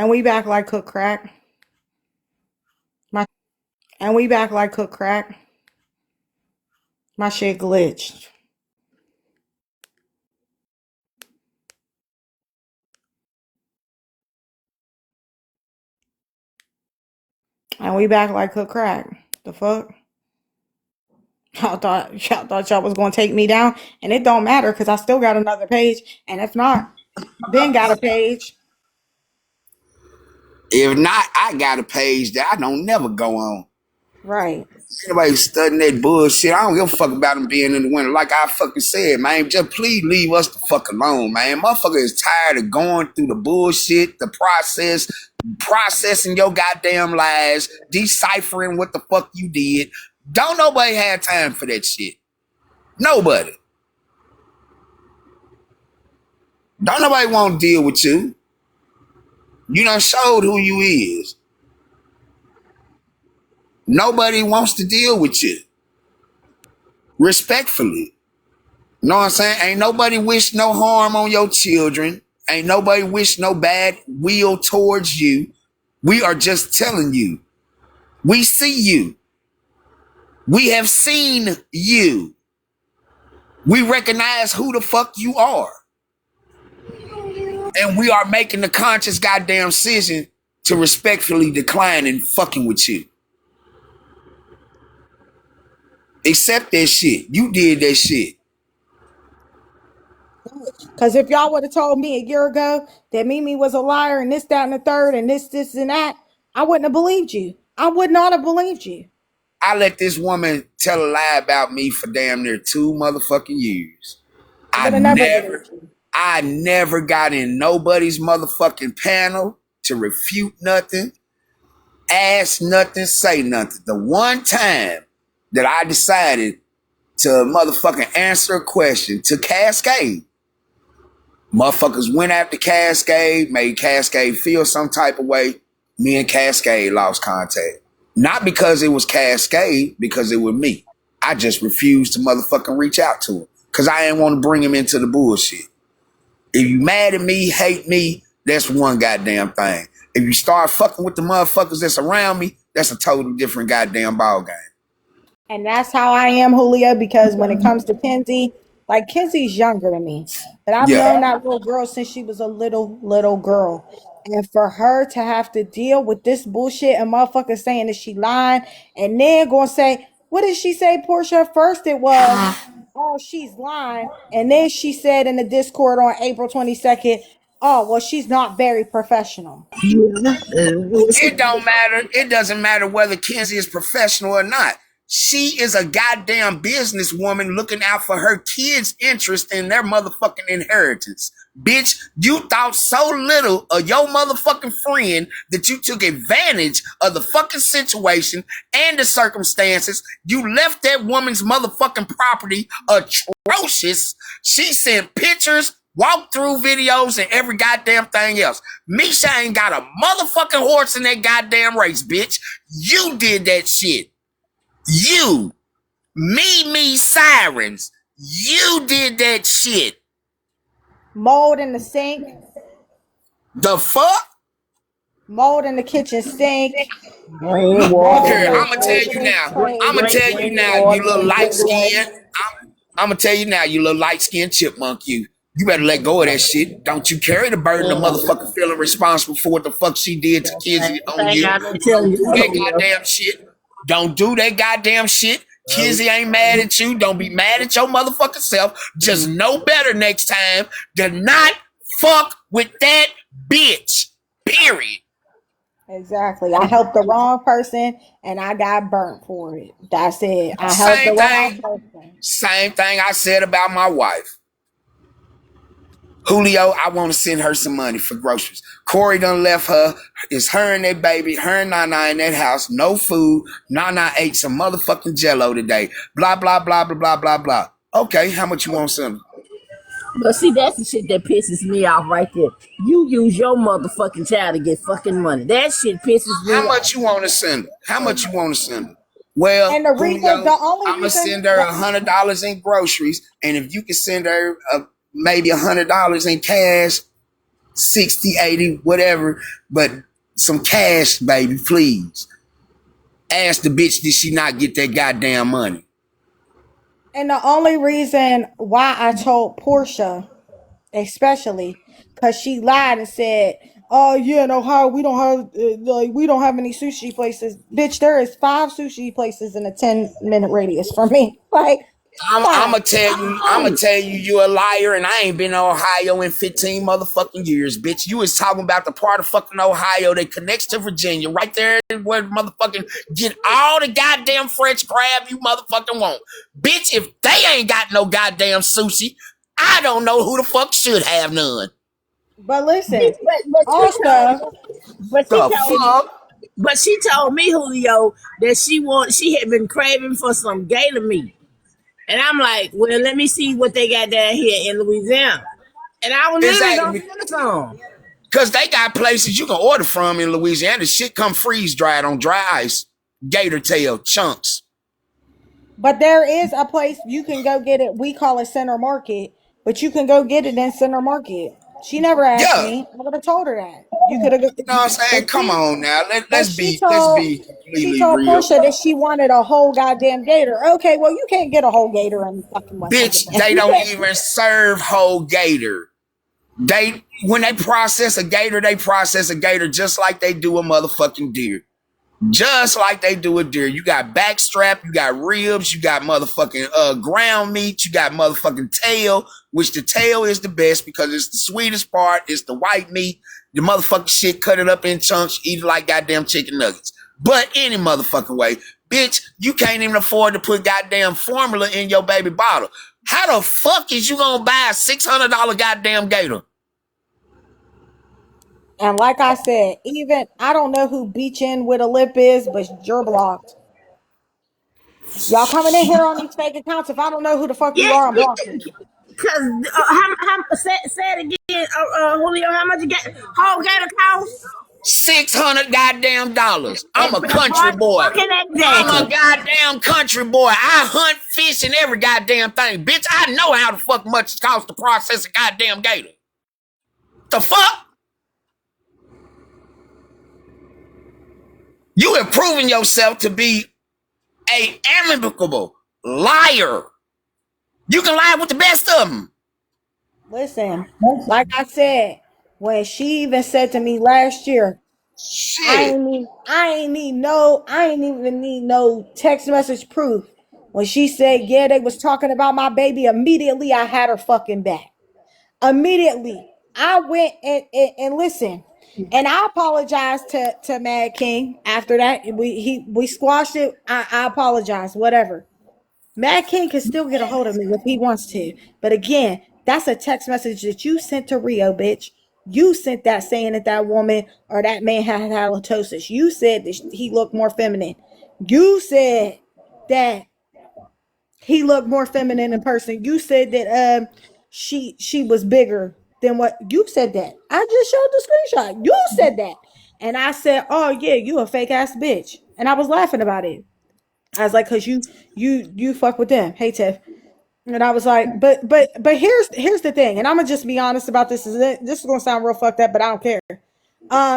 And we back like cook crack. My and we back like cook crack. My shit glitched. And we back like cook crack. The fuck? Y'all thought y'all was gonna take me down, and it don't matter because I still got another page. And if not, Ben got a page. If not, I got a page that I don't never go on. Right. Anybody studying that bullshit, I don't give a fuck about them being in the winter. Like I fucking said, man, just please leave us the fuck alone, man. Motherfucker is tired of going through the bullshit, the processing your goddamn lies, deciphering what the fuck you did. Don't nobody have time for that shit. Nobody. Don't nobody want to deal with you. You done showed who you is. Nobody wants to deal with you. Respectfully. You know what I'm saying? Ain't nobody wish no harm on your children. Ain't nobody wish no bad will towards you. We are just telling you. We see you. We have seen you. We recognize who the fuck you are. And we are making the conscious goddamn decision to respectfully decline and fucking with you. Accept that shit. You did that shit. Because if y'all would have told me a year ago that Mimi was a liar and this, that, and the third, and this, and that, I wouldn't have believed you. I would not have believed you. I let this woman tell a lie about me for damn near 2 motherfucking years. I never got in nobody's motherfucking panel to refute nothing, ask nothing, say nothing. The one time that I decided to motherfucking answer a question to Cascade, motherfuckers went after Cascade, made Cascade feel some type of way. Me and Cascade lost contact. Not because it was Cascade, because it was me. I just refused to motherfucking reach out to him because I didn't want to bring him into the bullshit. If you mad at me, hate me, that's one goddamn thing. If you start fucking with the motherfuckers that's around me, that's a totally different goddamn ball game. And that's how I am, Julio, because when it comes to Kenzie, like Kenzie's younger than me, but I've known that little girl since she was a little girl. And for her to have to deal with this bullshit and motherfuckers saying that she lying and then gonna say, what did she say, Portia? First it was, oh, she's lying. And then she said in the Discord on April 22nd, oh, well, she's not very professional. It don't matter. It doesn't matter whether Kenzie is professional or not. She is a goddamn businesswoman looking out for her kids' interest in their motherfucking inheritance. Bitch, you thought so little of your motherfucking friend that you took advantage of the fucking situation and the circumstances. You left that woman's motherfucking property atrocious. She sent pictures, walkthrough videos, and every goddamn thing else. Misha ain't got a motherfucking horse in that goddamn race, bitch. You did that shit. You. Me, sirens. You did that shit. Mold in the sink. The fuck? Mold in the kitchen sink. Okay, I'ma tell you now, you little light skin. I'ma tell you now, you little light skinned chipmunk, you better let go of that shit. Don't you carry the burden of motherfucking feeling responsible for what the fuck she did to Kizzy on you. Don't do that goddamn shit. Don't do that goddamn shit. Kizzy ain't mad at you. Don't be mad at your motherfucking self. Just know better next time. Do not fuck with that bitch. Period. Exactly. I helped the wrong person and I got burnt for it. That's it. I helped the wrong person. Same thing I said about my wife. Julio, I want to send her some money for groceries. Corey done left her. It's her and that baby, her and Nana in that house. No food. Nana ate some motherfucking Jello today. Blah, blah, blah, blah, blah, blah, blah. Okay, how much you want to send her? But see, that's the shit that pisses me off right there. You use your motherfucking child to get fucking money. That shit pisses me off. How much you want to send her? How much you want to send her? Well, and the reason, Julio, the only I'm going to send her $100 in groceries. And if you can send her maybe $100 in cash, 60, 80, whatever, but some cash, baby, please. Ask the bitch, did she not get that goddamn money? And the only reason why I told Portia, especially, because she lied and said, "Oh yeah, in Ohio we don't have we don't have any sushi places." Bitch, there is 5 sushi places in a 10-minute radius from me. Like I'm 5. gonna tell you, you a liar, and I ain't been to Ohio in 15 motherfucking years, bitch. You was talking about the part of fucking Ohio that connects to Virginia, right there where motherfucking get all the goddamn French crab you motherfucking want. Bitch, if they ain't got no goddamn sushi, I don't know who the fuck should have none. But listen, But also, she The told she, fuck? but she told me, Julio, that she had been craving for some gator meat. And I'm like, well, let me see what they got down here in Louisiana. And I was literally gonna Exactly. send some. Because they got places you can order from in Louisiana. Shit come freeze dried on dry ice. Gator tail chunks. but there is a place you can go get it. We call it Center Market, but you can go get it in Center Market. She never asked Yeah. me. I would have told her that. You could have, You know what I'm saying? but Come on now. but Let's be she completely told real. Portia that she wanted a whole goddamn gator. Okay, well you can't get a whole gator in fucking West Bitch, Virginia. they You don't can't. even serve whole gator. They when they process a gator, they process a gator just like they do a motherfucking deer. Just like they do a deer. You got backstrap, you got ribs, you got motherfucking ground meat, you got motherfucking tail, which the tail is the best because it's the sweetest part, it's the white meat. The motherfucking shit, cut it up in chunks, eat it like goddamn chicken nuggets. But any motherfucking way, bitch, you can't even afford to put goddamn formula in your baby bottle. How the fuck is you gonna buy a $600 goddamn gator? And like I said, even I don't know who Beach In with a lip is, but you're blocked. Y'all coming in here on these fake accounts. If I don't know who the fuck you Yeah, are, I'm blocking you. because say it again, Julio, how much you get? Whole gator cost? $600 I'm a country boy. Fucking I'm exactly. a goddamn country boy. I hunt, fish, and every goddamn thing. Bitch, I know how the fuck much it costs to process a goddamn gator. The fuck? You have proven yourself to be a amicable liar. You can lie with the best of them. Listen, like I said, when she even said to me last year, Shit. I ain't even need no text message proof. When she said, yeah, they was talking about my baby, immediately I had her fucking back. Immediately. I went and listened. And I apologized to Mad King after that. We squashed it. I apologize. Whatever. Mad King can still get a hold of me if he wants to. But again, that's a text message that you sent to Rio, bitch. You sent that saying that that woman or that man had halitosis. You said that he looked more feminine. You said that he looked more feminine in person. You said that she was bigger than what you said that. I just showed the screenshot. You said that. And I said, "Oh yeah, you a fake ass bitch." And I was laughing about it. I was like, "Cause you fuck with them." Hey Tiff. And I was like, but here's the thing, and I'm gonna just be honest about this. This is gonna sound real fucked up, but I don't care.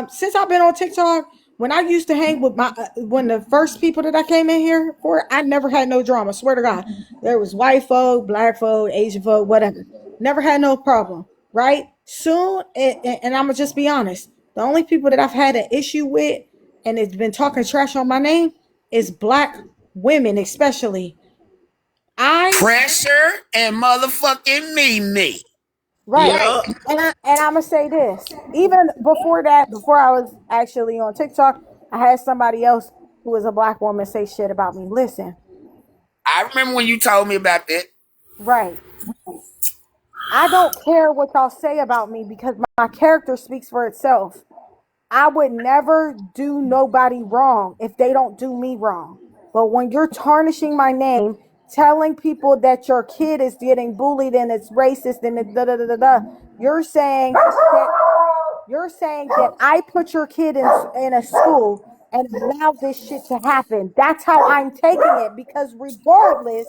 Since I've been on TikTok, when I used to hang with my when the first people that I came in here for, I never had no drama. Swear to God, there was white folk, black folk, Asian folk, whatever. Never had no problem. Right? Soon, and I'm gonna just be honest. The only people that I've had an issue with, and it's been talking trash on my name, is black women, especially. I Pressure and motherfucking me. Right. Yeah. And I'm gonna say this. Even before that, before I was actually on TikTok, I had somebody else who was a black woman say shit about me. Listen, I remember when you told me about that. right. I don't care what y'all say about me because my character speaks for itself. I would never do nobody wrong if they don't do me wrong. But when you're tarnishing my name, telling people that your kid is getting bullied and it's racist and it's da da da da da, you're saying that I put your kid in a school and allow this shit to happen. That's how I'm taking it because regardless,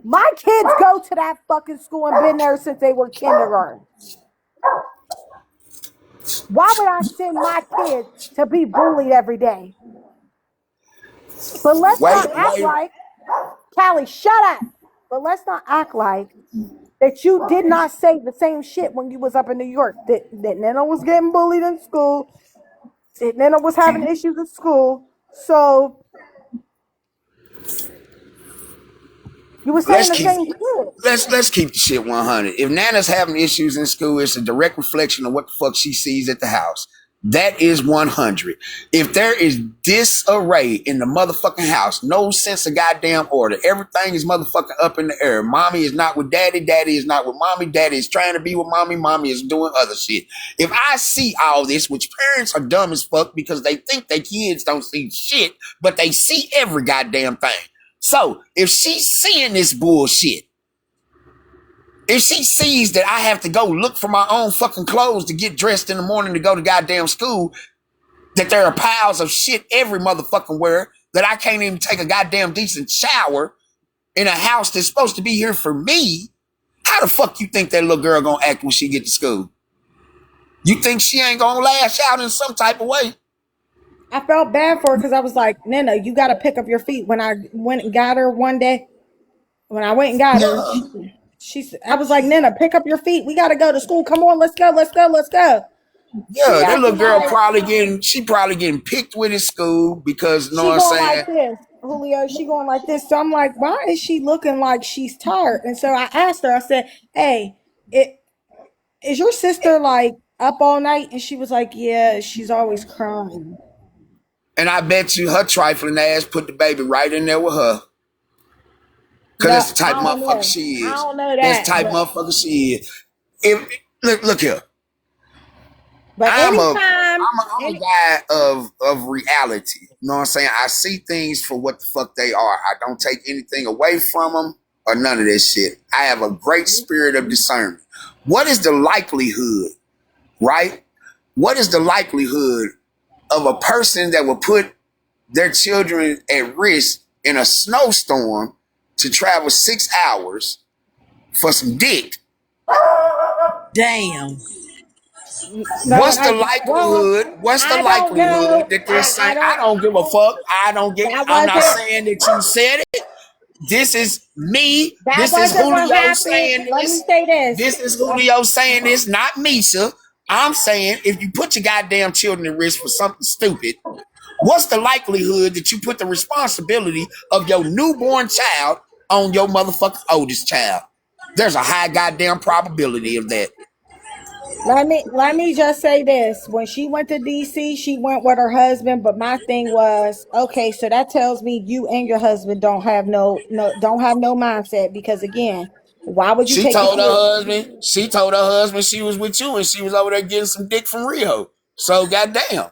my kids go to that fucking school and been there since they were kindergarten. Why would I send my kid to be bullied every day? But let's Wait, not act wait. like, Callie, shut up. But let's not act like that you did not say the same shit when you was up in New York. That Nana was getting bullied in school. That Nana was having issues in school. So you were saying Let's the keep same shit. let's keep the shit 100. If Nana's having issues in school, it's a direct reflection of what the fuck she sees at the house. That is 100. If there is disarray in the motherfucking house, no sense of goddamn order, everything is motherfucking up in the air. Mommy is not with daddy, daddy is not with mommy, daddy is trying to be with mommy, mommy is doing other shit. If I see all this, which parents are dumb as fuck because they think their kids don't see shit, but they see every goddamn thing. So if she's seeing this bullshit, if she sees that I have to go look for my own fucking clothes to get dressed in the morning to go to goddamn school, that there are piles of shit every motherfucking where, that I can't even take a goddamn decent shower in a house that's supposed to be here for me, how the fuck you think that little girl gonna act when she get to school? You think she ain't gonna lash out in some type of way? I felt bad for her because I was like, Nana, you got to pick up your feet. When I went and got her one day, when I went and got her, Yeah. I was like, Nana, pick up your feet. We got to go to school. Come on, let's go, let's go, let's go. She Yeah, that little acting girl like probably getting picked with at school because, you know she what I'm going like saying? this, Julio. She going like this. So I'm like, why is she looking like she's tired? And so I asked her. I said, "Hey, is your sister like up all night?" And she was like, "Yeah, she's always crying." And I bet you her trifling ass put the baby right in there with her. Cause No, that's the type I of don't motherfucker know. she I is. don't know That's the that, type of motherfucker she is. If look here, but I'm a anytime, I'm a guy of reality. You know what I'm saying? I see things for what the fuck they are. I don't take anything away from them or none of this shit. I have a great spirit of discernment. What is the likelihood, right? What is the likelihood of a person that will put their children at risk in a snowstorm to travel 6 hours for some dick? Damn. no, What's the well, likelihood? What's the I don't likelihood know. that they're saying, I I don't. don't give a fuck. I don't get, That I'm not wasn't. saying that you said it. This is me. That This is wasn't what Julio happened. saying Let me this. say this. This is Julio saying this, not Misha. I'm saying if you put your goddamn children at risk for something stupid, what's the likelihood that you put the responsibility of your newborn child on your motherfucking oldest child? There's a high goddamn probability of that. Let me just say this. When she went to DC, she went with her husband, but my thing was, okay, so that tells me you and your husband don't have no mindset because again, why would you She take your told her kid? husband, she told her husband she was with you and she was over there getting some dick from Rio. So goddamn.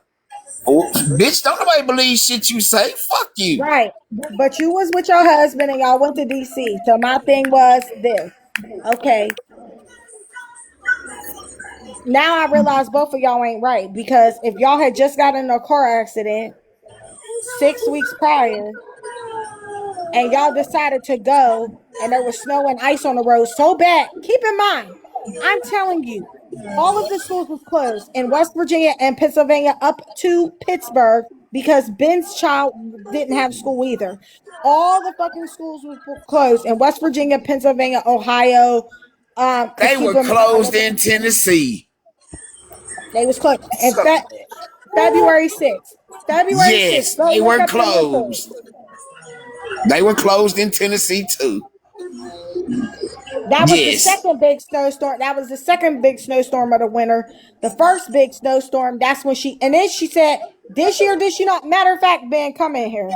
Oh, bitch, don't nobody believe shit you say. Fuck you. Right. But you was with your husband and y'all went to DC. So my thing was this. Okay, now I realize both of y'all ain't right because if y'all had just got in a car accident 6 weeks prior and y'all decided to go and there was snow and ice on the road so bad, keep in mind, I'm telling you, all of the schools was closed in West Virginia and Pennsylvania up to Pittsburgh because Ben's child didn't have school either. All the fucking schools was closed in West Virginia, Pennsylvania, Ohio. Because They keep were in closed mind, in Tennessee. they was closed. And So, February 6th. February 6th. yes, Go they look were up the report. closed. They were closed in Tennessee too. That was the Yes. second big snowstorm. That was the second big snowstorm of the winter. The first big snowstorm, that's when and then she said, this year not. Matter of fact, Ben, come in here.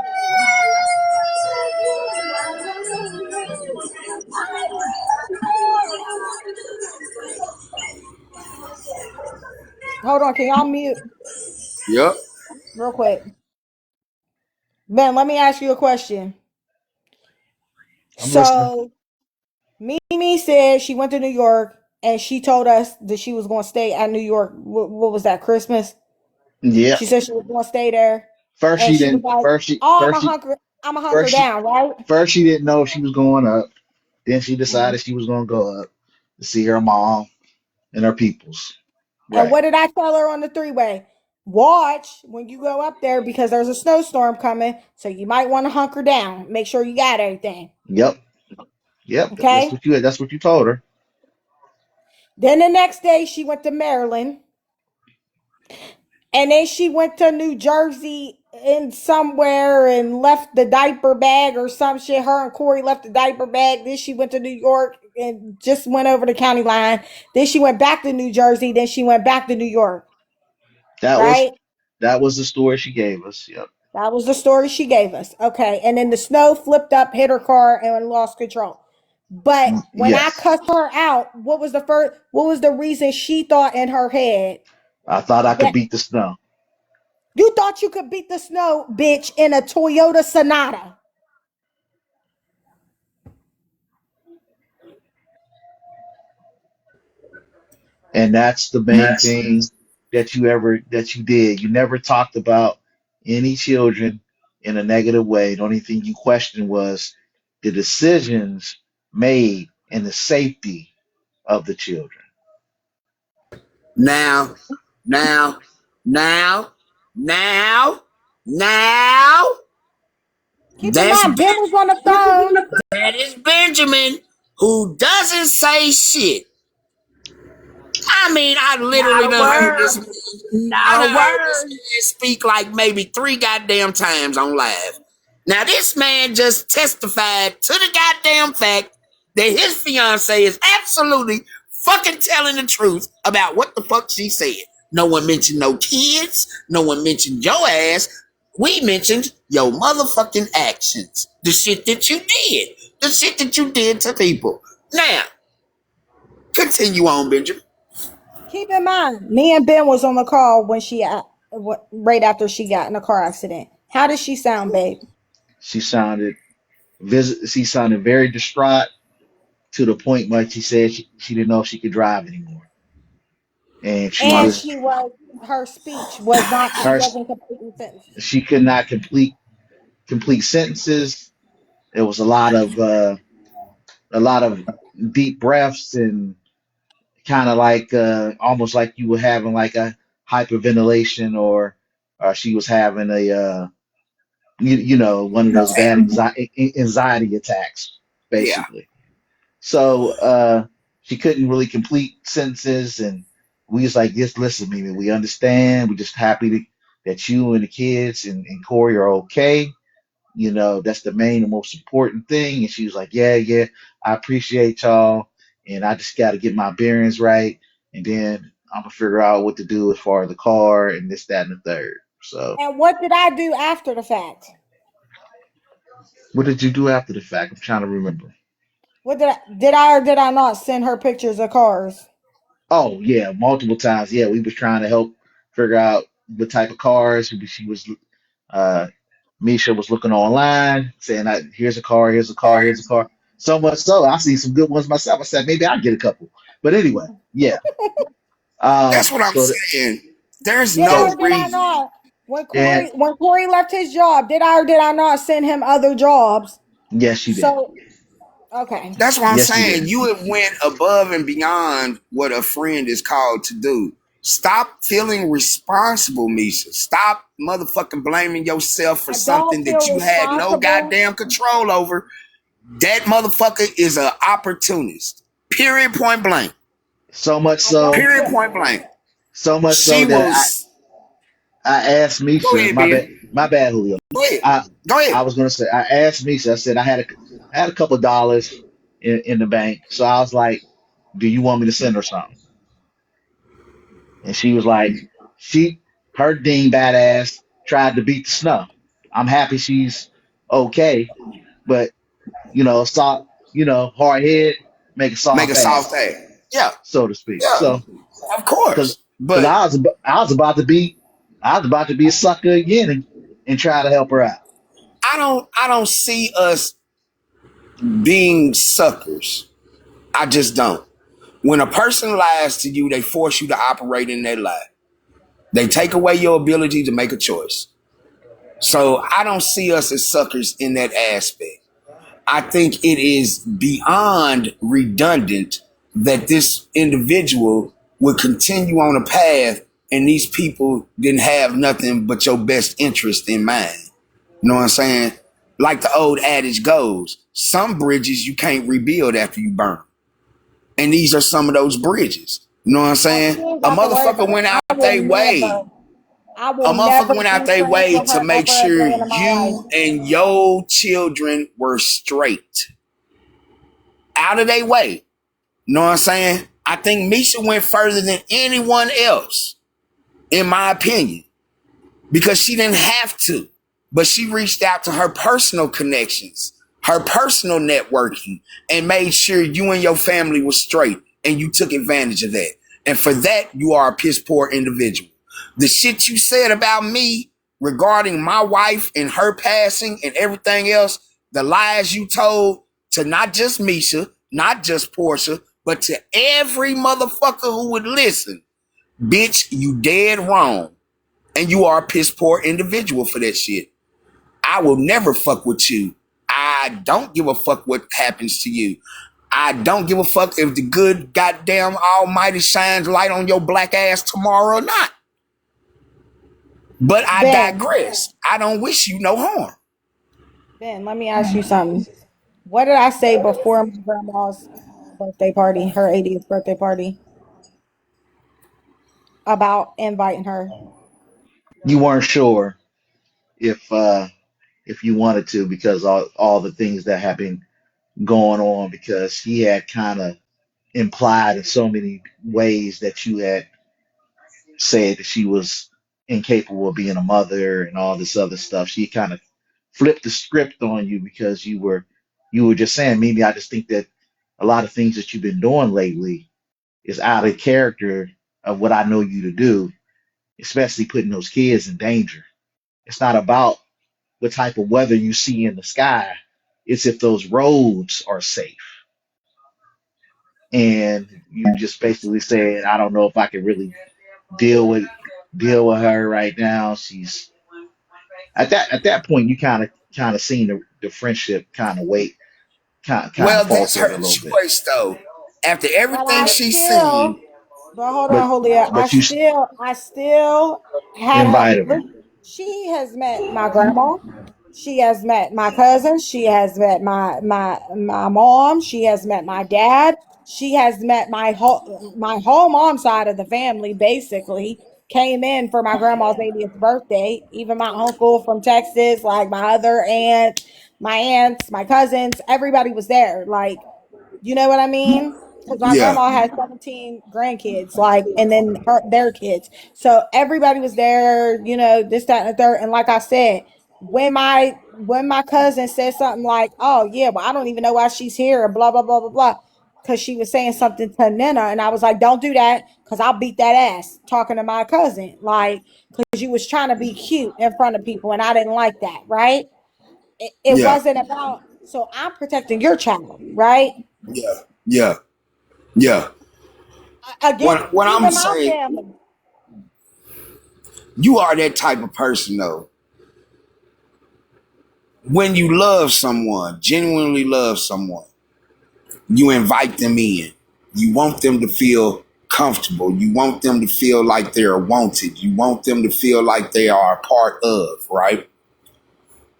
Hold on, can y'all mute Yep. real quick? Ben, let me ask you a question. I'm listening. So, Mimi said she went to New York and she told us that she was going to stay at New York. What was that, Christmas? Yeah. She said she was going to stay there. First And she she was didn't. like, First she. oh, First she. I'm a hunker First she. down, right? First she didn't know she was going up. Then she Mhm. decided she was going to go up to see her mom and her peoples. And Right. what did I tell her on the three-way? Watch when you go up there because there's a snowstorm coming, so you might want to hunker down. Make sure you got everything. Yep. Yep. That's Okay. what you. That's what you told her. Then the next day she went to Maryland. And then she went to New Jersey in somewhere and left the diaper bag or some shit. Her and Corey left the diaper bag. Then she went to New York and just went over the county line. Then she went back to New Jersey. Then she went back to New York. That was Right? that was the story she gave us. Yep. That was the story she gave us. Okay. And then the snow flipped up, hit her car, and lost control. But when I Yes. cussed her out, what was the reason she thought in her head I thought I could that beat the snow. you thought you could beat the snow, bitch, in a Toyota Sonata? And that's the main thing that you did. You never talked about any children in a negative way. The only thing you questioned was the decisions made and the safety of the children. Now, now, now, now, now. Keep in That's mind, Ben was on the phone. that is Benjamin, who doesn't say shit. I mean, I Not literally a done heard this. word. I Not a done heard this word. man speak like maybe 3 goddamn times on live. Now, this man just testified to the goddamn fact that his fiance is absolutely fucking telling the truth about what the fuck she said. No one mentioned no kids. No one mentioned your ass. We mentioned your motherfucking actions. The shit that you did. The shit that you did to people. Now, continue on, Benjamin. Keep in mind, me and Ben was on the call when right after she got in a car accident. How does she sound, babe? She sounded she sounded very distraught to the point where she said she didn't know if she could drive anymore. And she And was she was her speech was not she her wasn't completing sentences. she could not complete sentences. There was a lot of deep breaths and kind of like almost like you were having like a hyperventilation or she was having a one of those bad anxiety attacks Yeah. basically. So she couldn't really complete sentences, and we was like, just listen, Mimi, we understand. We're just happy that you and the kids and Corey are okay. That's the main and most important thing. And she was like, yeah, yeah, I appreciate y'all. And I just got to get my bearings right. And then I'm going to figure out what to do as far as the car and this, that, and the third. So, And what did I do after the fact? what did you do after the fact? I'm trying to remember. What did I or did I not send her pictures of cars? Oh, yeah, multiple times. Yeah, we was trying to help figure out what type of cars. She was, uh, Misha was looking online saying, here's a car, here's a car, here's a car. So much so, I see some good ones myself. I said, maybe I'll get a couple. But anyway, yeah. That's what I'm So th- saying. There's Did I no or so did I reason. not? and When Corey left his job, did I or did I not send him other jobs? yes, you did. So okay. That's what I'm Yes, you saying. did. You have went above and beyond what a friend is called to do. Stop feeling responsible, Misha. Stop motherfucking blaming yourself for I don't something that feel you had no responsible. goddamn control over. That motherfucker is an opportunist. Period. Point blank. So much I don't so, Period. feel Point blank. so much She so that was. I asked Go Misha, ahead, Ben. my bad, Julio. Go ahead. I Go I ahead. was gonna say I asked Misha. I said I had a couple of dollars in the bank, so I was like, "Do you want me to send her something?" And she was like, "She her ding badass tried to beat the snow. I'm happy she's okay, but soft, hard head make a Make a soft soft ass, ass. Yeah. so to speak. Yeah. So, Of because course. because But I was about to be a sucker again and try to help her out. I don't see us being suckers. I just don't. When a person lies to you, they force you to operate in their lie. They take away your ability to make a choice. So I don't see us as suckers in that aspect. I think it is beyond redundant that this individual would continue on a path and these people didn't have nothing but your best interest in mind. You know what I'm saying? Like the old adage goes, some bridges you can't rebuild after you burn. And these are some of those bridges. You know what I'm Oh, saying? she ain't A got to worry motherfucker about it. went out their way. I A will motherfucker never went out be their friends way with to her make ever sure again in my life. you and your children were straight. Out of their way. You know what I'm saying? I think Misha went further than anyone else, in my opinion, because she didn't have to. But she reached out to her personal connections, her personal networking, and made sure you and your family was straight, and you took advantage of that. And for that, you are a piss poor individual. The shit you said about me regarding my wife and her passing and everything else, the lies you told to not just Misha, not just Portia, but to every motherfucker who would listen, bitch, you dead wrong. And you are a piss poor individual for that shit. I will never fuck with you. I don't give a fuck what happens to you. I don't give a fuck if the good goddamn almighty shines light on your black ass tomorrow or not. But I Ben, digress. I don't wish you no harm. Ben, let me ask you something. What did I say before my grandma's birthday party, her 80th birthday party, about inviting her? You weren't sure if if you wanted to because all the things that have been going on because he had kind of implied in so many ways that you had said that she was incapable of being a mother and all this other stuff. She kind of flipped the script on you because you were just saying, maybe I just think that a lot of things that you've been doing lately is out of character of what I know you to do, especially putting those kids in danger. It's not about what type of weather you see in the sky. It's if those roads are safe. And you just basically said, I don't know if I can really deal with deal with her right now. She's at that point you kind of seen the friendship kind of wait kind of Well, that's faltered her a little bit. choice, though. After But everything I she's still, seen, but hold But on, Julia. but you I still had her. invited her. Listen, she has met my grandma. She has met my cousin. She has met my mom. She has met my dad. She has met my whole mom's side of the family. Basically, came in for my grandma's 80th birthday. Even my uncle from Texas, like my other aunt, my aunts, my cousins, everybody was there. Like, you know what I mean? Because my yeah, grandma had 17 grandkids, like, and then their kids. So everybody was there, this, that, and the third. And like I said, when my cousin said something like, "Oh yeah, well I don't even know why she's here," blah blah blah blah blah, because she was saying something to Nina, and I was like, "Don't do that, because I'll beat that ass." Talking to my cousin, like, because you was trying to be cute in front of people, and I didn't like that, right? It yeah, wasn't about. So I'm protecting your child, right? yeah, yeah, yeah. Again, What I'm even my saying, family. you are that type of person, though. When you love someone, genuinely love someone, you invite them in. You want them to feel comfortable. You want them to feel like they're wanted. You want them to feel like they are a part of, right?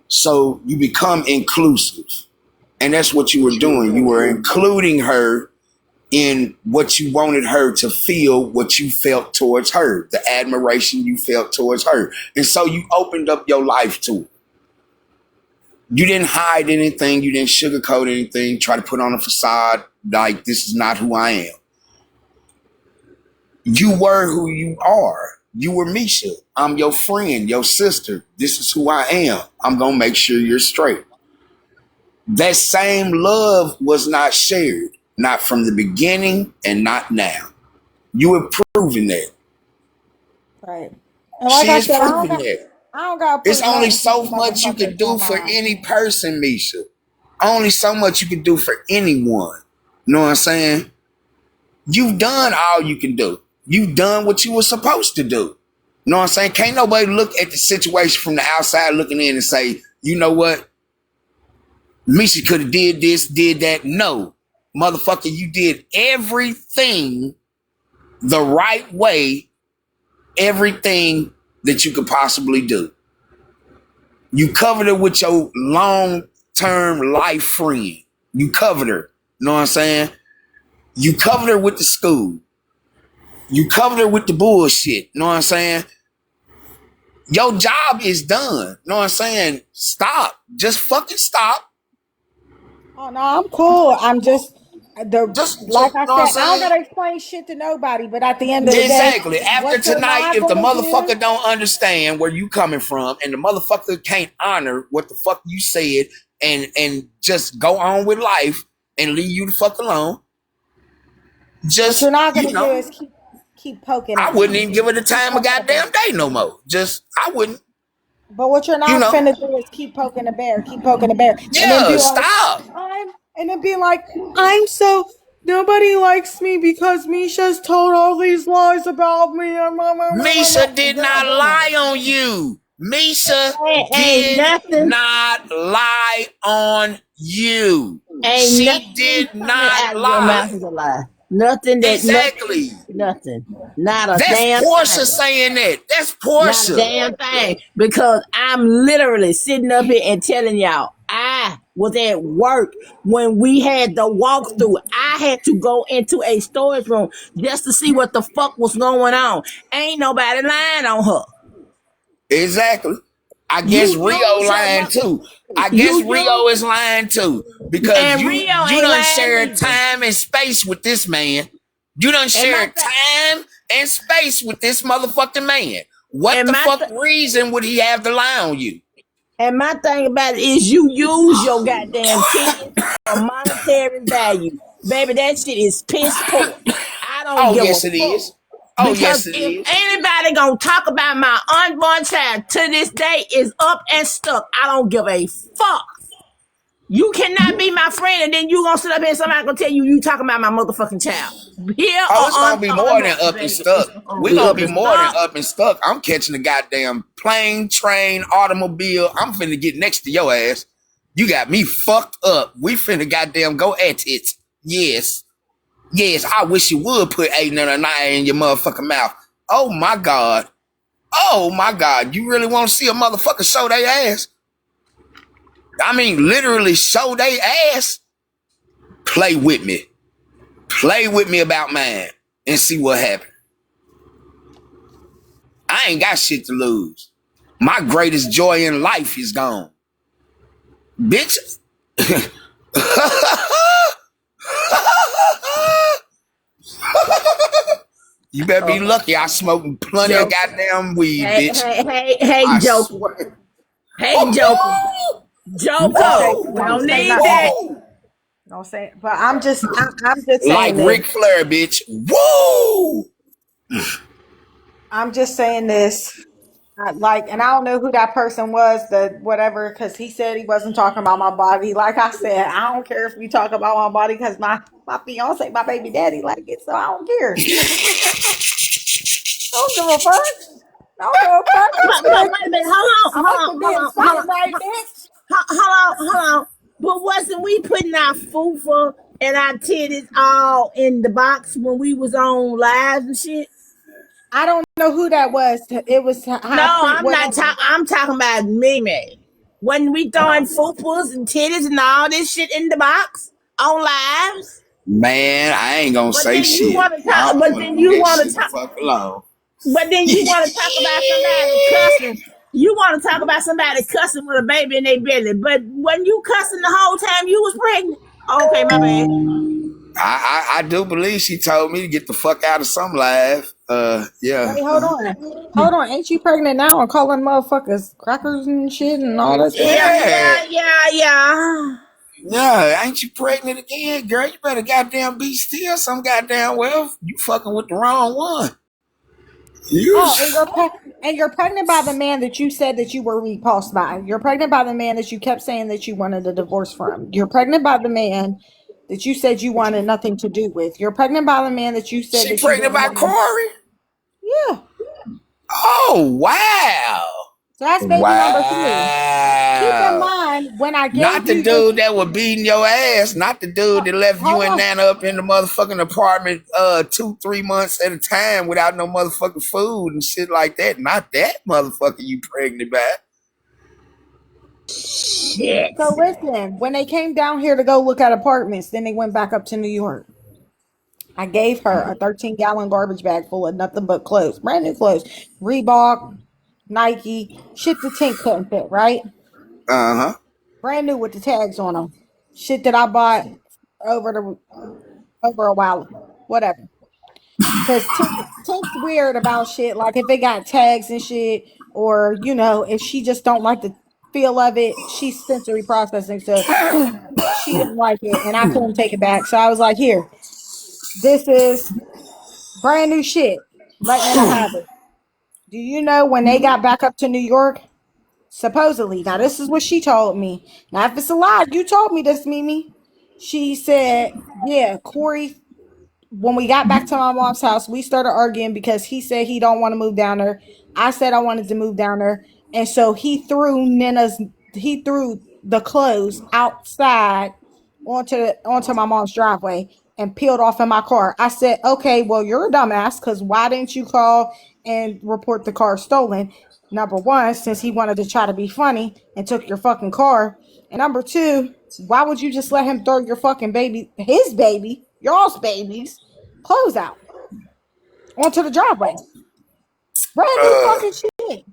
So you become inclusive. And that's what you were doing. You were including her in what you wanted her to feel, what you felt towards her, the admiration you felt towards her. And so you opened up your life to her. You didn't hide anything. You didn't sugarcoat anything, try to put on a facade like this is not who I am. You were who you are. You were Misha. I'm your friend, your sister. This is who I am. I'm going to make sure you're straight. That same love was not shared, not from the beginning and not now. You have proven that. Right. And like She I has said, proven that. I don't gotta It's prove only nothing to so you much you can motherfuckers do on for my any person, Misha. Only so much you can do for anyone. You know what I'm saying? You've done all you can do. You've done what you were supposed to do. You know what I'm saying? Can't nobody look at the situation from the outside looking in and say, you know what? Misha could have did this, did that. No. Motherfucker, you did everything the right way everything that you could possibly do. You covered her with your long-term life friend. You covered her. You know what I'm saying? You covered her with the school. You covered her with the bullshit. You know what I'm saying? Your job is done. You know what I'm saying? Stop. Just fucking stop. Oh no, I'm cool. I'm just like You I know what I'm said, I don't saying? gotta explain shit to nobody. But at the end of the day, Exactly. After what you're tonight, not if the gonna do, motherfucker don't understand where you coming from and the motherfucker can't honor what the fuck you said and just go on with life and leave you the fuck alone, what you're just, not gonna do is keep poking I at wouldn't me. even give her the Keep time of poking the bear. goddamn day no more. I wouldn't, But what you're you not know. finna do is keep poking the bear, keep poking the bear, and then Yeah, be like, stop. and then be like, I'm so nobody likes me because Misha's told all these lies about me. Misha did Girl, not damn. lie on you. Misha Ain't did nothing, not lie on you. ain't She nothing did coming not out of your mouth lie. is a lie. Nothing that Exactly. nothing. Not a That's damn Portia thing. saying that. That's Not a Portia. damn thing. Because I'm literally sitting up here and telling y'all, I was at work when we had the walkthrough. I had to go into a storage room just to see what the fuck was going on. Ain't nobody lying on her. Exactly. I guess You Rio use your lying mother. too. I You guess use Rio is lying too. Because and you Rio you ain't done lying shared neither. time and space with this man. You done And my shared th- time and space with this motherfucking man. What and the my fuck th- reason would he have to lie on you? and my thing about it is you use your goddamn kids for monetary value. Baby, that shit is piss poor. I don't Oh give a yes it fuck. is. Oh Because yes it if is. anybody gonna talk about my unborn child to this day is up and stuck, I don't give a fuck. You cannot be my friend and then you gonna sit up here and somebody gonna tell you talking about my motherfucking child. Here Oh, or it's gonna be more than unborn, up and baby, it's stuck. gonna We're be gonna up be and more than stuck. up and stuck. I'm catching a goddamn plane, train, automobile. I'm finna get next to your ass. You got me fucked up. We finna goddamn go at it. Yes. Yes, I wish you would put 899 in your motherfucking mouth. Oh my God. Oh my God. You really want to see a motherfucker show their ass? I mean, literally show their ass? Play with me. Play with me about mine and see what happens. I ain't got shit to lose. My greatest joy in life is gone. Bitch. You better be Oh, lucky I smoking plenty of Joker. goddamn weed, Hey, bitch. hey, hey, hey, I Joker. swear. Hey, Joker. don't say Joker. We don't don't say need nothing. that. Woo! Don't say. But I'm just Like saying this. Ric Flair, bitch. Woo! I'm just saying this. Like, and I don't know who that person was, the whatever, because he said he wasn't talking about my body. Like I said, I don't care if we talk about my body because my fiance, my baby daddy, like it, so I don't care. I don't give a fuck. I don't give a fuck. But wait a minute. I'm up to being something right, bitch. Hold on. But wasn't we putting our fufa and our titties all in the box when we was on lives and shit? I don't know who that was. It was No, high pre I'm not whatever. talking. I'm talking about me. When we throwing fupas and titties and all this shit in the box on lives. Man, I ain't gonna But say then you shit. want to talk. I'm But gonna then leave you that want to shit the talk. fuck alone. But then you want to talk about somebody cussing. You want to talk about somebody cussing with a baby in their belly. But when you cussing the whole time you was pregnant. Okay, my bad. I do believe she told me to get the fuck out of some live. Yeah. Wait, hold on. Ain't you pregnant now and calling motherfuckers crackers and shit and all that shit? Yeah. Yeah. Yeah, ain't you pregnant again, girl? You better goddamn be still some goddamn well. You fucking with the wrong one. You. Oh, and you're pregnant by the man that you said that you were repulsed by. You're pregnant by the man that you kept saying that you wanted a divorce from. You're pregnant by the man that you said you wanted nothing to do with. You're pregnant by the man that you said She that you pregnant didn't by want to. Corey? Yeah. Oh, wow. So that's baby number 3. Keep in Wow. mind when I Not gave the you this. dude that was beating your ass. Not the dude that left you Hold and on. Nana up in the motherfucking apartment 2-3 months at a time without no motherfucking food and shit like that. Not that motherfucker you pregnant by. Shit. So listen, when they came down here to go look at apartments, then they went back up to New York. I gave her a 13-gallon garbage bag full of nothing but clothes, brand new clothes, Reebok, Nike, shit the Tink couldn't fit, right? Uh-huh. Brand new with the tags on them, shit that I bought over over a while ago, whatever. Cause Tink's weird about shit. Like if it got tags and shit, or if she just don't like the feel of it, she's sensory processing, so she didn't like it, and I couldn't take it back. So I was like, "Here, this is brand new shit. Let Nana have it." Do you know when they got back up to New York? Supposedly, now this is what she told me. Now, if it's a lie, you told me this, Mimi. She said, "Yeah, Corey, when we got back to my mom's house, we started arguing because he said he don't want to move down there. I said I wanted to move down there, and so he threw the clothes outside onto my mom's driveway and peeled off in my car. I said, okay, well you're a dumbass because why didn't you call and report the car stolen? Number one, since he wanted to try to be funny and took your fucking car, and number two, why would you just let him throw your fucking baby, his baby, y'all's babies, clothes out onto the driveway? Brand new Uh, fucking shit.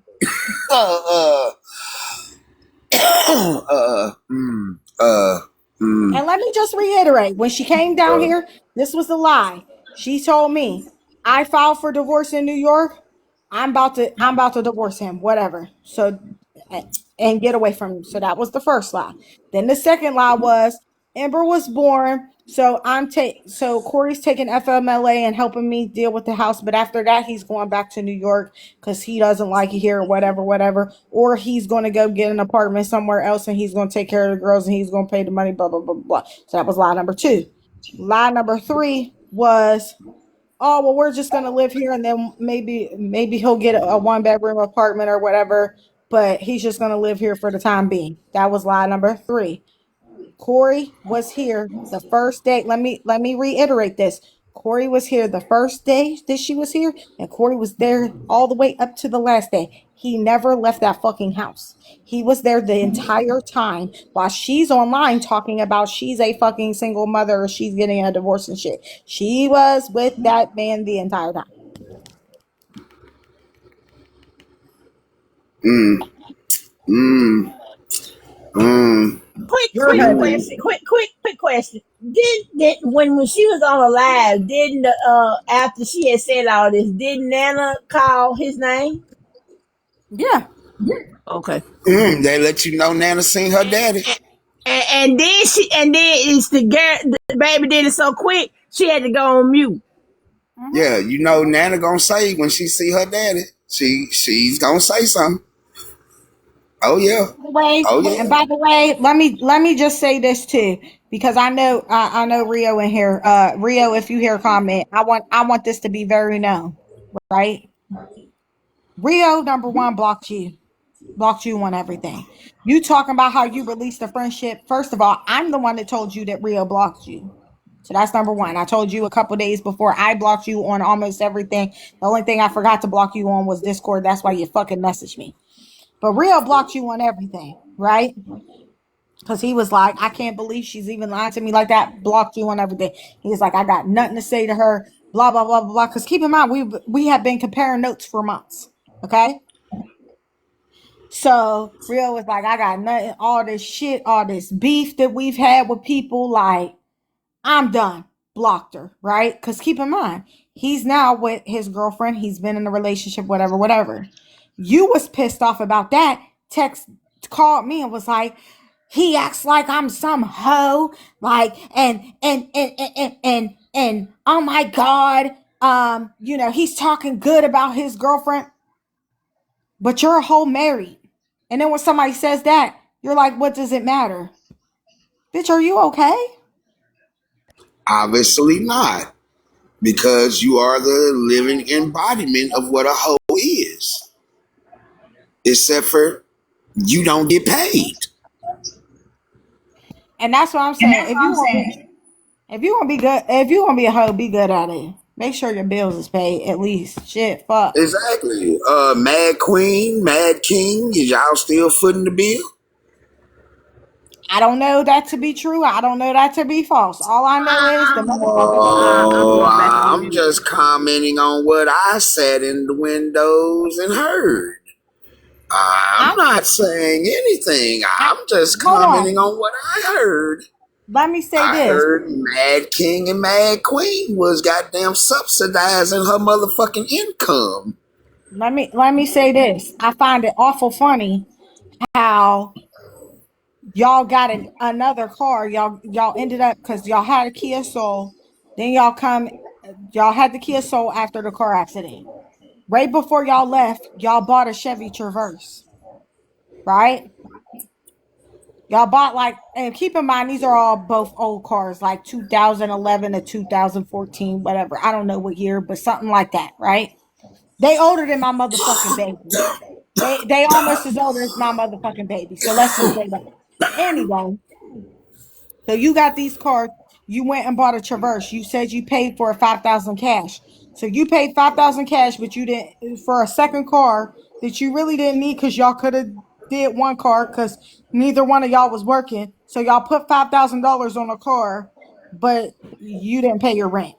uh, uh, uh, mm, uh, And let me just reiterate, when she came down uh, here, this was a lie. She told me, I filed for divorce in New York. I'm about to divorce him, whatever. So and get away from him. So that was the first lie. Then the second lie was Ember was born. So Corey's taking FMLA and helping me deal with the house. But after that, he's going back to New York because he doesn't like it here or whatever, whatever. Or he's going to go get an apartment somewhere else and he's going to take care of the girls and he's going to pay the money, blah, blah, blah, blah. So that was lie number 2. Lie number 3 was, oh well, we're just gonna live here and then maybe he'll get a 1-bedroom apartment or whatever, but he's just gonna live here for the time being. That was lie number 3. Corey was here the first day. Let me reiterate this. Corey was here the first day that she was here, and Corey was there all the way up to the last day. He never left that fucking house. He was there the entire time while she's online talking about she's a fucking single mother or she's getting a divorce and shit. She was with that man the entire time. mm, mm, mm, Quick, Your quick husband. question. Quick question. Did when she was on the live, didn't after she had said all this, didn't Nana call his name? Yeah. Okay. They let you know Nana seen her daddy. And then it's the girl, the baby did it so quick she had to go on mute. Mm-hmm. Yeah, you know Nana gonna say when she see her daddy, she's gonna say something. Oh yeah. Way Oh and yeah. by the way, let me just say this too, because I know Rio in here. Rio, if you hear a comment, I want this to be very known, right? Rio number one blocked you on everything. You talking about how you released the friendship? First of all, I'm the one that told you that Rio blocked you. So that's number one. I told you a couple days before I blocked you on almost everything. The only thing I forgot to block you on was Discord. That's why you fucking messaged me. But Rio blocked you on everything, right? Because he was like, I can't believe she's even lying to me like that. Blocked you on everything. He's like, I got nothing to say to her. Blah blah blah blah blah. Because keep in mind, we have been comparing notes for months. Okay, so Rio was like, I got nothing. All this shit, all this beef that we've had with people. Like, I'm done. Blocked her, right? Because keep in mind, he's now with his girlfriend. He's been in a relationship, whatever, whatever. You was pissed off about that. Text called me and was like, he acts like I'm some hoe, like, and oh my god, he's talking good about his girlfriend, but you're a whole married. And then when somebody says that, you're like, what does it matter? Bitch, are you okay? Obviously not. Because you are the living embodiment of what a hoe is. except for you don't get paid. And that's what I'm saying. If you want to be good, if you want to be a hoe, be good at it. Make sure your bills is paid at least. Shit, fuck. Exactly. Mad Queen, Mad King, is y'all still footing the bill? I don't know that to be true. I don't know that to be false. All I know is the motherfuckers are I'm Oh, going back on I'm mute. just commenting on what I sat in the windows and heard. I'm I'm not saying anything. I, I'm just hold on. commenting on what I heard. Let me say I this. heard Mad King and Mad Queen was goddamn subsidizing her motherfucking income. Let me say this. I find it awful funny how y'all got another car. Y'all ended up because y'all had a Kia Soul. Then y'all had the Kia Soul after the car accident. Right before y'all left, y'all bought a Chevy Traverse, right? Y'all bought like, and keep in mind, these are all both old cars, like 2011 to 2014, whatever. I don't know what year, but something like that, right? They older than my motherfucking baby. They almost as old as my motherfucking baby. So let's just say that. Anyway, so you got these cars. You went and bought a Traverse. You said you paid for a 5,000 cash. So you paid 5,000 cash, but you didn't for a second car that you really didn't need because y'all could have did one car because neither one of y'all was working. So y'all put $5,000 on a car, but you didn't pay your rent.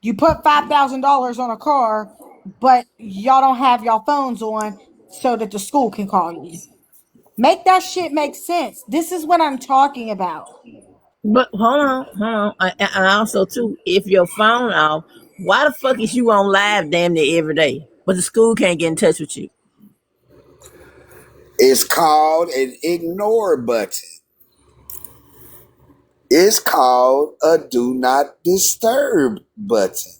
You put $5,000 on a car, but y'all don't have y'all phones on so that the school can call you. Make that shit make sense. This is what I'm talking about. But hold on. And also too, if your phone off, why the fuck is you on live damn near every day? But the school can't get in touch with you. It's called an ignore button. It's called a do not disturb button.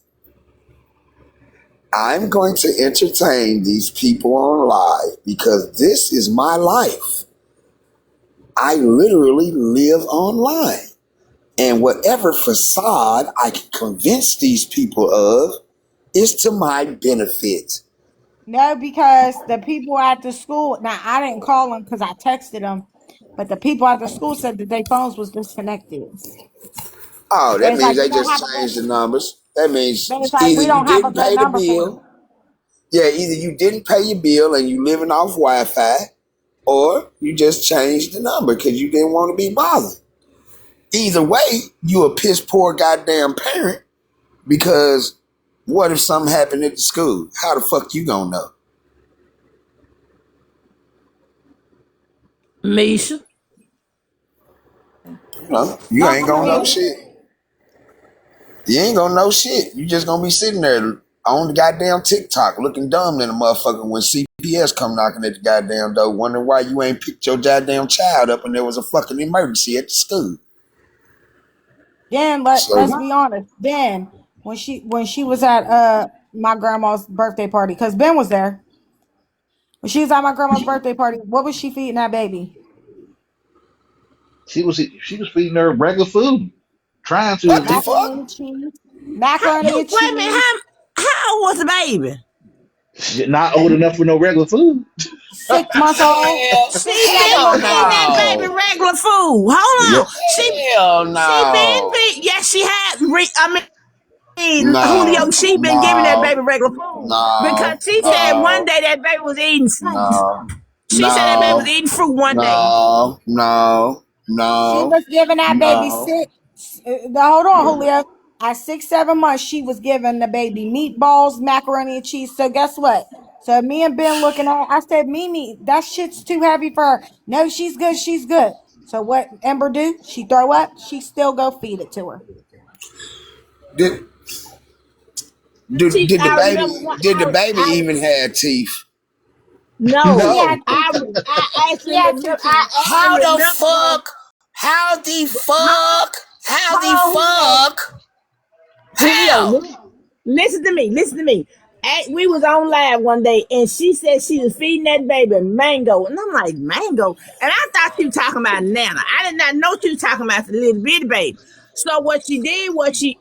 I'm going to entertain these people on live because this is my life. I literally live online. And whatever facade I can convince these people of is to my benefit. No, because the people at the school, now I didn't call them because I texted them, but the people at the school said that their phones was disconnected. Oh, They that was like, means we they don't just have a good, changed the numbers. That they means was like, either we you don't have a didn't good pay the number for you. bill. Yeah, either you didn't pay your bill and you living off Wi-Fi, or you just changed the number because you didn't want to be bothered. Either way, you a piss poor goddamn parent because what if something happened at the school? How the fuck you gonna know? Misha. You ain't Talk to gonna know me. shit. You ain't gonna know shit. You just gonna be sitting there on the goddamn TikTok looking dumb than a motherfucker when CPS come knocking at the goddamn door, wondering why you ain't picked your goddamn child up and there was a fucking emergency at the school. Then let's So, be honest. Then when she was at my grandma's birthday party, because Ben was there. When she was at my grandma's birthday party, what was she feeding that baby? She was feeding her regular food, trying to at what the least. Macaroni fuck? and cheese. How, Macaroni and wait a minute, cheese. how old was the baby? She's not old enough for no regular food. 6 months old. She been 7 months feeding old. that baby No. regular food. Hold Yep. on. Hell She been no. feed. Yes, she had. Julio, No. she been giving that No. baby regular food because No. she said one No. day that baby was eating fruit. No. She said that baby was No. eating fruit one day. No. No. She No. was giving that baby No. six. Hold on, Julio. At 6, 7 months, she was giving the baby meatballs, macaroni and cheese. So guess what? So me and Ben looking at, I said, Mimi, that shit's too heavy for her. No, she's good. She's good. So what Ember do? She throw up. She still go feed it to her. Did, did, She, did the I baby remember one. did the baby even have teeth? She No, had No. two teeth. I She actually had two remember. I teeth. actually How the remember her. fuck? How the Hold fuck? How the hold on, Julio. fuck? Julio, How? listen to me. Listen to me. We was on live one day, and she said she was feeding that baby mango, and I'm like, mango, and I thought she was talking about Nana. I did not know she was talking about the little bitty baby. So what she did was she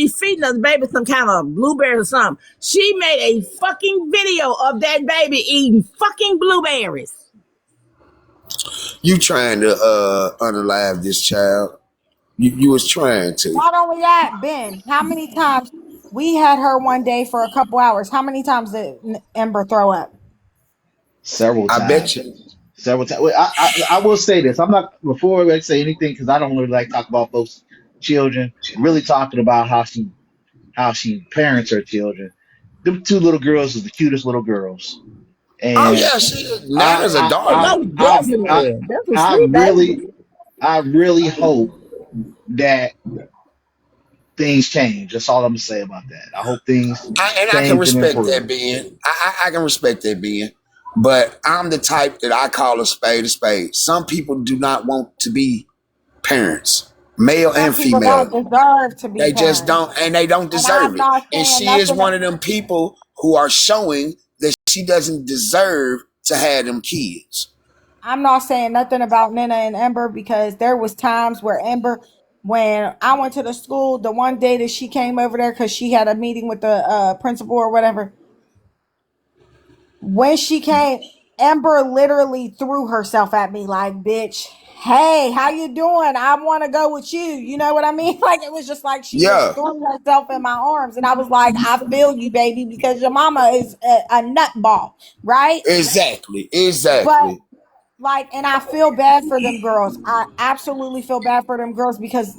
feeding the baby some kind of blueberries or something. She made a fucking video of that baby eating fucking blueberries. You trying to unalive this child. You was trying to. Not only that, Ben, how many times we had her one day for a couple hours? How many times did Ember throw up? Several I bet times. you. Several times. I will say this. I'm not before I say anything because I don't really like talk about folks' children. I'm really talking about how she parents her children. Them two little girls is the cutest little girls, Oh and yeah, she I Nana's a I Oh, darling. I most I I, definitely. That's a I sweet really baby. I really hope that things change. That's all I'm gonna say about that. I hope things I can change and respect that improve. being. I can respect that being. But I'm the type that I call a spade a spade. Some people do not want to be parents, male Some and people female. don't deserve to be They just parents. don't, and they don't And deserve I'm it. not And saying she is nothing. one of them people who are showing that she doesn't deserve to have them kids. I'm not saying nothing about Nina and Ember because there was times where Ember, when I went to the school, the one day that she came over there because she had a meeting with the principal or whatever. When she came, Ember literally threw herself at me like, "Bitch, hey, how you doing? I want to go with you." You know what I mean? Like it was just like she just Yeah, threw herself in my arms, and I was like, "I feel you, baby, because your mama is a nutball, right?" exactly, But exactly. like, and I feel bad for them girls. I absolutely feel bad for them girls because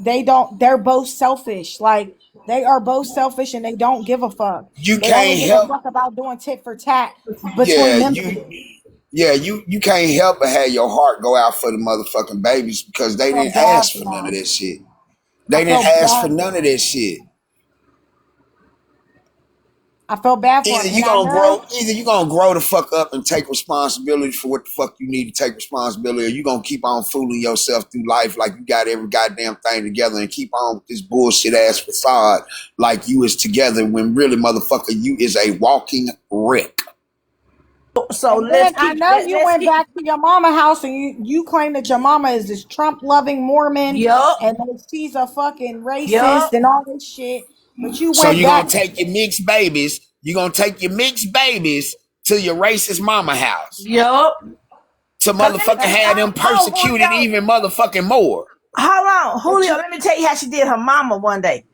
they're both selfish. Like they are both selfish and they don't give a fuck. You They only can't give a help. fuck about doing tit for tat Yeah, between them you. two. Yeah, you can't help but have your heart go out for the motherfucking babies because I they feel didn't bad ask for for none of them. that shit. I They didn't feel ask for bad for none of that them. shit. I feel bad for Either them. you And I gonna know grow, either you gonna grow the fuck up and take responsibility for what the fuck you need to take responsibility, or you gonna keep on fooling yourself through life like you got every goddamn thing together and keep on with this bullshit ass facade like you is together when really motherfucker you is a walking wreck. So and then I know you let's went get. back to your mama house and you claim that your mama is this Trump loving Mormon Yup, and that she's a fucking racist yup, and all this shit. But you So went you're back. gonna take your mixed babies, you're gonna take your mixed babies to your racist mama house yup. to Cause let me motherfucking tell you, have them persecuted Julio, even motherfucking more. hold on, But Julio. you Let me tell you how she did her mama one day.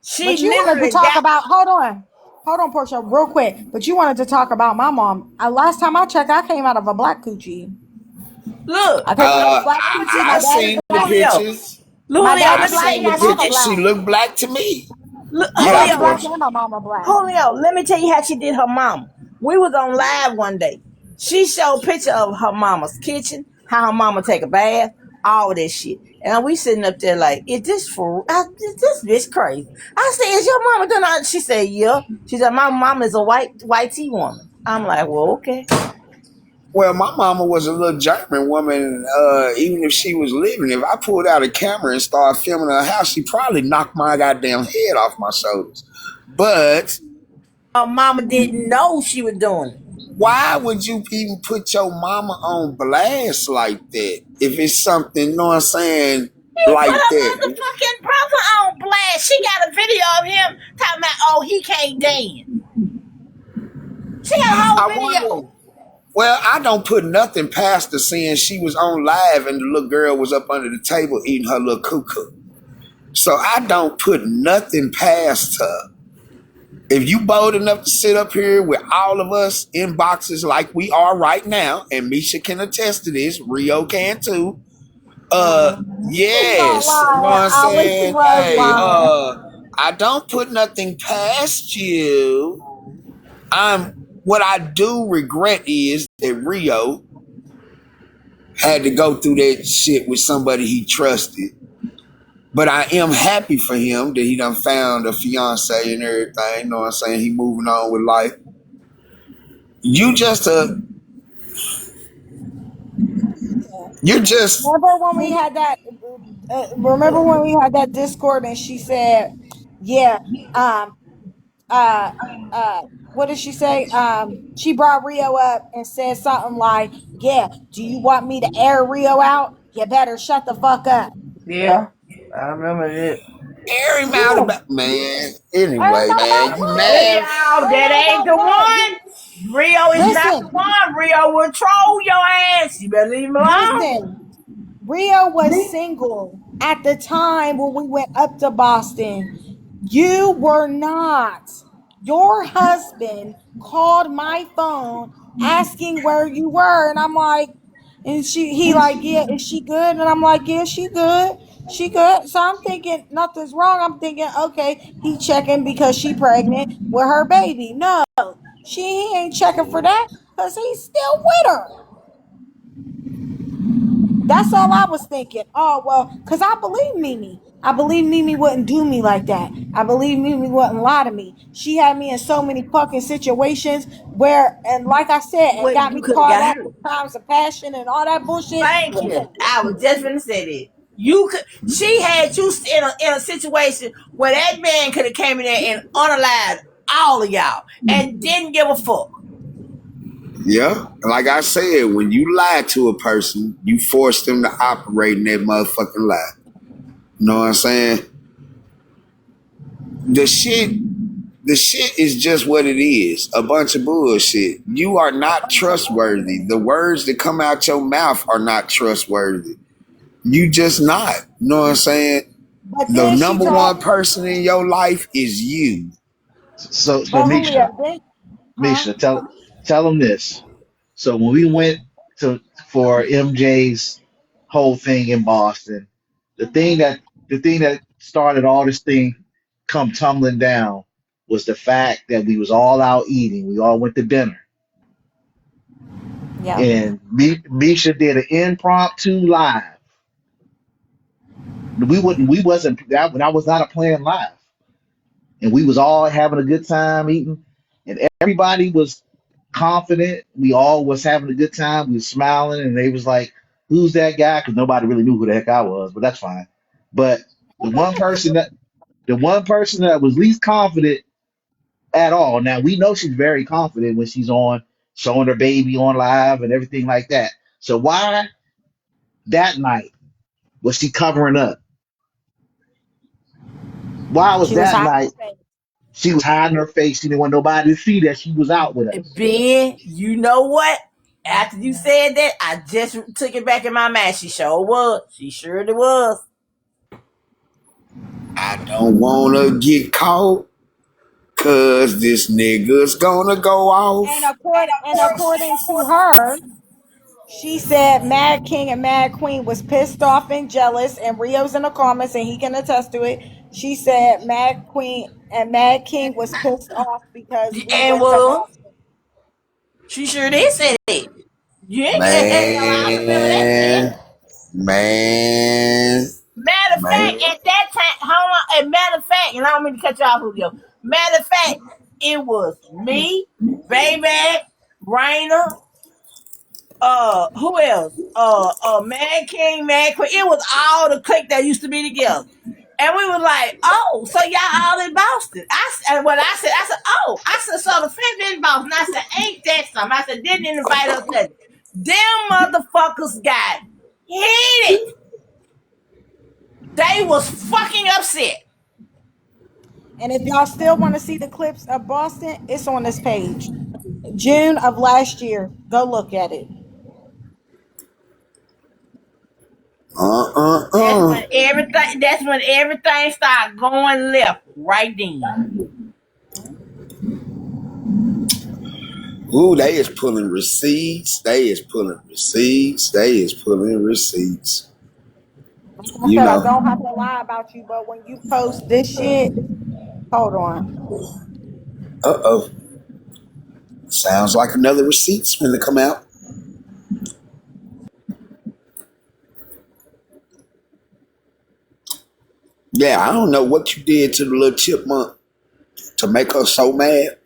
She But you wanted to literally talk got. about, hold on, Portia, real quick. But you wanted to talk about my mom. Last time I checked, I came out of a black coochie. Look, I came out of a black let me coochie. tell My you, daddy Seen the black. Julio, pictures. My Julio. daddy I Let me black tell seen you the and how my she mama did. pictures. She black. looked black to me. My Yeah, daddy Julio, black Portia. and my mama black. Julio. Let me tell you how she did her mama. We was on live one day. She showed a picture of her mama's kitchen, how her mama take a bath, all this shit. And we sitting up there like, is this for? Is this bitch crazy? I said, is your mama doing all? She said, yeah. She said, my mama is a white tea woman. I'm like, well, okay. Well, my mama was a little German woman. Even if she was living, if I pulled out a camera and started filming her house, she probably knocked my goddamn head off my shoulders. But Her mama didn't know she was doing it. why would you even put your mama on blast like that? If it's something, you know what I'm saying, He put like her that. motherfucking brother on blast. She got a video of him talking about, oh, he can't dance. She got a whole I wonder. video. Well, I don't put nothing past her saying she was on live and the little girl was up under the table eating her little cuckoo. So I don't put nothing past her. If you bold enough to sit up here with all of us in boxes like we are right now, and Misha can attest to this, Rio can too. He's not Yes, you know what lying. I'm I wish he saying? was Hey, lying. I don't put nothing past you. What I do regret is that Rio had to go through that shit with somebody he trusted. But I am happy for him that he done found a fiance and everything. You know what I'm saying? He moving on with life. You just you're just Remember when we had that? Remember when we had that Discord and she said, "Yeah, um, uh, uh, what did she say? She brought Rio up and said something like, "Yeah, do you want me to air Rio out? You better shut the fuck up." Yeah, I remember it. Air him out Yeah. about man. I Anyway, don't know man, about you what. Hey, mad? y'all, I don't that know ain't about the what. You, one. Rio is not the listen, one. Rio will troll your ass. You better leave him alone. listen. Rio was single at the time when we went up to Boston. You were not. Your husband called my phone asking where you were, and I'm like, and he like, yeah, is she good? And I'm like, yeah, she good. She good. So I'm thinking nothing's wrong. I'm thinking, okay, he checking because she pregnant with her baby. No, he ain't checking for that because he's still with her. That's all I was thinking. Oh, well, because I believe Mimi. I believe Mimi wouldn't do me like that. I believe Mimi wouldn't lie to me. She had me in so many fucking situations where, and like I said, and Well, got you me could have caught got up hurt. with crimes of passion and all that bullshit. Thank you. I was just gonna say that. You could. She had you in a situation where that man could have came in there and unalived all of y'all and didn't give a fuck. Yeah. Like I said, when you lie to a person, you force them to operate in that motherfucking lie. You know what I'm saying? The shit the shit is just what it is. A bunch of bullshit. You are not trustworthy. The words that come out your mouth are not trustworthy. You just not. You know what I'm saying? But The then she number told, one person in your life is you. So but Julia, Misha, then, huh? Misha, tell them this. So when we went to for MJ's whole thing in Boston, the thing Mm-hmm. that the thing that started all this thing come tumbling down was the fact that we was all out eating. We all went to dinner, Yep. and Misha did an impromptu live. We wasn't that was not a planned live, and we was all having a good time eating, and everybody was confident. We all was having a good time. We was smiling, and they was like, "Who's that guy?" Because nobody really knew who the heck I was, but that's fine. But the one person that the one person that was least confident at all. Now we know she's very confident when she's on showing her baby on live and everything like that. So why that night was she covering up? Why was She was that hiding night her face. she was hiding her face? She didn't want nobody to see that she was out with us. Ben, you know what? After you said that, I just took it back in my mind. She sure was. She sure was. I don't wanna get caught cause this nigga's gonna go And off. according to her, she said Mad King and Mad Queen was pissed off and jealous, and Rio's in the comments and he can attest to it. She said Mad Queen and Mad King was pissed off because we And went to was. Boston. She sure did say that. You ain't hell, I remember that shit. Man, man, Matter of fact, man. at that time, hold on. As matter of fact, and I don't mean to cut you off, Julio. Matter of fact, it was me, baby, Raina, who else? Man King, Man Queen. It was all the clique that used to be together. And we were like, oh, so y'all all in Boston. And what I said, oh, I said, so the fifth in Boston. I said, ain't that something? I said, didn't invite us nothing. Them motherfuckers got heated. They was fucking upset. And if y'all still want to see the clips of Boston, it's on this page. June of last year. Go look at it. Uh uh That's uh. when everything started going left right then. Ooh, they is pulling receipts. They is pulling receipts. They is pulling receipts. Like I You said, I know. don't have to lie about you, but when you post this shit, hold on. Uh-oh. Sounds like another receipt's gonna come out. Yeah, I don't know what you did to the little chipmunk to make her so mad,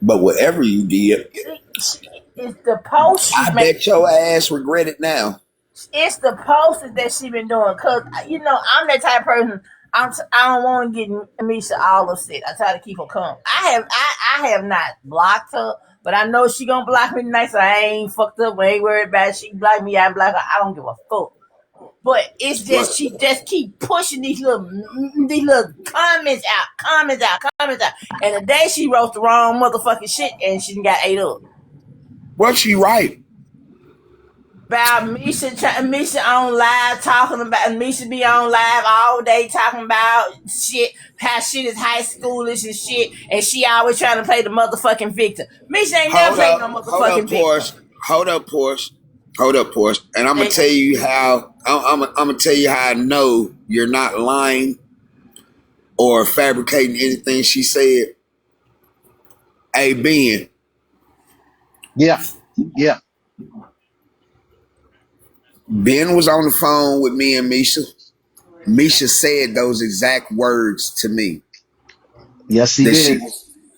but whatever you did, It's the post she I made. bet your ass regret it now. It's the posts that she been doing. Cause I'm that type of person. I don't want to get Misha all upset. I try to keep her calm. I have not blocked her, but I know she gonna block me tonight. So I ain't fucked up. I ain't worried about it. She block me. I block her. I don't give a fuck. But it's just What? she just keep pushing these little comments out. And the day she wrote the wrong motherfucking shit and she got ate up. What she right? About Misha on live talking about Misha be on live all day talking about shit, how shit is high schoolish and shit, and she always trying to play the motherfucking victim. Misha ain't never Hold played no up, hold up, motherfucking victim. Porsche. Hold up, Porsche. Hold up, Porsche. And I'm gonna They, tell you how. I'm gonna tell you how I know you're not lying or fabricating anything she said. Hey Ben, Yeah, yeah, Ben was on the phone with me and Misha. Misha said those exact words to me yes, he that did.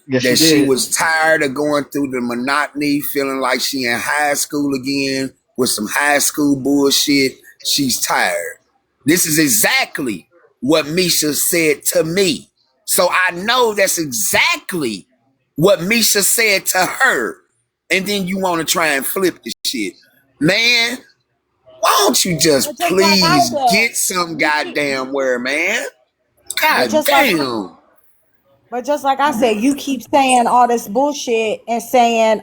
Yes, she she did. was tired of going through the monotony, feeling like she in high school again with some high school bullshit. She's tired. This is exactly what Misha said to me. So I know that's exactly what Misha said to her. And then you want to try and flip the shit. Man, why don't you But just just like I please said, get some you keep. goddamn where, man? But God just like damn. But just like I said, you keep saying all this bullshit and saying,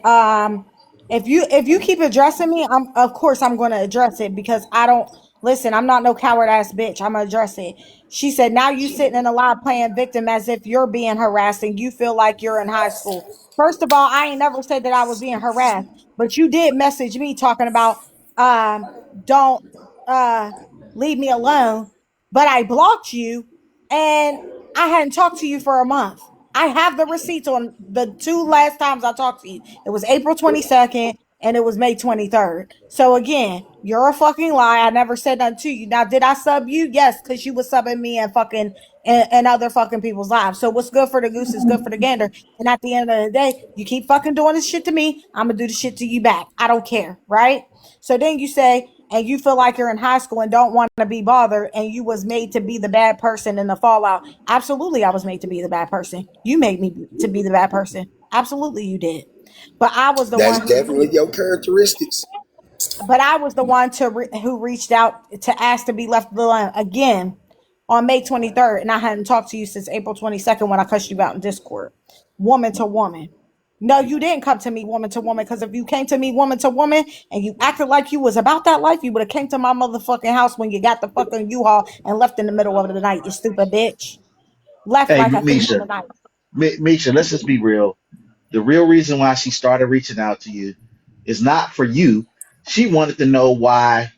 if you keep addressing me, I'm of course I'm gonna address it because I don't listen, I'm not no coward ass bitch. I'm gonna address it. She said, now you sitting in a lot playing victim as if you're being harassed and you feel like you're in high school. First of all, I ain't never said that I was being harassed, but you did message me talking about don't uh leave me alone. But I blocked you and I hadn't talked to you for a month. I have the receipts on the two last times I talked to you. It was April 22nd and it was May 23rd. So again, you're a fucking lie. I never said nothing to you. Now, did I sub you? Yes, because you was subbing me and fucking and other fucking people's lives. So what's good for the goose is good for the gander. And at the end of the day, you keep fucking doing this shit to me, I'm gonna do the shit to you back. I don't care, right? So then you say, and you feel like you're in high school and don't want to be bothered, and you was made to be the bad person in the fallout. Absolutely, I was made to be the bad person. You made me to be the bad person. Absolutely, you did. But I was the That's one who definitely your characteristics. I was the one who reached out to ask to be left alone again on May 23rd, and I hadn't talked to you since April 22nd when I cussed you out in Discord, woman to woman. No, you didn't come to me woman to woman because if you came to me woman to woman and you acted like you was about that life, you would have came to my motherfucking house when you got the fucking U-Haul and left in the middle of the night. You stupid bitch. Left Hey, like a thief in Misha, the night. Misha, let's just be real. The real reason why she started reaching out to you is not for you. She wanted to know why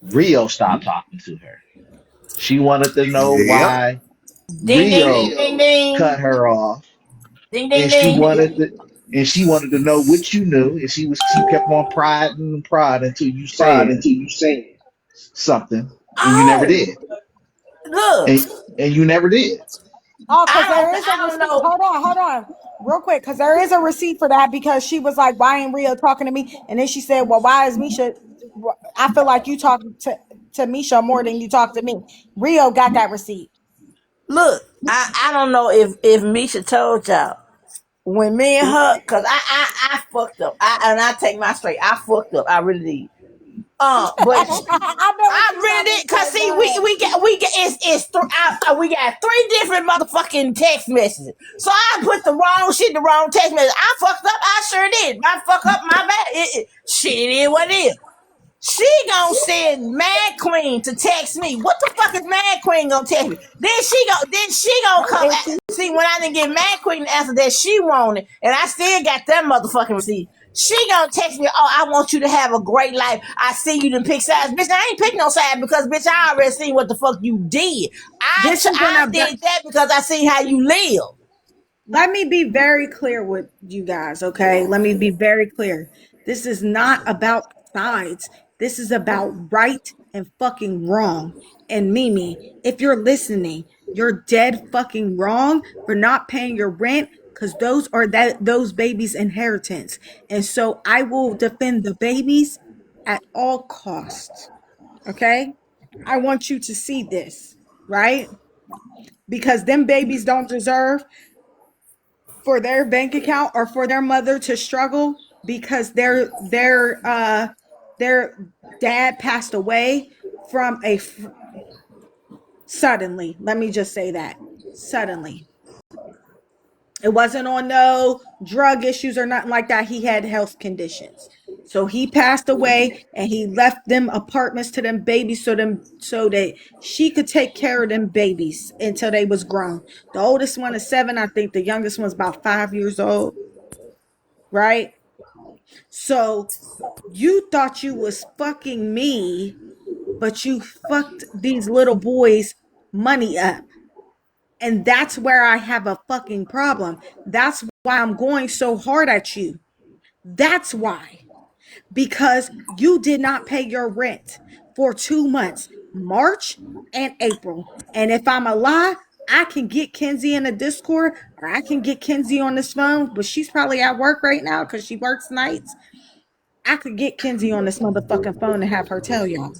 Rio stopped talking to her. She wanted to know Yep. why ding ding Rio ding ding ding cut her off, ding ding and she ding. wanted to, and she wanted to know what you knew, and she kept on prodding and prodding until you Pride said until you say it. something, and you never Oh, did, look, and you never did. Oh, because I there don't is a I don't receipt. know. Hold on, real quick, because there is a receipt for that. Because she was like, "Why ain't Rio talking to me?" And then she said, "Well, why is Misha? I feel like you talk to Misha more than you talk to me." Rio got that receipt. Look, I don't know if Misha told y'all when me and her, cause I fucked up. I take my straight. I fucked up. I really did. But I know what I you really about to did. Cause say. see, Go ahead. we get we got three different motherfucking text messages. So I put the wrong shit in the wrong text message. I fucked up. I sure did. I fuck up. My bad. Shit, it is what it is. She gonna send Mad Queen to text me. What the fuck is Mad Queen gonna text me? Then she gonna come. And she, See, when I didn't get Mad Queen the answer that she wanted, and I still got that motherfucking receipt. She gonna text me, oh, I want you to have a great life. I see you done pick sides. Bitch, I ain't pick no side because, bitch, I already seen what the fuck you did. this isn't I about. did that because I see how you live. Let me be very clear with you guys, okay? Let me be very clear. This is not about sides. This is about right and fucking wrong. And Mimi, if you're listening, you're dead fucking wrong for not paying your rent because those babies' inheritance. And so I will defend the babies at all costs. Okay? I want you to see this, right? Because them babies don't deserve for their bank account or for their mother to struggle because their dad passed away from a suddenly. Let me just say that suddenly. It wasn't on no drug issues or nothing like that. He had health conditions. So he passed away and he left them apartments to them babies so that she could take care of them babies until they was grown. The oldest one is 7. I think the youngest one's about 5 years old. Right? So you thought you was fucking me, but you fucked these little boys' money up. And that's where I have a fucking problem. That's why I'm going so hard at you. That's why. Because you did not pay your rent for 2 months, March and April. And if I'm a lie, I can get Kenzie in a Discord or I can get Kenzie on this phone, but she's probably at work right now because she works nights. I could get Kenzie on this motherfucking phone and have her tell y'all.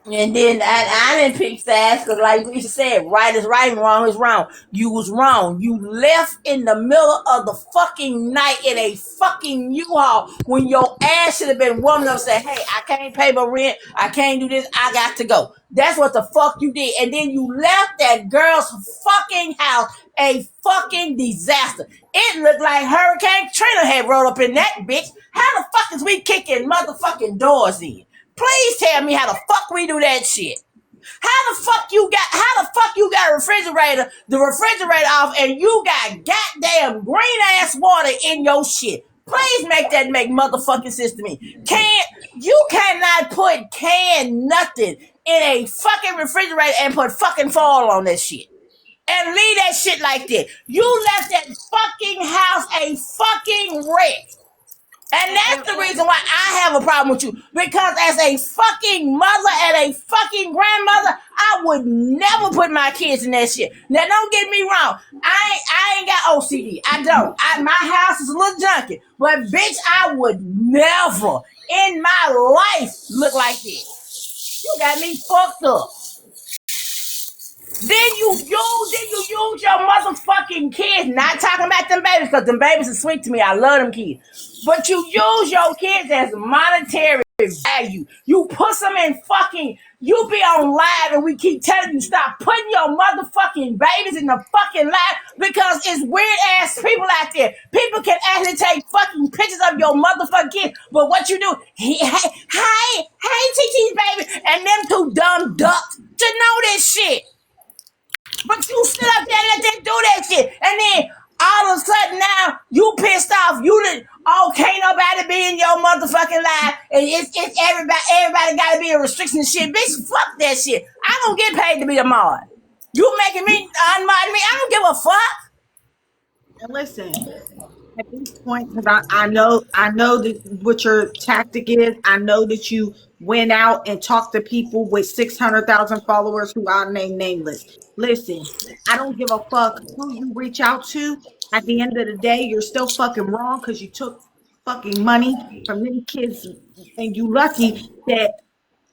And then I didn't pick sides because, like we said, right is right and wrong is wrong. You was wrong. You left in the middle of the fucking night in a fucking U-Haul when your ass should have been woman up saying, hey, I can't pay my rent. I can't do this. I got to go. That's what the fuck you did. And then you left that girl's fucking house a fucking disaster. It looked like Hurricane Katrina had rolled up in that bitch. How the fuck is we kicking motherfucking doors in? Please tell me how the fuck we do that shit. How the fuck you got a refrigerator, the refrigerator off, and you got goddamn green ass water in your shit? Please make motherfucking sense to me. You cannot put nothing in a fucking refrigerator and put fucking foil on that shit. And leave that shit like that. You left that fucking house a fucking wreck. And that's the reason why I have a problem with you. Because as a fucking mother and a fucking grandmother, I would never put my kids in that shit. Now, don't get me wrong. I ain't got OCD. I don't. My house is a little junky. But, bitch, I would never in my life look like this. You got me fucked up. Then you use your motherfucking kids. Not talking about them babies, because them babies are sweet to me. I love them kids. But you use your kids as monetary value. You put them in fucking, you be on live and we keep telling you stop putting your motherfucking babies in the fucking live because it's weird ass people out there. People can actually take fucking pictures of your motherfucking kids, but what you do, hey, TT's baby, and them two dumb ducks to know this shit. But you sit up there and let them do that shit. And then all of a sudden now you pissed off. Can't nobody be in your motherfucking life. And it's everybody gotta be a restriction and shit. Bitch, fuck that shit. I don't get paid to be a mod. You making me unmod me. I don't give a fuck. And listen, at this point, because I know that what your tactic is. I know that you went out and talked to people with 600,000 followers who I'll name nameless. Listen, I don't give a fuck who you reach out to. At the end of the day, you're still fucking wrong because you took fucking money from them kids, and you lucky that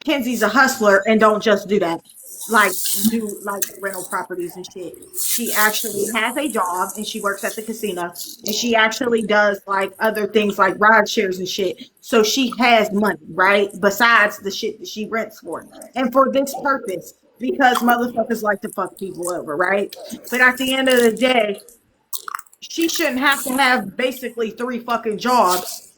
Kenzie's a hustler and don't just do that. Like do like rental properties and shit. She actually has a job and she works at the casino and she actually does like other things like ride shares and shit. So she has money, right? Besides the shit that she rents for. And for this purpose, because motherfuckers like to fuck people over, right? But at the end of the day, she shouldn't have to have basically 3 fucking jobs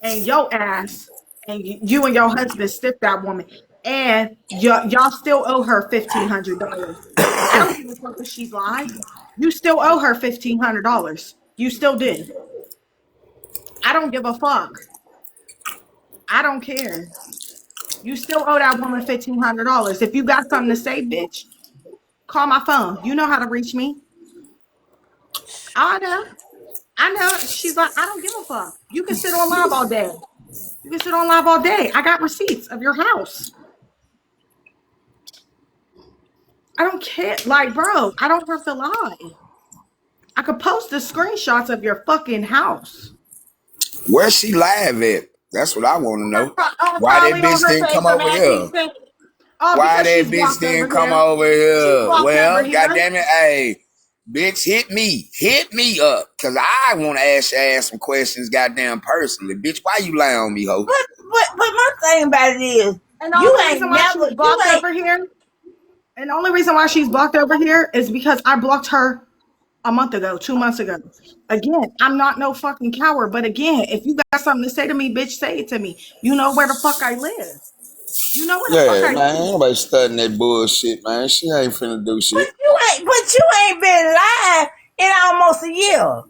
and your ass and you and your husband stiff that woman and y'all still owe her $1,500. I don't give a fuck if she's lied. You still owe her $1,500. You still did. I don't give a fuck. I don't care. You still owe that woman $1,500. If you got something to say, bitch, call my phone. You know how to reach me. I know. She's like, I don't give a fuck. You can sit on live all day. You can sit on live all day. I got receipts of your house. I don't care. Like, bro, I don't have to lie. I could post the screenshots of your fucking house. Where's she live at? That's what I want to know. Why that bitch didn't come over here? Why that bitch didn't come over here? Well, goddamn it, hey, bitch, hit me up, cause I want to ask your ass some questions, goddamn personally, bitch. Why you lie on me, ho? but my thing about it is, And the you only reason ain't why never, she's blocked over here, and the only reason why she's blocked over here is because I blocked her a month ago, 2 months ago. Again, I'm not no fucking coward. But again, if you got something to say to me, bitch, say it to me. You know where the fuck I live. You know where the fuck Yeah, I man, live. ain't nobody studying that bullshit, man. She ain't finna do shit. but you ain't been live in almost a year.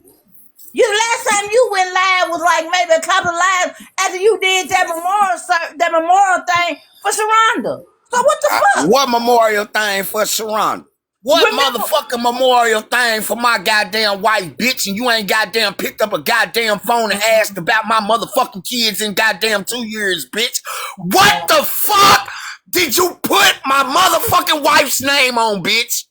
You last time you went live was like maybe a couple of lives after you did that memorial thing for Sharonda. So what the fuck? What memorial thing for Sharonda? What Remember? motherfucking memorial thing for my goddamn wife, bitch, and you ain't goddamn picked up a goddamn phone and asked about my motherfucking kids in goddamn 2 years, bitch? What the fuck did you put my motherfucking wife's name on, bitch?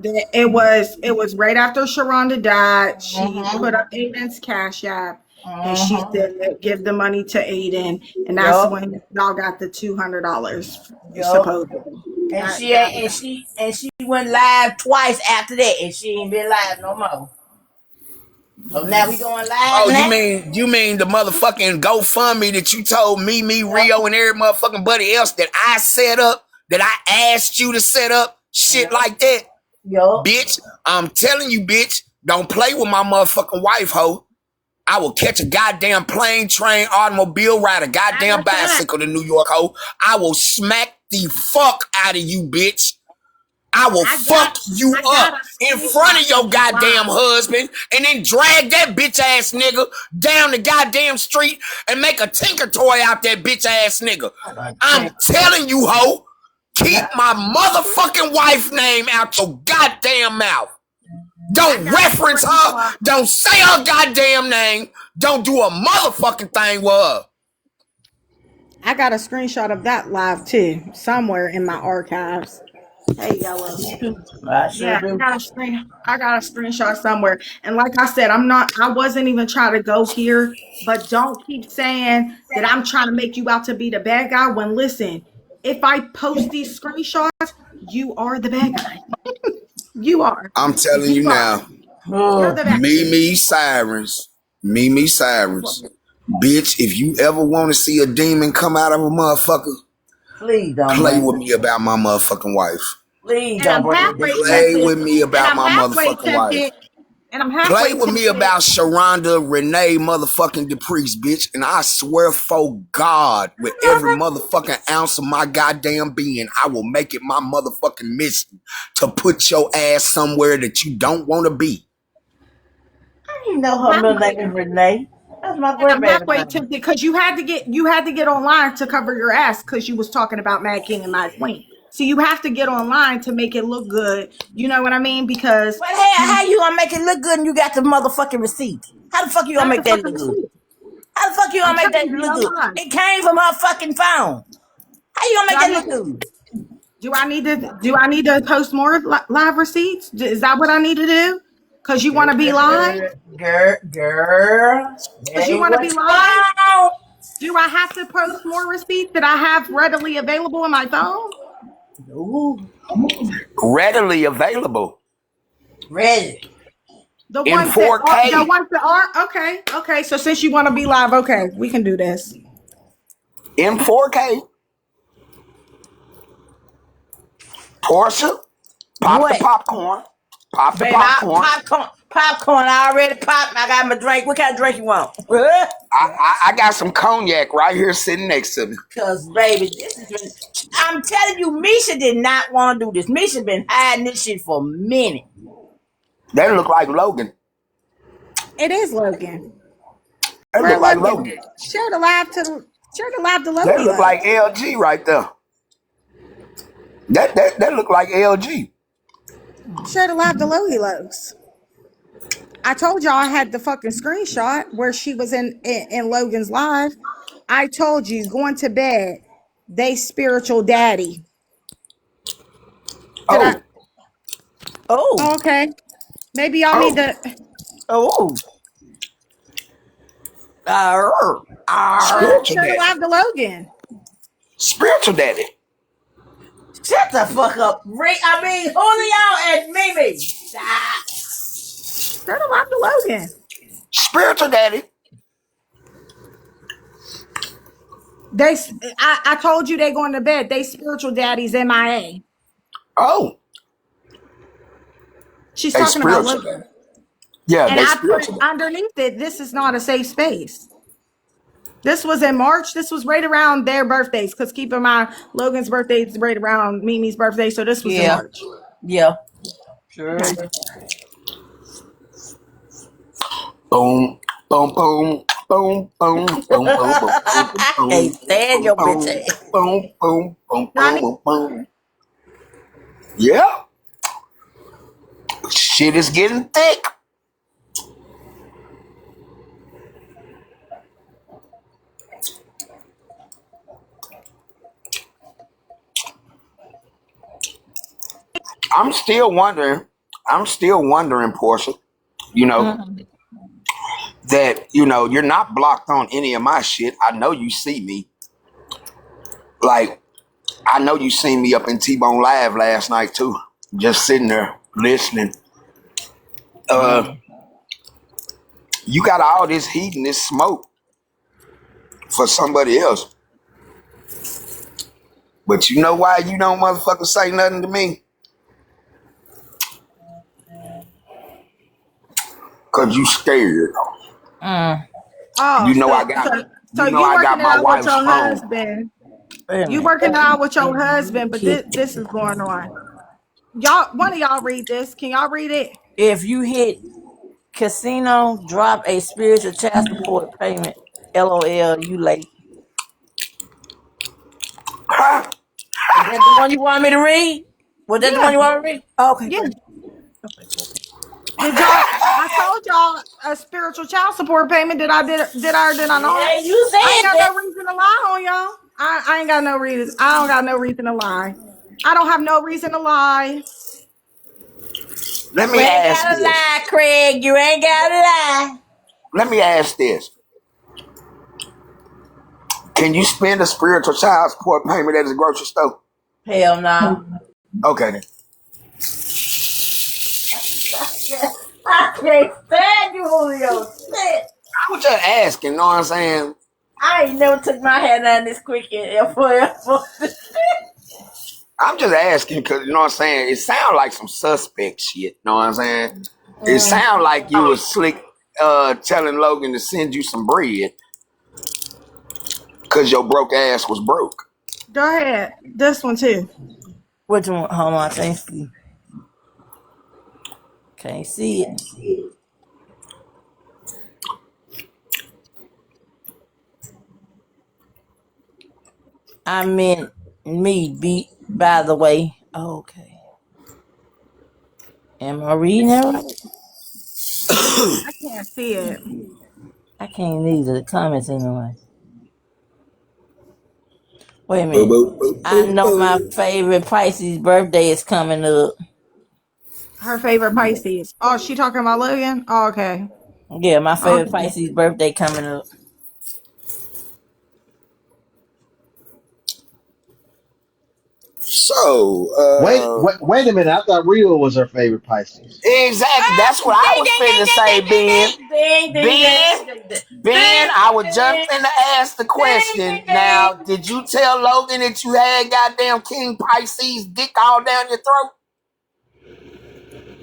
It was right after Sharonda died. She put up Aiden's Cash App, and she said, "Give the money to Aiden," and that's Yup, when y'all got the $200 yup. supposedly. And That she that ain't, and she went live twice after that, and she ain't been live no more. So now we going live Oh, you now. mean the motherfucking GoFundMe that you told me, Yup, Rio, and every motherfucking buddy else that I set up, that I asked you to set up, shit yup, like that? yup. Bitch, I'm telling you, bitch, don't play with my motherfucking wife, ho. I will catch a goddamn plane, train, automobile, ride a goddamn bicycle to New York, ho. I will smack the fuck out of you, bitch. I will I got fuck you I got up a in front screenshot of your of the goddamn live. husband and then drag that bitch ass nigga down the goddamn street and make a tinker toy out that bitch ass nigga. I'm telling you, ho, keep my motherfucking wife name out your goddamn mouth. I Don't got a reference her. screenshot. Don't say her goddamn name. Don't do a motherfucking thing with her. I got a screenshot of that live too, somewhere in my archives. Hey, yellow. I sure Yeah, do. I got a screenshot somewhere. And like I said, I wasn't even trying to go here, but don't keep saying that I'm trying to make you out to be the bad guy when listen, if I post these screenshots, you are the bad guy. You are. I'm telling You you are. now. You're the bad Mimi Sirens. Mimi Sirens. Bitch, if you ever want to see a demon come out of a motherfucker, Please don't play bring with it. me about my motherfucking wife. Please and don't I'm bring it halfway this way. Play tempted. with me And about I'm my halfway motherfucking wife. tempted. And I'm Play halfway with me tempted. about Sharonda Renee motherfucking DePriest, bitch. And I swear for God, with every motherfucking ounce of my goddamn being, I will make it my motherfucking mission to put your ass somewhere that you don't want to be. I didn't know I'm her middle halfway name is Renee. That's my And I'm grandbaby halfway name. tempted because you had to get online to cover your ass because you was talking about Mad King and Mad Queen. So you have to get online to make it look good. You know what I mean? Because But hey, you how you gonna make it look good and you got the motherfucking receipt? How the fuck you gonna got make the that fucking look good? receipt. How the fuck you I'm gonna make telling that you, be look good? online. It came from her fucking phone. How you gonna Do make I that need look good? do I need to post more live receipts? Is that what I need to do? Because you want to be live? Girl, that Because you ain't want to what be you live? want. Do I have to post more receipts that I have readily available in my phone? Ooh, Readily available ready. The in ones that are the 4K. ones that are okay. Okay, so since you want to be live, okay, we can do this. In 4K. Portia, pop the What? popcorn. Pop the Baby, popcorn. popcorn, I already popped. I got my drink. What kind of drink you want? I got some cognac right here sitting next to me. Cause baby, this has been. I'm telling you, Misha did not want to do this. Misha been hiding this shit for a minute. That look like Logan. It is Logan. That Where look like Logan Logan. at? Share the live to That Logie look like Loves. LG right there. That look like LG. Share the live to Logie Loves. I told y'all I had the fucking screenshot where she was in Logan's live. I told you going to bed. They spiritual daddy. Did I? Oh, Oh, Oh, okay. Maybe y'all need oh, to oh, arr, arr. spiritual share the daddy. live to Logan. Spiritual daddy. Shut the fuck up, Julio and Mimi. Share the live to Logan. Spiritual daddy. I told you they going to bed. They spiritual daddies MIA. Oh, She's they talking about spiritual. Logan. Yeah, And they I put spiritual. underneath it, this is not a safe space. This was in March. This was right around their birthdays. Because keep in mind, Logan's birthday is right around Mimi's birthday. So this was in Yeah. March. Yeah. Sure. Okay. Boom, boom, boom, boom, boom, boom, boom, boom, boom, Can't boom, stand your bitch boom, ass. boom, boom, boom, Johnny, boom, boom. Yeah, shit is getting thick. I'm still wondering. I'm still wondering, Portia. You know Mhm. that you're not blocked on any of my shit. I know you see me. Like I know you seen me up in T-Bone Live last night too, just sitting there listening. Uh, Mm. you got all this heat and this smoke for somebody else, but you know why you don't motherfucker say nothing to me? Cause you scared. Mm. oh, You know I so got. so You know you I working got it my out with wife's your phone. husband. Wait a You minute. working it out with your husband, but Keep. this is going on. Y'all, one of y'all read this. Can y'all read it? If you hit casino, drop a spiritual child support payment. LOL, you late. Huh? Is that the one you want me to read? Was that the Yeah, one you want me to read? Oh, okay, yeah. cool. Okay, cool. Did y'all? I told y'all a spiritual child support payment. Did I not? Yeah, you I ain't said got that. no reason to lie on y'all. I ain't got no reason. I don't got no reason to lie. I don't have no reason to lie. Let You me ain't ask gotta this. lie, Craig. You ain't gotta lie. Let me ask this. Can you spend a spiritual child support payment at the grocery store? Hell no. Okay then. I can't stand you, Julio. Shit. I was just asking, know what I'm saying? I ain't never took my hand down this quick in forever. I'm just asking because you know what I'm saying. It sounds like some suspect shit. Know what I'm saying? It sounds like you was slick, telling Logan to send you some bread because your broke ass was broke. Go ahead. This one too. Which one? Hold on, I can't see. Can't see it. I meant me, by the way. Okay. Am I reading that right? I can't see it. I can't read the comments anyway. Wait a Boom, minute. boom, boom, I boom, know my boom. favorite Pisces birthday is coming up. Her favorite Pisces. Oh, she talking about Logan? Oh, okay. Yeah, my favorite Okay. Pisces birthday coming up. So, Wait a minute. I thought Rio was her favorite Pisces. exactly. Ah, That's what I ding, was ding, finna ding, ding, say, ding, ding, Ben. ding, ding, ding, Ben, ding, ding, Ben, ding, I would ding, jump ding, in to ask the ding, question. ding, Now, ding. did you tell Logan that you had goddamn King Pisces dick all down your throat?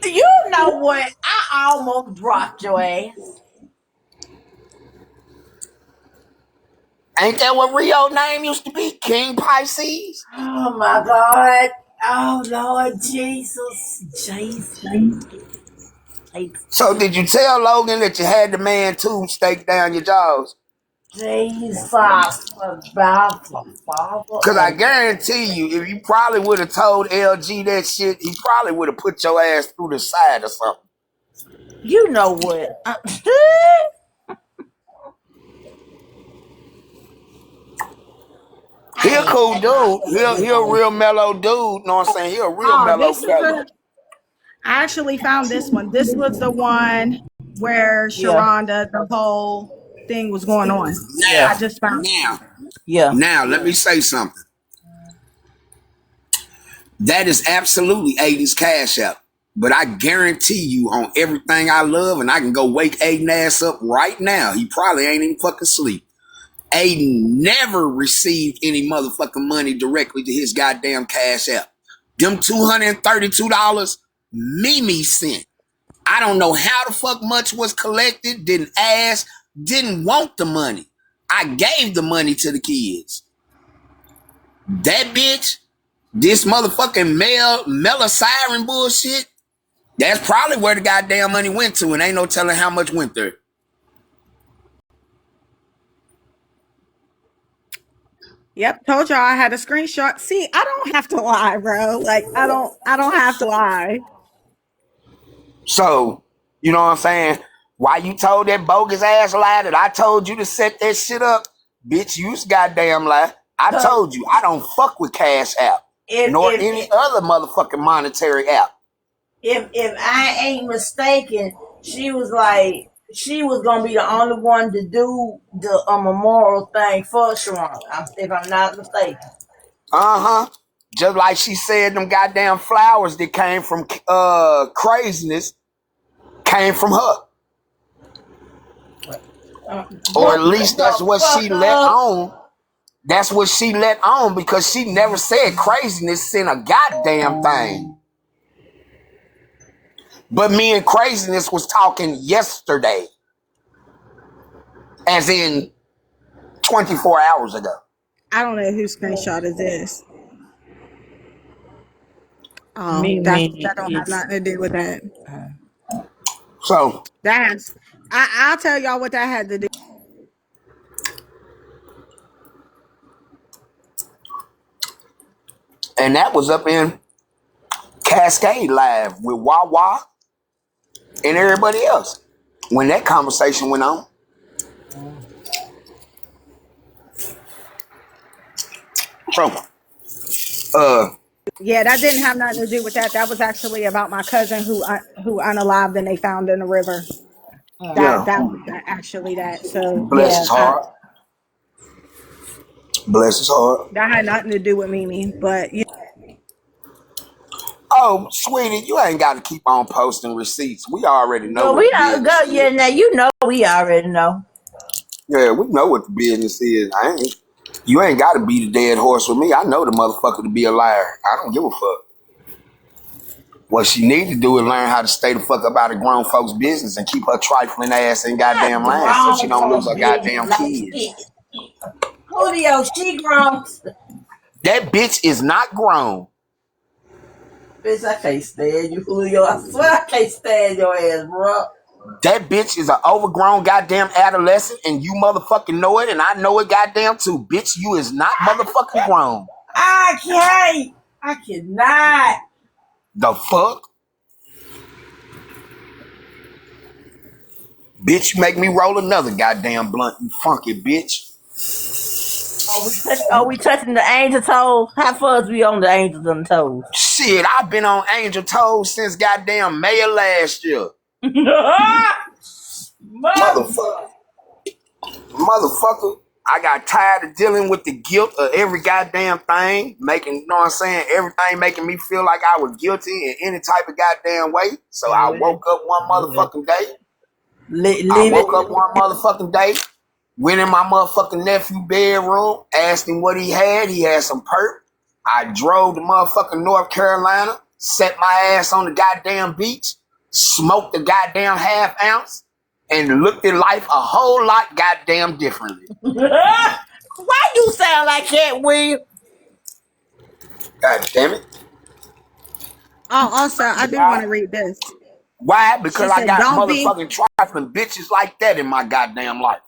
You know what? I almost dropped your ass. Ain't that what Rio name used to be? King Pisces? Oh my God. Oh Lord Jesus. Jesus. So Jesus. did you tell Logan that you had the man tomb stake down your jaws? Jesus. Father Cause I and guarantee you, if you probably would have told LG that shit, he probably would have put your ass through the side or something. you know what? I He a ain't cool got my dude. He a real mellow dude. Know what I'm saying? He a real Oh, mellow this is fella. the. I actually found this one. This was the one where Yeah. Sharonda, the whole thing was going on. Yeah. Now, I just found. now, Yeah. now, let me say something. That is absolutely Aiden's cash out. But I guarantee you on everything I love, and I can go wake Aiden ass up right now. He probably ain't even fucking sleep. Aiden never received any motherfucking money directly to his goddamn Cash App. Them $232, Mimi sent. I don't know how the fuck much was collected, didn't ask, didn't want the money. I gave the money to the kids. That bitch, this motherfucking Mela Siren bullshit, that's probably where the goddamn money went to, and ain't no telling how much went there. Yep, told y'all I had a screenshot. See, I don't have to lie, bro. Like I don't have to lie. So, you know what I'm saying? Why you told that bogus ass lie that I told you to set that shit up? Bitch, you goddamn lie. I told you I don't fuck with Cash App nor any other motherfucking monetary app. If I ain't mistaken, she was like she was gonna be the only one to do the memorial thing for Sharon. If I'm not mistaken. Just like she said, them goddamn flowers that came from craziness came from her. Or at least that's what she let on. That's what she let on, because she never said craziness in a goddamn thing. But me and craziness was talking yesterday. As in 24 hours ago. I don't know whose screenshot is this. Oh, that don't have nothing to do with that. So That's I'll tell y'all what that had to do. and that was up in Cascade Live with Wawa and everybody else when that conversation went on. So, Yeah, that didn't have nothing to do with that. That was actually about my cousin who unalived and they found in the river. yeah, That was actually that. So bless his heart. Bless his heart. that had nothing to do with Mimi, but Oh, sweetie, you ain't got to keep on posting receipts. We already know Well, what we the don't business go. is. Yeah, now you know we already know. Yeah, we know what the business is. You ain't got to beat a dead horse with me. I know the motherfucker to be a liar. I don't give a fuck. What she need to do is learn how to stay the fuck up out of grown folks' business and keep her trifling ass in goddamn line so she don't lose her goddamn kids. Julio, she grown. That bitch is not grown. Bitch, I can't stand you, Julio. I swear I can't stand your ass, bro. That bitch is an overgrown goddamn adolescent, and you motherfucking know it, and I know it goddamn too. Bitch, you is not motherfucking grown. I can't. I cannot. The fuck? Bitch, you make me roll another goddamn blunt, you funky bitch. Are we touching the angel toes? How far is we on the angels on the toes? Shit, I've been on angel toes since goddamn May of last year. Motherfucker, I got tired of dealing with the guilt of every goddamn thing, you know what I'm saying? Everything making me feel like I was guilty in any type of goddamn way. So I woke up one motherfucking day. Went in my motherfucking nephew bedroom, asked him what he had. He had some perp. I drove to motherfucking North Carolina, set my ass on the goddamn beach, smoked a goddamn half ounce, and looked at life a whole lot goddamn differently. Why you sound like that, Will? God damn it. oh, also I do want to read this. Why? She Because I said, got "Don't be." motherfucking trifling bitches like that in my goddamn life.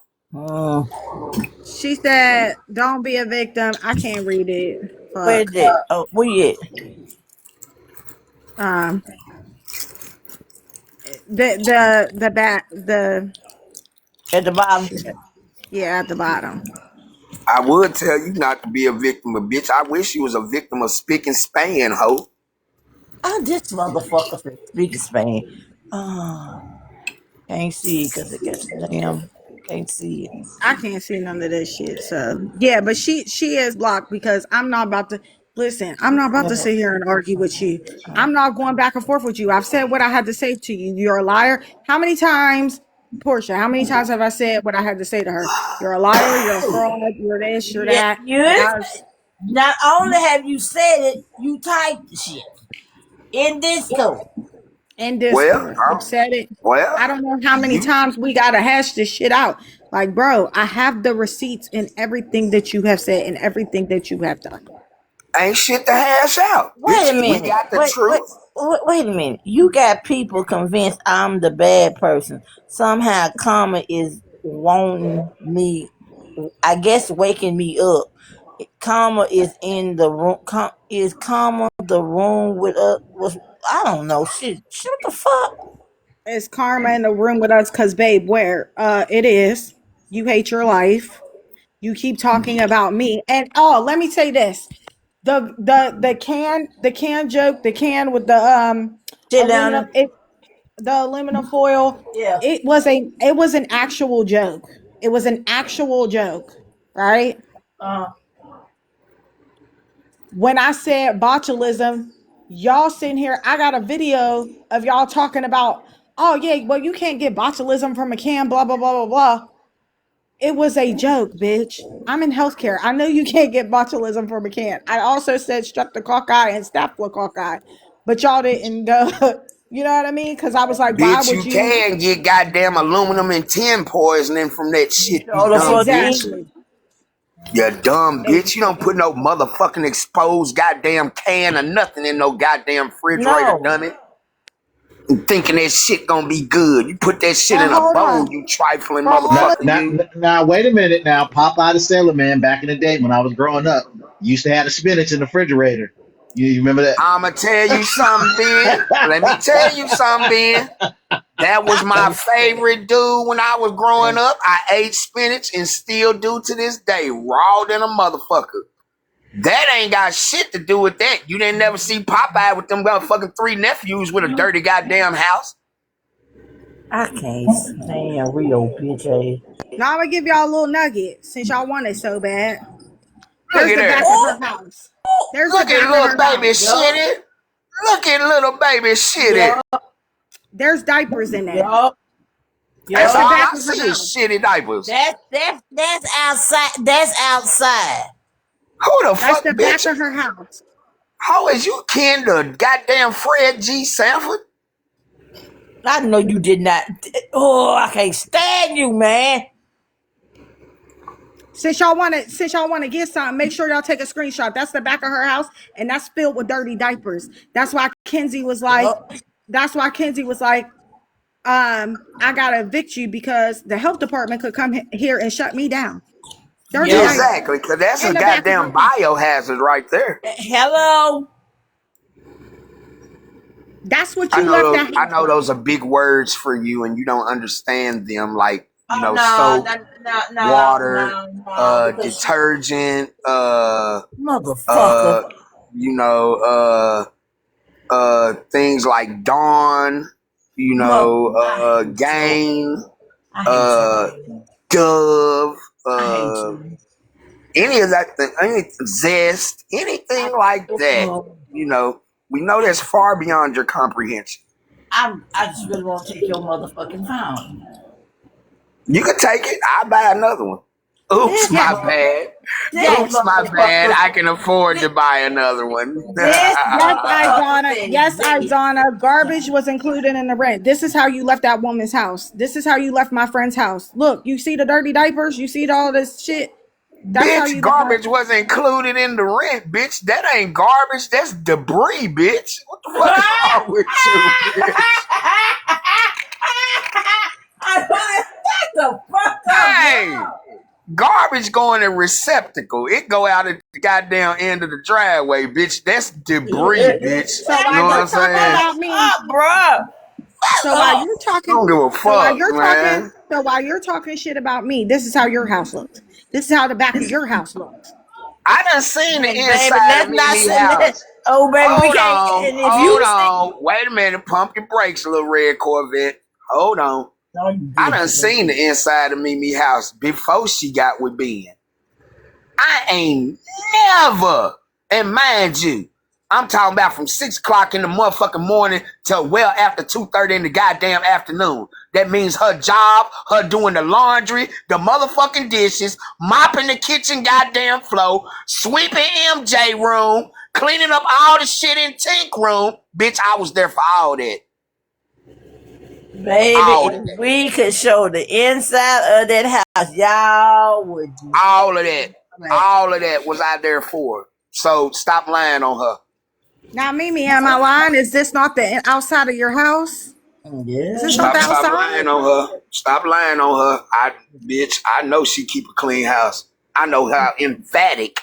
She said, "Don't be a victim." I can't read it. Where's Fuck. that? Oh, where you at? Um, the back the At the bottom. yeah, at the bottom. I would tell you not to be a victim of bitch. I wish you was a victim of spick and span, hoe. Oh, this motherfucker said speaking Spain. Oh, can't see it because it got the damn. Can't see it. I can't see none of this shit. So yeah, but she is blocked because I'm not about to listen. I'm not about to sit here and argue with you. I'm not going back and forth with you. I've said what I had to say to you. You're a liar. How many times? Portia, how many times have I said what I had to say to her? You're a liar, you're a fraud, you're this, you're Yeah, that. you. And I was Not only have you said it, you typed the shit in Discord. in Well, Discord. I've said it. I well, don't know how many you times we gotta hash this shit out. Like, bro, I have the receipts in everything that you have said and everything that you have done. ain't shit to hash out, Wait a bitch. We minute. got the Wait, wait, truth. wait a minute. You got people convinced I'm the bad person. Somehow, Karma is wanting me. I guess waking me up. Karma is in the room. Is Karma the room with us? Was I don't know. Shit. Shut the fuck. Is karma in the room with us? Cause babe, where? It is. You hate your life. You keep talking about me. And oh, let me say this. The can joke, the can with the Sit down. aluminum it the aluminum foil, Yeah. it was an actual joke. It was an actual joke, right? Uh, When I said botulism, y'all sitting here, I got a video of y'all talking about, oh yeah, well you can't get botulism from a can, blah blah blah blah blah. It was a joke, bitch. I'm in healthcare. I know you can't get botulism from a can. I also said streptococci and staphylococci, but y'all didn't go. You know what I mean? Because I was like, why Bitch, would you you? can get goddamn aluminum and tin poisoning from that shit, you so the dumb fuck bitch. in. Exactly. You dumb bitch. You don't Exactly. put no motherfucking exposed goddamn can or nothing in no goddamn refrigerator, No. done it. And thinking that shit gonna be good. You put that shit in a Hold bowl, on. you trifling For all Now, of motherfucker, now, you. now, wait a minute. Now, Popeye the Sailor Man back in the day when I was growing up used to have the spinach in the refrigerator. You remember that? I'ma tell you something, Ben. Let me tell you something, Ben. That was my favorite dude when I was growing up. I ate spinach and still do to this day, raw than a motherfucker. That ain't got shit to do with that. You didn't never see Popeye with them motherfucking three nephews with a dirty goddamn house. I can't stand real bitch ass. now, I'm gonna give y'all a little nugget since y'all want it so bad. Look There's at the back her. of Oh, her house. There's the Look at back of little her baby house. yup, shitty. Look at little baby shitty. yup, There's diapers in there. yup, That's That's all the yup. back I of see her is house. shitty diapers. That's outside. That's outside. Who the That's fuck, the back bitch? of her house. How is you kin to goddamn Fred G. Sanford? I know you did not. Oh, I can't stand you, man. Since y'all want to get something, make sure y'all take a screenshot. That's the back of her house, and that's filled with dirty diapers. That's why Kenzie was like, Yup, that's why Kenzie was like, I gotta evict you because the health department could come here and shut me down. Dirty yup. diapers Exactly, because that's in a the back of her goddamn house. biohazard right there. Hello. That's what you left that I house know with. those are big words for you and you don't understand them, like, Oh no, soap, no, no, no, water, no, no, because she, detergent, motherfucker. uh, you know, things like Dawn, Mother, I hate your. Gain, I hate your. uh, Dove, I hate uh, you. any of that, any Zest, anything like that. Oh, You know, we know that's far beyond your comprehension. I just really want to take your motherfucking phone. You can take it. I'll buy another one. Oops, This, Yes, my bad. this yes, Oops, my bad. motherfucker. I can afford This, to buy another one. this yes, motherfucker Izana. said Yes, this. Izana. Garbage was included in the rent. This is how you left that woman's house. This is how you left my friend's house. Look, you see the dirty diapers? You see all this shit? That's how Bitch, you left my. garbage wasn't included in the rent, bitch. That ain't garbage. That's debris, bitch. What the fuck is wrong with you, bitch? I want the fuck up, Hey, y'all. garbage going in receptacle. It go out at the goddamn end of the driveway, bitch. That's debris, bitch. So Shut You while know what the you're I'm talking saying? about fuck me, up, bruh. so Shut while up. you're I talking, don't give a so while fuck, you're talking, man. so while you're talking shit about me, this is how your house looks. This is how the back of your house looks. I done seen the And baby, inside of let's not Mimi send that. house. Oh, baby, we Hold can't. on, And if hold you see, on. Wait a minute. Pump your brakes, little red Corvette. Hold on. no, you I done didn't. seen the inside of Mimi house before she got with Ben. I ain't never, and mind you, I'm talking about from 6 o'clock in the motherfucking morning till well after 2:30 in the goddamn afternoon. That means her job, her doing the laundry, the motherfucking dishes, mopping the kitchen goddamn floor, sweeping MJ room, cleaning up all the shit in Tink room. Bitch, I was there for all that. Baby, All if that. we could show the inside of that house, y'all would. All of that. All of that was I there for. So stop lying on her. Now, Mimi, am I lying? Is this not the outside of your house? Is this not the Stop outside? lying on her. Stop lying on her. I know she keep a clean house. I know how emphatic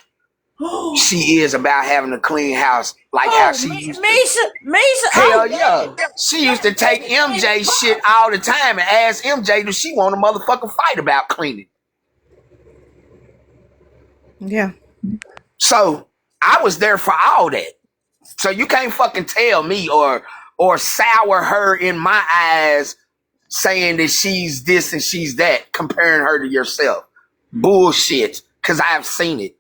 she is about having a clean house. Like how she used to. Misha, Hell yeah. She used to take MJ shit all the time and ask MJ do she want a motherfucking fight about cleaning. Yeah. So I was there for all that. So you can't fucking tell me or sour her in my eyes saying that she's this and she's that, comparing her to yourself. Bullshit. Cause I've seen it.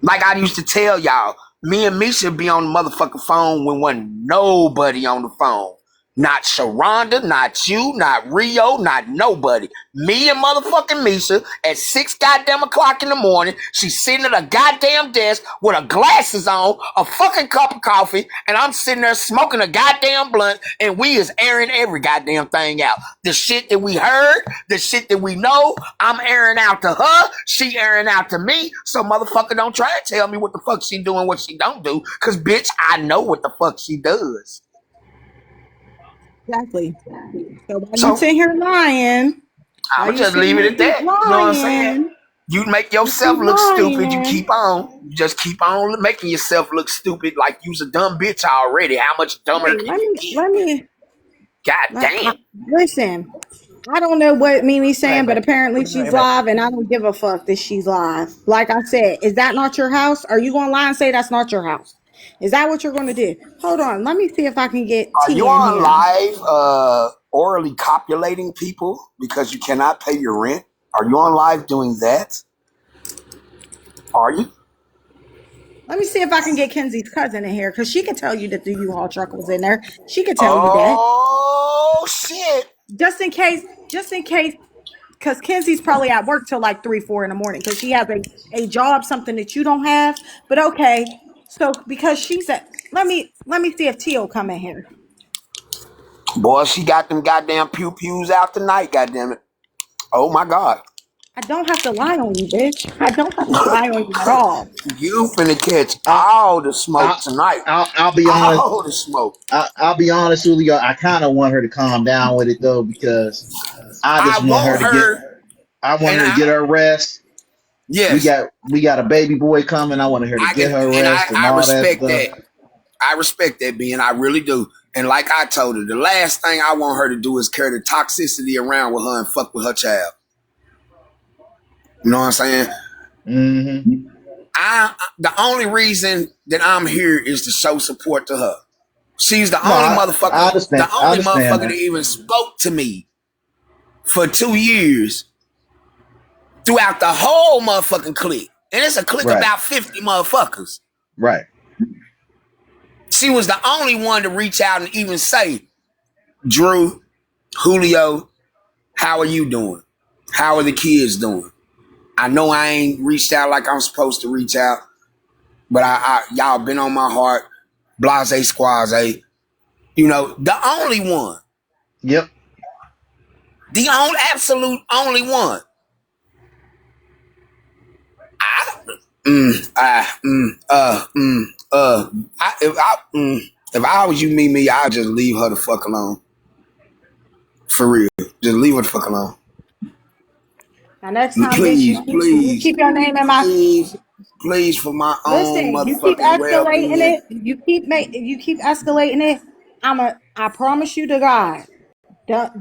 Like I used to tell y'all, me and Misha be on the motherfucking phone when wasn't nobody on the phone. Not Sharonda, not you, not Rio, not nobody. Me and motherfucking Misha at 6 goddamn o'clock in the morning. She's sitting at a goddamn desk with her glasses on, a fucking cup of coffee, and I'm sitting there smoking a goddamn blunt, and we is airing every goddamn thing out. The shit that we heard, the shit that we know, I'm airing out to her, she airing out to me. So motherfucker don't try to tell me what the fuck she doing, what she don't do, cause bitch, I know what the fuck she does. Exactly. So while you So sit here lying, while I'ma you just sitting leave it here at keep that. You know what I'm saying? lying, You make you yourself keep look stupid. You lying. keep on. You just keep on making yourself look stupid like you's a dumb bitch already. How much dumber Wait, can you get? God damn. listen. I don't know what Mimi's saying, but apparently she's live, and I don't give a fuck that she's live. Like I said, is that not your house? Are you going to lie and say that's not your house? Is that what you're going to do? Hold on. Let me see if I can get Are you T in on here. live orally copulating people because you cannot pay your rent? Are you on live doing that? Are you? Let me see if I can get Kenzie's cousin in here, because she can tell you that the U-Haul truck was in there. She could tell you that. Oh shit. Just in case, because Kenzie's probably at work till like 3, 4 in the morning, because she has a job, something that you don't have. But okay, so because she's at, let me see if T will come in here. Boy, she got them goddamn pew pews out tonight, goddamn it. Oh my god. I don't have to lie on you, bitch. I don't have to lie on you at all. You finna catch I, all the smoke I, tonight. I'll be honest. All the smoke. I'll be honest with you. I kind of want her to calm down with it though, because I I just want her want to get. her, I want and her to get her rest. We yes, got a baby boy coming. I want her to I get can, her and rest and I all that respect stuff. that. I respect that, being I really do. And like I told her, the last thing I want her to do is carry the toxicity around with her and fuck with her child. You know what I'm saying? Mm-hmm. The only reason that I'm here is to show support to her. She's the No, only I motherfucker, understand. the I only understand motherfucker that that. even spoke to me for 2 years throughout the whole motherfucking clique. And it's a clique Right. about 50 motherfuckers. Right. She was the only one to reach out and even say, Drew, Julio, how are you doing? How are the kids doing? I know I ain't reached out like I'm supposed to reach out, but y'all been on my heart. Blase squaze. You know, the only one. Yep. The only absolute only one. If I was you, Mimi, I'd just leave her the fuck alone. For real. Just leave her the fuck alone. Now next time, bitch, Please, you please, keep your name in my. please, please, for my own Listen, you keep motherfucking escalating well-being. it. You keep escalating it. I promise you to God.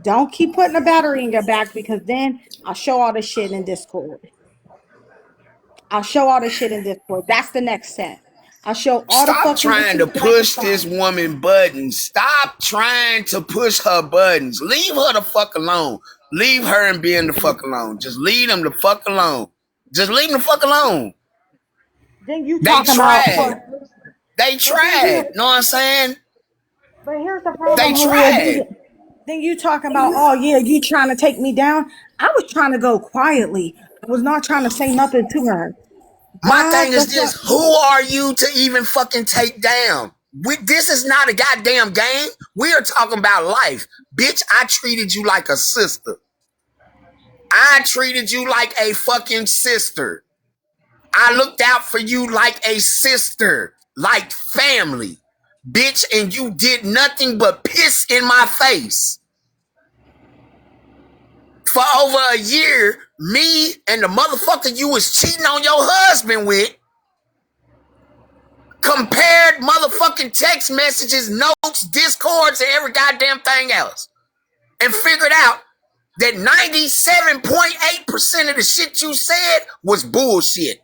Don't keep putting a battery in your back, because then I'll show all this shit in Discord. I'll show all this shit in Discord. That's the next step. I'll show all the Stop fucking trying to receipts that I can push this find. woman buttons. Stop trying to push her buttons. Leave her the fuck alone. Leave her and being the fuck alone. Just leave them the fuck alone. Just leave them the fuck alone. Then you They talking about, tried. They but then tried. here, Know what I'm saying? but here's the They problem, Julio. tried. Then you talking about, oh yeah, you trying to take me down. I was trying to go quietly. I was not trying to say nothing to her. My I thing the is this: fuck. who are you to even fucking take down? This is not a goddamn game. We are talking about life, bitch. I treated you like a sister. I treated you like a fucking sister. I looked out for you like a sister, like family, bitch, and you did nothing but piss in my face. For over a year, me and the motherfucker you was cheating on your husband with compared motherfucking text messages, notes, discords, and every goddamn thing else, and figured out that 97.8% of the shit you said was bullshit.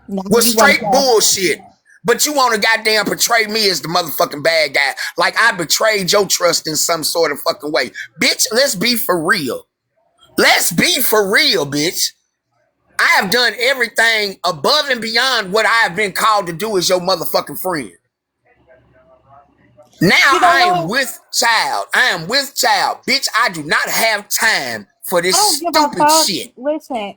No, Was you weren't straight there. bullshit. But you want to goddamn portray me as the motherfucking bad guy. Like I betrayed your trust in some sort of fucking way. Bitch, let's be for real. Let's be for real, bitch. I have done everything above and beyond what I have been called to do as your motherfucking friend. Now You know I am what? with child. I am with child. Bitch, I do not have time for I this don't give a stupid fuck. shit. Listen,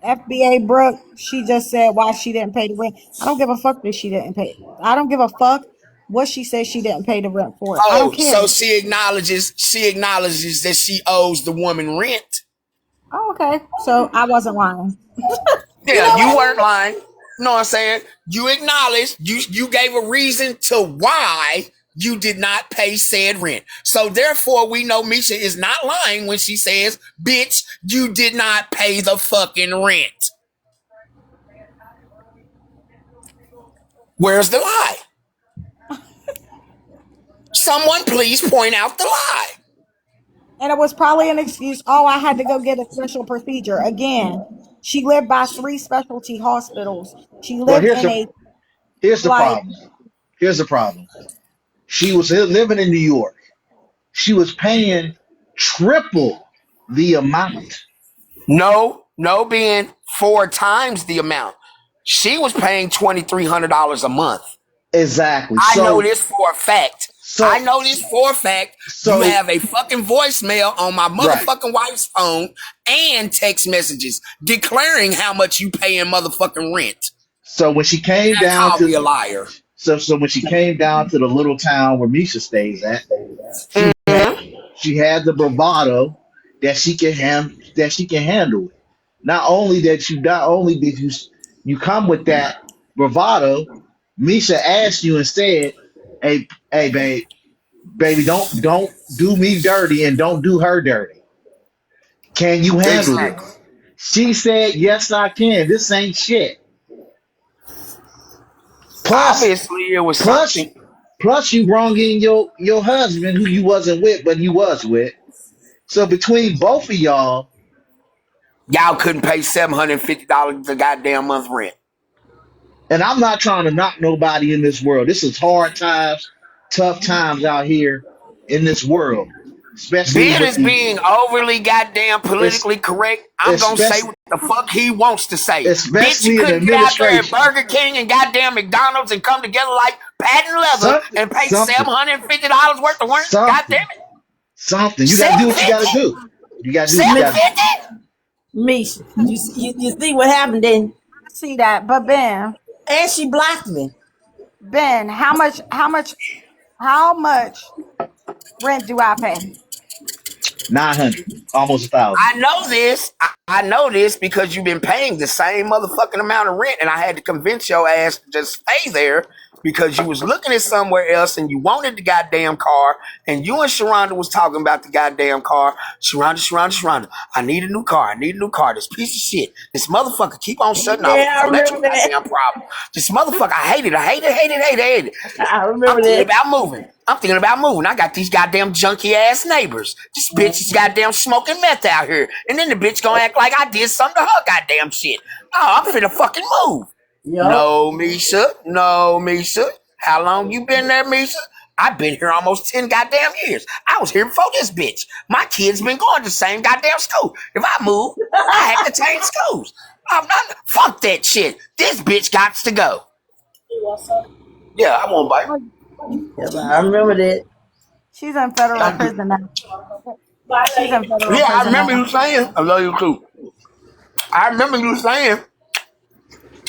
FBA Brooke, she just said why she didn't pay the rent. I don't give a fuck that she didn't pay. I don't give a fuck what she said she didn't pay the rent for. I don't Oh, care. so she acknowledges that she owes the woman rent. Oh, okay. So I wasn't lying. You Yeah, know you what? weren't lying. You know what I'm saying? You acknowledged, you gave a reason to why you did not pay said rent. So therefore, we know Misha is not lying when she says, bitch, you did not pay the fucking rent. Where's the lie? Someone please point out the lie. And it was probably an excuse. Oh, I had to go get a special procedure. Again, she lived by 3 specialty hospitals. She Well, lived in a here's the like problem. Here's the problem. She was living in New York. She was paying triple the amount. No, being 4 times the amount. She was paying $2,300 a month. Exactly. I know this for a fact. I So, know this for a fact. You so have a fucking voicemail on my right. motherfucking wife's phone and text messages declaring how much you pay in motherfucking rent. So when she came Now down call to me a liar. so when she came down to the little town where Misha stays at, Mm-hmm. she had the bravado that she can handle it. Not only did you come with that bravado, Misha asked you and said, hey baby, don't do me dirty and don't do her dirty. Can you handle Exactly. this? She said, yes, I can. This ain't shit. Plus, Obviously, it was plus, something. plus you wrong in your husband who you wasn't with, but you was with. So between both of y'all, Y'all couldn't pay $750 a goddamn month rent. and I'm not trying to knock nobody in this world. This is hard times, tough times out here in this world, especially Ben with is being overly goddamn es- politically correct. I'm gonna say especially what the fuck he wants to say. Bitch, you especially in couldn't get out there at administration. Burger King and goddamn McDonald's and come together like patent leather Something, and pay something, $750 worth of rent. God damn something, it. something. You got to do what you got to 750? do. You got to do what you got to do. 750? Misha, you see what happened then? I see that. But And she blocked me. Ben, how much rent do I pay? 900, almost 1,000. I know this. I know this because you've been paying the same motherfucking amount of rent, and I had to convince your ass to just stay there because you was looking at somewhere else and you wanted the goddamn car, and you and Sharonda was talking about the goddamn car. Sharonda. I need a new car. I need a new car. This piece of shit. This motherfucker keep on shutting off. Yeah, I remember Electrical that. goddamn problem. This motherfucker, I hate it. I I'm remember thinking that. about moving. I got these goddamn junky ass neighbors. This bitch is goddamn smoking meth out here. And then the bitch gonna act like I did something to her goddamn shit. Oh, I'm finna fucking move. Yup. No, Misha. No, Misha. How long you been there, Misha? I've been here almost 10 goddamn years. I was here before this bitch. My kids been going to the same goddamn school. If I move, I have to change schools. I'm not, fuck that shit. This bitch got to go. Yeah, I won't bite. Yep, I remember that. She's in federal prison now. She's in federal Yeah, I prison remember now. you saying. I love you too. I remember you saying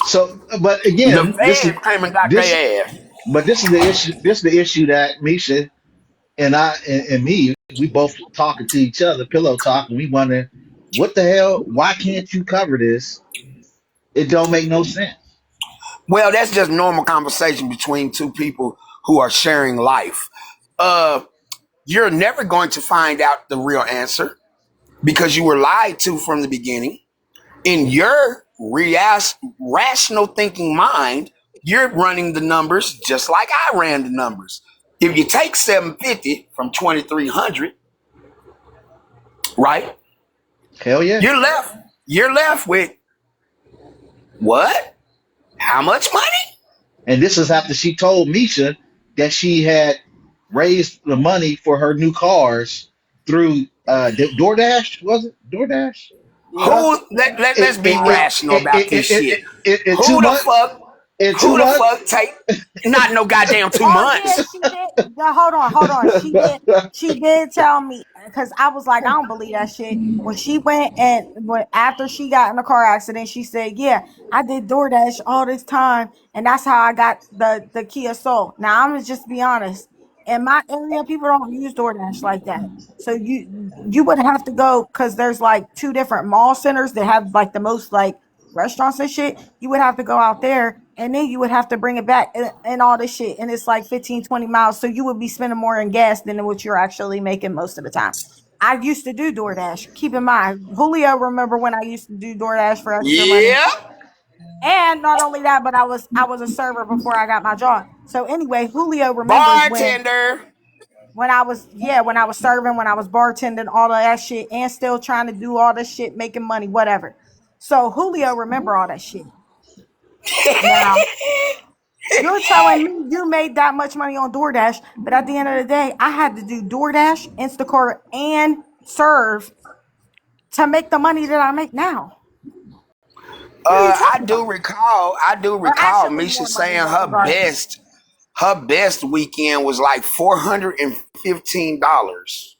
So, but the again, feds came and got this, their ass. but this is the issue. This is the issue that Misha and I and me, we both talking to each other, pillow talking. We wonder, what the hell? Why can't you cover this? It don't make no sense. Well, that's just normal conversation between two people who are sharing life. Uh, you're never going to find out the real answer because you were lied to from the beginning. In your rational thinking mind, you're running the numbers just like I ran the numbers. If you take 750 from 2300, right? Hell yeah. You're left. You're left with what? How much money? And this is after she told Misha that she had raised the money for her new cars through DoorDash, was it? DoorDash Who? stuff? Let's be rational about this shit. In Who two the months? fuck? In Who two the fuck months? take? Not no goddamn two Oh yeah, months. she did. Yeah, hold on. She did. She did tell me because I was like, I don't believe that shit. When she went and when after she got in a car accident, she said, "Yeah, I did DoorDash all this time, and that's how I got the Kia Soul." Now I'm gonna just be honest. In my area, people don't use DoorDash like that. So you would have to go because there's like two different mall centers that have like the most like restaurants and shit. You would have to go out there and then you would have to bring it back and all this shit. And it's like 15, 20 miles. So you would be spending more in gas than what you're actually making most of the time. I used to do DoorDash. Keep in mind, Julio remember when I used to do DoorDash for extra money. Yeah, And not only that, but I was a server before I got my job. So anyway, Julio remembers bartender. when I was serving, when I was bartending, all of that shit, and still trying to do all this shit, making money, whatever. So Julio remember all that shit. Now you're telling me you made that much money on DoorDash, but at the end of the day, I had to do DoorDash, Instacart, and serve to make the money that I make now. What are you I talking do about? recall. I do Or recall actually Misha more money, saying but regardless. her best weekend was like $415.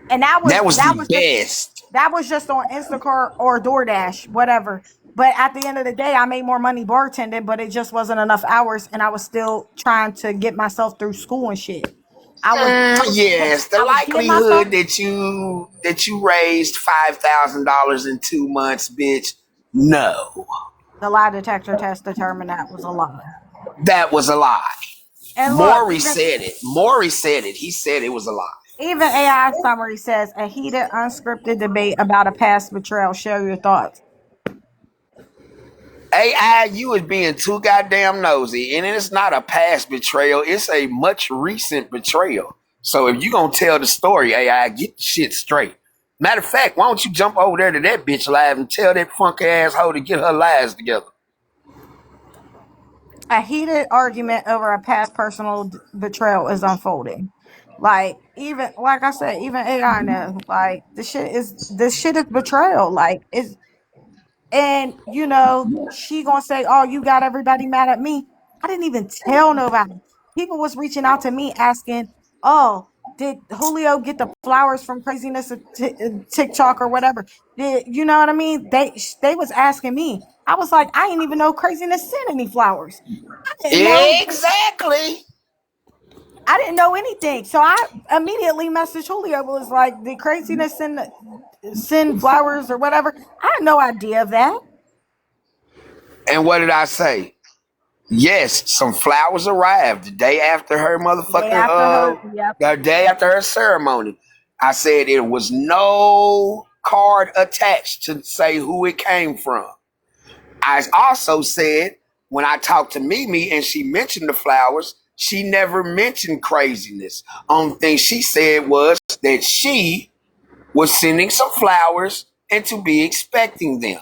And that was That was that the was just best. that was just on Instacart or DoorDash, whatever. But at the end of the day, I made more money bartending, but it just wasn't enough hours, and I was still trying to get myself through school and shit. Yes, the I was getting myself likelihood that you raised $5,000 in 2 months, bitch. No, the lie detector test determined that was a lie. that was a lie. And look, Maury said it. Maury said it. He said it was a lie. even AI summary says a heated, unscripted debate about a past betrayal. Share your thoughts. AI, you is being too goddamn nosy, and it's not a past betrayal. It's a much recent betrayal. So if you gonna tell the story, AI, get the shit straight. Matter of fact, why don't you jump over there to that bitch live and tell that funky asshole to get her lies together? A heated argument over a past personal betrayal is unfolding. Like even like I said, even AI knows like this shit is betrayal. Like it's and she gonna say, "Oh, you got everybody mad at me." I didn't even tell nobody. People was reaching out to me asking, "Oh, did Julio get the flowers from Craziness of TikTok or whatever?" Did you know what I mean? They was asking me. I was like, I didn't even know Craziness sent any flowers. I didn't know. Exactly. I didn't know anything. So I immediately messaged Julio. Was like, "Did Craziness send flowers or whatever?" I had no idea of that. And what did I say? Yes, some flowers arrived the day after her Day motherfucking after her, yep. the day after her ceremony. I said it was no card attached to say who it came from. I also said when I talked to Mimi and she mentioned the flowers, she never mentioned Craziness. Only thing she said was that she was sending some flowers and to be expecting them.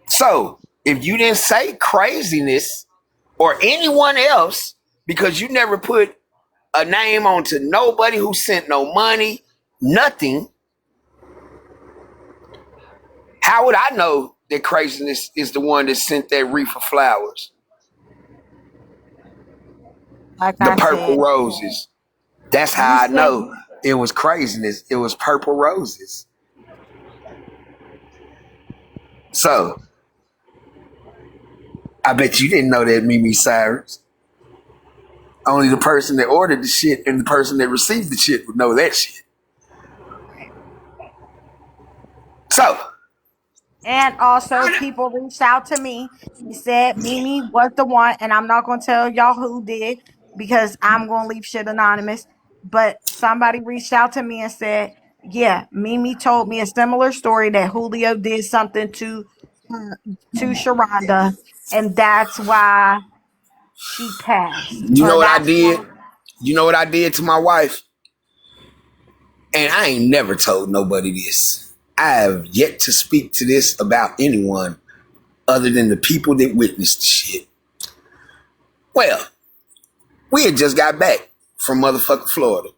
So if you didn't say Craziness or anyone else because you never put a name onto nobody who sent no money, nothing, how would I know that craziness is the one that sent that wreath of flowers, Like the I purple said, roses. That's you how I said know it was craziness. It was purple roses. So I bet you didn't know that, Mimi Cyrus. Only the person that ordered the shit and the person that received the shit would know that shit. So, and also, people reached out to me. He said Mimi was the one, and I'm not going to tell y'all who did because I'm going to leave shit anonymous. But somebody reached out to me and said, yeah, Mimi told me a similar story that Julio did something to Sharonda, and that's why she passed. you know Or what I that's did? why. You know what I did to my wife? And I ain't never told nobody this. I have yet to speak to this about anyone other than the people that witnessed the shit. Well, we had just got back from motherfucking Florida.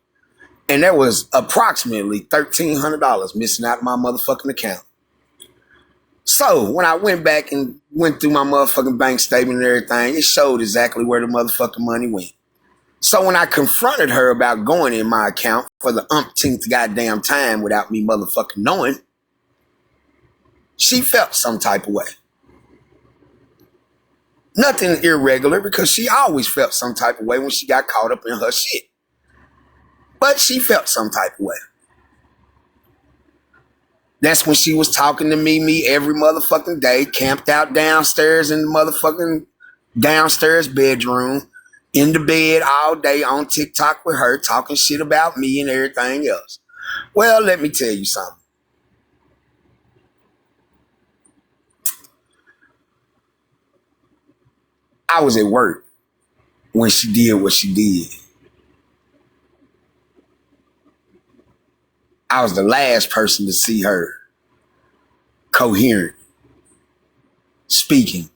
And there was approximately $1,300 missing out of my motherfucking account. So when I went back and went through my motherfucking bank statement and everything, it showed exactly where the motherfucking money went. So when I confronted her about going in my account for the umpteenth goddamn time without me motherfucking knowing, she felt some type of way. Nothing irregular because she always felt some type of way when she got caught up in her shit. But she felt some type of way. That's when she was talking to me every motherfucking day, camped out downstairs in the motherfucking downstairs bedroom, in the bed all day on TikTok with her, talking shit about me and everything else. Well, let me tell you something. I was at work when she did what she did. I was the last person to see her coherent, speaking,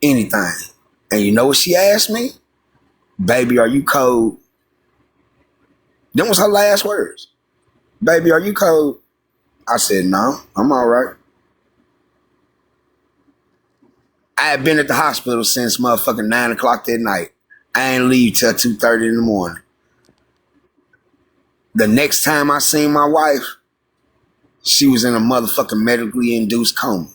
anything. And you know what she asked me? Baby, are you cold? Them was her last words. Baby, are you cold? I said, no, I'm all right. I had been at the hospital since motherfucking 9 o'clock that night. I ain't leave till 2:30 in the morning. The next time I seen my wife, she was in a motherfucking medically induced coma.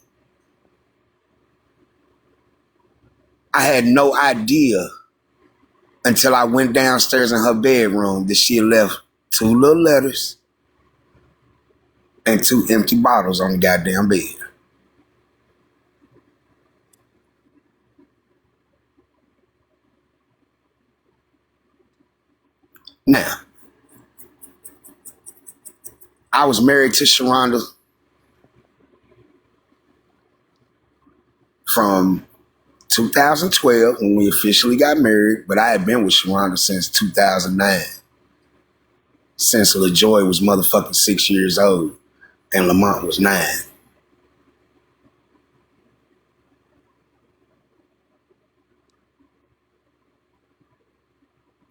I had no idea until I went downstairs in her bedroom that she had left 2 little letters and 2 empty bottles on the goddamn bed. Now, I was married to Sharonda from 2012 when we officially got married, but I had been with Sharonda since 2009. Since LaJoy was motherfucking 6 years old and Lamont was 9.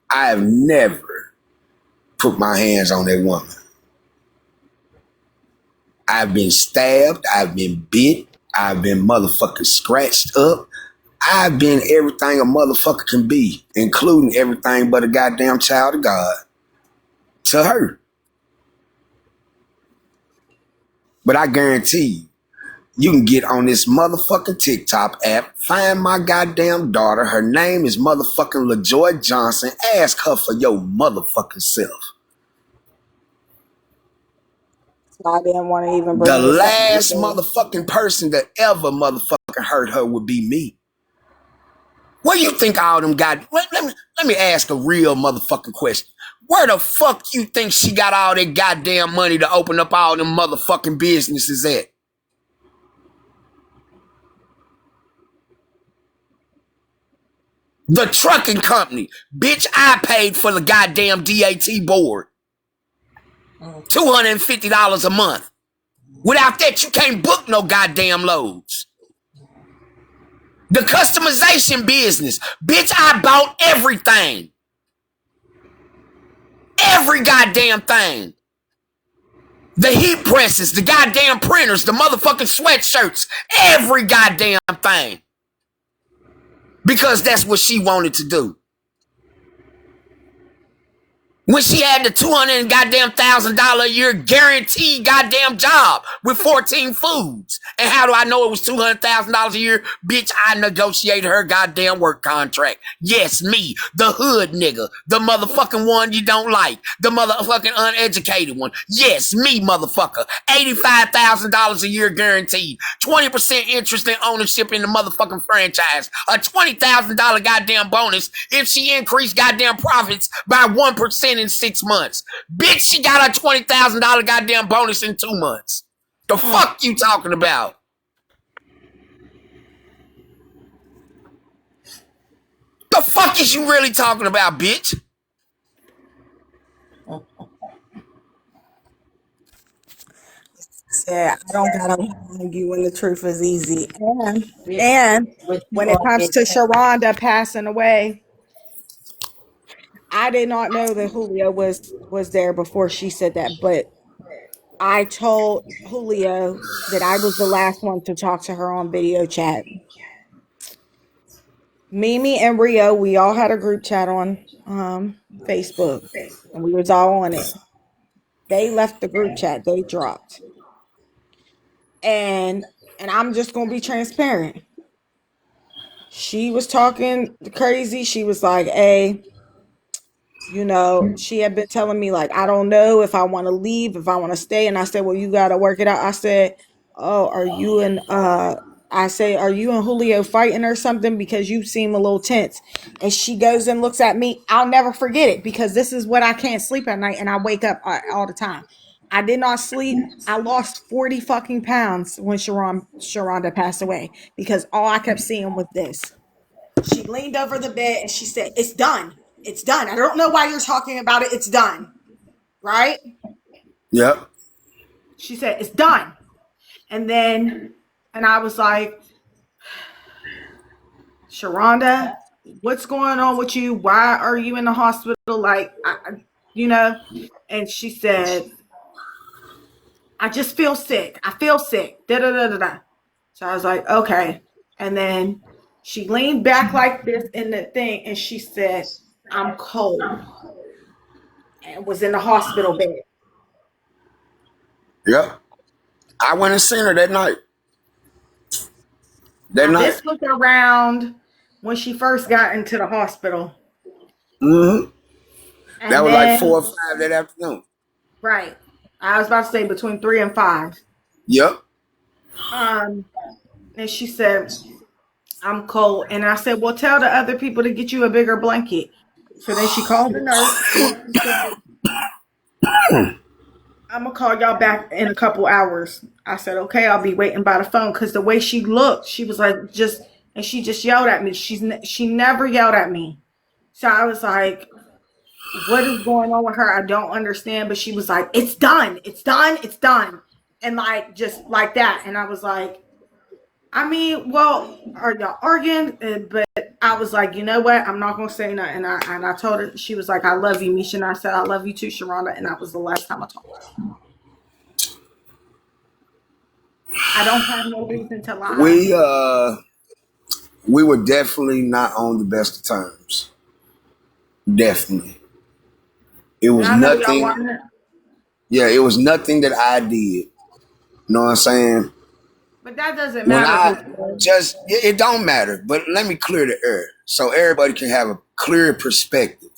I have never put my hands on that woman. I've been stabbed. I've been bit. I've been motherfucking scratched up. I've been everything a motherfucker can be, including everything but a goddamn child of God to her. But I guarantee you can get on this motherfucking TikTok app, find my goddamn daughter. Her name is motherfucking LaJoy Johnson. Ask her for your motherfucking self. I didn't want to even The bring this up last either. motherfucking person that ever motherfucking hurt her would be me. What do you think all them got? Let me ask a real motherfucking question. Where the fuck you think she got all that goddamn money to open up all them motherfucking businesses at? The trucking company. Bitch, I paid for the goddamn DAT board. $250 a month. Without that, you can't book no goddamn loads. The customization business. Bitch, I bought everything. Every goddamn thing. The heat presses, the goddamn printers, the motherfucking sweatshirts, every goddamn thing. Because that's what she wanted to do. When she had the $200,000 a year guaranteed goddamn job with 14 foods. And how do I know it was $200,000 a year? Bitch, I negotiated her goddamn work contract. Yes, me, the hood nigga, the motherfucking one you don't like, the motherfucking uneducated one. Yes, me, motherfucker. $85,000 a year guaranteed. 20% interest in ownership in the motherfucking franchise. A $20,000 goddamn bonus if she increased goddamn profits by 1% in 6 months. Bitch, she got a $20,000 goddamn bonus in 2 months. The fuck you talking about? The fuck is you really talking about, bitch? Said, I don't gotta argue when the truth is easy. And But you when it are comes in to Sharonda passing away, I did not know that Julio was there before she said that, but I told Julio that I was the last one to talk to her on video chat. Mimi and Rio, we all had a group chat on Facebook, and we was all on it. They left the group chat. They dropped. And I'm just gonna be transparent. She was talking crazy. She was like, "Hey, she had been telling me like, I don't know if I want to leave, if I want to stay." And I said, "Well, you got to work it out." I said, "Oh, are you and Julio fighting or something? Because you seem a little tense." And she goes and looks at me. I'll never forget it because this is what I can't sleep at night and I wake up all the time. I did not sleep. I lost 40 fucking pounds when Sharonda passed away because all I kept seeing was this. She leaned over the bed and she said, "It's done. It's done. I don't know why you're talking about it. It's done." Right? Yep. She said, "It's done." And I was like, "Sharonda, what's going on with you? Why are you in the hospital?" Like, and she said, "I just feel sick. I feel sick. Da da da da da." So I was like, "Okay." And then she leaned back like this in the thing and she said, "I'm cold." And was in the hospital bed. Yep. I went and seen her that night. That Now night. this was around when she first got into the hospital. Mm-hmm. That And was like 4 then, or 5 that afternoon. right. I was about to say between 3 and 5. Yep. Um, and she said, "I'm cold." And I said, "Well, tell the other people to get you a bigger blanket." So then she called the nurse and she said, "I'm gonna call y'all back in a couple hours." I said, "Okay, I'll be waiting by the phone." Because the way she looked, she was like, and she just yelled at me. She never yelled at me. So I was like, "What is going on with her? I don't understand." But she was like, "It's done. It's done. It's done." And like, just like that. And I was like, I mean, well, are y'all arguing? But I was like, you know what? I'm not gonna say nothing. And I told her. She was like, "I love you, Misha." And I said, "I love you too, Sharonda." And that was the last time I talked to her. I don't have no reason to lie. We we were definitely not on the best of terms. Definitely. It And was I know y'all nothing. want it. Yeah, it was nothing that I did. You know what I'm saying? But that doesn't When matter, I Julio. just it don't matter, but let me clear the air so everybody can have a clear perspective.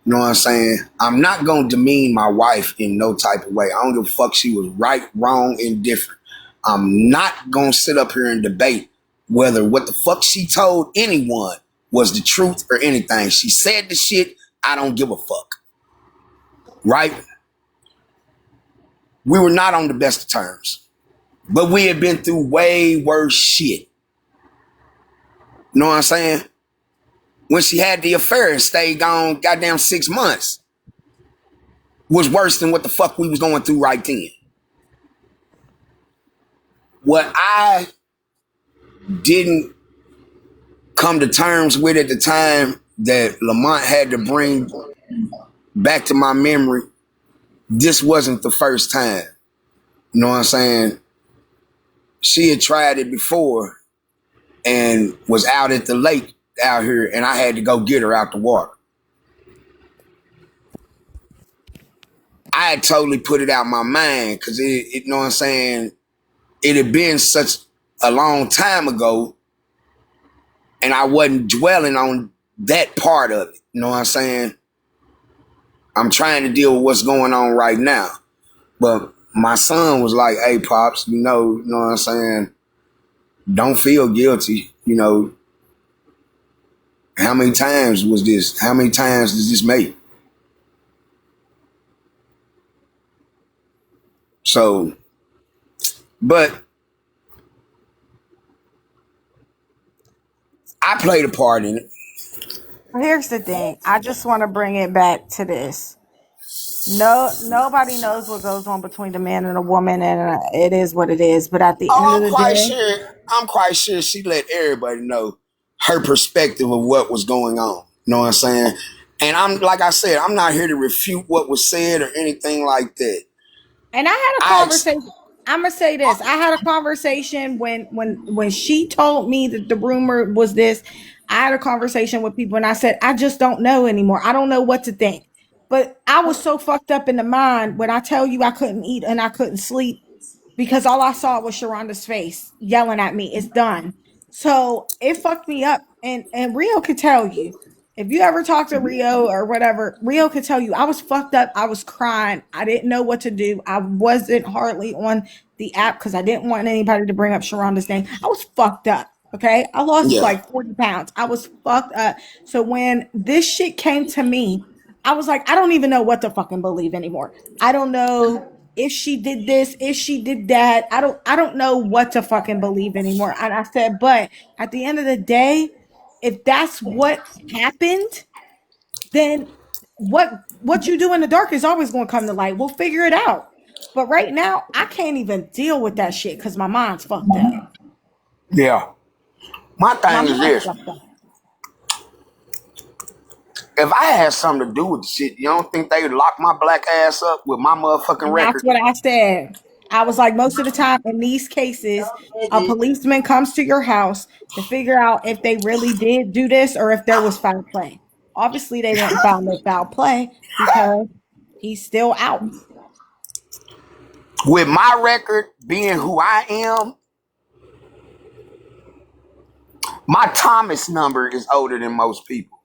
You know what I'm saying? I'm not gonna demean my wife in no type of way. I don't give a fuck she was right, wrong, indifferent. I'm not gonna sit up here and debate whether what the fuck she told anyone was the truth or anything. She said the shit, I don't give a fuck. Right? We were not on the best of terms. But we had been through way worse shit. You know what I'm saying? When she had the affair and stayed gone goddamn 6 months was worse than what the fuck we was going through right then. What I didn't come to terms with at the time that Lamont had to bring back to my memory, this wasn't the first time. You know what I'm saying? She had tried it before and was out at the lake out here, and I had to go get her out the water. I had totally put it out my mind because you know what I'm saying? It had been such a long time ago, and I wasn't dwelling on that part of it. You know what I'm saying? I'm trying to deal with what's going on right now. But my son was like, hey, Pops, you know what I'm saying? Don't feel guilty. You know, how many times was this? How many times does this make? So, but I played a part in it. Here's the thing. I just want to bring it back to this. No, nobody knows what goes on between the man and the woman, and it is what it is. But at the end Oh, of the day, I'm quite sure she let everybody know her perspective of what was going on. You know what I'm saying? And I'm like I said, I'm not here to refute what was said or anything like that. and I had a I conversation. I'm gonna say this. I had a conversation when she told me that the rumor was this. I had a conversation with people, and I said I just don't know anymore. I don't know what to think. But I was so fucked up in the mind when I tell you I couldn't eat and I couldn't sleep because all I saw was Sharonda's face yelling at me, "It's done." So it fucked me up. And Rio could tell you. If you ever talk to Rio or whatever, Rio could tell you I was fucked up. I was crying. I didn't know what to do. I wasn't hardly on the app because I didn't want anybody to bring up Sharonda's name. I was fucked up. Okay. I lost yeah. like 40 pounds. I was fucked up. So when this shit came to me, I was like, I don't even know what to fucking believe anymore. I don't know if she did this, if she did that. I don't know what to fucking believe anymore. And I said, but at the end of the day, if that's what happened, then what you do in the dark is always going to come to light. We'll figure it out. But right now, I can't even deal with that shit because my mind's fucked up. Yeah. My My thing is mind's this. fucked up. If I had something to do with the shit, you don't think they would lock my black ass up with my motherfucking And that's record? what I said. I was like, most of the time in these cases, a policeman comes to your house to figure out if they really did do this or if there was foul play. Obviously, they didn't find no foul play because he's still out. With my record being who I am, my Thomas number is older than most people.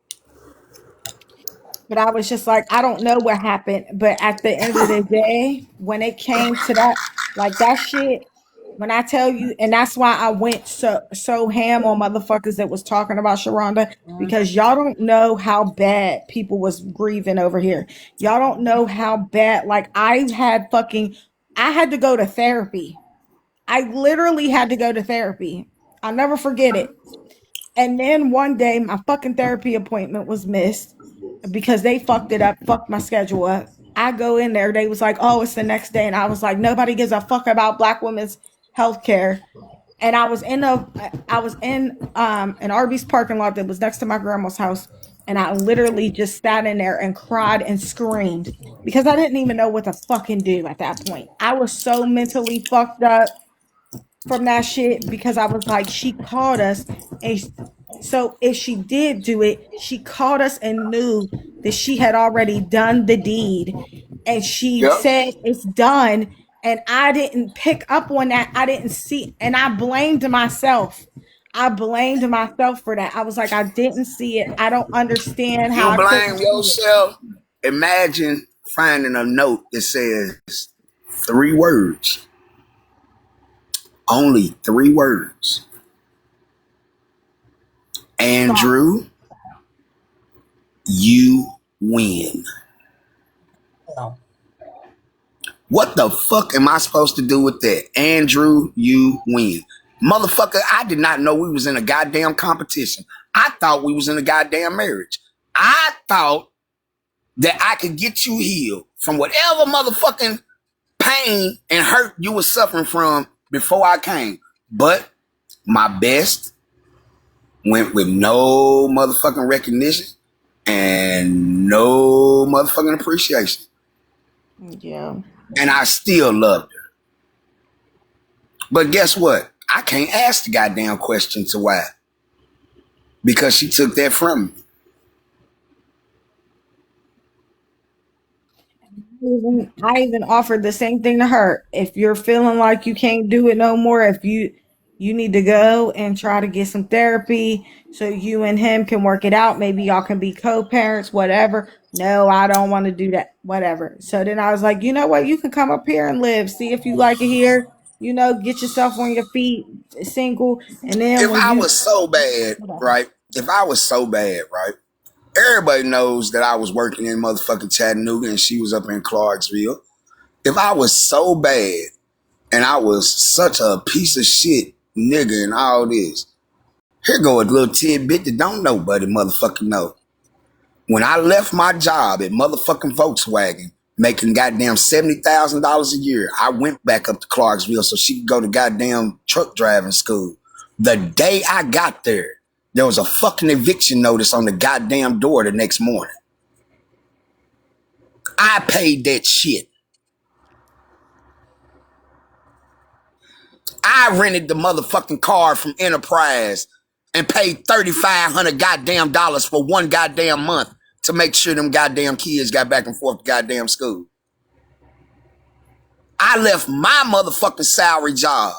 But I was just like, I don't know what happened. But at the end of the day, when it came to that, like that shit, when I tell you, and that's why I went so ham on motherfuckers that was talking about Sharonda, because y'all don't know how bad people was grieving over here. Y'all don't know how bad, like I had to go to therapy. I literally had to go to therapy. I'll never forget it. And then one day my fucking therapy appointment was missed because they fucked it up, fucked my schedule up. I go in there, they was like, oh, it's the next day. And I was like, nobody gives a fuck about black women's health care. And I was in an Arby's parking lot that was next to my grandma's house. And I literally just sat in there and cried and screamed because I didn't even know what to fucking do at that point. I was so mentally fucked up from that shit because I was like, she called us. And so if she did do it, she called us and knew that she had already done the deed. And she Yep. said it's done. And I didn't pick up on that. I didn't see. And I blamed myself. I blamed myself for that. I was like, I didn't see it. I don't understand how You I blame couldn't see it. yourself. Imagine finding a note that says 3 words. Only 3 words. So, Andrew, you win. What the fuck am I supposed to do with that? Andrew, you win. Motherfucker, I did not know we was in a goddamn competition. I thought we was in a goddamn marriage. I thought that I could get you healed from whatever motherfucking pain and hurt you were suffering from before I came. But my best went with no motherfucking recognition and no motherfucking appreciation. yeah. And I still loved her. But guess what? I can't ask the goddamn question to why. Because she took that from me. I even offered the same thing to her. If you're feeling like you can't do it no more, if you need to go and try to get some therapy so you and him can work it out. Maybe y'all can be co-parents, whatever. No, I don't want to do that. Whatever. So then I was like, you know what? You can come up here and live. See if you like it here. Get yourself on your feet, single, and then If when I you was so bad, whatever. right? If I was so bad, right? Everybody knows that I was working in motherfucking Chattanooga and she was up in Clarksville. If I was so bad and I was such a piece of shit nigga and all this, here go a little tidbit that don't nobody motherfucking know. When I left my job at motherfucking Volkswagen, making goddamn $70,000 a year, I went back up to Clarksville so she could go to goddamn truck driving school. The day I got there was a fucking eviction notice on the goddamn door the next morning. I paid that shit. I rented the motherfucking car from Enterprise and paid $3,500 goddamn dollars for one goddamn month to make sure them goddamn kids got back and forth to goddamn school. I left my motherfucking salary job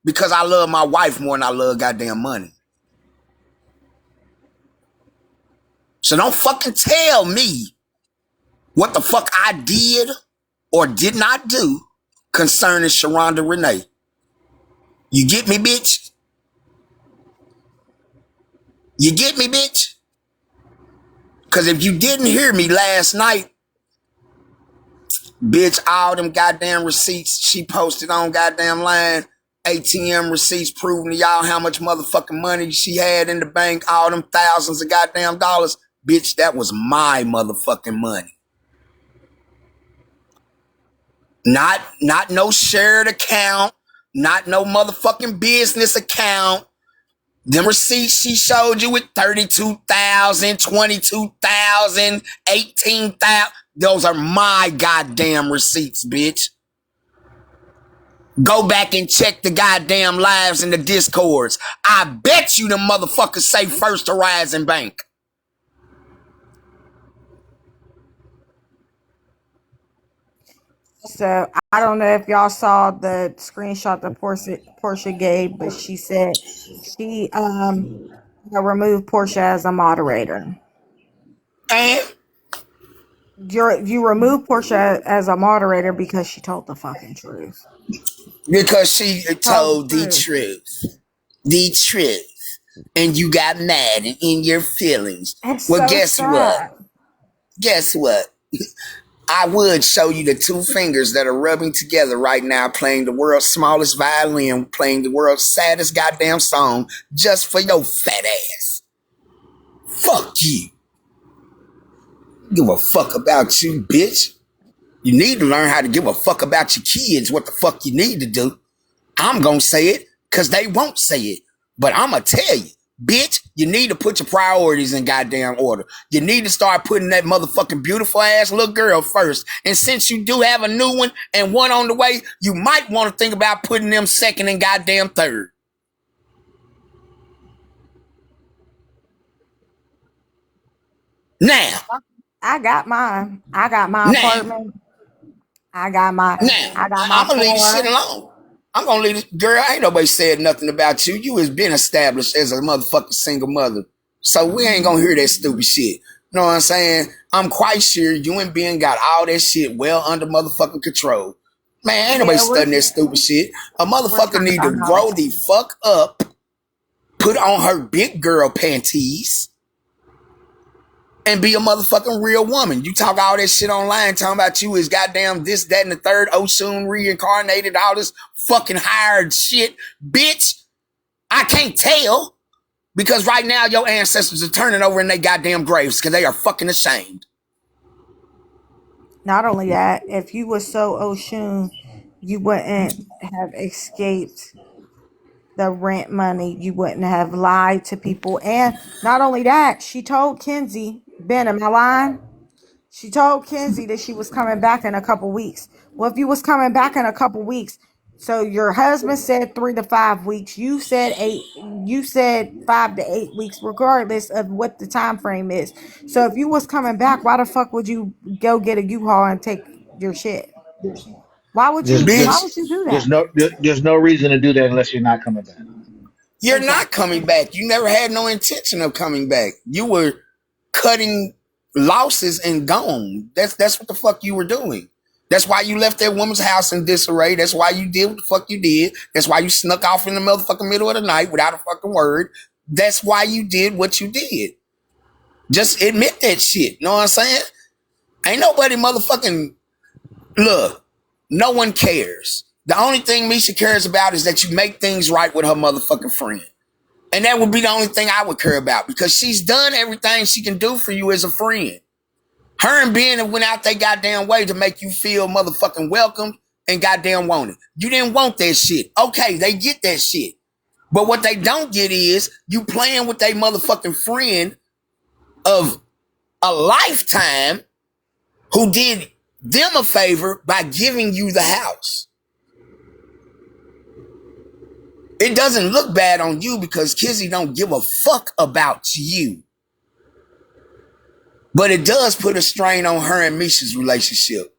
because I love my wife more than I love goddamn money. So don't fucking tell me what the fuck I did or did not do concerning Sharonda Renee. You get me, bitch? You get me, bitch? Because if you didn't hear me last night, bitch, all them goddamn receipts she posted on goddamn line, ATM receipts proving to y'all how much motherfucking money she had in the bank, all them thousands of goddamn dollars, bitch, that was my motherfucking money. Not no shared account, not no motherfucking business account. Them receipts she showed you with 32,000, 22,000, 18,000. Those are my goddamn receipts, bitch. Go back and check the goddamn lives in the discords. I bet you the motherfuckers say First Horizon Bank. So I don't know if y'all saw the screenshot that Portia gave, but she said she removed Portia as a moderator. And You removed Portia as a moderator because she told the fucking truth. because she Told told the the truth. truth. The truth. And you got mad and in your feelings. It's Well, so guess what? sad. Guess what? I would show you the two fingers that are rubbing together right now, playing the world's smallest violin, playing the world's saddest goddamn song, just for your fat ass. Fuck you. Give a fuck about you, bitch. You need to learn how to give a fuck about your kids, what the fuck you need to do. I'm gonna say it, cause they won't say it. But I'm gonna tell you, bitch, you need to put your priorities in goddamn order. You need to start putting that motherfucking beautiful ass little girl first. And since you do have a new one and one on the way, you might want to think about putting them second and goddamn third. Now, I got mine. I got my now, apartment. I got my now, I got my I'm gonna leave this shit car. alone. I'm gonna leave this girl. Ain't nobody said nothing about you. You has been established as a motherfucking single mother. So we ain't gonna hear that stupid shit. You know what I'm saying? I'm quite sure you and Ben got all that shit well under motherfucking control. Man, ain't nobody Yeah, studying that stupid shit. A we're motherfucker trying need to to know. grow the fuck up, put on her big girl panties, and be a motherfucking real woman. You talk all that shit online talking about you is goddamn this, that, and the third, Oshun reincarnated, all this fucking hired shit. Bitch, I can't tell because right now your ancestors are turning over in their goddamn graves because they are fucking ashamed. Not only that, if you were so Oshun, you wouldn't have escaped the rent money. You wouldn't have lied to people. And not only that, she told Kenzie, Ben, am I lying? She told Kenzie that she was coming back in a couple weeks. Well, if you was coming back in a couple weeks, So your husband said 3 to 5 weeks. You said 8. You said 5 to 8 weeks, regardless of what the time frame is. So if you was coming back, why the fuck would you go get a U-Haul and take your shit? Why would There's you? Why there's Bitch, would you do there's that? no there's no reason to do that unless you're not coming back. you're not Exactly. coming back. You never had no intention of coming back. You were cutting losses and gone. That's what the fuck you were doing. That's why you left that woman's house in disarray. That's why you did what the fuck you did. That's why you snuck off in the motherfucking middle of the night without a fucking word. That's why you did what you did. Just admit that shit. You know what I'm saying? Ain't nobody motherfucking look. No one cares. The only thing Misha cares about is that you make things right with her motherfucking friend. And that would be the only thing I would care about because she's done everything she can do for you as a friend. Her and Ben have went out their goddamn way to make you feel motherfucking welcomed and goddamn wanted. You didn't want that shit. Okay, they get that shit. But what they don't get is you playing with their motherfucking friend of a lifetime who did them a favor by giving you the house. It doesn't look bad on you because Kizzy don't give a fuck about you. But it does put a strain on her and Misha's relationship.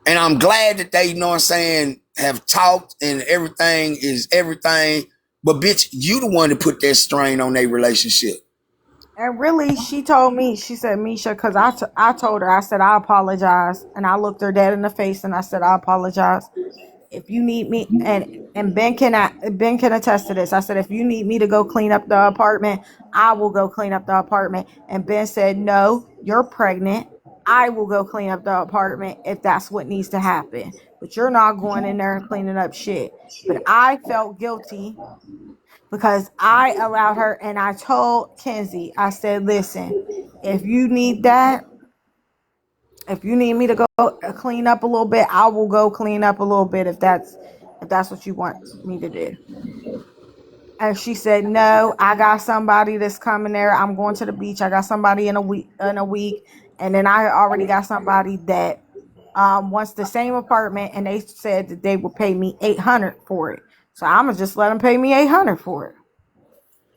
And I'm glad that they, you know what I'm saying, have talked and everything is everything. But bitch, you the one that put that strain on their relationship. And really, she told me, she said, Misha, because I told her, I said, I apologize. And I looked her dead in the face and I said, I apologize. If you need me, and Ben can attest to this. I said, if you need me to go clean up the apartment, I will go clean up the apartment. And Ben said, no, you're pregnant. I will go clean up the apartment if that's what needs to happen. But you're not going in there and cleaning up shit. But I felt guilty because I allowed her, and I told Kenzie, I said, listen, if you need that, if you need me to go clean up a little bit, I will go clean up a little bit if that's what you want me to do. And she said, no, I got somebody that's coming there. I'm going to the beach. I got somebody in a week. And then I already got somebody that wants the same apartment, and they said that they would pay me $800 for it. So I'm gonna just let them pay me $800 for it.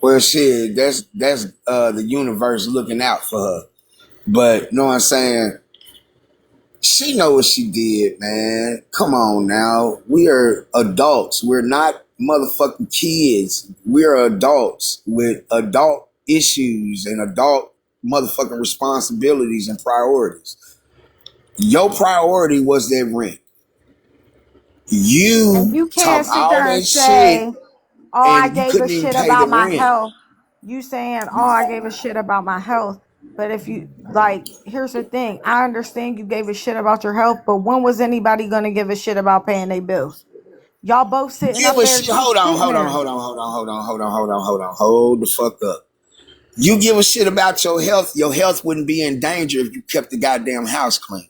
Well, shit, that's the universe looking out for her. But you know what I'm saying? She know what she did, man. Come on now. We are adults. We're not motherfucking kids. We're adults with adult issues and adult motherfucking responsibilities and priorities. Your priority was that rent. And You you talk can't sit all there and that shit say, oh, I and you gave a couldn't even shit pay the about my rent. health. You saying, oh, I gave a shit about my health. But if you, like, here's the thing. I understand you gave a shit about your health, but when was anybody going to give a shit about paying their bills? Y'all both sitting Give up a there, shit. she's Hold on, sitting hold on, there. hold on, hold on, hold on, hold on, hold on, hold on. Hold the fuck up. You give a shit about your health wouldn't be in danger if you kept the goddamn house clean.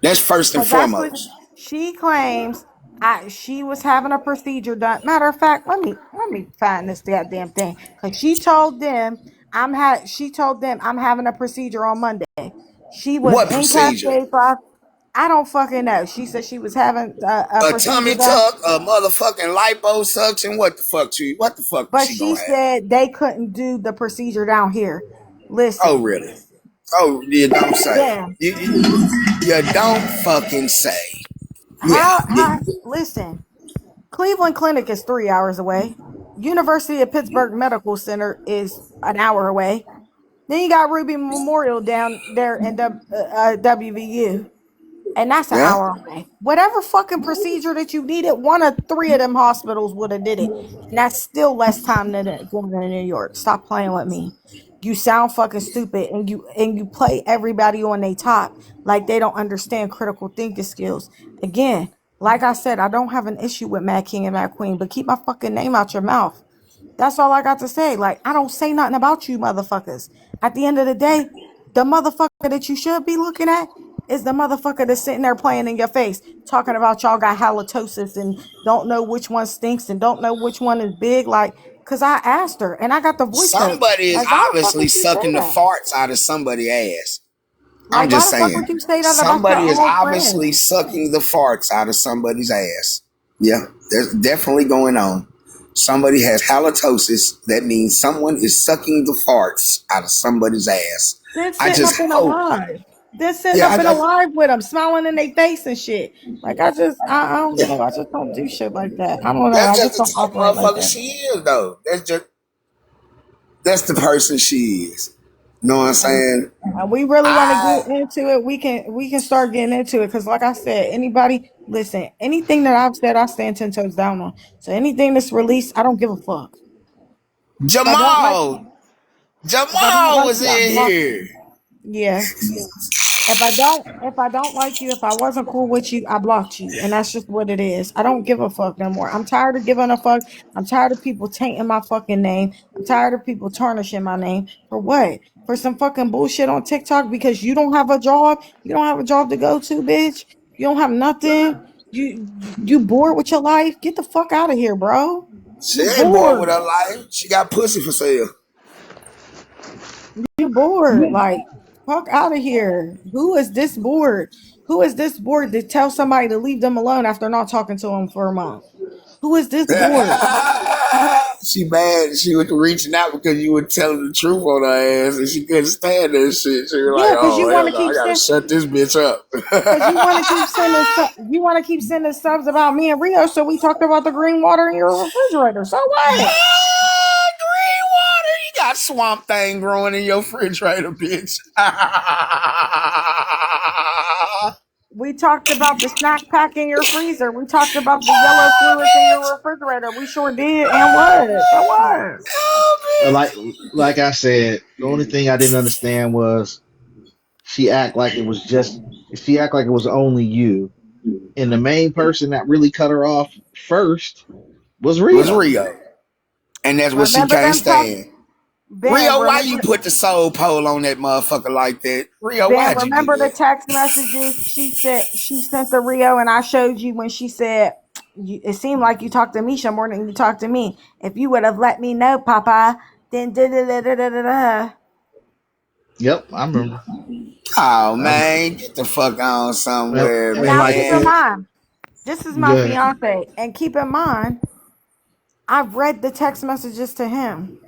That's first and Because that's what foremost. she claims. She was having a procedure done. Matter of fact, let me find this goddamn thing. Because she told them I'm having a procedure on Monday. She was What in procedure? Cascade Five. I don't fucking know. She said she was having a A procedure tummy done, tuck, a motherfucking liposuction. What the fuck was but she she gonna have? said they couldn't do the procedure down here. Oh Listen, really? Oh, you don't say. then You don't fucking say. Yeah. how listen. Cleveland Clinic is 3 hours away. University of Pittsburgh Medical Center is an hour away. Then you got Ruby Memorial down there in WVU, and that's an Yeah. hour away. Whatever fucking procedure that you needed, one of three of them hospitals would have did it, and that's still less time than going to New York. Stop playing with me. You sound fucking stupid, and you play everybody on their top like they don't understand critical thinking skills. Again, like I said, I don't have an issue with Mad King and Mad Queen, but keep my fucking name out your mouth. That's all I got to say. Like, I don't say nothing about you motherfuckers. At the end of the day, the motherfucker that you should be looking at is the motherfucker that's sitting there playing in your face, talking about y'all got halitosis and don't know which one stinks and don't know which one is big. Like, cause I asked her and I got the voice note. Somebody is Like, why the fuck obviously would you say sucking the that? farts out of somebody's ass. I'm Like, why just the fuck saying, would you say that about your somebody is own friend? obviously sucking the farts out of somebody's ass. Yeah, that's definitely going on. Somebody has halitosis. That means someone is sucking the farts out of somebody's ass. Then I sitting just up in a hope. live. Then sitting Yeah, up in a live with them, smiling in their face and shit. Like, I don't know. I just don't do shit like that. I don't know. that's I just just the don't type of operate like motherfucker that. she is, though. That's the person she is. Know what I'm And, saying? and we really want to I get into it. We can start getting into it because, like I said, anybody listen. Anything that I've said, I stand 10 toes down on. So anything that's released, I don't give a fuck. If I don't like, Jamal if I don't Jamal like was you, I in block you. here. Yeah. If I don't like you, if I wasn't cool with you, I blocked you. And that's just what it is. I don't give a fuck no more. I'm tired of giving a fuck. I'm tired of people tainting my fucking name. I'm tired of people tarnishing my name. For what? For some fucking bullshit on TikTok because you don't have a job? You don't have a job to go to, bitch. You don't have nothing. You bored with your life? Get the fuck out of here, bro. She You ain't bored with bored. her life. She got pussy for sale. You bored. Like, fuck out of here. Who is this bored? Who is this bored to tell somebody to leave them alone after not talking to them for a month? Who is this bored? She mad. She was reaching out because you were telling the truth on her ass, and she couldn't stand that shit. She was like, Yeah, because you "Oh want hell to no, I keep gotta sending. shut this bitch up." Because you want to keep sending subs about me and Rio, so we talked about the green water in your refrigerator. So what? Green water. You got swamp thing growing in your refrigerator, bitch. We talked about the snack pack in your freezer. We talked about the yellow fluids in bitch. your refrigerator. We sure did. And what? So what? Oh, Like bitch. like I said, the only thing I didn't understand was she act like it was just she act like it was only you. And the main person that really cut her off first was Was Rio. Rio, and that's what she Remember can't them text? stand. Ben, Rio, why you remember put the soul pole on that motherfucker like that? Rio, Ben, why'd you do remember the that? text messages she sent to Rio, and I showed you when she said, "It seemed like you talked to Misha more than you talked to me. If you would have let me know, Papa, then da da da da da da da." Yep, I remember. Oh I, man, get the fuck on and, somewhere, and Now like keep in man. mind, this is my good. fiance, and keep in mind, I've read the text messages to him.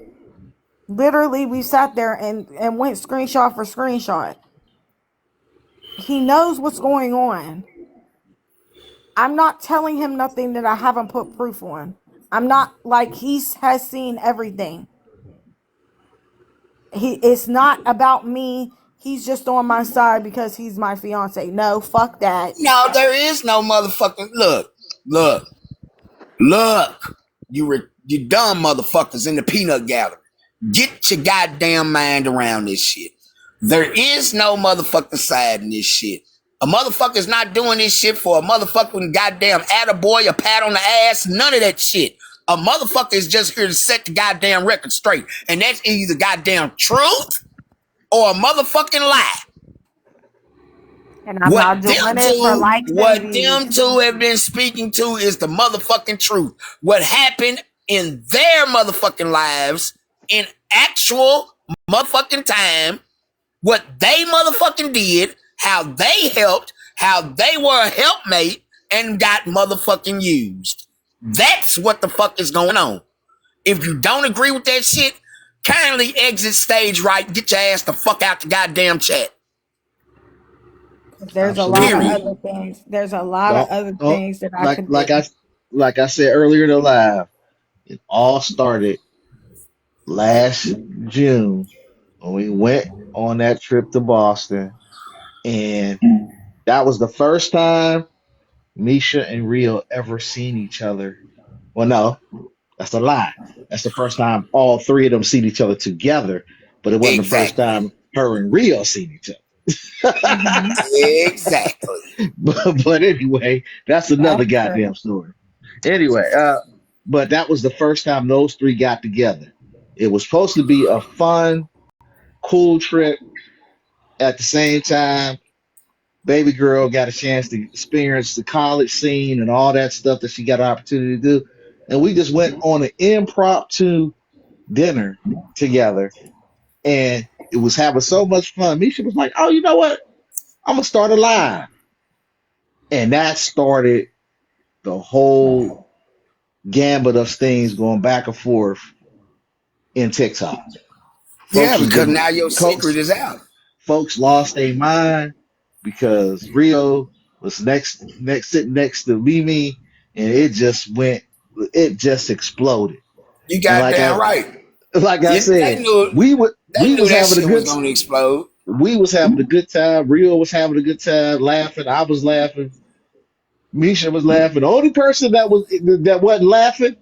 Literally, we sat there and went screenshot for screenshot. He knows what's going on. I'm not telling him nothing that I haven't put proof on. I'm not like has seen everything. It's not about me. He's just on my side because he's my fiance. No, fuck that. No, there is no motherfucking look, look. You dumb motherfuckers in the peanut gallery. Get your goddamn mind around this shit. There is no motherfucking side in this shit. A motherfucker's not doing this shit for a motherfucking goddamn attaboy, a pat on the ass, none of that shit. A motherfucker is just here to set the goddamn record straight. And that's either goddamn truth or a motherfucking lie. And I'm not doing it for likes and What views. them two have been speaking to is the motherfucking truth. What happened in their motherfucking lives in actual motherfucking time, what they motherfucking did, how they helped, how they were a helpmate and got motherfucking used. That's what the fuck is going on. If you don't agree with that shit, kindly exit stage right. Get your ass the fuck out the goddamn chat. There's a lot of Absolutely. Period. other things. There's a lot of Don't, other don't things that I like could like do. I like I said earlier in the live, it all started last June when we went on that trip to Boston, and that was the first time Misha and Rio ever seen each other. Well, no, that's a lie. That's the first time all three of them seen each other together, but it wasn't the first Exactly. time her and Rio seen each other. Hmm. Exactly. but anyway, that's That's another true. goddamn story. Anyway, but that was the first time those three got together. It was supposed to be a fun, cool trip. At the same time, baby girl got a chance to experience the college scene and all that stuff that she got an opportunity to do. And we just went on an impromptu dinner together, and it was having so much fun. Misha was like, "Oh, you know what? I'm gonna start a live. And that started the whole gambit of things going back and forth in TikTok. Yeah, Folks was because getting now your secret folks is out. folks lost their mind because Rio was next sitting next to Mimi, and it just exploded. You And got damn right. like I They said, knew we was that having a shit was good gonna explode. time. Rio was having a good time, laughing. I was laughing. Misha was laughing. The only person that wasn't laughing,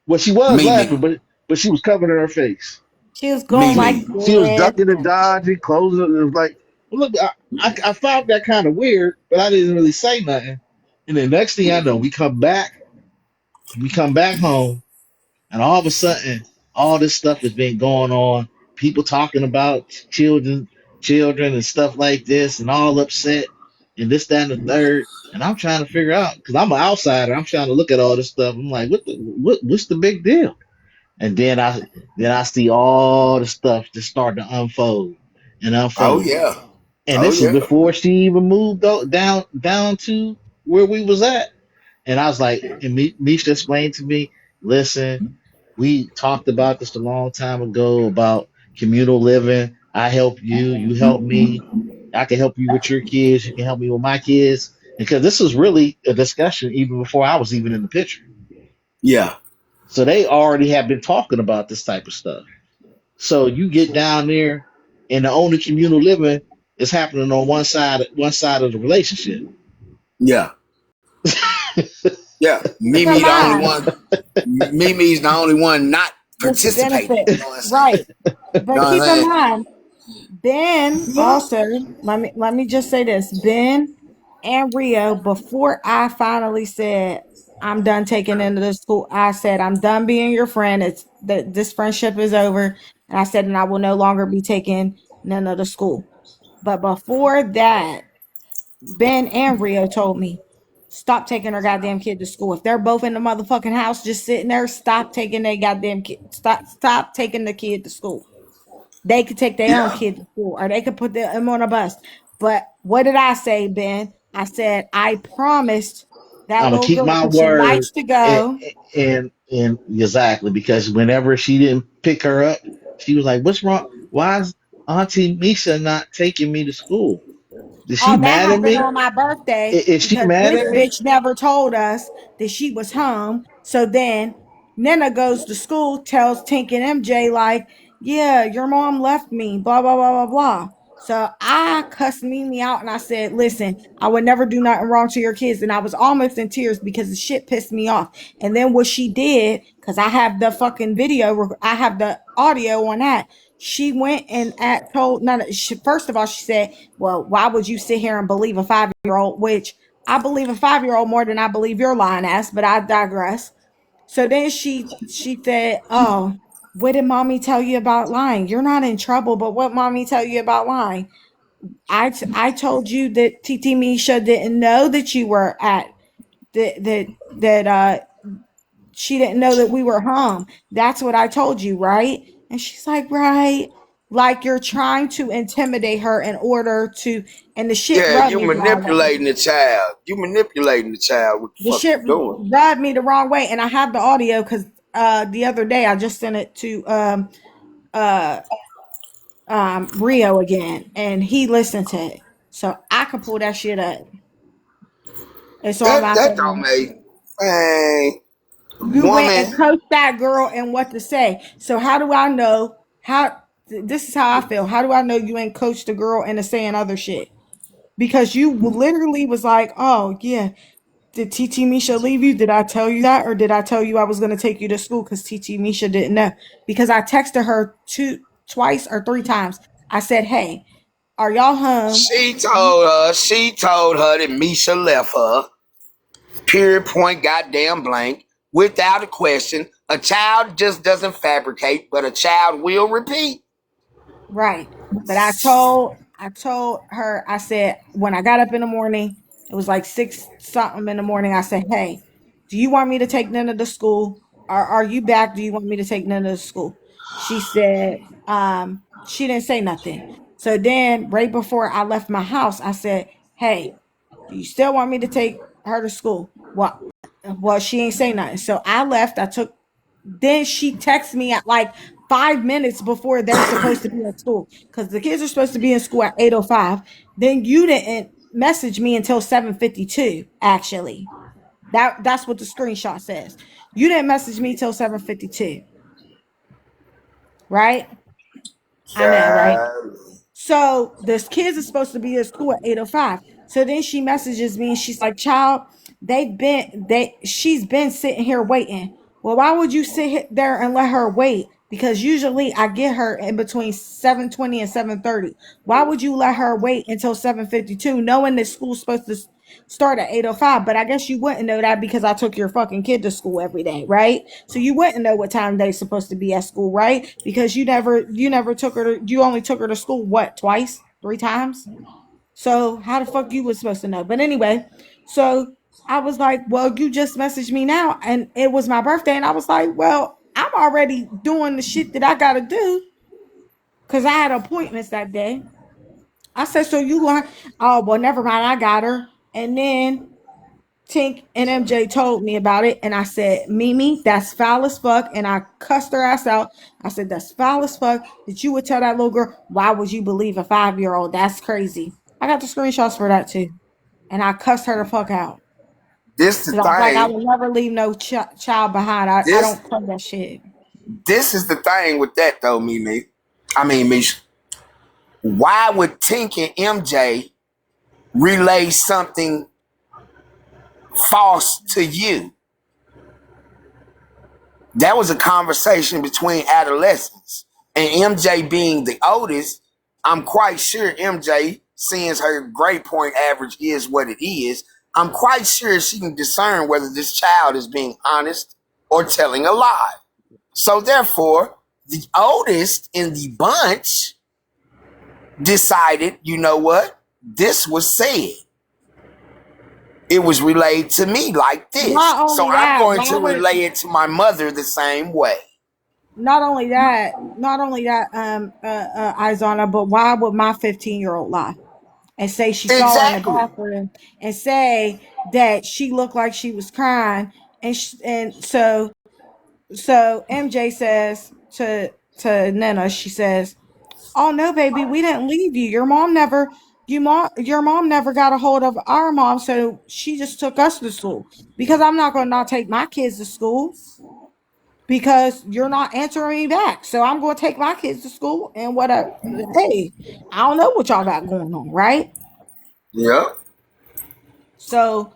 well, she was Mimi. laughing, but she was covering her face. She was going Mimi. like She was this. ducking and dodging, closing. It was like, look, I found that kind of weird, but I didn't really say nothing. And the next thing I know, we come back home, and all of a sudden, all this stuff has been going on. People talking about children and stuff like this, and all upset, and this, that, and the third. And I'm trying to figure out because I'm an outsider. I'm trying to look at all this stuff. I'm like, what's the big deal? And then I see all the stuff just start to unfold and Oh unfold. yeah. And Oh this is yeah. before she even moved down to where we was at. And I was like, and Misha explained to me, listen, we talked about this a long time ago about communal living. I help you, you help me. I can help you with your kids, you can help me with my kids. Because this was really a discussion even before I was even in the picture. Yeah. So they already have been talking about this type of stuff. So you get down there and the only communal living is happening on one side of the relationship. Yeah. Yeah. Keep in mind, Mimi's the only one not this participating. benefit, You know what I'm saying? right? You But know what keep I'm in saying? mind, Ben also, let me just say this. Ben and Rio, before I finally said I'm done taking into the school, I said I'm done being your friend. It's that this friendship is over. And I said, and I will no longer be taking none of the school. But before that, Ben and Rio told me, stop taking her goddamn kid to school. If they're both in the motherfucking house just sitting there, stop taking their goddamn kid. Stop taking the kid to school. They could take their own Yeah. kid to school or they could put them on a bus. But what did I say, Ben? I said, I promised that I'm gonna little keep girl my because she word, likes to and, go. and exactly because whenever she didn't pick her up, she was like, "What's wrong? Why is Auntie Misha not taking me to school? Is she Oh, that mad at happened me? on my birthday Is she because mad this at me?" bitch never told us that she was home. So then Nana goes to school, tells Tink and MJ, like, yeah, your mom left me, blah, blah, blah, blah, blah. So I cussed Mimi out and I said, listen, I would never do nothing wrong to your kids. And I was almost in tears because the shit pissed me off. And then what she did, because I have the fucking video, I have the audio on that. She went and told none. First of all, she said, well, why would you sit here and believe a 5-year old? Which I believe a 5-year old more than I believe your lying ass, but I digress. So then she said, oh, what did mommy tell you about lying? You're not in trouble, but what mommy tell you about lying? I told you that Titi Misha didn't know that you were at that she didn't know that we were home. That's what I told you, right? And she's like, right. Like you're trying to intimidate her in order to, and the shit Yeah, rubbed you me the wrong way. manipulating the child. You manipulating the child. What the The fuck shit you doing? rubbed me the wrong way. And I have the audio because the other day I just sent it to uh Rio again and he listened to it. So I can pull that shit up. It's on my That don't phone. make man You went and woman. coached that girl and what to say. So how do I know how this is how I feel. How do I know you ain't coached the girl into saying other shit? Because you literally was like, oh yeah, did TT Misha leave you? Did I tell you that? Or did I tell you I was gonna take you to school because TT Misha didn't know? Because I texted her twice or three times. I said, hey, are y'all home? She told her that Misha left her. Period point goddamn blank. Without a question. A child just doesn't fabricate, but a child will repeat. Right. But I told her, I said, when I got up in the morning, it was like six something in the morning. I said, hey, do you want me to take Nana to school? Or are you back? Do you want me to take Nana to school? She said, she didn't say nothing. So then, right before I left my house, I said, "Hey, do you still want me to take her to school?" Well, she ain't say nothing. So I left. I took. Then she texted me at like 5 minutes before they're supposed to be at school because the kids are supposed to be in school at 8:05. Then you didn't message me until 7:52. Actually, that's what the screenshot says. You didn't message me till 7:52, right? I know, right? So this kids are supposed to be at school at 8:05. So then she messages me and she's like, "Child, she's been sitting here waiting." Well, why would you there and let her wait? Because usually I get her in between 7:20 and 7:30. Why would you let her wait until 7:52 knowing that school's supposed to start at 8:05? But I guess you wouldn't know that because I took your fucking kid to school every day, right? So you wouldn't know what time they're supposed to be at school, right? Because you never took her to, you only took her to school what, twice, three times? So how the fuck you was supposed to know? But anyway, so I was like, "Well, you just messaged me now and it was my birthday." And I was like, "Well, I'm already doing the shit that I gotta do because I had appointments that day." I said, "So you learn?" "Oh, well, never mind, I got her." And then Tink and MJ told me about it, and I said, "Mimi, that's foul as fuck." And I cussed her ass out. I said, "That's foul as fuck that you would tell that little girl. Why would you believe a 5-year-old? That's crazy." I got the screenshots for that too. And I cussed her the fuck out. This the Because I was like, "I thing. will never leave no child behind. I This don't play that shit." this is the thing with that though, Mimi. I mean, Misha. Why would Tink and MJ relay something false to you? That was a conversation between adolescents. And MJ being the oldest, I'm quite sure MJ, since her grade point average is what it is, I'm quite sure she can discern whether this child is being honest or telling a lie. So therefore, the oldest in the bunch decided, you know what? This was said. It was relayed to me like this. Not So only I'm that, going why to would relay it to my mother the same way. not only that, Izana, but why would my 15-year-old lie and say she saw her in the Exactly. bathroom and say that she looked like she was crying? And so MJ says to Nana, she says, "Oh no, baby, we didn't leave you. Your mom never got a hold of our mom, so she just took us to school because I'm not going to not take my kids to school because you're not answering me back. So I'm going to take my kids to school and whatever. Hey, I don't know what y'all got going on, right?" Yep. So,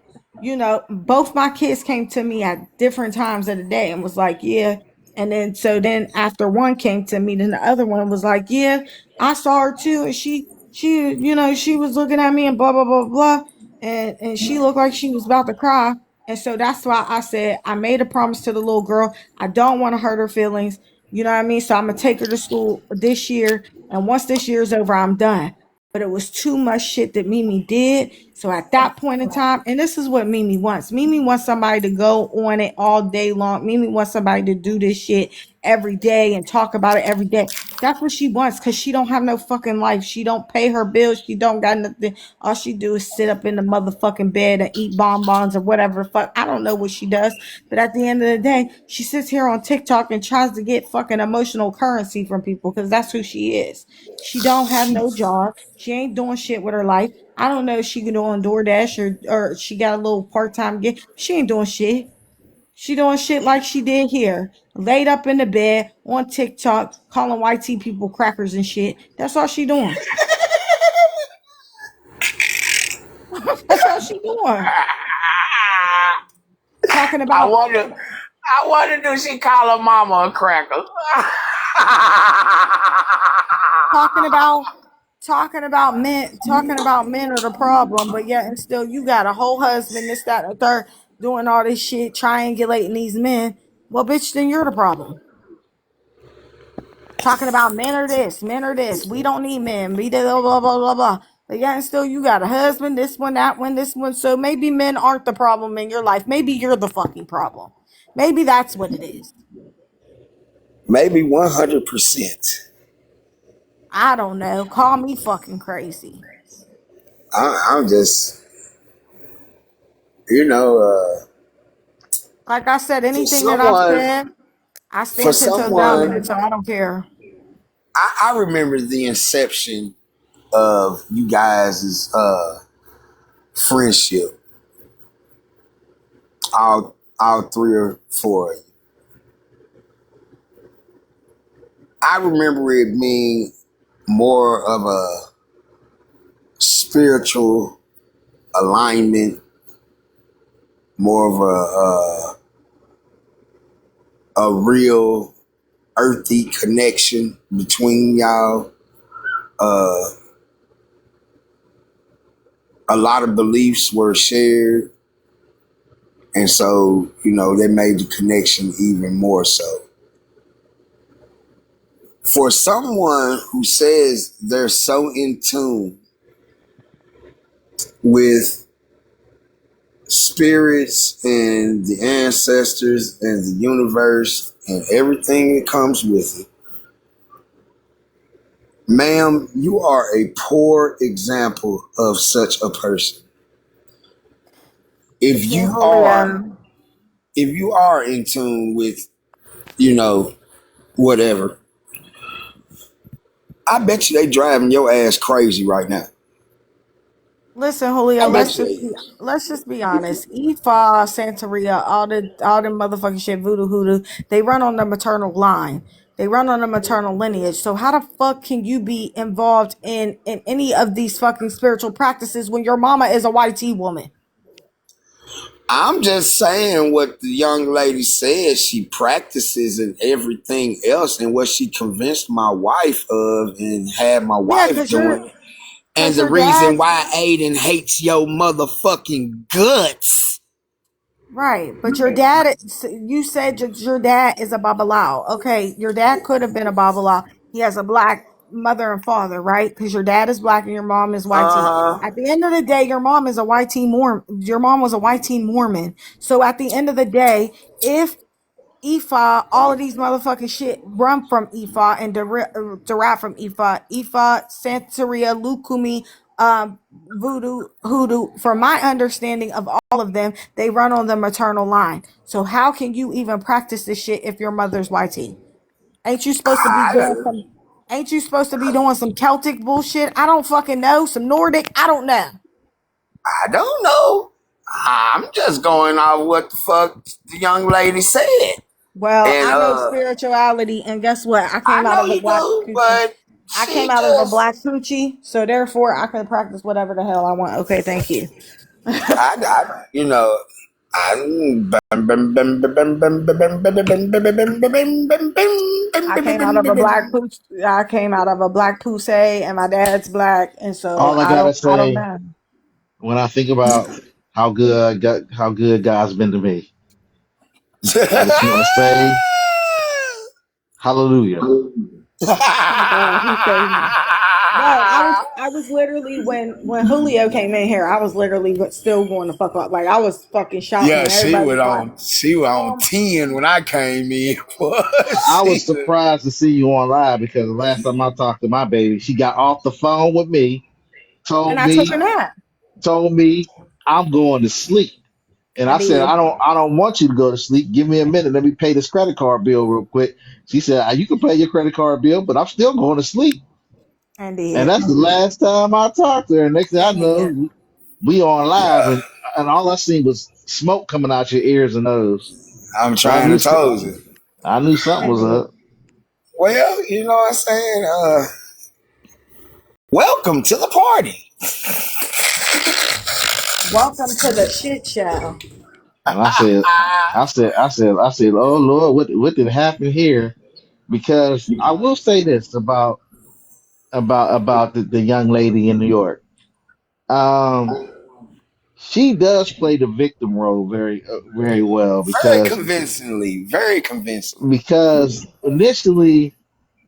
both my kids came to me at different times of the day and was like, "Yeah." And then after one came to me, then the other one was like, "Yeah, I saw her too. And she was looking at me and blah, blah, blah, blah. And she looked like she was about to cry." And so that's why I said, I made a promise to the little girl. I don't want to hurt her feelings. You know what I mean? So I'm going to take her to school this year. And once this year is over, I'm done. But it was too much shit that Mimi did. So at that point in time, and this is what Mimi wants. Mimi wants somebody to go on it all day long. Mimi wants somebody to do this shit every day and talk about it every day. That's what she wants because she don't have no fucking life. She don't pay her bills. She don't got nothing. All she do is sit up in the motherfucking bed and eat bonbons or whatever the fuck. I don't know what she does. But at the end of the day, she sits here on TikTok and tries to get fucking emotional currency from people because that's who she is. She don't have no job. She ain't doing shit with her life. I don't know if she can do on DoorDash or she got a little part-time gig. She ain't doing shit. She doing shit like she did here. Laid up in the bed on TikTok, calling YT people crackers and shit. That's all she doing. That's all she doing. Talking I about wonder. I wonder, do she call her mama a cracker? talking about talking about men are the problem, but yet and still you got a whole husband, this, that, and the third, doing all this shit, triangulating these men. Well, bitch, then you're the problem. Talking about men are this. We don't need men. We did blah blah blah blah blah. But yet and still you got a husband, this one, that one, this one. So maybe men aren't the problem in your life. Maybe you're the fucking problem. Maybe that's what it is. Maybe 100%. I don't know. Call me fucking crazy. I'm just, you know, Like I said, for anything that I've someone, said, I for stand 10 toes down on it, someone, so I don't care. I remember the inception of you guys' friendship. All three or four of you. I remember it being more of a spiritual alignment, more of a real earthy connection between y'all. Uh, a lot of beliefs were shared, and so they made the connection even more so. For someone who says they're so in tune with spirits and the ancestors and the universe and everything that comes with it, ma'am, you are a poor example of such a person. If See, you are, Julio, if you are in tune with, you know, whatever, I bet you they driving your ass crazy right now. listen, Julio, I bet you they is. let's just be honest. Ifa, Santeria, all the motherfucking shit, voodoo hoodoo, they run on the maternal line. They run on the maternal lineage. So how the fuck can you be involved in any of these fucking spiritual practices when your mama is a YT woman? I'm just saying what the young lady said she practices and everything else and what she convinced my wife of and had my Yeah, wife doing. And cause the your dad. reason why Aiden hates your motherfucking guts. Right, but your dad, you said your dad is a Babalao. Okay, your dad could have been a Babalao. He has a black mother and father, right? Because your dad is black and your mom is YT. Uh-huh. At the end of the day, your mom is a YT Mormon. Your mom was a YT Mormon. So at the end of the day, if Ifa, all of these motherfucking shit run from Ifa and derive from Ifa. Ifa, Santeria, Lukumi, Voodoo, Hoodoo. From my understanding of all of them, they run on the maternal line. So how can you even practice this shit if your mother's YT? Ain't you supposed to be I doing don't, some? Ain't you supposed to be doing some Celtic bullshit? I don't fucking know. Some Nordic? I don't know. I don't know. I'm just going off what the fuck the young lady said. Well, And I know spirituality, and guess what? I I came out know of a you black do, coochie. but I came she out of a just black coochie, so therefore I can practice whatever the hell I want. Okay, thank you. I you know I came out of a black pooch. I came out of a black pussy, and my dad's black, and so All I I gotta don't. I don't say know. when I think about how good God's been to me, I just want to say hallelujah. My God, he saved me. No, I was literally when Julio came in here, I was literally still going to fuck up. Like I was fucking shouting, Yeah, and everybody was like, she was on "Oh 10 when I came in. I was She was- surprised to see you on live because the last time I talked to my baby, she got off the phone with me, and told I took a me, nap. told me I'm going to sleep. And I I said, did, I don't want you to go to sleep. Give me a minute. Let me pay this credit card bill real quick. She said, you can pay your credit card bill, but I'm still going to sleep. and And did, that's the last time I talked to her. Next thing I and know, did, we on live, yeah, and all I seen was smoke coming out your ears and nose. I'm So trying to told you. I knew something and was did. up. Well, you know what I'm saying? Welcome to the party. Welcome to the shit show. And I said, oh Lord, what did happen here? Because I will say this about the young lady in New York. Um, she does play the victim role very well Very convincingly. Very convincingly. because initially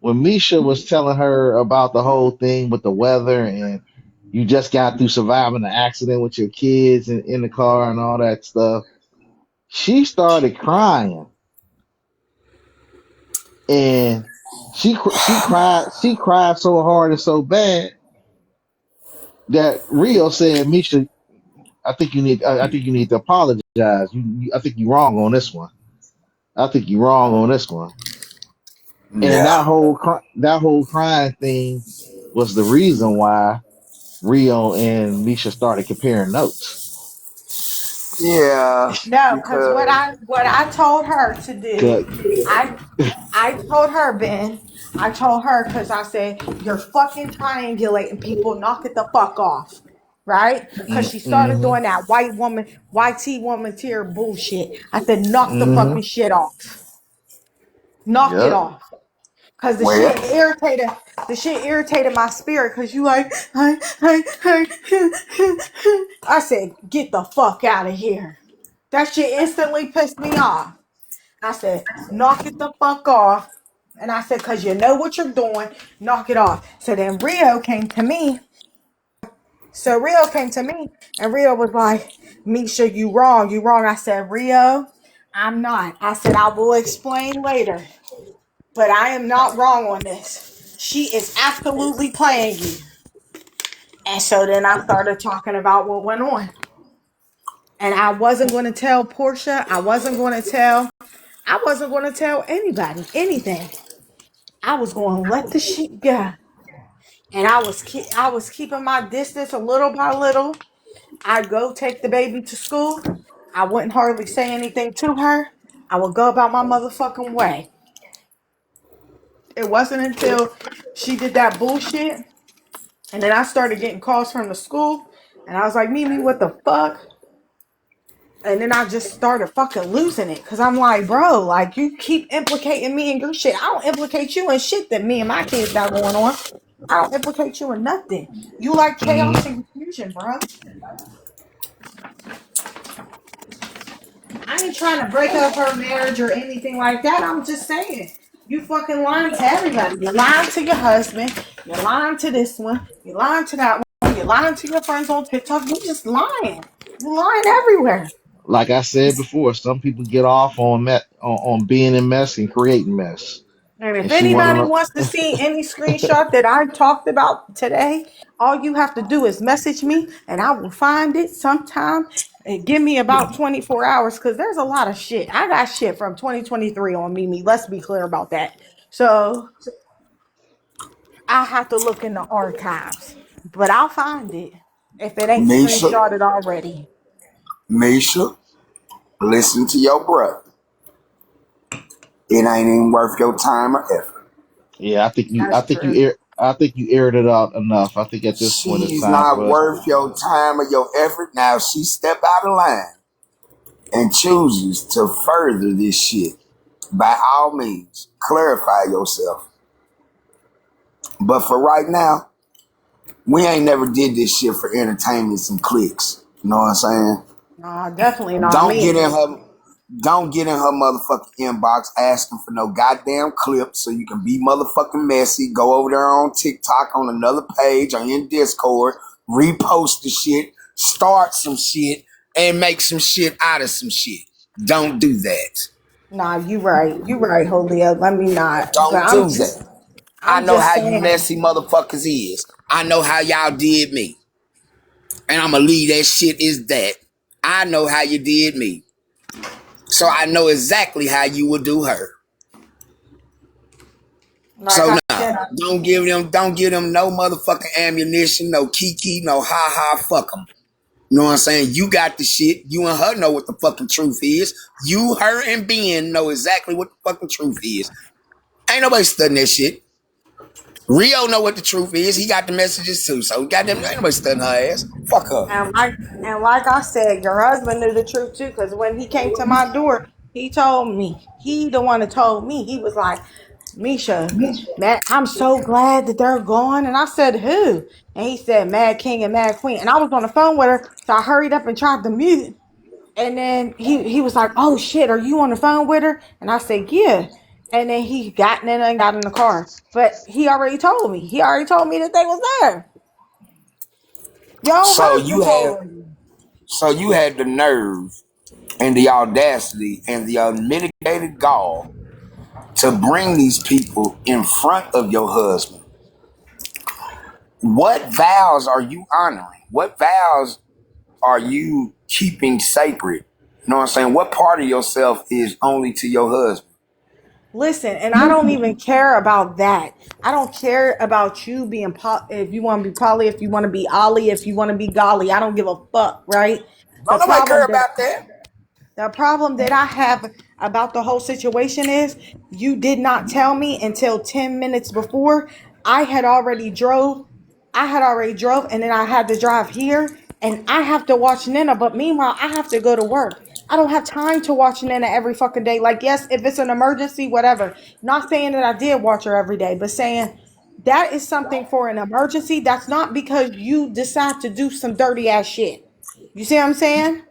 when Misha was telling her about the whole thing with the weather and you just got through surviving the accident with your kids in the car and all that stuff, she started crying and She cried so hard and so bad that Rio said, Misha, I think you need to apologize. I think you're wrong on this one. I think you're wrong on this one. And then Yeah. that whole crying thing was the reason why Rio and Misha started comparing notes. Yeah. No, because what Because I told her to do, 'Cause- I I told her, Ben, I told her because I said, you're fucking triangulating people, knock it the fuck off. Right? Because she started mm-hmm, doing that YT woman tier bullshit. I said, knock the mm-hmm. fucking shit off. Knock it Yep. off. Cause well, the shit irritated my spirit. Cause you like, I said, get the fuck out of here. That shit instantly pissed me off. I said, knock it the fuck off. And I said, cause you know what you're doing, knock it off. So then Rio came to me. So Rio came to me and Rio was like, Misha, you wrong, you wrong. I said, Rio, I'm not. I said, I will explain later. But I am not wrong on this. She is absolutely playing you. And so then I started talking about what went on. And I wasn't going to tell Portia. I wasn't going to tell anybody anything. I was going to let the shit go. And I was keeping my distance a little by little. I'd go take the baby to school. I wouldn't hardly say anything to her. I would go about my motherfucking way. It wasn't until she did that bullshit. And then I started getting calls from the school. And I was like, Mimi, what the fuck? And then I just started fucking losing it. Cause I'm like, bro, like you keep implicating me in your shit. I don't implicate you in shit that me and my kids got going on. I don't implicate you in nothing. You like chaos and confusion, bro. I ain't trying to break up her marriage or anything like that. I'm just saying. You fucking lying to everybody. You're lying to your husband. You're lying to this one. You're lying to that one. You're lying to your friends on TikTok. You just lying. You're lying everywhere. Like I said before, some people get off on being in mess and creating mess. And if And she one anybody of wants to see any screenshot that I talked about today, all you have to do is message me and I will find it sometime and give me about 24 hours because there's a lot of shit. I got shit from 2023 on Mimi. Let's be clear about that. So I have to look in the archives, but I'll find it if it ain't Misha, screenshotted already. Misha, listen to your brother. It ain't even worth your time or effort. yeah, That's true. I think you aired it out enough. I think at this point it's She's time not for us. worth your time or your effort. Now she step out of line and chooses to further this shit. By all means, clarify yourself. But for right now, we ain't never did this shit for entertainments and clicks. You know what I'm saying? No, definitely not Don't get me. in her don't get in her motherfucking inbox asking for no goddamn clip so you can be motherfucking messy. Go over there on TikTok on another page or in Discord, repost the shit, start some shit, and make some shit out of some shit. Don't do that. Nah, you right. You right, Holio. Let me not. But Don't do that. I I'm know just how you saying. messy motherfuckers is. I know how y'all did me. And I'ma leave that shit is that. I know how you did me. So I know exactly how you would do her. Like So I no, said, don't give them no motherfucking ammunition, no kiki, no ha ha, fuck them. You know what I'm saying? You got the shit. You and her know what the fucking truth is. You, her, and Ben know exactly what the fucking truth is. Ain't nobody studying that shit. Rio know what the truth is. He got the messages too. So goddamn, ain't nobody studying her ass. Fuck her. and like I said, your husband knew the truth too. Because when he came to my door, he told me. He the one that told me. He was like, Misha, Matt, I'm so glad that they're gone. And I said, who? And he said, Mad King and Mad Queen. And I was on the phone with her, so I hurried up and tried to mute. And then he was like, oh shit, are you on the phone with her? And I said, yeah. And then he got in and got in the car. But he already told me. He already told me that they was there. Your own So husband you had told me. so you had the nerve and the audacity and the unmitigated gall to bring these people in front of your husband, what vows are you honoring? What vows are you keeping sacred? You know what I'm saying? What part of yourself is only to your husband? Listen, and I don't even care about that. I don't care about you being if you want to be poly, if you want to be ollie, if you want to be golly. I don't give a fuck, right? The Don't nobody care problem that about that. The problem that I have about the whole situation is you did not tell me until 10 minutes before. I had already drove. I had already drove and then I had to drive here and I have to watch Nana. But meanwhile, I have to go to work. I don't have time to watch Nana every fucking day. Like, yes, if it's an emergency, whatever. Not saying that I did watch her every day, but saying that is something for an emergency. That's not because you decide to do some dirty ass shit. You see what I'm saying?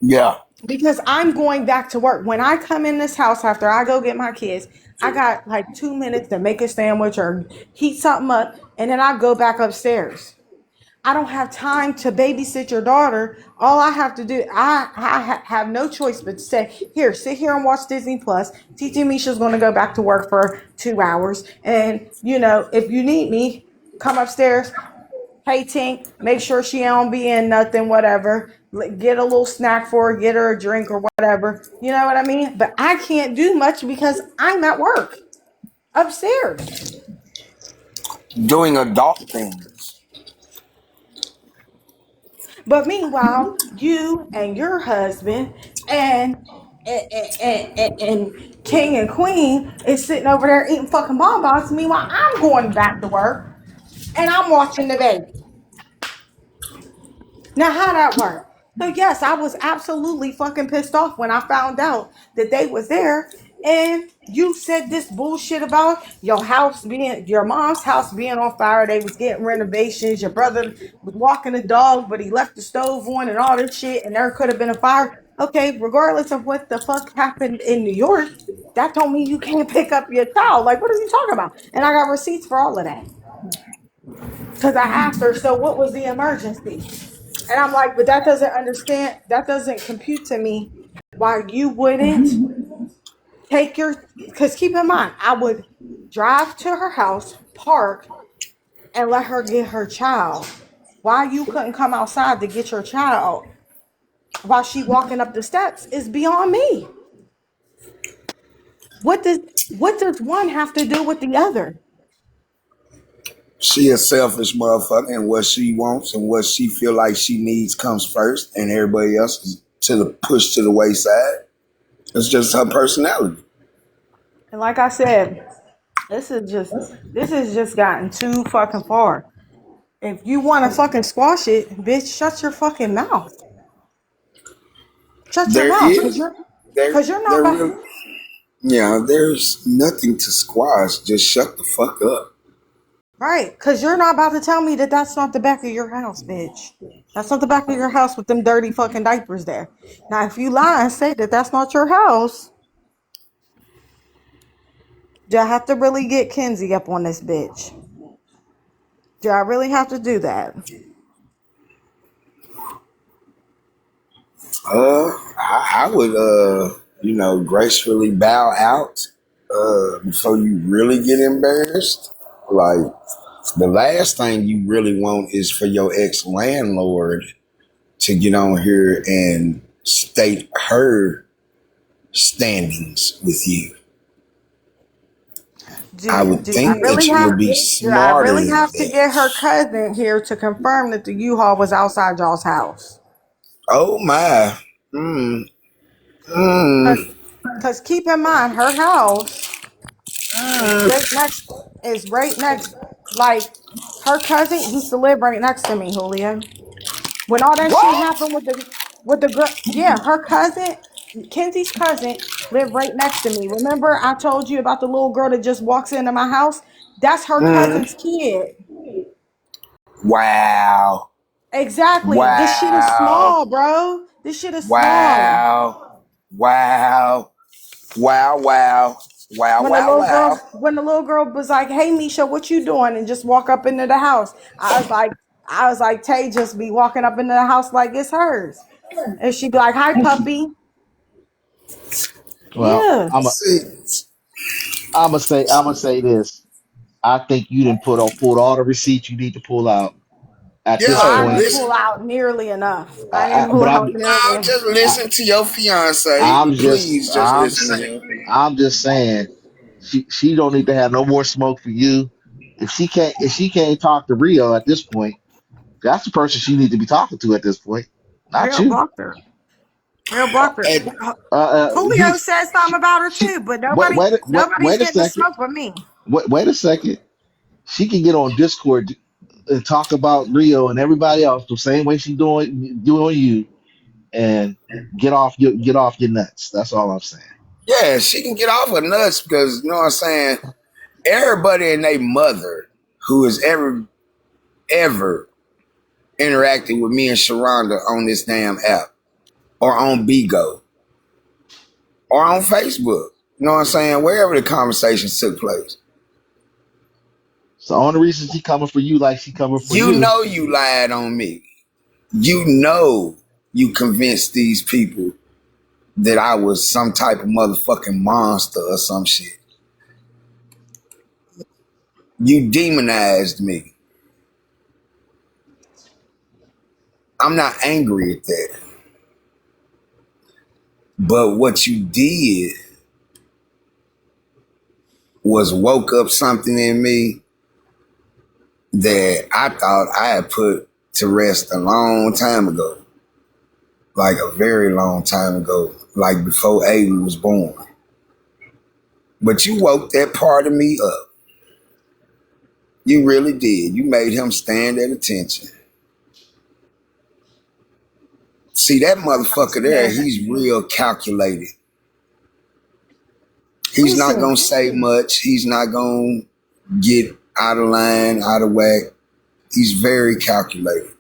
Yeah. Because I'm going back to work. When I come in this house after I go get my kids, I got like 2 minutes to make a sandwich or heat something up, and then I go back upstairs. I don't have time to babysit your daughter. All I have to do, I have no choice but to say, here, sit here and watch Disney Plus. TT Misha's going to go back to work for 2 hours. And, if you need me, come upstairs. Hey Tink, make sure she don't be in nothing, whatever. Get a little snack for her, get her a drink or whatever. You know what I mean? But I can't do much because I'm at work upstairs. Doing adult things. But meanwhile, you and your husband and King and Queen is sitting over there eating fucking bonbons. Meanwhile, I'm going back to work and I'm watching the baby. Now, how that work? So yes, I was absolutely fucking pissed off when I found out that they was there, and you said this bullshit about your mom's house being on fire. They was getting renovations. Your brother was walking the dog, but he left the stove on and all this shit, and there could have been a fire. Okay, regardless of what the fuck happened in New York, that don't mean you can't pick up your child. Like, what are you talking about? And I got receipts for all of that because I asked her. So, what was the emergency? And I'm like, but that doesn't compute to me why you wouldn't because keep in mind, I would drive to her house, park, and let her get her child. Why you couldn't come outside to get your child while she walking up the steps is beyond me. What does what does one have to do with the other? She a selfish motherfucker, and what she wants and what she feel like she needs comes first, and everybody else is to the push to the wayside. It's just her personality. And like I said, this has just gotten too fucking far. If you want to fucking squash it, bitch, shut your fucking mouth. Shut your There mouth, cause is you're, there cause you're not there about really yeah. There's nothing to squash. Just shut the fuck up. right, cause you're not about to tell me that that's not the back of your house, bitch. That's not the back of your house with them dirty fucking diapers there. Now, if you lie and say that that's not your house, do I have to really get Kenzie up on this bitch? Do I really have to do that? I would gracefully bow out before you really get embarrassed. Like, the last thing you really want is for your ex landlord to get on here and state her standings with you. I Do would do I think really that you have would be do I smarter really than have to get her that. cousin here to confirm that the U-Haul was outside y'all's house? Oh my. Mm, Cause, mm, 'cause keep in mind, her house is mm. right next. Is right next. Like her cousin used to live right next to me, Julio. When all that shit What? happened with the girl, yeah, her cousin, Kenzie's cousin, lived right next to me. Remember, I told you about the little girl that just walks into my house. That's her Mm. cousin's kid. Wow. Exactly. This shit is Wow. small, bro. This shit is small. Wow. Wow. Wow. Wow. Wow. Wow. Wow. When the little girl was like, "Hey, Misha, what you doing?" and just walk up into the house, I was like, Tay just be walking up into the house like it's hers, and she'd be like, "Hi, puppy." Well, Yeah. I'm a See. I'm gonna say this. I think you didn't pulled all the receipts you need to pull out at this I Yo, point. didn't listen. pull out nearly enough. I didn't But pull out nearly No, enough. just I, listen to your fiance. I'm just Please, just listen to him. I'm just saying she don't need to have no more smoke for you. If she can't talk to Rio at this point, that's the person she need to be talking to at this point, not Real you. blocker. Real blocker. And Julio said something about her She too, but nobody's wait a getting the second. smoke but me. Wait a second. She can get on Discord and talk about Rio and everybody else the same way she doing you and get off your nuts. That's all I'm saying. yeah, she can get off her nuts because you know what I'm saying. Everybody and their mother who has ever interacted with me and Sharonda on this damn app or on Bigo or on Facebook. You know what I'm saying? Wherever the conversations took place. So the only reason she coming for you like she coming for You you. know you lied on me. You know you convinced these people that I was some type of motherfucking monster or some shit. You demonized me. I'm not angry at that. But what you did was woke up something in me that I thought I had put to rest a long time ago. Like a very long time ago. Like before Aiden was born. But you woke that part of me up. You really did. You made him stand at attention. See, that motherfucker there, Yeah. he's real calculated. He's not Listen, going to say much. He's not going to get out of line, out of whack. He's very calculated.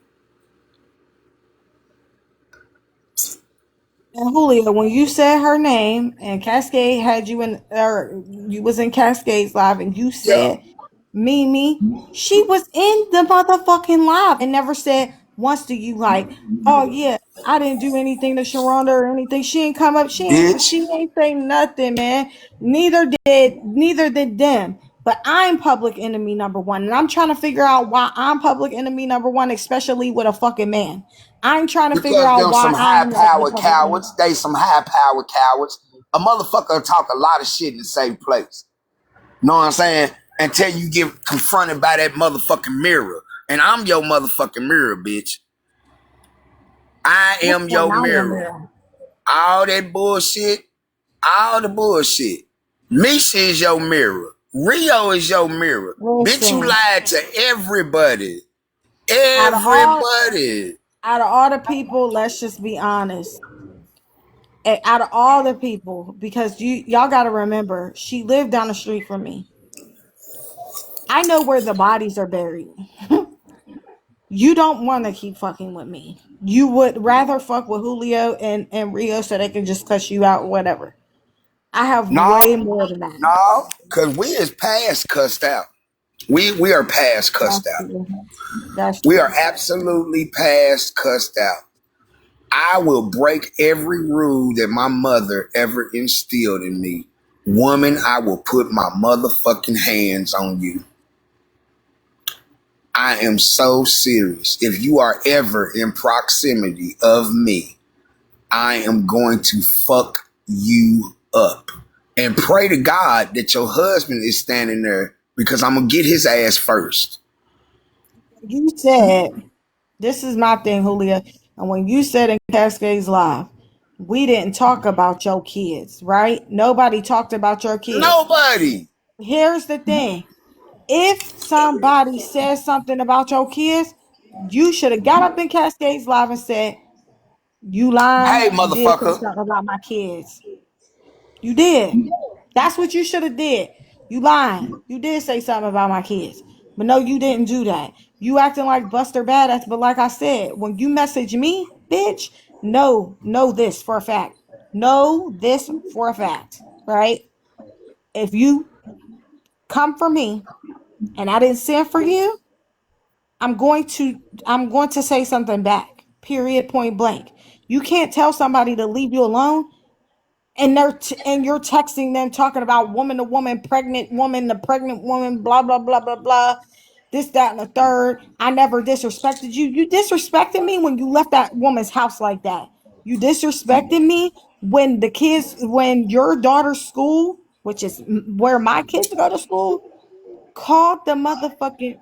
and Julio, when you said her name and Cascade had you in, or you was in Cascade's live, and you Yeah. said Mimi, she was in the motherfucking live and never said once to you like, oh yeah, I didn't do anything to Sharonda or anything. She ain't come up. Bitch. She ain't say nothing, man. Neither did them. But I'm public enemy number one, and I'm trying to figure out why I'm public enemy number one, especially with a fucking man. I'm trying to figure Because out them why some I high am the powered public enemy. cowards. They some high powered cowards. A motherfucker talk a lot of shit in the same place. Know what I'm saying? Until you get confronted by that motherfucking mirror. And I'm your motherfucking mirror, bitch. I Which am one? your I am mirror. there. All that bullshit, all the bullshit. Misha is your mirror. Rio is your mirror. Bitch, you Listen, lied to everybody. out of all Everybody. out of all the people, let's just be honest. Out of all the people, because y'all got to remember, she lived down the street from me. I know where the bodies are buried. You don't want to keep fucking with me. You would rather fuck with Julio and Rio so they can just cuss you out, whatever. I have way No, more than that. no, because we is past cussed out. We are past cussed That's out. true. That's We are true. absolutely past cussed out. I will break every rule that my mother ever instilled in me. Woman, I will put my motherfucking hands on you. I am so serious. If you are ever in proximity of me, I am going to fuck you up. And pray to God that your husband is standing there because I'm going to get his ass first. You said, this is my thing, Julia. And when you said in Cascades Live, we didn't talk about your kids, right? Nobody talked about your kids. Nobody. Here's the thing. If somebody says something about your kids, you should have got up in Cascades Live and said, you Hey, lying, you did say motherfucker. something about my kids. You did. That's what you should have did. You lying. You did say something about my kids. But no, you didn't do that. You acting like Buster Badass, but like I said, when you message me, bitch, know this for a fact. Know this for a fact, right? If you come for me and I didn't send for you, I'm going to I'm going to say something back. Period, point blank. You can't tell somebody to leave you alone and you're texting them talking about woman to woman, pregnant woman, the pregnant woman, blah blah blah blah blah, this that and the third. I never disrespected you. You disrespected me when you left that woman's house like that. You disrespected me when your daughter's school, which is where my kids go to school, called the motherfucking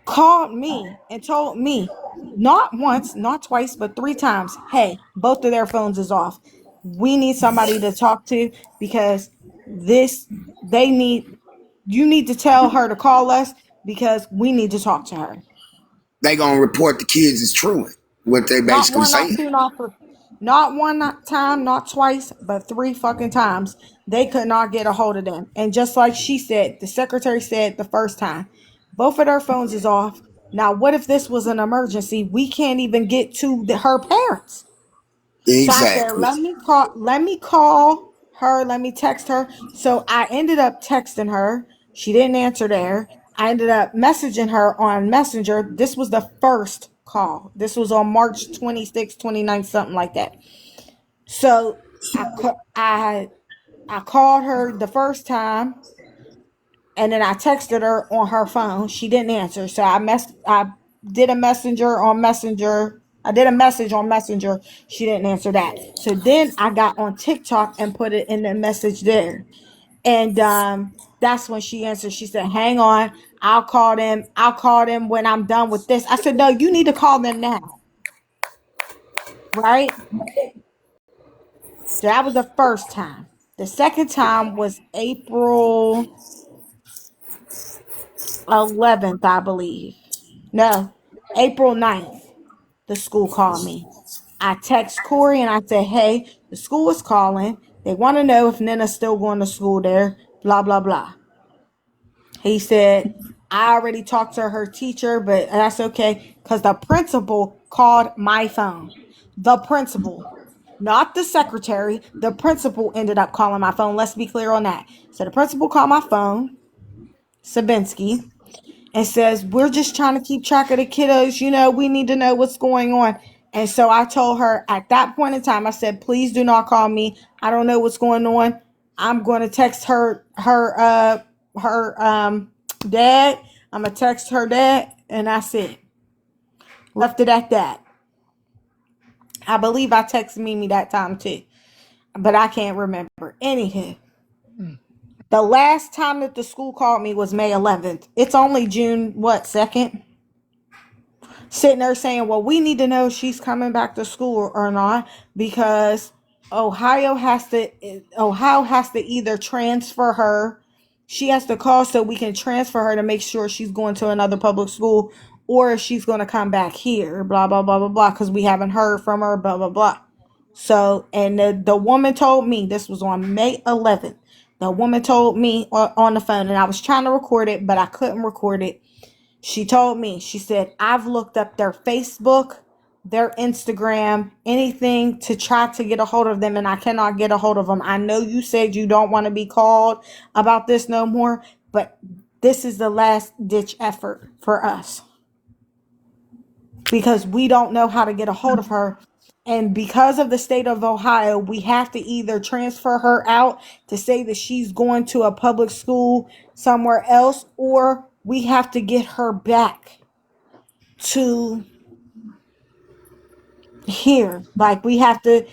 called me and told me not once, not twice, but three times, hey, both of their phones is off. We need somebody to talk to because this, they need, you need to tell her to call us because we need to talk to her. They gonna report the kids as truant. What they Not basically one, not saying. two, not three. Not one time, not twice, but three fucking times. They could not get a hold of them. And just like she said, the secretary said the first time, both of their phones is off. Now, what if this was an emergency? We can't even get to her parents. So I said, Exactly. let me call her, let me text her. So I ended up texting her. She didn't answer there. I ended up messaging her on Messenger. This was the first call. This was on March 26th, 29th, something like that. So I called her the first time and then I texted her on her phone. She didn't answer. So I did a messenger on Messenger. I did a message on Messenger. She didn't answer that. So then I got on TikTok and put it in the message there. And that's when she answered. She said, "Hang on, I'll call them. I'll call them when I'm done with this." I said, "No, you need to call them now." Right? So that was the first time. The second time was April 11th, I believe. No, April 9th. The school called me. I text Corey and I said, "Hey, the school is calling. They want to know if Nina's still going to school there, blah, blah, blah." He said, "I already talked to her teacher, but that's okay because the principal called my phone." The principal, not the secretary. The principal ended up calling my phone. Let's be clear on that. So the principal called my phone, Sabinski, and says, "We're just trying to keep track of the kiddos. You know, we need to know what's going on." And so I told her at that point in time, I said, "Please do not call me. I don't know what's going on. I'm going to text her dad. I'm going to text her dad." And that's it. Left it at that. I believe I texted Mimi that time too, but I can't remember. Anywho, the last time that the school called me was May 11th. It's only June, what, 2nd? Sitting there saying, "Well, we need to know if she's coming back to school or not because Ohio has to either transfer her. She has to call so we can transfer her to make sure she's going to another public school or if she's going to come back here, blah, blah, blah, blah, blah, because we haven't heard from her, blah, blah, blah." So, and the woman told me, this was on May 11th. The woman told me on the phone, and I was trying to record it, but I couldn't record it. She told me, she said, "I've looked up their Facebook, their Instagram, anything to try to get a hold of them, and I cannot get a hold of them. I know you said you don't want to be called about this no more, but this is the last ditch effort for us because we don't know how to get a hold of her. And because of the state of Ohio, we have to either transfer her out to say that she's going to a public school somewhere else, or we have to get her back to here. Like we have to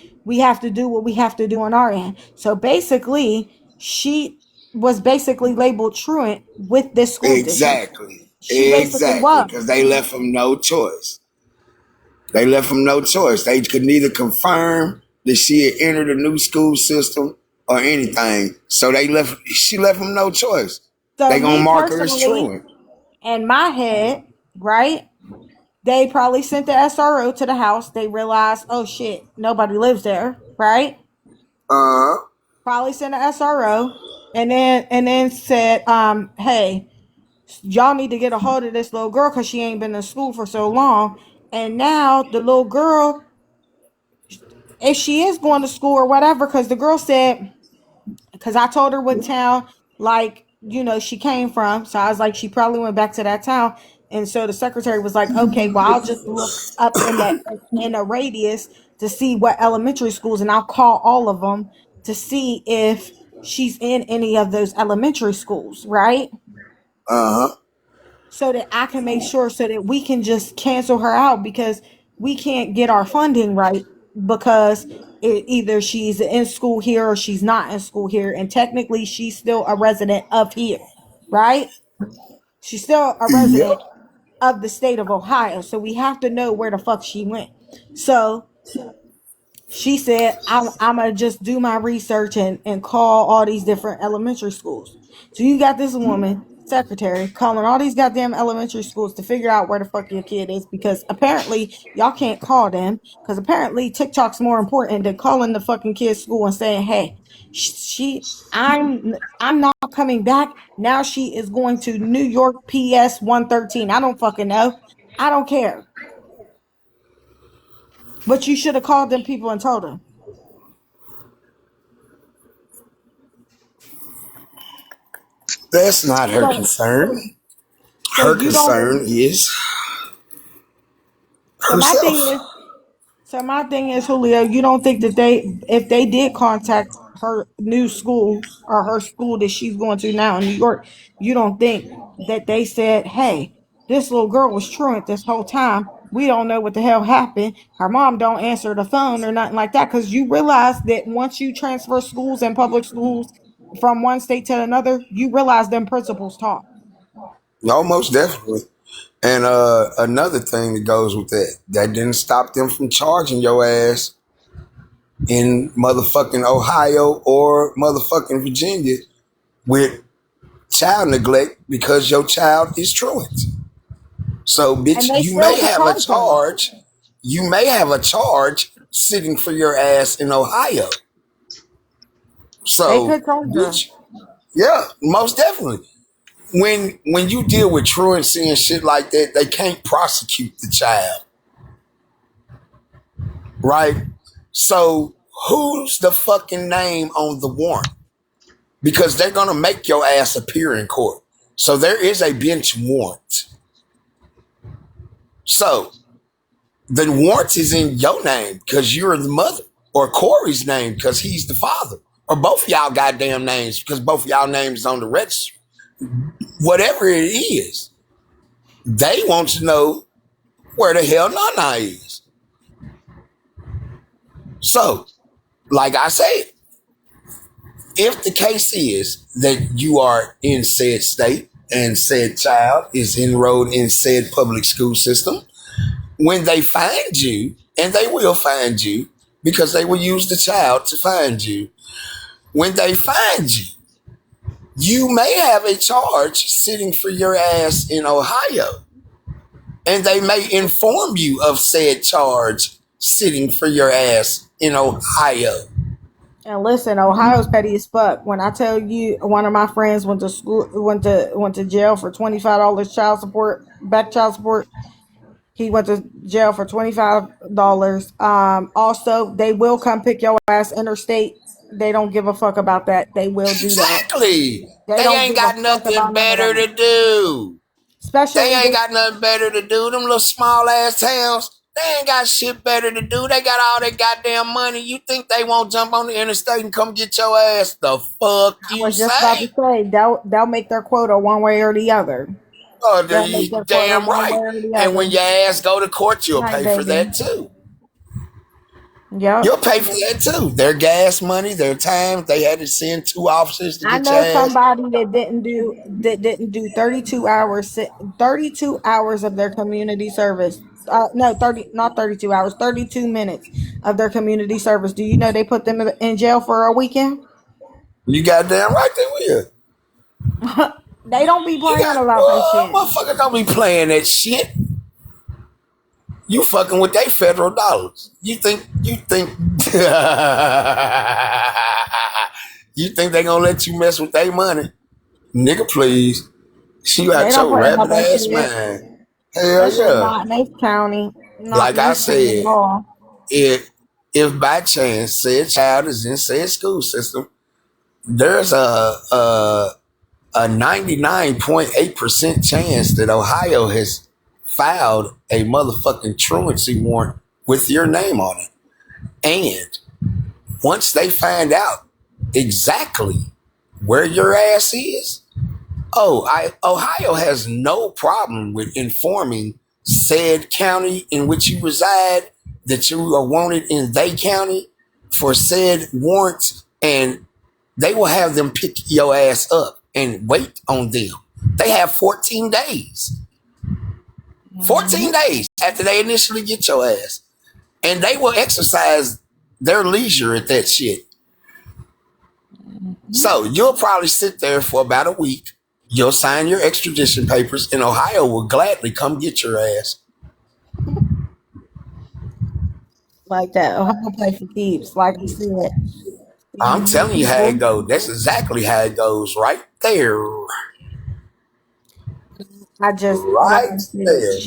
do what we have to do on our end." So basically, she was basically labeled truant with this school district. Exactly. She basically Exactly. was. Because they left them no choice. They left them no choice. They could neither confirm that she had entered a new school system or anything. So she left them no choice. So They gonna me mark her as personally, truant. in my head, right? They probably sent the SRO to the house. They realized, oh shit, nobody lives there, right? Uh Probably sent an SRO and then said, "Hey, y'all need to get a hold of this little girl because she ain't been in school for so long." And now the little girl, if she is going to school or whatever, because the girl said, because I told her what town, like, she came from. So I was like, she probably went back to that town. And so the secretary was like, "Okay, well, I'll just look up in the radius to see what elementary schools, and I'll call all of them to see if she's in any of those elementary schools, right? Uh huh. So that I can make sure so that we can just cancel her out because we can't get our funding right because either she's in school here or she's not in school here. And technically, she's still a resident of here, right? She's still a Yep. resident of the state of Ohio. So we have to know where the fuck she went. So she said, I'm going to just do my research and call all these different elementary schools. So you got this woman, secretary, calling all these goddamn elementary schools to figure out where the fuck your kid is because apparently y'all can't call them because apparently TikTok's more important than calling the fucking kid's school and saying, hey, I'm not coming back. Now she is going to New York PS 113. I don't fucking know. I don't care. But you should have called them people and told them. That's not her So concern. so Her you don't concern is so my thing herself. is So my thing is, Julio, you don't think that if they did contact her new school or her school that she's going to now in New York, you don't think that they said, hey, this little girl was truant this whole time. We don't know what the hell happened. Her mom don't answer the phone or nothing like that. Because you realize that once you transfer schools and public schools from one state to another, you realize them principals talk. No, most definitely. And another thing that goes with that didn't stop them from charging your ass in motherfucking Ohio or motherfucking Virginia with child neglect because your child is truant. So, And bitch, they you still may could have a charge her. charge. You may have a charge sitting for your ass in Ohio. They So, could charge her. bitch, yeah, most definitely. When you deal with truancy and shit like that, they can't prosecute the child, right? So, who's the fucking name on the warrant? Because they're gonna make your ass appear in court. So there is a bench warrant. So the warrant is in your name because you're the mother, or Corey's name because he's the father, or both y'all goddamn names because both y'all names on the registry. Whatever it is, they want to know where the hell Nana is. So, like I said, if the case is that you are in said state and said child is enrolled in said public school system, when they find you, and they will find you because they will use the child to find you, when they find you, you may have a charge sitting for your ass in Ohio. And they may inform you of said charge sitting for your ass in Ohio. And listen, Ohio's petty as fuck. When I tell you, one of my friends went to school, went to jail for $25 child support, back child support. He went to jail for $25. Also, they will come pick your ass interstate. They don't give a fuck about that. They will do that. Exactly. They They don't ain't give a got fuck nothing about none of better that. to do. They Especially ain't this. got nothing better to do. Them little small ass towns, they ain't got shit better to do. They got all that goddamn money. You think they won't jump on the interstate and come get your ass? The fuck I you was just about to say? say they'll make their quota one way or the other. Oh, They'll you make their quota damn one way right. or the And when other. your ass go to court, you'll Right, pay for baby. that too. You'll Yep. pay for that too. Their gas money, their time. They had to send 2 officers to I get your know ass. somebody that didn't do 32 hours 32 hours of their community service. No, 30 not 32 hours, 32 minutes of their community service. Do you know they put them in jail for a weekend? You goddamn right they will. They don't be You playing got about that shit. motherfuckers don't be playing that shit. You fucking with they federal dollars. You think you think they gonna let you mess with their money? Nigga, please. You They out don't your play about rabbit that ass shit. mind. Hell Especially yeah. not in this county. Not Like in I this county said, at all. if by chance said child is in said school system, there's a 99.8% chance that Ohio has filed a motherfucking truancy warrant with your name on it. And once they find out exactly where your ass is, Ohio has no problem with informing said county in which you reside that you are wanted in they county for said warrants, and they will have them pick your ass up and wait on them. They have 14 days. 14 days after they initially get your ass. And they will exercise their leisure at that shit. So you'll probably sit there for about a week. You'll sign your extradition papers, and Ohio will gladly come get your ass. Like that. Ohio play for keeps, like we said. I'm These telling you how it people, goes. That's exactly how it goes right there. I just like I Right said, there.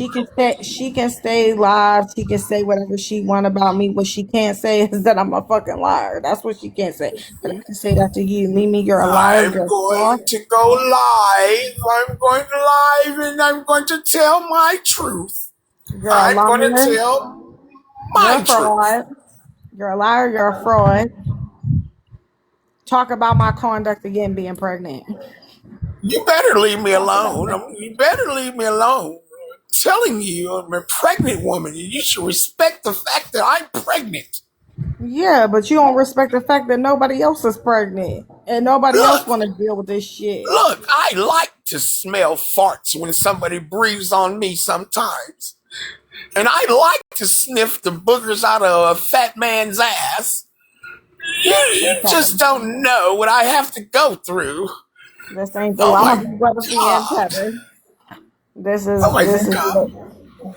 she can stay live, she can say whatever she want about me. What she can't say is that I'm a fucking liar. That's what she can't say. But I can say that to you. Mimi, you're a liar, I'm you're a fraud, going to go live. I'm going to live and I'm going to tell my truth. you're a I'm going to liar, tell you're my a truth. fraud, you're a liar, you're a fraud. Talk about my conduct again being pregnant. You better leave me Talk about alone. that. You better leave me alone. I'm telling you, I'm a pregnant woman. You should respect the fact that I'm pregnant. Yeah, but you don't respect the fact that nobody else is pregnant and nobody else Look, want to deal with this shit. look, I like to smell farts when somebody breathes on me sometimes. And I like to sniff the boogers out of a fat man's ass. You just Okay. don't know what I have to go through. This ain't the Oh my Love Brother and God. Tether. This is Oh my this is God.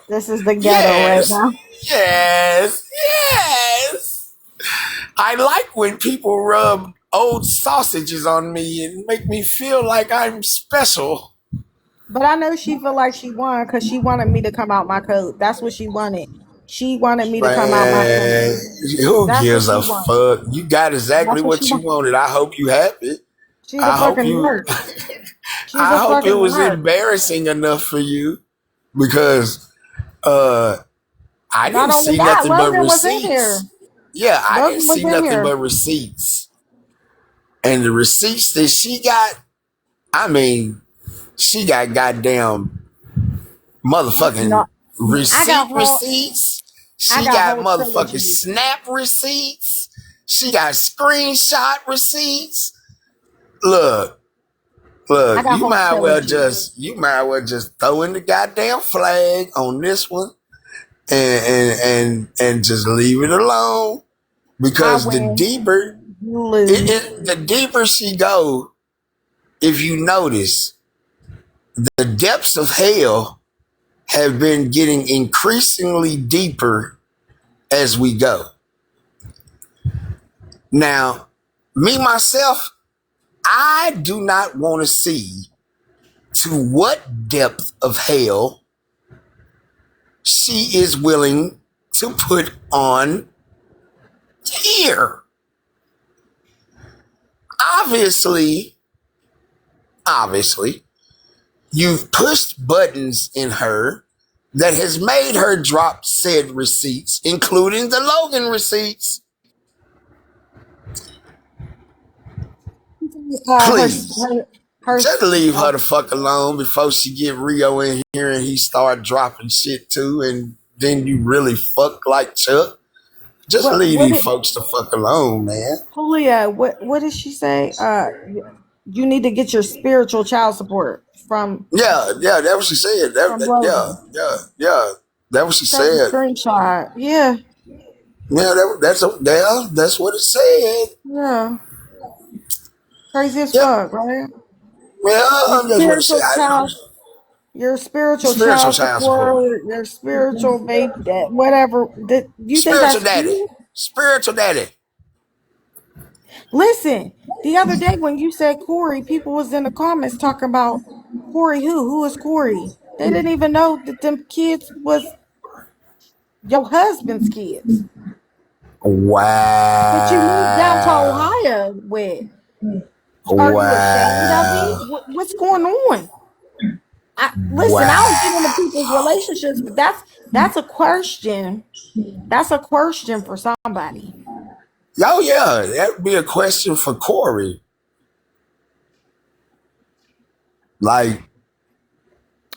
this is the ghetto right Yes. now. Yes. Yes. I like when people rub old sausages on me and make me feel like I'm special. But I know she feel like she won because she wanted me to come out my code. That's what she wanted. She wanted me to come out my Man, code. who That's what gives she a wanted. fuck? You got exactly That's what she what you wanted. wanted. I hope you happy. She's a I hope fucking you nerd. She's I a hope it fucking was nerd. embarrassing enough for you because uh I Not didn't only see that, nothing but Logan was in here. receipts. Yeah, I didn't Logan was see in nothing here. but receipts. And the receipts that she got, I mean, she got goddamn No, motherfucking I got whole receipts. I She got got whole motherfucking trilogies. snap receipts. She got screenshot receipts. Look, I look, got whole trilogies. you might well just throw in the goddamn flag on this one and just leave it alone. I Because win, you lose. the deeper she go, if you notice, the depths of hell have been getting increasingly deeper as we go. Now, me myself, I do not want to see to what depth of hell she is willing to put on here. Obviously, obviously, you've pushed buttons in her that has made her drop said receipts, including the Logan receipts. Her Please, her her. just leave her the fuck alone before she get Rio in here and he start dropping shit too, and then you really fuck like Chuck. Just What leave what these did folks the fuck alone, man. Julia? What did she say? You need to get your spiritual child support Yeah, yeah, that what she said. from Logan. Yeah. That what she Sent the said. screenshot. Yeah, Yeah, that's what it said. yeah. Crazy as Yep. fuck, right? Your Well, that's what it said. spiritual child, your spiritual Spiritual child child support. support, your spiritual baby, dad, whatever. You think Spiritual that's daddy. cute? Spiritual daddy. Listen, the other day when you said Corey, people was in the comments talking about Corey who? Who is Corey? They didn't even know that them kids was your husband's kids. That you moved down to Wow. Ohio with. Are you ashamed of me? Wow. What's going on? Listen, I don't get into Wow. people's relationships, but that's a question. That's a question for somebody. Oh yeah, that would be a question for Corey. Like,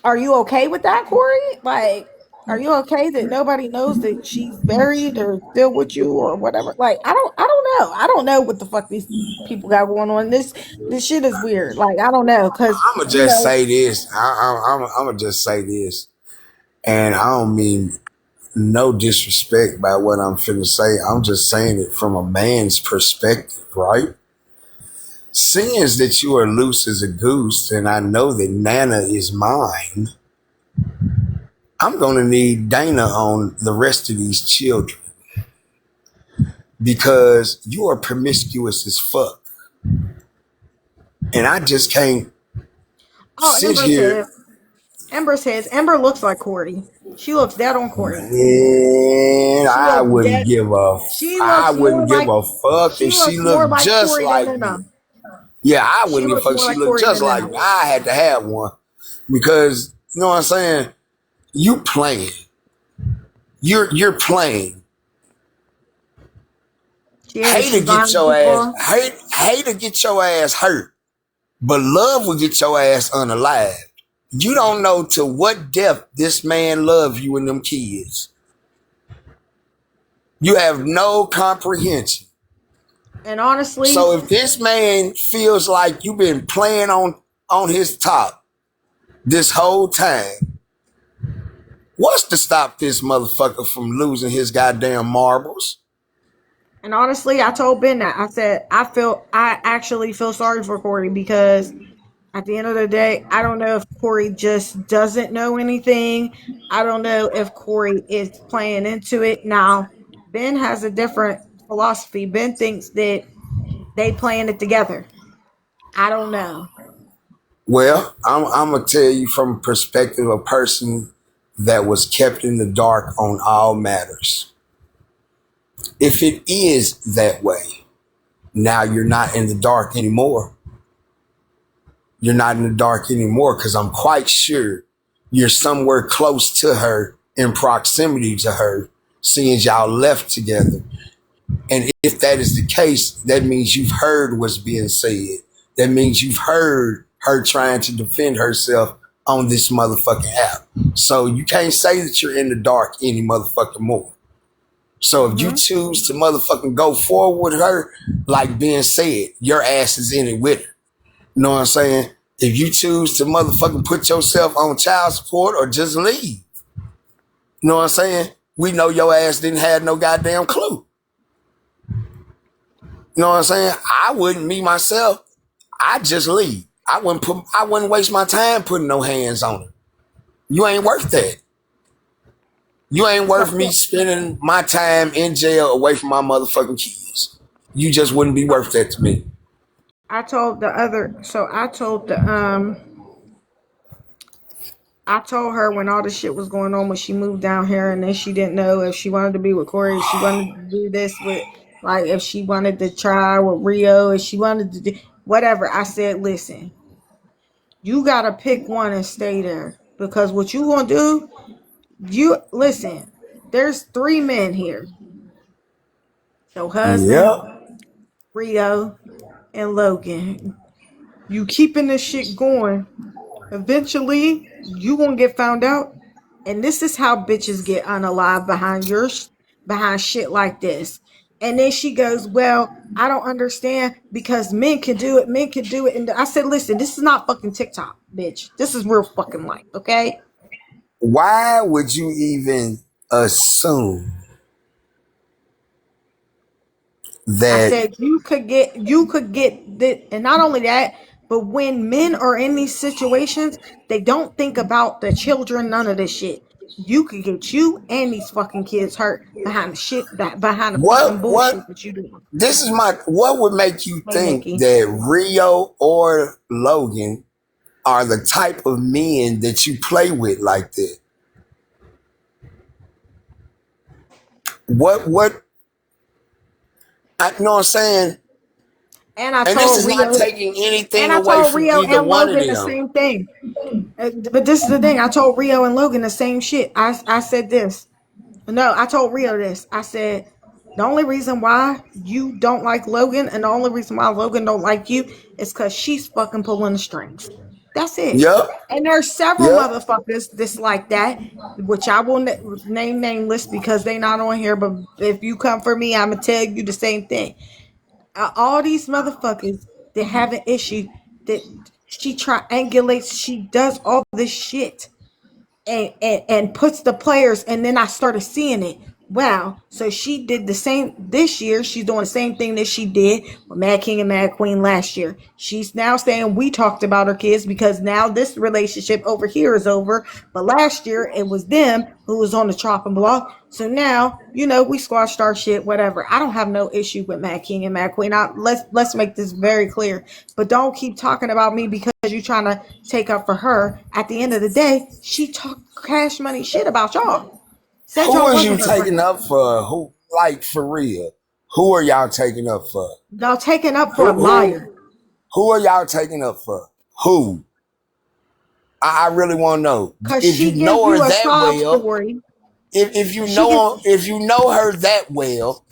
Are you okay with that, Corey? Like, are you okay that nobody knows that she's married or still with you or whatever? Like, I don't know. I don't know what the fuck these people got going on. This shit is weird. Like, I don't know, cause I'm gonna you just know, say this. I'm gonna just say this, and I don't mean no disrespect by what I'm finna say. I'm just saying it from a man's perspective, right? Seeing that you are loose as a goose, and I know that Nana is mine, I'm gonna need Dana on the rest of these children because you are promiscuous as fuck, and I just can't oh, sit here. Ember looks like Corey. She looks dead on Corey. Man, She looks dead. I wouldn't give a fuck if She she looks more looked like just Corey than like me. Nana. Yeah, I She wouldn't give a looks fuck if more she like looked Corey just than like Nana. me. I had to have one because you know what I'm saying. You playing. You're playing. She is. She's behind the people. Hate to get your ass hurt, but love will get your ass unalive. You don't know to what depth this man loves you and them kids. You have no comprehension. And honestly, So if this man feels like you've been playing on his top this whole time, what's to stop this motherfucker from losing his goddamn marbles? I told Ben that. I said I actually feel sorry for Corey because at the end of the day, I don't know if Corey just doesn't know anything. I don't know if Corey is playing into it. Now, Ben has a different philosophy. Ben thinks that they playing it together. I don't know. Well, I'm gonna tell you from a perspective of a person that was kept in the dark on all matters. If it is that way, now you're not in the dark anymore. You're not in the dark anymore because I'm quite sure you're somewhere close to her in proximity to her, seeing y'all left together. And if that is the case, that means you've heard what's being said. That means you've heard her trying to defend herself on this motherfucking app. So you can't say that you're in the dark any motherfucking more. So if you Hmm. choose to motherfucking go forward with her, like being said, your ass is in it with her. You know what I'm saying? If you choose to motherfucking put yourself on child support or just leave, you know what I'm saying? We know your ass didn't have no goddamn clue. You know what I'm saying? I wouldn't, me myself, I'd just leave. I wouldn't waste my time putting no hands on her. You ain't worth that. You ain't So worth me spending my time in jail away from my motherfucking kids. You just wouldn't be worth that to me. I told her when all this shit was going on when she moved down here and then she didn't know if she wanted to be with Corey, if she wanted to do this with like if she wanted to try with Rio, if she wanted to do whatever. I said, listen, you gotta pick one and stay there. Because what you gonna do, you listen, there's three men here. Your husband, Yep. Rio, and Logan. You keeping this shit going. Eventually, you gonna get found out, and this is how bitches get unalive behind shit like this. And then she goes, "Well, I don't understand because men can do it. Men can do it." And I said, "Listen, this is not fucking TikTok, bitch. This is real fucking life, okay?" Why would you even assume I that said you could get that, and not only that, but when men are in these situations, they don't think about the children, none of this shit. You could get you and these fucking kids hurt behind the shit that behind the fucking what bullshit that you doing. this is my what would make you Hey think Nikki. that Rio or Logan are the type of men that you play with like that? What I you know what I'm saying? And I And this told is not Rio, taking and anything I away told from Rio either and one of Logan the them. same thing. But this is the thing. I told Rio and Logan the same shit. I said this. No, I told Rio this. I said the only reason why you don't like Logan and the only reason why Logan don't like you is because she's fucking pulling the strings. That's it. Yep. And there's several Yep. motherfuckers that's like that, which I will name nameless because they not on here. But if you come for me, I'm gonna tell you the same thing. All these motherfuckers that have an issue that she triangulates, she does all this shit and puts the players, and then I started seeing it. Wow. So she did the same this year. She's doing the same thing that she did with Mad King and Mad Queen last year. She's now saying we talked about her kids because now this relationship over here is over. But last year it was them who was on the chopping block. So now, we squashed our shit, whatever. I don't have no issue with Mad King and Mad Queen. Let's make this very clear. But don't keep talking about me because you're trying to take up for her. At the end of the day, she talked cash money shit about y'all. Said Who y'all is you wasn't her taking friend. up for? Who, like, for real? Who are y'all taking up for? Y'all taking up for Who a liar. who are y'all taking up for? Who? I really want to know. Cause If she you gives know her you a that sob well, story. if She gives if you know her that well,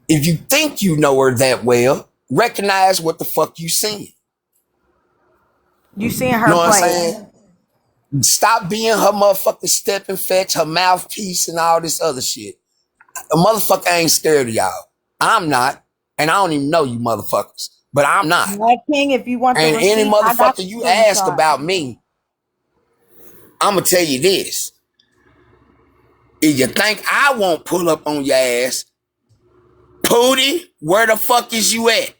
if you think you know her that well, recognize what the fuck you seeing. you seeing her Know what I'm play. saying? Stop being her motherfucking step and fetch, her mouthpiece, and all this other shit. A motherfucker ain't scared of y'all. I'm not. And I don't even know you motherfuckers. But I'm not. Mad King, if you want the And any receipt, I got motherfucker the you ask screenshot. about me, I'm going to tell you this. If you think I won't pull up on your ass, Pootie, where the fuck is you at?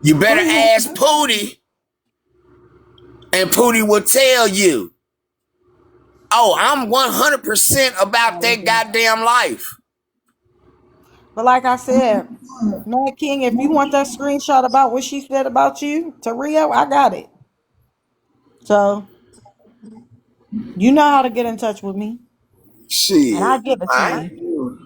You better ask Pootie, and Pootie will tell you. Oh, I'm 100% about that goddamn life. But like I said, Mad King, if you want that screenshot about what she said about you to Rio, I got it. So you know how to get in touch with me, and I'll Shit. give it to I, you.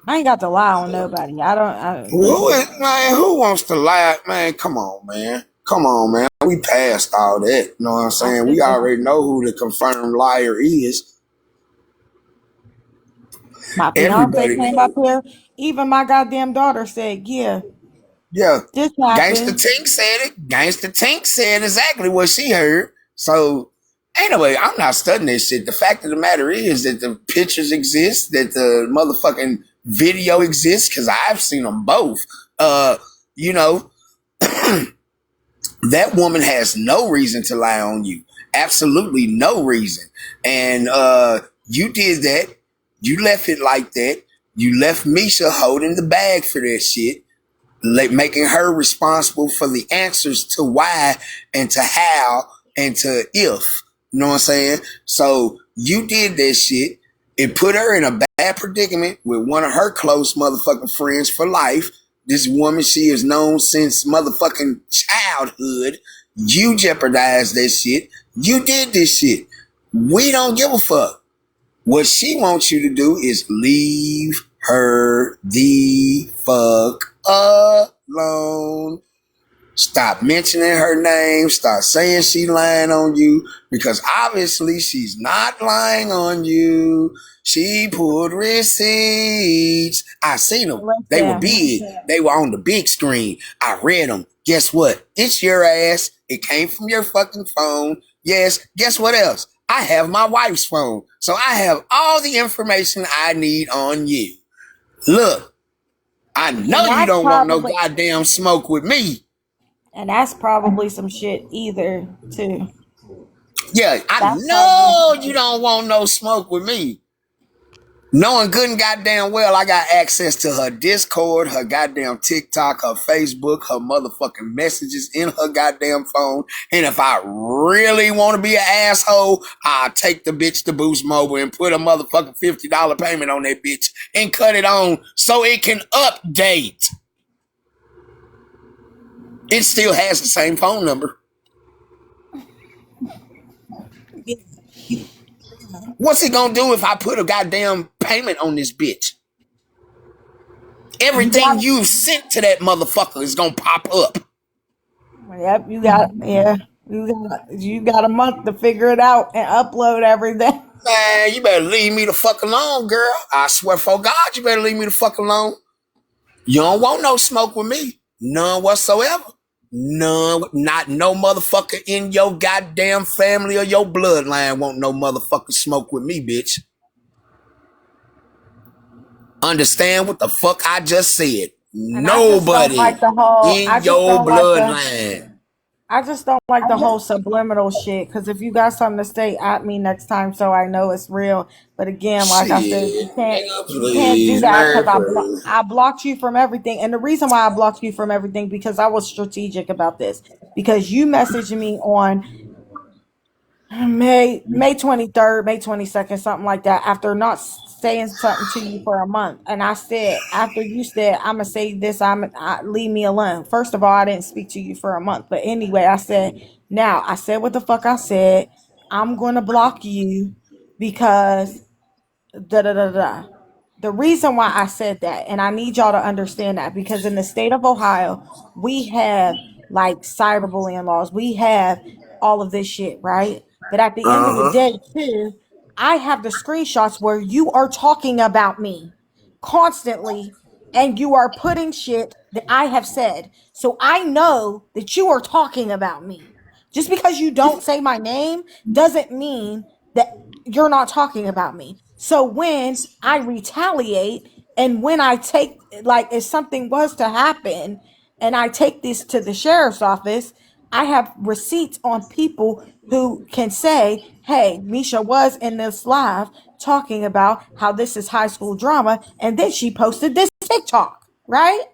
I ain't got to lie on nobody. I don't. who Listen. is, man, who wants to lie? Man, come on, man. Come on, man. We passed all that. You know what I'm I saying? said We this. already know who the confirmed liar is. My fiance Everybody came up knows. here. Even my goddamn daughter said, "Yeah, Yeah. this Gangsta happened." Tink said it. Gangsta Tink said exactly what she heard. So, anyway, I'm not studying this shit. The fact of the matter is that the pictures exist, that the motherfucking video exists, because I've seen them both. You know, that woman has no reason to lie on you. Absolutely no reason. And you did that. You left it like that. You left Misha holding the bag for that shit, like making her responsible for the answers to why and to how and to if. You know what I'm saying? So you did that shit. It put her in a bad predicament with one of her close motherfucking friends for life. This woman she has known since motherfucking childhood. You jeopardized that shit. You did this shit. We don't give a fuck. What she wants you to do is leave her the fuck alone. Stop mentioning her name. Stop saying she lying on you, because obviously she's not lying on you. She pulled receipts. I seen them. They were Listen, big. They were on the big screen. I read them. Guess what? It's your ass. It came from your fucking phone. Yes. Guess what else? I have my wife's phone. So I have all the information I need on you. Look, I know and you that's don't want no probably goddamn smoke with me. some shit either too. Yeah, I That's probably some know you shit. don't want no smoke with me. Knowing good and goddamn well I got access to her Discord, her goddamn TikTok, her Facebook, her motherfucking messages in her goddamn phone. And if I really want to be an asshole, I'll take the bitch to Boost Mobile and put a motherfucking $50 payment on that bitch and cut it on so it can update. It still has the same phone number. What's he gonna do if I put a goddamn payment on this bitch? You Everything got, you've sent to that motherfucker is gonna pop up. yep, you got a month to figure it out and upload everything. Man, you better leave me the fuck alone, girl. I swear for God, you better leave me the fuck alone. You don't want no smoke with me. None whatsoever. None. Not no motherfucker in your goddamn family or your bloodline want no motherfucking smoke with me, bitch. Understand what the fuck I just said? And I just don't Nobody like the whole. in your bloodline. I just don't like the whole subliminal shit. Because if you got something to say at me next time, so I know it's real. But again, like I said, Shit, nigga, you can't do please, that man, because please. I blocked you from everything. And the reason why I blocked you from everything because I was strategic about this. Because you messaged me on May 23rd, May 22nd, something like that, after not saying something to you for a month. And I said, after you said, I'm going to say this, leave me alone. First of all, I didn't speak to you for a month. But anyway, I said, now I said what the fuck I said. I'm going to block you because da da da da. The reason why I said that, and I need y'all to understand that, because in the state of Ohio, we have like cyberbullying laws, we have all of this shit, right? But at the end of the Uh huh. day, too, I have the screenshots where you are talking about me constantly and you are putting shit that I have said. So I know that you are talking about me. Just because you don't say my name doesn't mean that you're not talking about me. So when I retaliate and when I take, like, if something was to happen and I take this to the sheriff's office, I have receipts on people who can say, hey, Misha was in this live talking about how this is high school drama. And then she posted this TikTok, right?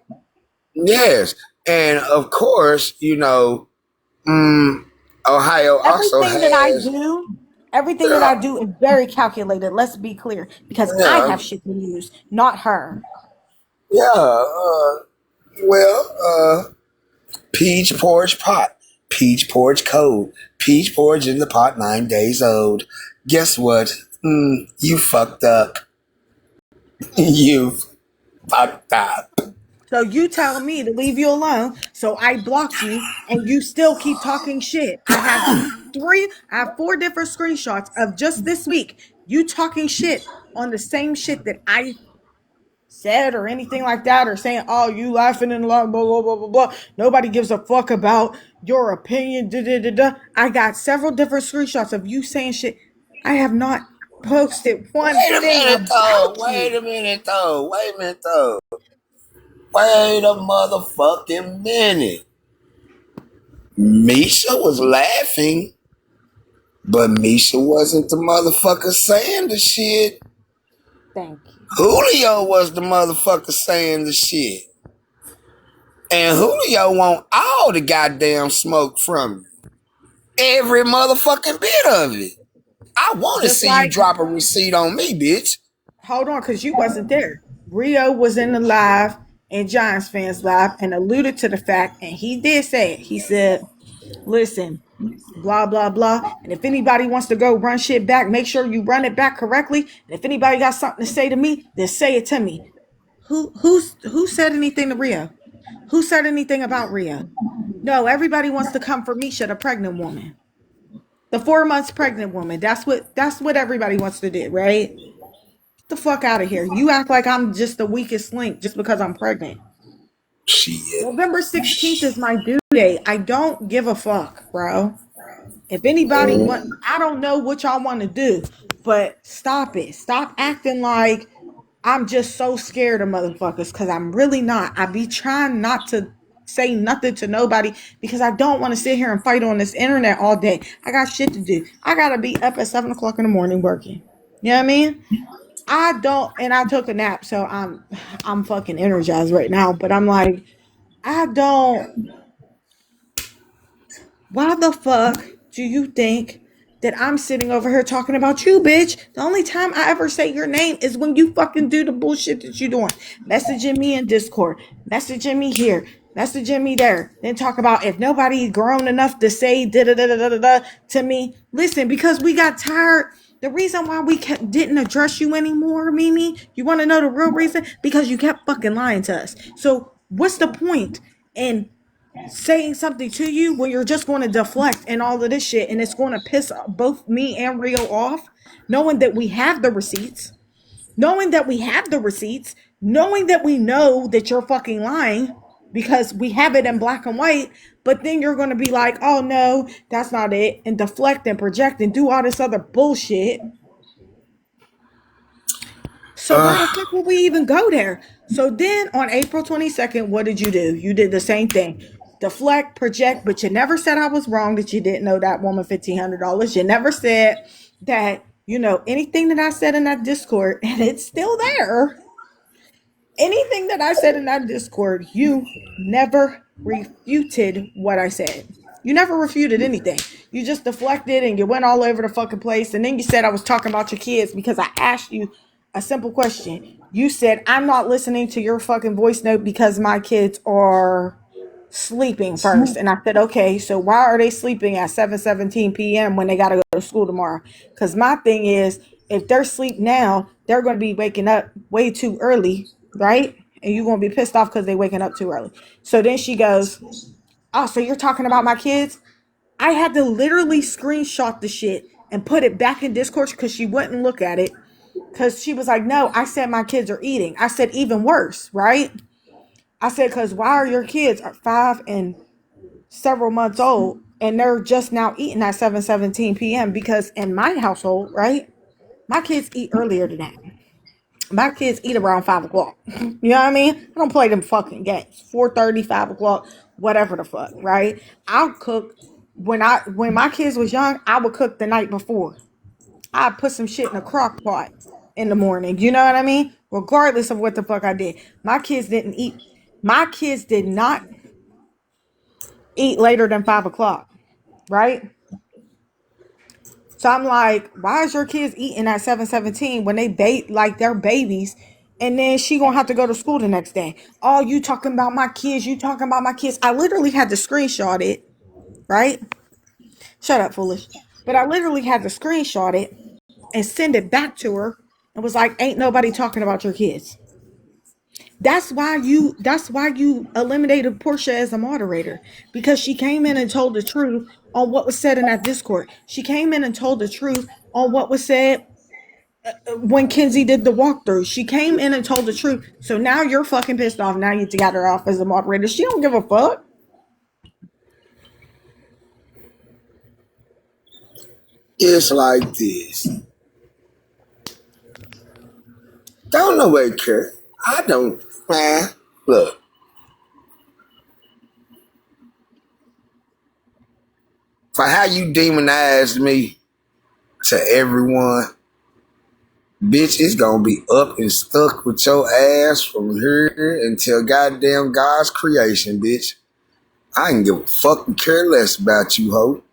Yes, and of course, mm, Ohio also Everything that I has. do, everything that Yeah, I do is very calculated. Let's be clear, because I yeah, have shit to lose, not her. yeah. Well, peach porridge pot, peach porridge cold, peach porridge in the pot 9 days old. Guess what? You fucked up. You fucked up. So you tell me to leave you alone. So I blocked you, and you still keep talking shit. I have four different screenshots of just this week. You talking shit on the same shit that I said or anything like that, or saying, oh, you laughing and blah, blah, blah, blah, blah, blah. Nobody gives a fuck about your opinion. Da, da, da, da. I got several different screenshots of you saying shit. I have not posted one Wait a thing minute though. about Wait you. a minute though. Wait a minute though. Wait a motherfucking minute. Misha was laughing, but Misha wasn't the motherfucker saying the shit. Thank you. Julio was the motherfucker saying the shit. And Julio want all the goddamn smoke from you. Every motherfucking bit of it. I want to Just see you like, drop a receipt on me, bitch. hold on, because you wasn't there. Rio was in the live and Giants fans live and alluded to the fact, and he did say it. He said, listen, blah blah blah, and if anybody wants to go run shit back, make sure you run it back correctly, and if anybody got something to say to me, then say it to me. Who said anything to Rio? Who said anything about Rio? No, everybody wants to come for Misha, the pregnant woman, the 4 months pregnant woman. That's what everybody wants to do, right? Get the fuck out of here. You act like I'm just the weakest link just because I'm pregnant. Shit. November 16th is my due date. I don't give a fuck, bro. If anybody want, I don't know what y'all want to do, but stop it. Stop acting like I'm just so scared of motherfuckers, because I'm really not. I be trying not to say nothing to nobody because I don't want to sit here and fight on this internet all day. I got shit to do. I gotta be up at 7 o'clock in the morning working. You know what I mean? I don't, and I took a nap, so I'm fucking energized right now. But I'm like, I don't. Why the fuck do you think that I'm sitting over here talking about you, bitch? The only time I ever say your name is when you fucking do the bullshit that you doing. Messaging me in Discord, messaging me here, messaging me there. Then talk about if nobody grown enough to say da da da da da da to me. Listen, because we got tired. The reason why we didn't address you anymore, Mimi, you want to know the real reason? Because you kept fucking lying to us. So what's the point in saying something to you when you're just going to deflect and all of this shit, and it's going to piss both me and Rio off, knowing that we have the receipts, knowing that we know that you're fucking lying because we have it in black and white, but then you're going to be like, oh no, that's not it, and deflect and project and do all this other bullshit. So why the fuck would we even go there? So then on April 22nd, what did you do? You did the same thing. Deflect, project, but you never said I was wrong, that you didn't know that woman $1,500. You never said that, anything that I said in that Discord, and it's still there. Anything that I said in that Discord, you never refuted what I said. You never refuted anything. You just deflected and you went all over the fucking place. And then you said I was talking about your kids because I asked you a simple question. You said, I'm not listening to your fucking voice note because my kids are sleeping first. And I said, okay, so why are they sleeping at 7:17 p.m. when they got to go to school tomorrow? Because my thing is, if they're asleep now, they're going to be waking up way too early, right? And you're going to be pissed off because they're waking up too early. So then she goes, oh, so you're talking about my kids? I had to literally screenshot the shit and put it back in Discord because she wouldn't look at it. Because she was like, no, I said my kids are eating. I said even worse, right? I said, because why are your kids 5 and several months old and they're just now eating at 7:17 p.m.? Because in my household, right, my kids eat earlier than that. My kids eat around 5 o'clock. You know what I mean? I don't play them fucking games. 4:30, 5 o'clock, whatever the fuck, right? I'll cook when my kids was young, I would cook the night before. I'd put some shit in a crock pot in the morning. You know what I mean? Regardless of what the fuck I did. My kids didn't eat. My kids did not eat later than 5 o'clock, right? So I'm like, why is your kids eating at 7:17 when like they're babies, and then she gonna have to go to school the next day? Oh, you talking about my kids? You talking about my kids? I literally had to screenshot it, right? Shut up, foolish. But I literally had to screenshot it and send it back to her, and was like, ain't nobody talking about your kids. That's why you eliminated Portia as a moderator, because she came in and told the truth on what was said in that Discord. She came in and told the truth on what was said when Kenzie did the walkthrough. She came in and told the truth. So now you're fucking pissed off. Now you got her off as a moderator. She don't give a fuck. It's like this. Don't nobody care. I don't, man. Look, for how you demonized me to everyone, bitch, it's gonna be up and stuck with your ass from here until goddamn God's creation, bitch. I can give a fuck and care less about you, ho.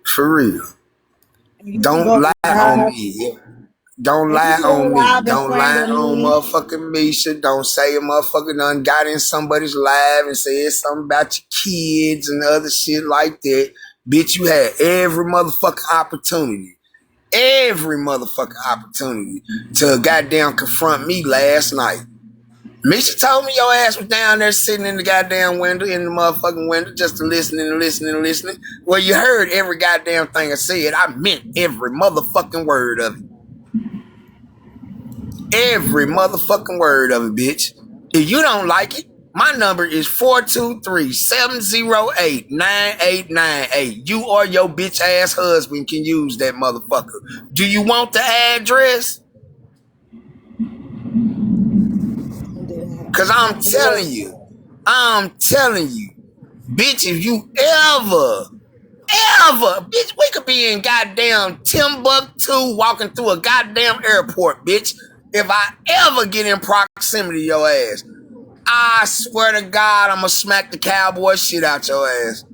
For real. You can Don't go lie on live, me. Don't and you lie can go on me. live and Don't lie slander on me. motherfucking Misha. Don't say a motherfucker done got in somebody's live and said something about your kids and other shit like that. Bitch, you had every motherfucking opportunity. Every motherfucking opportunity to goddamn confront me last night. Misha told me your ass was down there sitting in the goddamn window, in the motherfucking window, just to listening and listening and listening. Well, you heard every goddamn thing I said. I meant every motherfucking word of it. Every motherfucking word of it, bitch. If you don't like it, my number is 423-708-9898. You or your bitch ass husband can use that motherfucker. Do you want the address? Cause I'm telling you, bitch, if you ever, bitch, we could be in goddamn Timbuktu walking through a goddamn airport, bitch. If I ever get in proximity to your ass, I swear to God, I'm gonna smack the cowboy shit out your ass.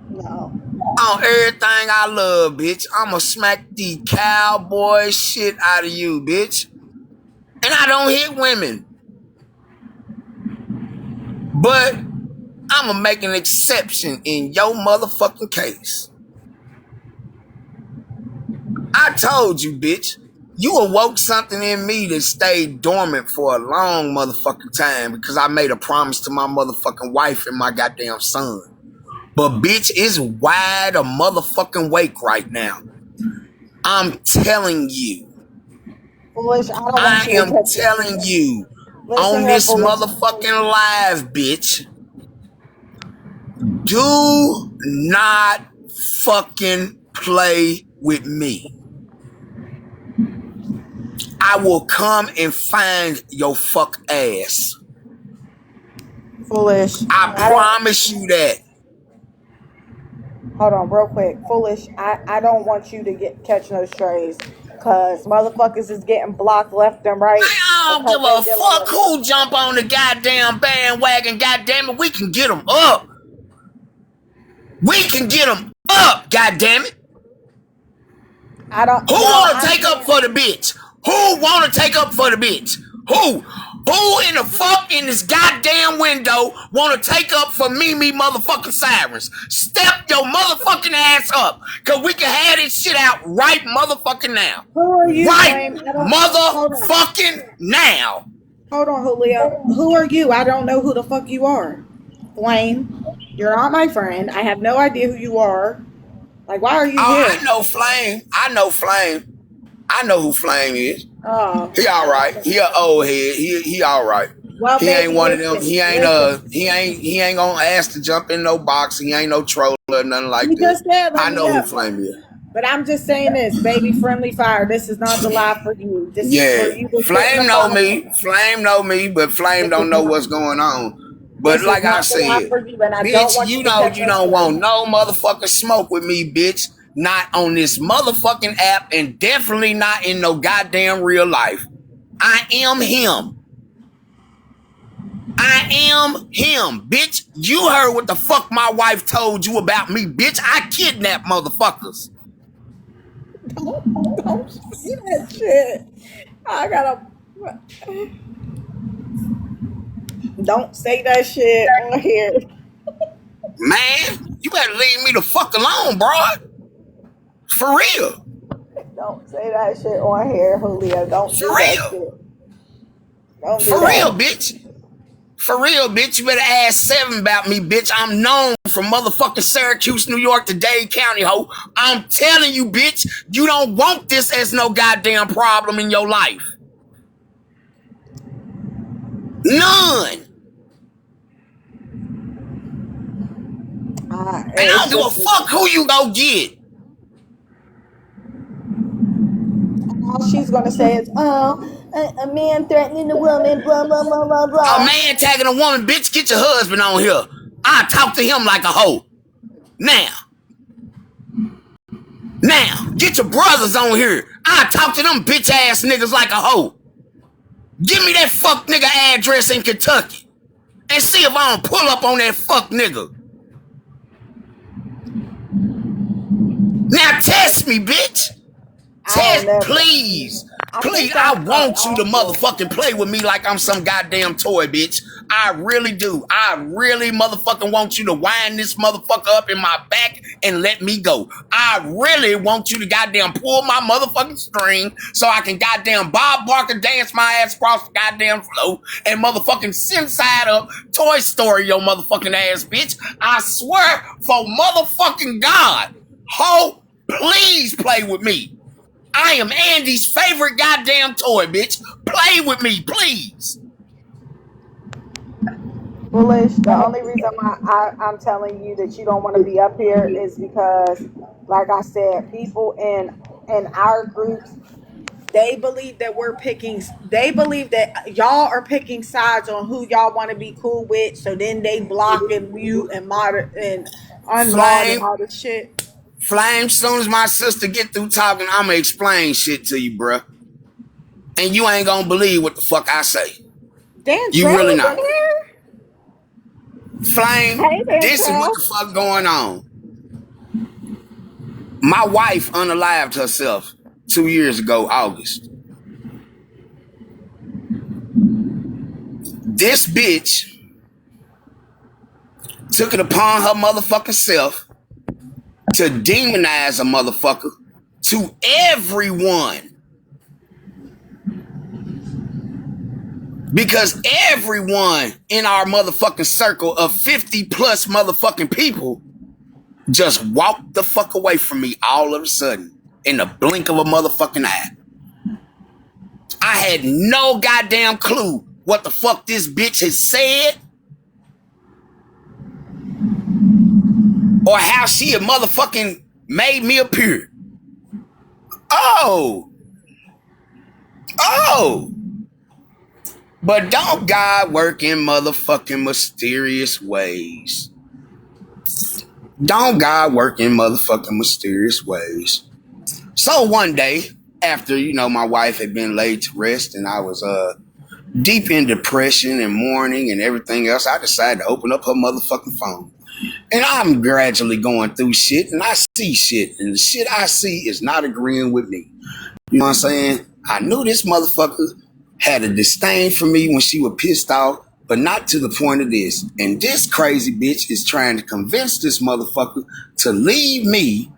No. On everything I love, bitch. I'm gonna smack the cowboy shit out of you, bitch. And I don't hit women. But I'm gonna make an exception in your motherfucking case. I told you, bitch. You awoke something in me that stayed dormant for a long motherfucking time because I made a promise to my motherfucking wife and my goddamn son. But bitch, it's wide a motherfucking wake right now. I'm telling you. Foolish, I don't want I you to am catch telling it. you Listen on here, this foolish. motherfucking live, bitch. Do not fucking play with me. I will come and find your fuck ass. Foolish. I I don't. promise you that. Hold on, real quick. Foolish. I don't want you to catch no strays, cause motherfuckers is getting blocked left and right I don't because give they a dealing fuck with me. who jump on the goddamn bandwagon. Goddamn it, we can get them up. We can get them up. Goddamn it. I don't. Who Well, want to I'm take up saying. for the bitch? Who want to take up for the bitch? Who? Who in the fuck in this goddamn window want to take up for me motherfucking Sirens? Step your motherfucking ass up, cause we can have this shit out right motherfucking now. Who are you, Right Flame? I don't. Hold on. motherfucking now. Hold on, Julio. Who are you? I don't know who the fuck you are. Flame. You're not my friend. I have no idea who you are. Like, why are you Oh, here? I know Flame. I know Flame. I know who Flame is. Oh. He all right. He an old head. He all right. Well, He ain't baby, one of them. listen. Listen. He ain't gonna ask to jump in no box. He ain't no troll or nothing like You that. just said, let I me know who know. Flame is. But I'm just saying this, baby, friendly fire. This is not the live for you. This is for Yeah. you to sit in Flame the know me. bottom. Flame know me, but Flame This is don't know not. what's going on. But This is like I not the live said, for you, and I don't bitch, want you you to know catch you no don't want strays. no motherfucking smoke with me, bitch. Not on this motherfucking app and definitely not in no goddamn real life. I am him. I am him, bitch. You heard what the fuck my wife told you about me, bitch. I kidnap motherfuckers. Don't say that shit. I gotta. Don't say that shit on here. Man, you better leave me the fuck alone, bro. For real. Don't say that shit on here, Julio. Don't For do that real. shit. Don't do For real, that. bitch. For real, bitch. You better ask Seven about me, bitch. I'm known from motherfucking Syracuse, New York to Dade County, ho. I'm telling you, bitch, you don't want this as no goddamn problem in your life. None. And I It's don't give a just fuck who you go get. all she's gonna say is, "Oh, a man threatening a woman." Blah blah blah blah A blah. man tagging a woman, bitch, get your husband on here. I talk to him like a hoe. Now, get your brothers on here. I talk to them bitch ass niggas like a hoe. Give me that fuck nigga address in Kentucky and see if I don't pull up on that fuck nigga. Now test me, bitch. I don't never. Please. I Please, think I I'm want you to awful. motherfucking play with me like I'm some goddamn toy, bitch. I really do. I really motherfucking want you to wind this motherfucker up in my back and let me go. I really want you to goddamn pull my motherfucking string so I can goddamn Bob Barker dance my ass across the goddamn floor and motherfucking send side up Toy Story your motherfucking ass, bitch. I swear for motherfucking God. Ho, please play with me. I am Andy's favorite goddamn toy, bitch. Play with me, please. Foolish. The only reason why I'm telling you that you don't want to be up here is because, like I said, people in our groups, they believe that we're picking. They believe that y'all are picking sides on who y'all want to be cool with. So then they block and mute and mod and unmod and Flame, all this shit. Flame, soon as my sister get through talking, I'ma explain shit to you, bruh. And you ain't gonna believe what the fuck I say. You really Dantrell's in not. here. Flame, Hey, this is what Dantrell. the fuck going on. My wife unalived herself 2 years ago, August. This bitch took it upon her motherfucking self to demonize a motherfucker to everyone. Because everyone in our motherfucking circle of 50 plus motherfucking people just walked the fuck away from me all of a sudden in the blink of a motherfucking eye. I had no goddamn clue what the fuck this bitch had said or how she had motherfucking made me appear. Oh. But don't God work in motherfucking mysterious ways? Don't God work in motherfucking mysterious ways? So one day, after, my wife had been laid to rest and I was deep in depression and mourning and everything else, I decided to open up her motherfucking phone. And I'm gradually going through shit and I see shit. And the shit I see is not agreeing with me. You know what I'm saying? I knew this motherfucker had a disdain for me when she was pissed off, but not to the point of this. And this crazy bitch is trying to convince this motherfucker to leave me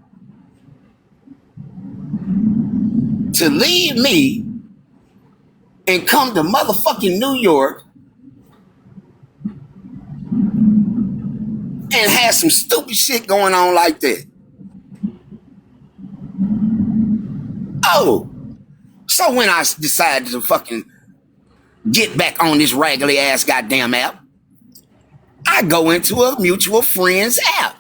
and come to motherfucking New York and have some stupid shit going on like that. Oh, so when I decided to fucking get back on this raggedy ass goddamn app, I go into a mutual friends app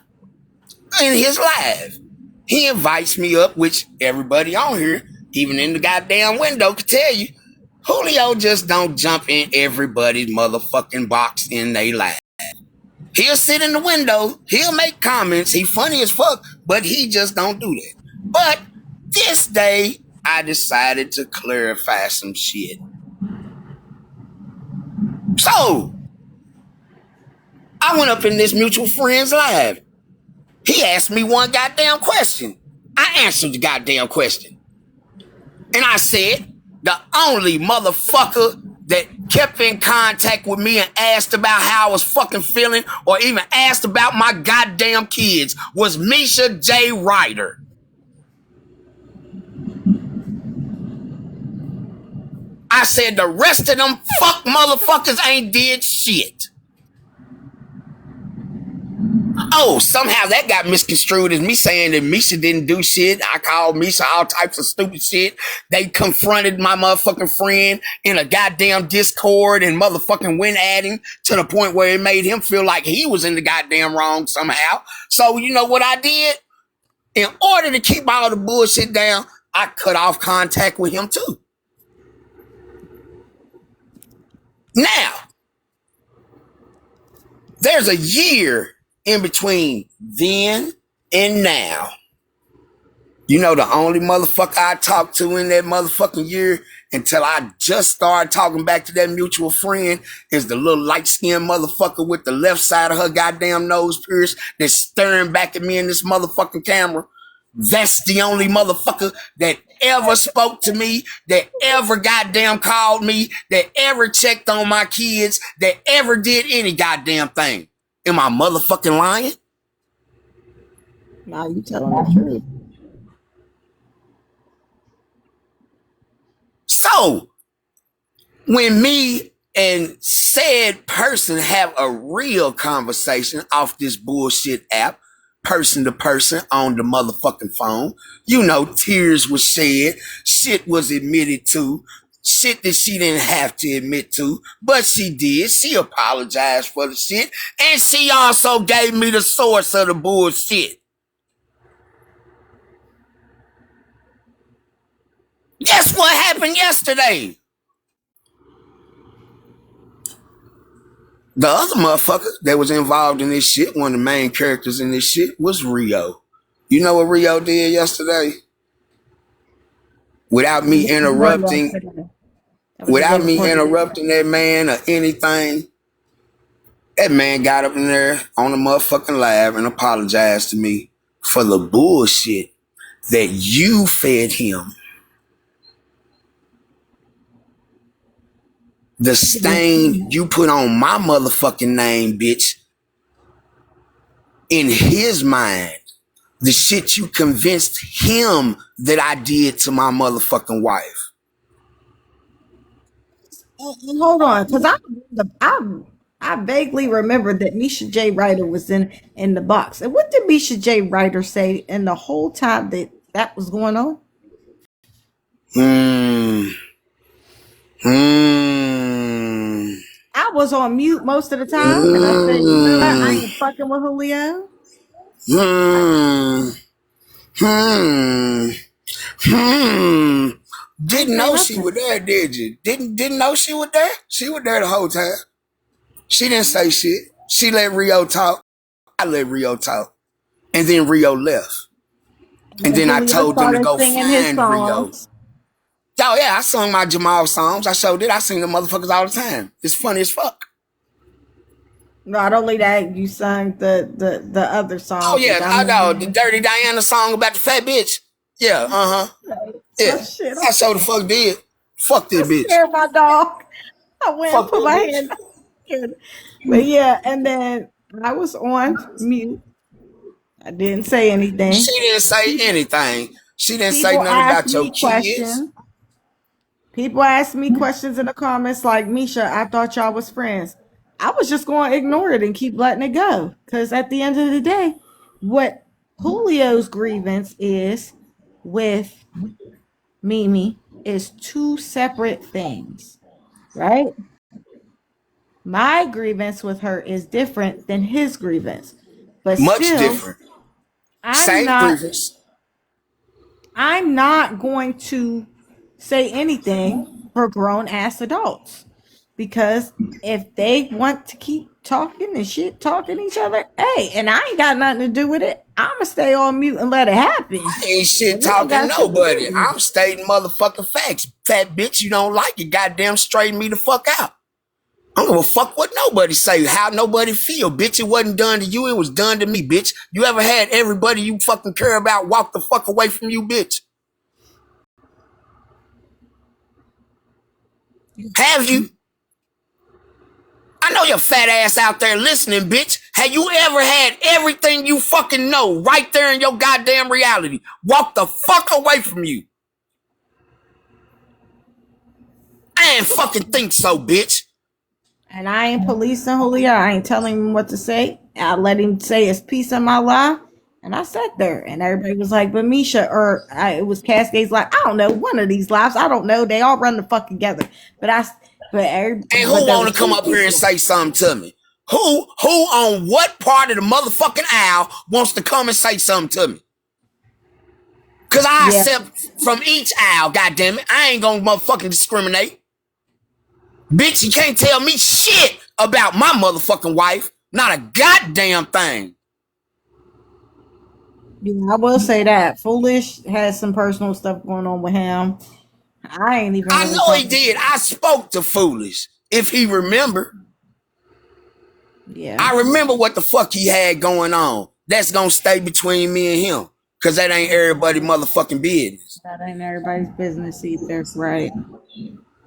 in his live. He invites me up, which everybody on here, even in the goddamn window, could tell you, Julio just don't jump in everybody's motherfucking box in they live. He'll sit in the window, he'll make comments, he funny as fuck, but he just don't do that. But this day, I decided to clarify some shit. So, I went up in this mutual friends live. He asked me one goddamn question. I answered the goddamn question. And I said, the only motherfucker that kept in contact with me and asked about how I was fucking feeling or even asked about my goddamn kids was Misha J. Ryder. I said the rest of them fuck motherfuckers ain't did shit. Oh, somehow that got misconstrued as me saying that Misha didn't do shit. I called Misha all types of stupid shit. They confronted my motherfucking friend in a goddamn Discord and motherfucking went at him to the point where it made him feel like he was in the goddamn wrong somehow. So you know what I did? In order to keep all the bullshit down, I cut off contact with him too. Now, there's a year in between then and now. You know, the only motherfucker I talked to in that motherfucking year until I just started talking back to that mutual friend is the little light-skinned motherfucker with the left side of her goddamn nose pierced that's staring back at me in this motherfucking camera. That's the only motherfucker that ever spoke to me, that ever goddamn called me, that ever checked on my kids, that ever did any goddamn thing. Am I motherfucking lying? Nah, you telling the truth. So, when me and said person have a real conversation off this bullshit app, person to person on the motherfucking phone, you know, tears was shed, shit was admitted to, shit that she didn't have to admit to, but she did. She apologized for the shit, and she also gave me the source of the bullshit. Guess what happened yesterday? The other motherfucker that was involved in this shit, one of the main characters in this shit, was Rio. You know what Rio did yesterday? Without me interrupting that man or anything, that man got up in there on the motherfucking live and apologized to me for the bullshit that you fed him. The stain you put on my motherfucking name, bitch, in his mind The shit you convinced him that I did to my motherfucking wife. And hold on, because I vaguely remember that Misha J. Ryder was in the box. And what did Misha J. Ryder say in the whole time that was going on? Hmm. Hmm. I was on mute most of the time, and I said, you know what? I Hmm. ain't fucking with Julio. Hmm. Hmm. Hmm. I ain't Didn't say know she nothing. was there, did you? Didn't know she was there? She was there the whole time. She didn't say shit. She let Rio talk. I let Rio talk. And then Rio left. And And then then I Julio told them to started go singing his find Rio. songs. Oh yeah, I sung my Jamal songs. I showed it. I sing the motherfuckers all the time. It's funny as fuck. Not only that, you sang the other Oh songs, which yeah, I I know the remember. Dirty Diana song about the fat bitch. Yeah, Oh yeah. shit! I sure the fuck did. Fuck I that bitch. scared my dog. I went and Fuck put that my bitch. hand down. But yeah, and then I was on mute. I didn't say anything. She didn't say People, anything. She didn't say people nothing asked about your me kids. questions. People asked me questions in the comments like, Misha, I thought y'all was friends. I was just going to ignore it and keep letting it go. Because at the end of the day, what Julio's grievance is with Mimi is two separate things, right? My grievance with her is different than his grievance. But Much still, different. I'm Same not grievance. I'm not going to say anything for grown ass adults because if they want to keep talking and shit talking each other, hey, and I ain't got nothing to do with it. I'ma stay on mute and let it happen. I ain't shit But it ain't talking got shit to do nobody. with me. I'm stating motherfucking facts. Fat bitch, you don't like it. Goddamn straighten me the fuck out. I don't give a fuck what nobody say, how nobody feel, bitch. It wasn't done to you, it was done to me, bitch. You ever had everybody you fucking care about walk the fuck away from you, bitch? Have you? I know your fat ass out there listening, bitch. Have you ever had everything you fucking know right there in your goddamn reality walk the fuck away from you? I ain't fucking think so, bitch. And I ain't policing Julio. I ain't telling him what to say. I let him say his piece of my lie. And I sat there and everybody was like, but Misha, it was Cascades like, I don't know, one of these lives. I don't know. They all run the fuck together. But And but who there want was to come two up here and people. say something to me? Who on what part of the motherfucking aisle wants to come and say something to me? Cause I Yeah. accept from each aisle, goddammit. I ain't gonna motherfucking discriminate. Bitch, you can't tell me shit about my motherfucking wife. Not a goddamn thing. Yeah, I will say that. Foolish has some personal stuff going on with him. I ain't even I really know he talking did. to him. I spoke to Foolish. If he remember. Yeah. I remember what the fuck he had going on. That's gonna stay between me and him. Cause that ain't everybody motherfucking business. That ain't everybody's business either. Right.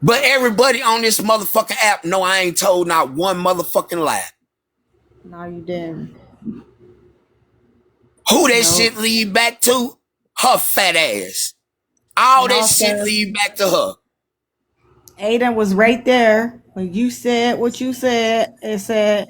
But everybody on this motherfucking app know I ain't told not one motherfucking lie. No, you didn't. Who that Nope. shit lead back to? Her fat ass. All And that shit also, lead back to her. Aiden was right there when you said what you said. It said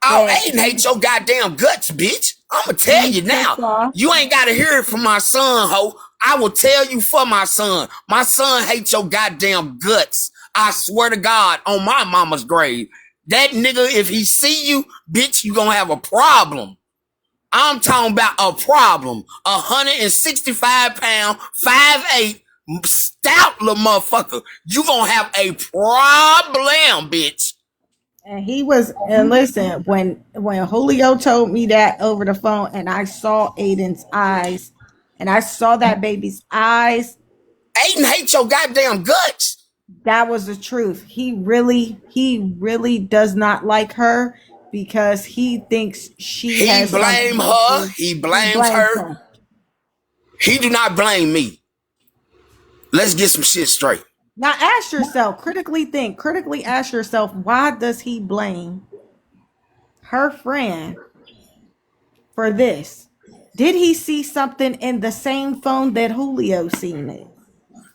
Oh, that Aiden hates your goddamn guts, bitch. I'ma tell he you pissed now. off. You ain't gotta hear it from my son, ho. I will tell you for my son. My son hates your goddamn guts. I swear to God, on my mama's grave. That nigga, if he see you, bitch, you gonna have a problem. I'm talking about a problem. 165 pound, 5'8", stout little motherfucker. You gonna have a problem, bitch. And he was, and listen, when Julio told me that over the phone, and I saw Aiden's eyes, and I saw that baby's eyes, Aiden hates your goddamn guts. that was the truth. He really does not like her because he thinks she He has something blame to her. do. He He blames blames her. her. He do not blame me. Let's get some shit straight. Now ask yourself, critically think, critically ask yourself, why does he blame her friend for this? Did he see something in the same phone that Julio seen it?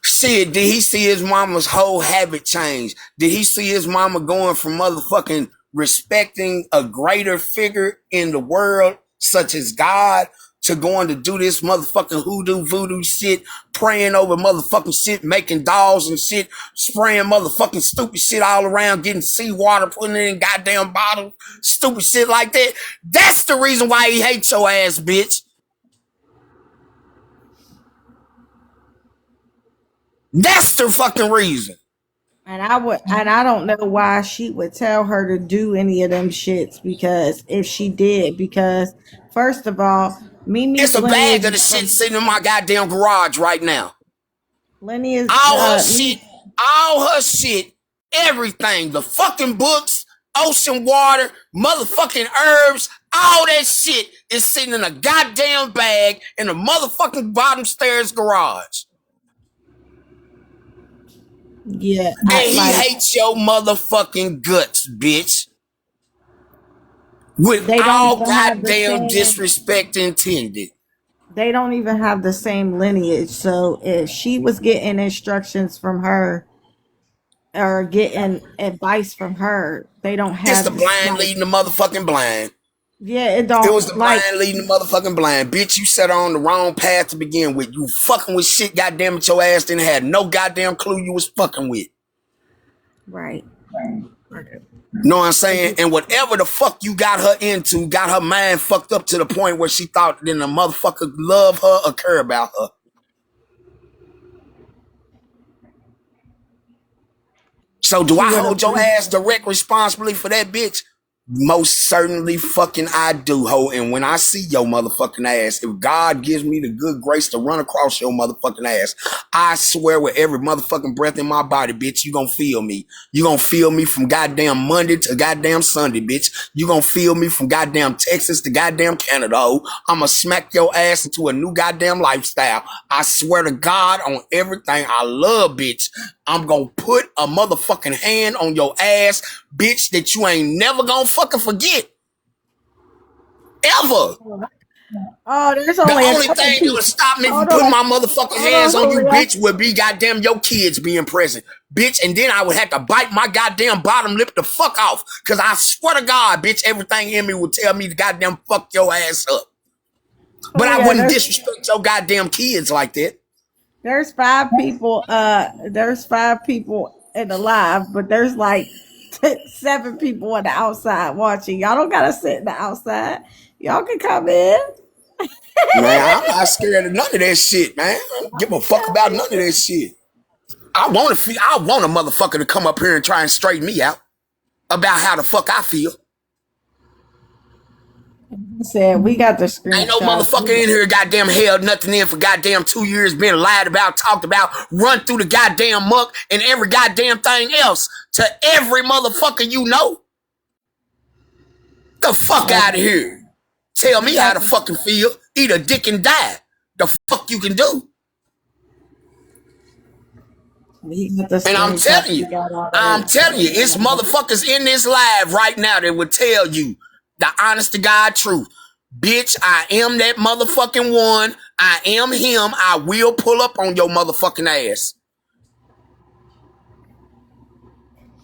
Shit, did he see his mama's whole habit change? Did he see his mama going from motherfucking respecting a greater figure in the world, such as God, to going to do this motherfucking hoodoo voodoo shit, praying over motherfucking shit, making dolls and shit, spraying motherfucking stupid shit all around, getting seawater, putting it in goddamn bottles, stupid shit like that? That's the reason why he hates your ass, bitch. That's the fucking reason. And I don't know why she would tell her to do any of them shits, because if she did, because first of all, It's Mimi's a bag lineage of the is shit from sitting in my goddamn garage right now. lineage. All her shit, everything, the fucking books, ocean water, motherfucking herbs, all that shit is sitting in a goddamn bag in the motherfucking bottom stairs garage. Yeah, And he hates your motherfucking guts, bitch. With they don't all even have the goddamn same. disrespect intended. They don't even have the same lineage. So if she was getting instructions from her or getting advice from her, they don't It's the have this, blind like, leading the motherfucking blind. yeah, it It was don't the like. blind leading the motherfucking blind. Bitch, you set her on the wrong path to begin with. You fucking with shit, goddamn it, your ass didn't have no goddamn clue you was fucking with. Right. Know what I'm saying? And whatever the fuck you got her into, got her mind fucked up to the point where she thought then the motherfucker love her or care about her. So do She I would have. hold your ass direct responsibility for that, bitch? Most certainly fucking I do, ho. And when I see your motherfucking ass, if God gives me the good grace to run across your motherfucking ass, I swear with every motherfucking breath in my body, bitch, you gonna feel me. You gonna feel me from goddamn Monday to goddamn Sunday, bitch. You gonna feel me from goddamn Texas to goddamn Canada, ho. I'ma smack your ass into a new goddamn lifestyle. I swear to God on everything I love, bitch. I'm gonna put a motherfucking hand on your ass, bitch, that you ain't never gonna fucking forget. Ever. Oh, there's The only a only couple thing that would people. stop me from Hold putting on. my motherfucking Hold on, hands on you, Julia. bitch, would be goddamn your kids being present. Bitch, and then I would have to bite my goddamn bottom lip the fuck off. Cause I swear to God, bitch, everything in me would tell me to goddamn fuck your ass up. But I Julia, wouldn't disrespect your goddamn kids like that. there's 5 people. There's 5 people in the live, but there's like 7 people on the outside watching. Y'all don't gotta sit in the outside. Y'all can come in. Man, I'm not scared of none of that shit, man. I don't give a fuck about none of that shit. I want a motherfucker to come up here and try and straighten me out about how the fuck I feel. Said we got the Ain't no screenshots. motherfucker in here goddamn held nothing in for goddamn 2 years, been lied about, talked about, run through the goddamn muck and every goddamn thing else to every motherfucker you know. The fuck out of here. Tell We me how got to fucking feel. Eat a dick and die. The fuck you can do. the And screenshots. We got all the links. it's motherfuckers in this live right now that would tell you the honest to God truth. Bitch, I am that motherfucking one. I am him. I will pull up on your motherfucking ass.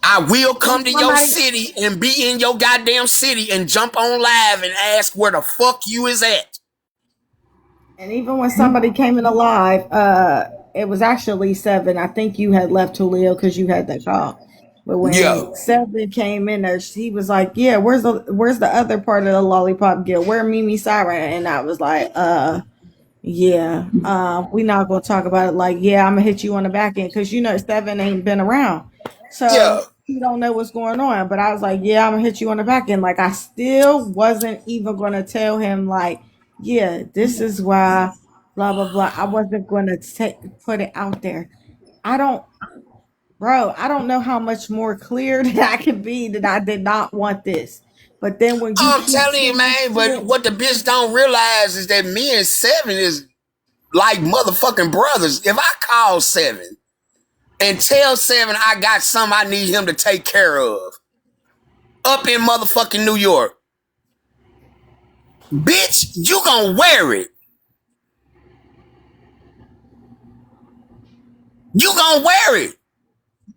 I will come to your Somebody, city and be in your goddamn city and jump on live and ask where the fuck you is at. and even when somebody came in alive, it was actually 7. I think you had left Julio because you had that call. But when Yo. 7 came in there, he was like, "Yeah, where's the other part of the lollipop guild? Where Mimi Siren?" And I was like, yeah, we not gonna talk about it. Like, yeah, I'm gonna hit you on the back end because 7 ain't been around, Yeah. so you don't know what's going on. But I was like, yeah, I'm gonna hit you on the back end. Like, I still wasn't even gonna tell him like, yeah, this is why, blah blah blah. I wasn't gonna put it out there. I don't, bro. I don't know how much more clear that I could be that I did not want this. But then when you I'm keep telling you, saying man, but shit, what the bitch don't realize is that me and 7 is like motherfucking brothers. If I call 7 and tell 7 I got something I need him to take care of up in motherfucking New York, bitch, you gonna wear it. You gonna wear it.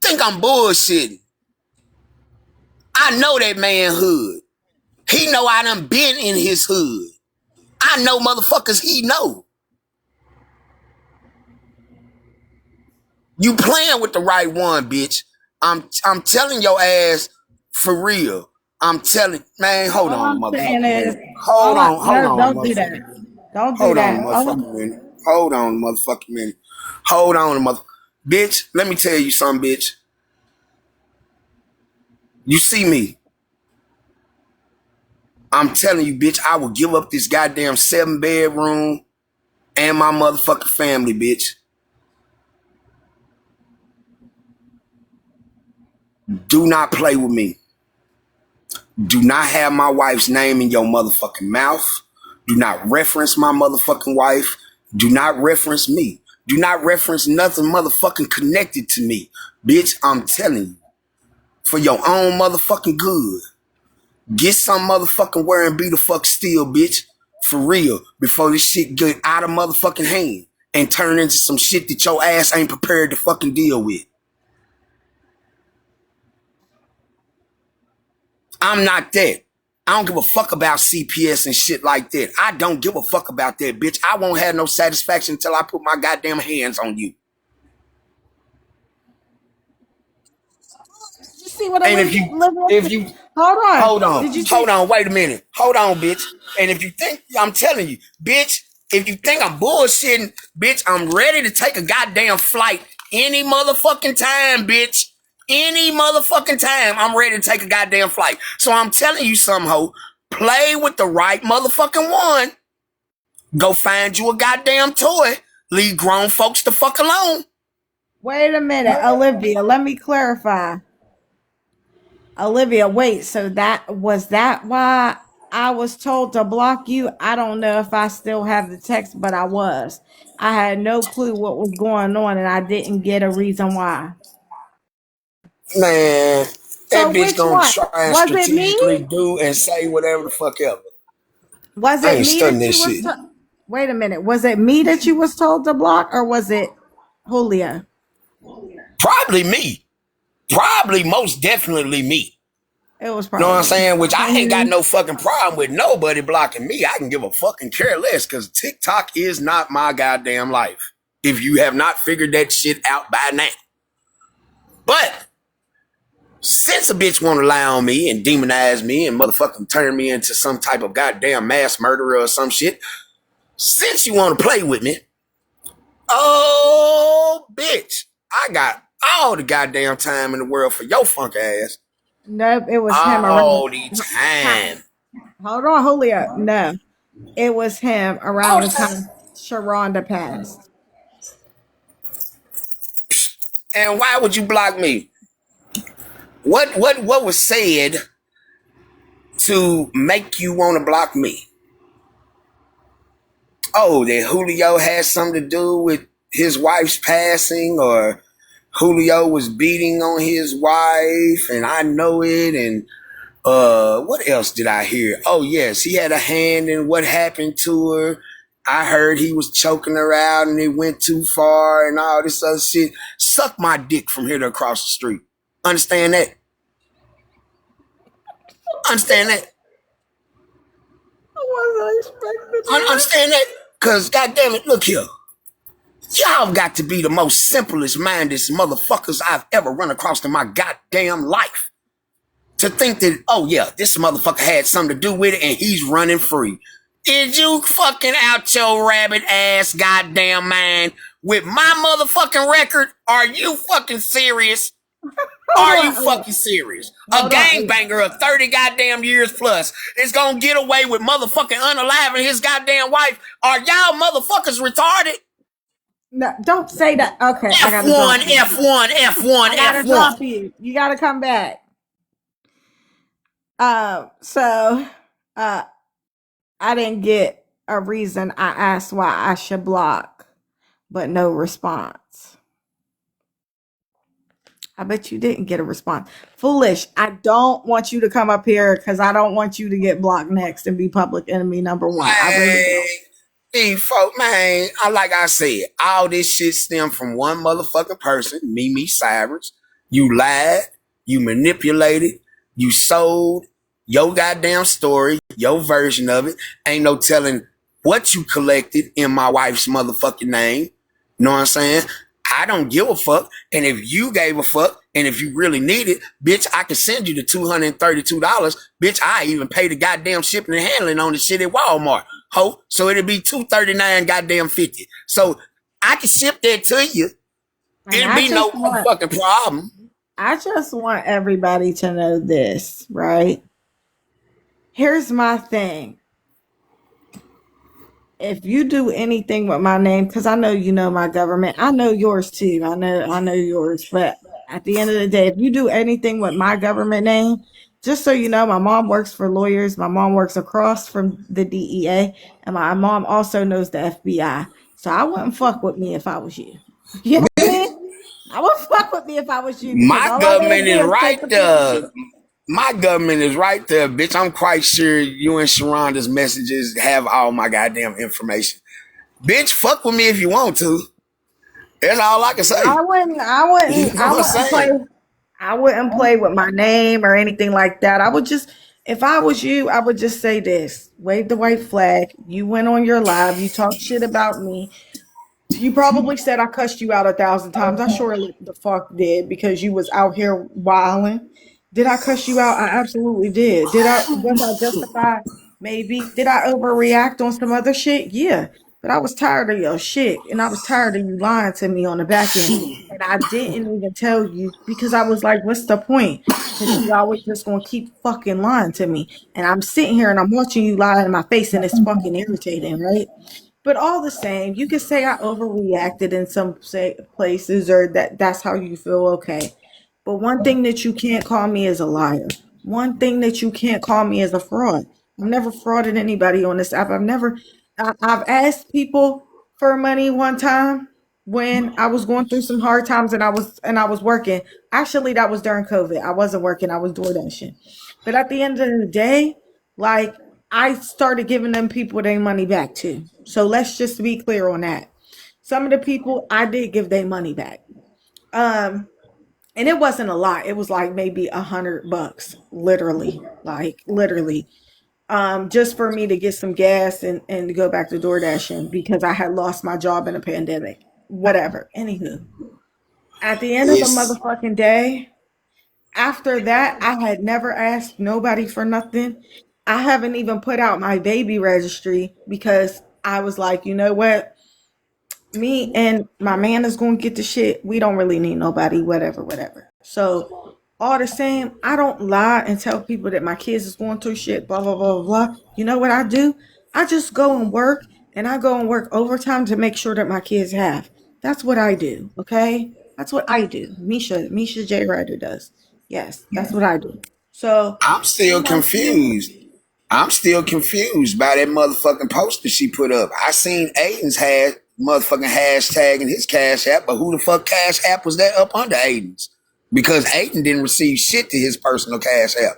Think I'm bullshitting. I know that man hood. He know I done been in his hood. I know motherfuckers he know. You playing with the right one, bitch. I'm telling your ass for real. I'm telling, man, hold All on a I'm saying motherfucking is, minute. Hold on a no, don't do that. motherfucking minute. Don't do Hold on a that. motherfucking minute. Hold on a motherfucking minute. Hold on a mother. Bitch, let me tell you something, bitch. You see me. I'm telling you, bitch, I will give up this goddamn 7-bedroom and my motherfucking family, bitch. Do not play with me. Do not have my wife's name in your motherfucking mouth. Do not reference my motherfucking wife. Do not reference me. Do not reference nothing motherfucking connected to me. Bitch, I'm telling you. For your own motherfucking good. Get some motherfucking wear and be the fuck still, bitch. For real. Before this shit get out of motherfucking hand and turn into some shit that your ass ain't prepared to fucking deal with. I'm not that. I don't give a fuck about CPS and shit like that. I don't give a fuck about that, bitch. I won't have no satisfaction until I put my goddamn hands on you. Did you see what And if you, Hold on. Did you see? hold on, wait a minute. Hold on, bitch. And if you think, I'm telling you, bitch, if you think I'm bullshitting, bitch, I'm ready to take a goddamn flight any motherfucking time, bitch. Any motherfucking time, I'm ready to take a goddamn flight. So I'm telling you something, ho. Play with the right motherfucking one. Go find you a goddamn toy. Leave grown folks the fuck alone. Wait a minute, Olivia. Let me clarify. Olivia, wait. So that why I was told to block you? I don't know if I still have the text, but I was. I had no clue what was going on, and I didn't get a reason why. Man, that So bitch which gonna one? try and Was it strategically me? do and say whatever the fuck ever. Was I it ain't me studying that this you was shit. to- Wait a minute. Was it me that you was told to block, or was it Julia? Probably me. Probably most definitely me. It was You know what I'm probably saying? Which I ain't got me. no fucking problem with nobody blocking me. I can give a fucking care less because TikTok is not my goddamn life. If you have not figured that shit out by now. But since a bitch won't lie on me and demonize me and motherfucking turn me into some type of goddamn mass murderer or some shit, since you want to play with me, oh, bitch, I got all the goddamn time in the world for your funk ass. Nope, it was him around. All the time. Hold on, Julia. No, it was him All around the the time. time Sharonda passed. And why would you block me? What was said to make you want to block me? Oh, that Julio had something to do with his wife's passing, or Julio was beating on his wife, and I know it, and what else did I hear? Oh yes, he had a hand in what happened to her. I heard he was choking her out and it went too far and all this other shit. Suck my dick from here to across the street. Understand that? Understand that? I wasn't expecting that. Understand that? Cause goddamn it, look here. Y'all got to be the most simplest minded motherfuckers I've ever run across in my goddamn life. To think that, oh yeah, this motherfucker had something to do with it and he's running free. Is you fucking out your rabbit ass goddamn mind with my motherfucking record? Are you fucking serious? Hold Are you on. fucking serious? A Hold on. gangbanger of 30 goddamn years plus is gonna get away with motherfucking unaliving his goddamn wife? Are y'all motherfuckers retarded? No, don't say that. Okay, I gotta F1, drop you. F1, F1, I gotta F1. drop you. You gotta come back. So uh I didn't get a reason. I asked why I should block, but no response. I bet you didn't get a response. Foolish. I don't want you to come up here because I don't want you to get blocked next and be public enemy number one. I really Hey, don't. These folk, man, like I said, all this shit stem from one motherfucking person, Mimi Cyrus. You lied, you manipulated, you sold your goddamn story, your version of it. Ain't no telling what you collected in my wife's motherfucking name. You know what I'm saying? I don't give a fuck. And if you gave a fuck, and if you really need it, bitch, I can send you the $232. Bitch, I even pay the goddamn shipping and handling on the shit at Walmart. Ho, so it'll be $239 goddamn 50. So I can ship that to you. And It'll I be no just want motherfucking problem. I just want everybody to know this, right? Here's my thing. If you do anything with my name, because I know you know my government, I know yours too. I know yours. But at the end of the day, if you do anything with my government name, just so you know, my mom works for lawyers. My mom works across from the DEA, and my mom also knows the FBI. So I wouldn't fuck with me if I was you. You know what I mean? I wouldn't fuck with me if I was you because My all I want government to do is is take right the there. bullshit. My government is right there, bitch. I'm quite sure you and Sharonda's messages have all my goddamn information. Bitch, fuck with me if you want to. That's all I can say. I wouldn't. I You wouldn't. know I what I'm wouldn't play. saying? I wouldn't play with my name or anything like that. I would just, if I was you, I would just say this: wave the white flag. You went on your live. You talked shit about me. You probably said I cussed you out 1,000 times. I surely the fuck did because you was out here wilding. Did I cuss you out? I absolutely did. Did I? Was I justified? Maybe. Did I overreact on some other shit? Yeah. But I was tired of your shit, and I was tired of you lying to me on the back end, and I didn't even tell you because I was like, "What's the point?" Because she always just gonna keep fucking lying to me, and I'm sitting here and I'm watching you lie in my face, and it's fucking irritating, right? But all the same, you could say I overreacted in some places or that's how you feel okay. But one thing that you can't call me is a liar. One thing that you can't call me is a fraud. I've never frauded anybody on this app. I've asked people for money one time when I was going through some hard times and I was working. Actually, that was during COVID. I wasn't working. I was doing that shit. But at the end of the day, like I started giving them people their money back too. So let's just be clear on that. Some of the people I did give their money back. Um, and it wasn't a lot. It was like maybe $100, literally, like literally, just for me to get some gas and to go back to DoorDashing because I had lost my job in a pandemic. Whatever. Anywho, at the end of the It's motherfucking day, after that, I had never asked nobody for nothing. I haven't even put out my baby registry because I was like, you know what? Me and my man is going to get the shit. We don't really need nobody, whatever, whatever. So, all the same, I don't lie and tell people that my kids is going through shit, blah, blah, blah, blah. You know what I do? I just go and work and I go and work overtime to make sure that my kids have. That's what I do, okay? That's what I do. Misha J. Ryder does. Yes, that's what I do. So, I'm I'm still like you. confused. I'm still confused by that motherfucking poster she put up. I seen Aiden's had motherfucking hashtag in his Cash App, but who the fuck Cash App was that up under Aiden's? Because Aiden didn't receive shit to his personal Cash App.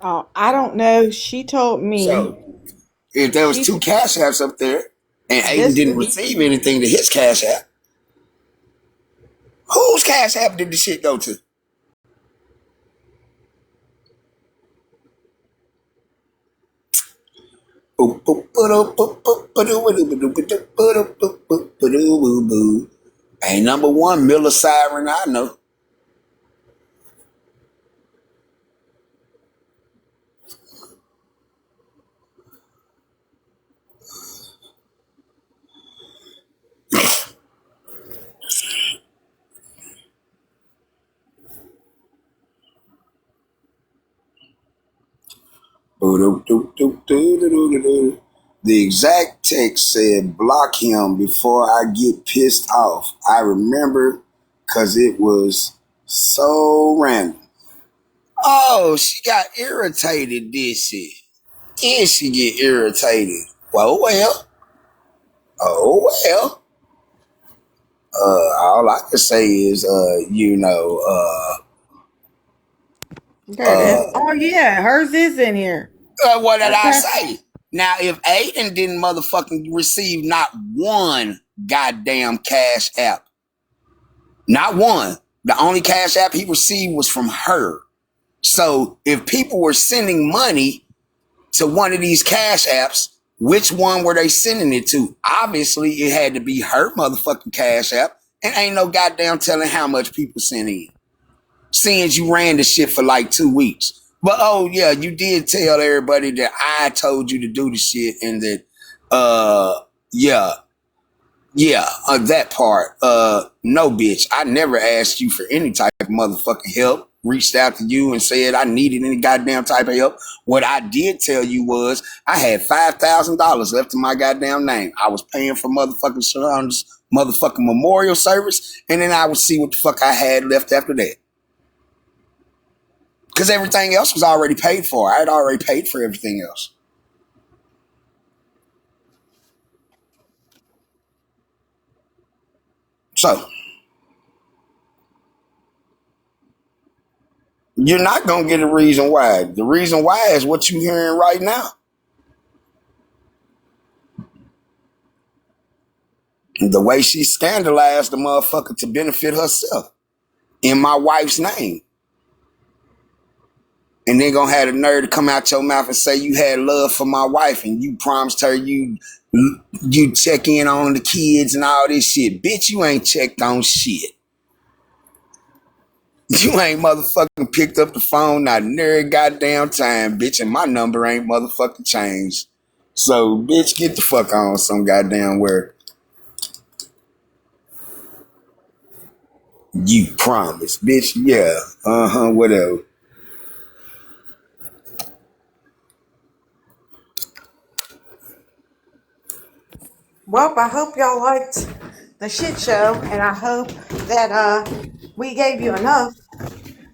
Oh, I don't know. She told me So if there was she two Cash Apps up there and Aiden this didn't receive anything to his Cash App, whose Cash App did the shit go to? Ain't number one Miller Siren I know. The exact text said, block him before I get pissed off. I remember because it was so random. Oh, she got irritated, did she? Did she get irritated? Well. Oh, well. All I can say is, there it is. Oh yeah, hers is in here. what did I Okay. say? Now, if Aiden didn't motherfucking receive not one goddamn cash app, not one, the only cash app he received was from her. So if people were sending money to one of these cash apps, which one were they sending it to? Obviously, it had to be her motherfucking cash app, and ain't no goddamn telling how much people sent in. Seeing you ran the shit for like 2 weeks. But oh yeah, you did tell everybody that I told you to do the shit and that that part. No bitch, I never asked you for any type of motherfucking help. Reached out to you and said I needed any goddamn type of help. What I did tell you was I had $5,000 left in my goddamn name. I was paying for motherfucking Shalonda's motherfucking memorial service, and then I would see what the fuck I had left after that. Because everything else was already paid for. I had already paid for everything else. So, you're not going to get a reason why. The reason why is what you're hearing right now. The way she scandalized the motherfucker to benefit herself in my wife's name. And then gonna have the nerve to come out your mouth and say you had love for my wife and you promised her you check in on the kids and all this shit. Bitch, you ain't checked on shit. You ain't motherfucking picked up the phone not near goddamn time, bitch, and my number ain't motherfucking changed. So, bitch, get the fuck on some goddamn where you promised, bitch. Yeah, whatever. Well, I hope y'all liked the shit show, and I hope that we gave you enough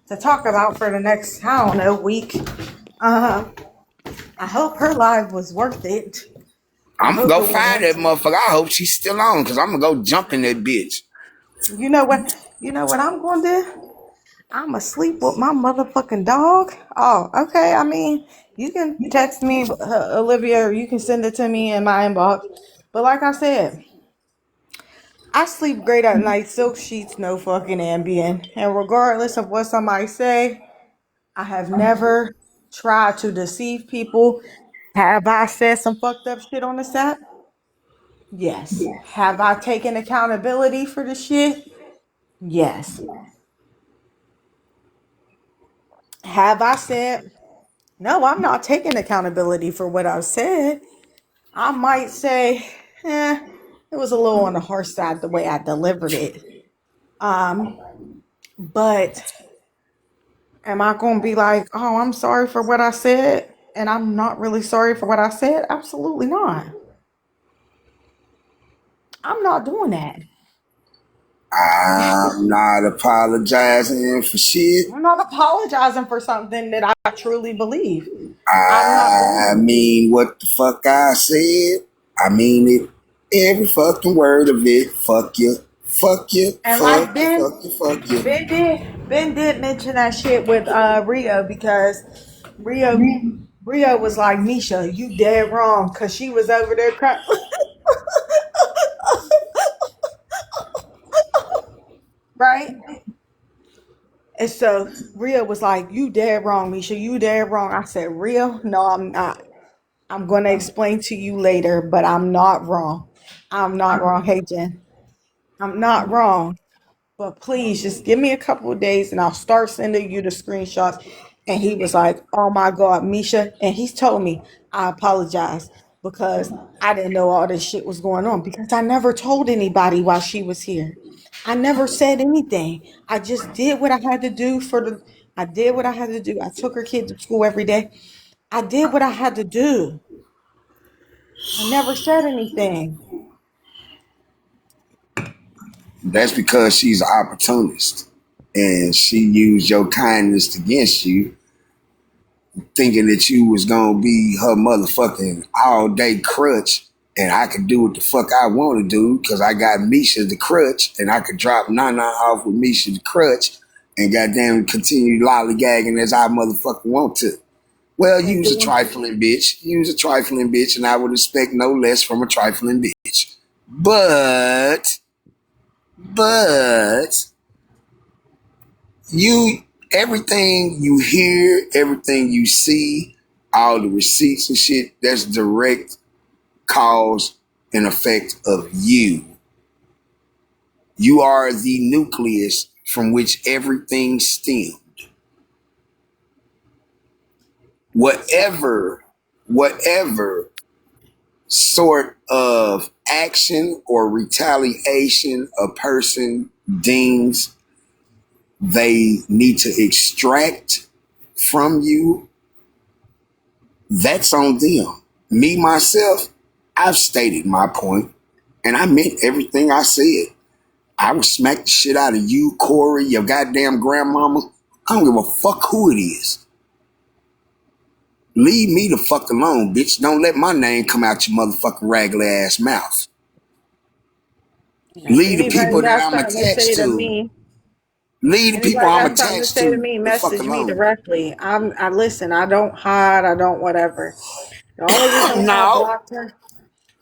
to talk about for the next, I don't know, week. I hope her live was worth it. I I'm gonna hope go it find that was. motherfucker. I hope she's still on, because I'm gonna go jump in that bitch. You know what? You know what I'm gonna do? I'm asleep with my motherfucking dog. Oh, okay. I mean, you can text me, Olivia, or you can send it to me in my inbox. But like I said, I sleep great at night. Silk sheets, no fucking Ambien. And regardless of what somebody say, I have never tried to deceive people. Have I said some fucked up shit on the app? Yes. Have I taken accountability for the shit? Yes. Have I said, no, I'm not taking accountability for what I've said? I might say, it was a little on the harsh side the way I delivered it. But am I going to be like, oh, I'm sorry for what I said, and I'm not really sorry for what I said? Absolutely not. I'm not doing that. I'm not apologizing for shit. I'm not apologizing for something that I truly believe. I'm not doing I that. mean what the fuck I said. I mean it. Every fucking word of it. Fuck you. Fuck you. And like Fuck you. Fuck you. Fuck you. Ben did mention that shit with Rio, because Rio Rio was like, Misha, you dead wrong, because she was over there crying. Right? And so Rio was like, you dead wrong, Misha, you dead wrong. I said, Rio, no, I'm not. I'm going to explain to you later, but I'm not wrong. I'm not wrong. Hey, Jen, I'm not wrong. But please just give me a couple of days and I'll start sending you the screenshots. And he was like, oh my God, Misha. And he's told me, I apologize because I didn't know all this shit was going on, because I never told anybody while she was here. I never said anything. I just did what I had to do I did what I had to do. I took her kid to school every day. I did what I had to do. I never said anything. That's because she's an opportunist. And she used your kindness against you, thinking that you was gonna be her motherfucking all day crutch, and I could do what the fuck I want to do because I got Misha the crutch, and I could drop Nana off with Misha the crutch, and goddamn continue lollygagging as I motherfucking want to. Well, and you's a doing. trifling bitch. You's a trifling bitch, and I would expect no less from a trifling bitch. But you, everything you hear, everything you see, all the receipts and shit, that's direct cause and effect of you. You are the nucleus from which everything stems. Whatever sort of action or retaliation a person deems they need to extract from you, that's on them. Me, myself, I've stated my point, and I meant everything I said. I would smack the shit out of you, Corey, your goddamn grandmama. I don't give a fuck who it is. Leave me the fuck alone, bitch. Don't let my name come out your motherfucking raggedy ass mouth. If Leave the anybody people that got I'm something to say attached to to. me, Leave the people anybody I'm got something to attached say to to me, the fuck message me alone. directly. I listen. I don't hide. I don't whatever. The only reason why I No, blocked her,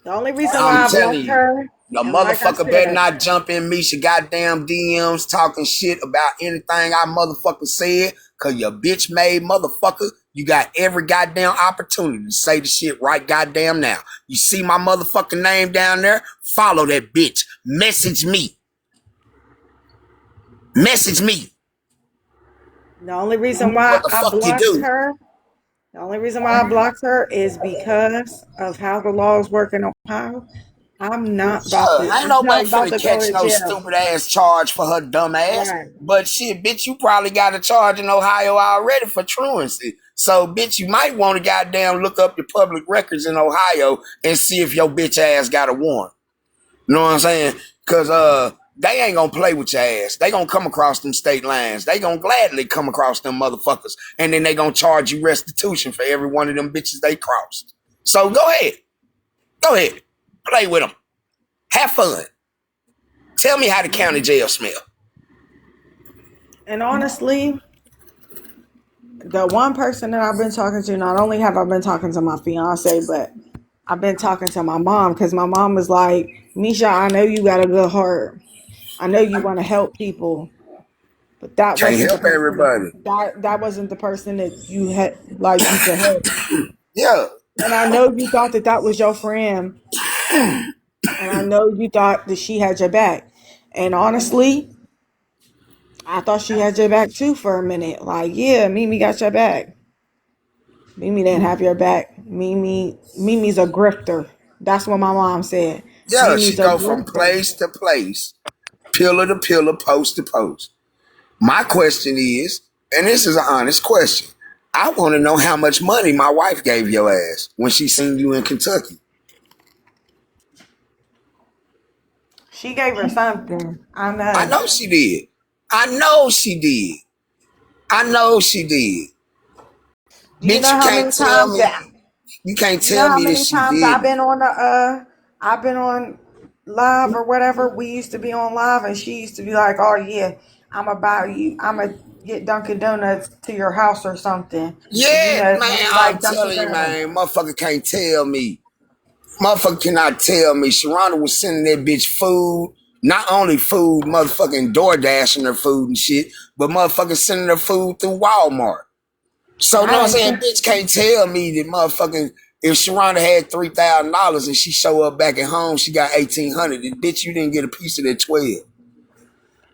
the only reason I'm why I telling blocked you. her, The and like I motherfucker better said, not jump in Misha goddamn DMs talking shit about anything I motherfucker said, cause you bitch made motherfucker. You got every goddamn opportunity to say the shit right goddamn now. You see my motherfucking name down there? Follow that bitch. Message me. Message me. the only reason What why the I fuck you blocked do? her, the only reason why I blocked her is because of how the laws work in Ohio. Ain't I'm not nobody about finna to go catch to no jail. stupid ass charge for her dumb ass. Right. But shit, bitch, you probably got a charge in Ohio already for truancy. So, bitch, you might want to goddamn look up your public records in Ohio and see if your bitch ass got a warrant. You know what I'm saying? Cause they ain't gonna play with your ass. They gonna come across them state lines. They gonna gladly come across them motherfuckers. And then they gonna charge you restitution for every one of them bitches they crossed. So go ahead. Go ahead. Play with them. Have fun. Tell me how the county jail smell. And honestly, the one person that I've been talking to, not only have I been talking to my fiance, but I've been talking to my mom because my mom was like, Misha, I know you got a good heart. I know you want to help people, but that Can't wasn't the help person everybody. that wasn't the person that you had like you could help. Yeah. And I know you thought that that was your friend, and I know you thought that she had your back. And honestly, I thought she had your back too for a minute. Like, yeah, Mimi got your back. Mimi didn't have your back. Mimi's a grifter. That's what my mom said. Yeah, she Mimi's a go from grifter. place to place, pillar to pillar, post to post. My question is, and this is an honest question, I want to know how much money my wife gave your ass when she seen you in Kentucky. She gave her something. I I know. know she did. I know she did. I know she did. Do you Bitch, know you how can't many tell times me. that You can't you know tell how me that many she times didn't. I've been on live or whatever. We used to be on live and she used to be like, "Oh yeah, I'm gonna get Dunkin' Donuts to your house or something." Cause you Yeah, know man, you I'm like Dunkin' telling you, Donuts. man, motherfucker can't tell me. Motherfucker cannot tell me. Sharonda was sending that bitch food. Not only food, motherfucking door dashing her food and shit, but motherfucking sending her food through Walmart. And So, I know what I'm didn't saying? say Bitch can't tell me that motherfucking, if Sharonda had $3,000 and she show up back at home, she got 1,800. And bitch, you didn't get a piece of that 12.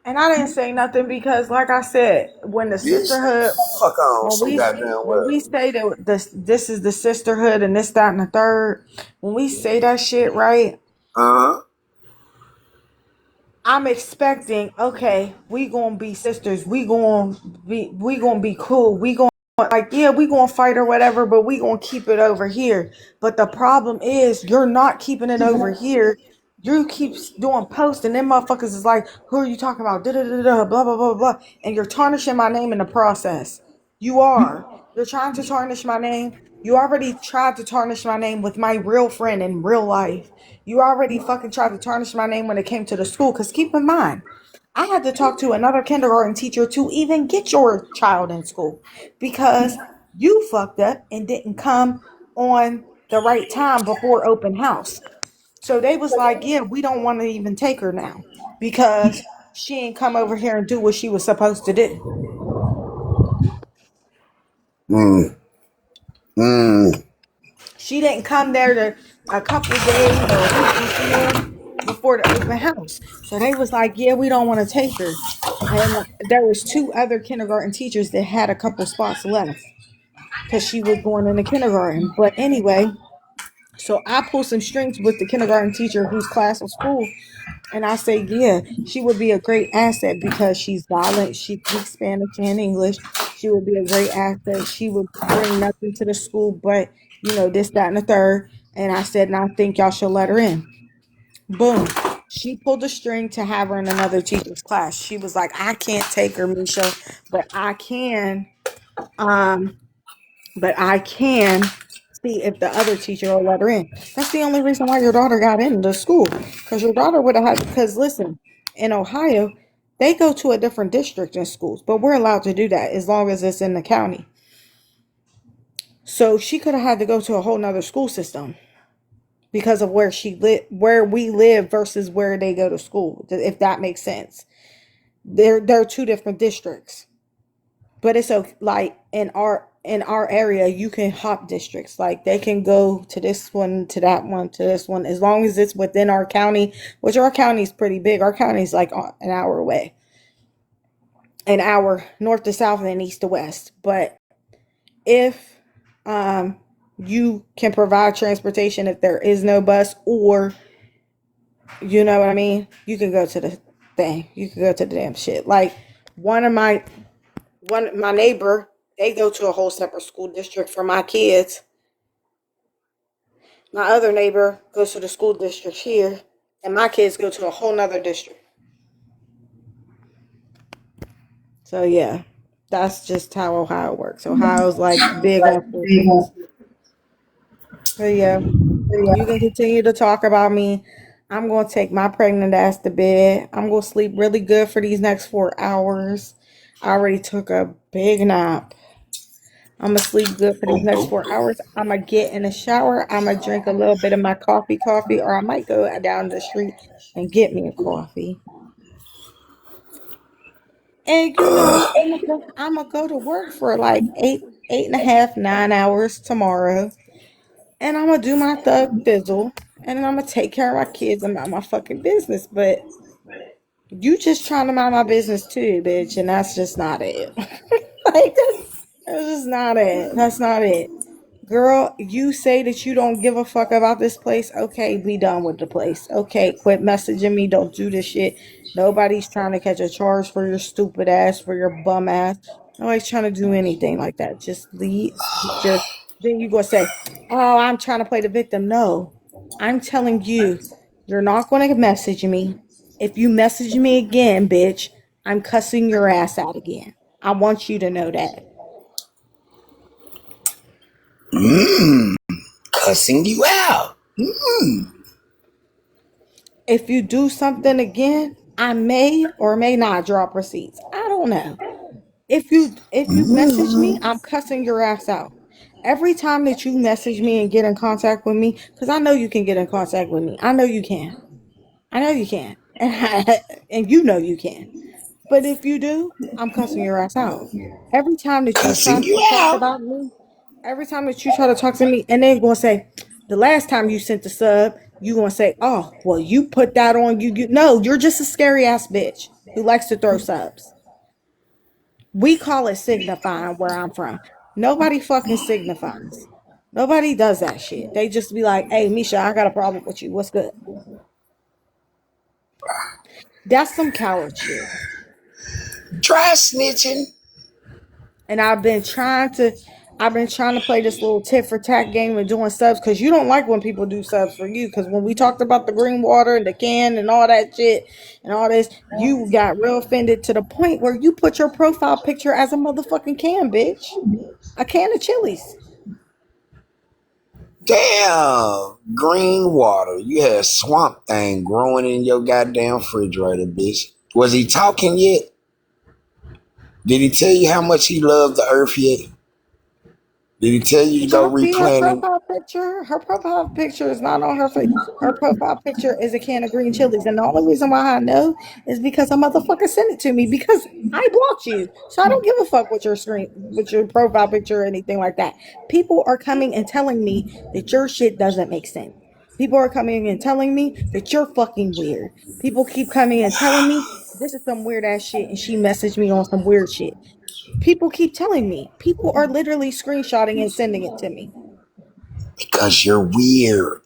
and I didn't say nothing because like I said, when the Bitch, sisterhood fuck on when so we goddamn when well. we say that this is the sisterhood and this, that, and the third, when we say that shit, right? Uh-huh. I'm expecting, okay, we gonna be sisters. We gonna be cool. We gonna like, yeah, we gonna fight or whatever, but we gonna keep it over here. But the problem is, you're not keeping it over here. You keep doing posts, and then motherfuckers is like, who are you talking about? Da da da da, blah blah blah blah, and you're tarnishing my name in the process. You are. You're trying to tarnish my name. You already tried to tarnish my name with my real friend in real life. You already fucking tried to tarnish my name when it came to the school. Because keep in mind, I had to talk to another kindergarten teacher to even get your child in school. Because You fucked up and didn't come on the right time before open house. So they was like, yeah, we don't want to even take her now because she ain't come over here and do what she was supposed to do. Mm. Mm. She didn't come there to a couple days or a week before the open house. So they was like, yeah, we don't want to take her. And there was two other kindergarten teachers that had a couple spots left because she was going into kindergarten. But anyway, so I pulled some strings with the kindergarten teacher whose class was full. And I say, yeah, she would be a great asset because she's violent. She speaks Spanish and English. She would be a great asset. She would bring nothing to the school but, this, that, and the third. And I said, and I think y'all should let her in. Boom. She pulled a string to have her in another teacher's class. She was like, I can't take her, Misha, but I can. Um, but I can see if the other teacher will let her in. That's the only reason why your daughter got into the school. Because your daughter would have had, because listen, in Ohio, they go to a different district in schools, but we're allowed to do that as long as it's in the county. So she could have had to go to a whole nother school system because of where we live versus where they go to school, if that makes sense. They're two different districts. But it's okay, like in our area, you can hop districts. Like they can go to this one, to that one, to this one, as long as it's within our county, which our county is pretty big. Our county is like an hour away, an hour north to south and east to west. But if you can provide transportation, if there is no bus, or you know what I mean, you can go to the thing. You can go to the damn shit. Like one of my my neighbor, they go to a whole separate school district for my kids. My other neighbor goes to the school district here, and my kids go to a whole nother district. So yeah, that's just how Ohio works. Ohio's like big on school things. So yeah, you can continue to talk about me. I'm gonna take my pregnant ass to bed. I'm gonna sleep really good for these next 4 hours. I already took a big nap. I'm gonna sleep good for these next 4 hours. I'm gonna get in the shower. I'm gonna drink a little bit of my coffee, or I might go down the street and get me a coffee. And I'm gonna go to work for like 8.5, 9 hours tomorrow, and I'm gonna do my thug thizzle, and then I'm gonna take care of my kids and mind my fucking business. But you just trying to mind my business too, bitch, and that's just not it. Like that's just not it. That's not it. Girl, you say that you don't give a fuck about this place. Okay, be done with the place. Okay, quit messaging me. Don't do this shit. Nobody's trying to catch a charge for your stupid ass, for your bum ass. Nobody's trying to do anything like that. Just leave. Just then you go say, "Oh, I'm trying to play the victim." No, I'm telling you, you're not going to message me. If you message me again, bitch, I'm cussing your ass out again. I want you to know that. Mm. Cussing you out. Mm. If you do something again, I may or may not drop receipts. I don't know. If you message me, I'm cussing your ass out. Every time that you message me and get in contact with me, because I know you can get in contact with me. I know you can. I know you can. And you know you can. But if you do, I'm cussing your ass out. Every time that you try Cussing you to talk out. about me, every time that you try to talk to me, and then gonna say, the last time you sent the sub, you gonna say, oh, well, you put that on you. No, you're just a scary ass bitch who likes to throw subs. We call it signifying where I'm from. Nobody fucking signifies. Nobody does that shit. They just be like, hey, Misha, I got a problem with you. What's good? That's some coward shit. Try snitching. And I've been trying to play this little tit for tat game and doing subs because you don't like when people do subs for you. Because when we talked about the green water and the can and all that shit and all this, you got real offended to the point where you put your profile picture as a motherfucking can, bitch. A can of chilies. Damn. Green water. You had swamp thing growing in your goddamn refrigerator, bitch. Was he talking yet? Did he tell you how much he loved the earth yet? Did he tell you to Did go y'all see her replanting? profile picture? Her profile picture is not on her face. Her profile picture is a can of green chilies. And the only reason why I know is because a motherfucker sent it to me because I blocked you. So I don't give a fuck with your screen, with your profile picture or anything like that. People are coming and telling me that your shit doesn't make sense. People are coming and telling me that you're fucking weird. People keep coming and telling me this is some weird ass shit and she messaged me on some weird shit. People keep telling me. People are literally screenshotting and sending it to me. Because you're weird.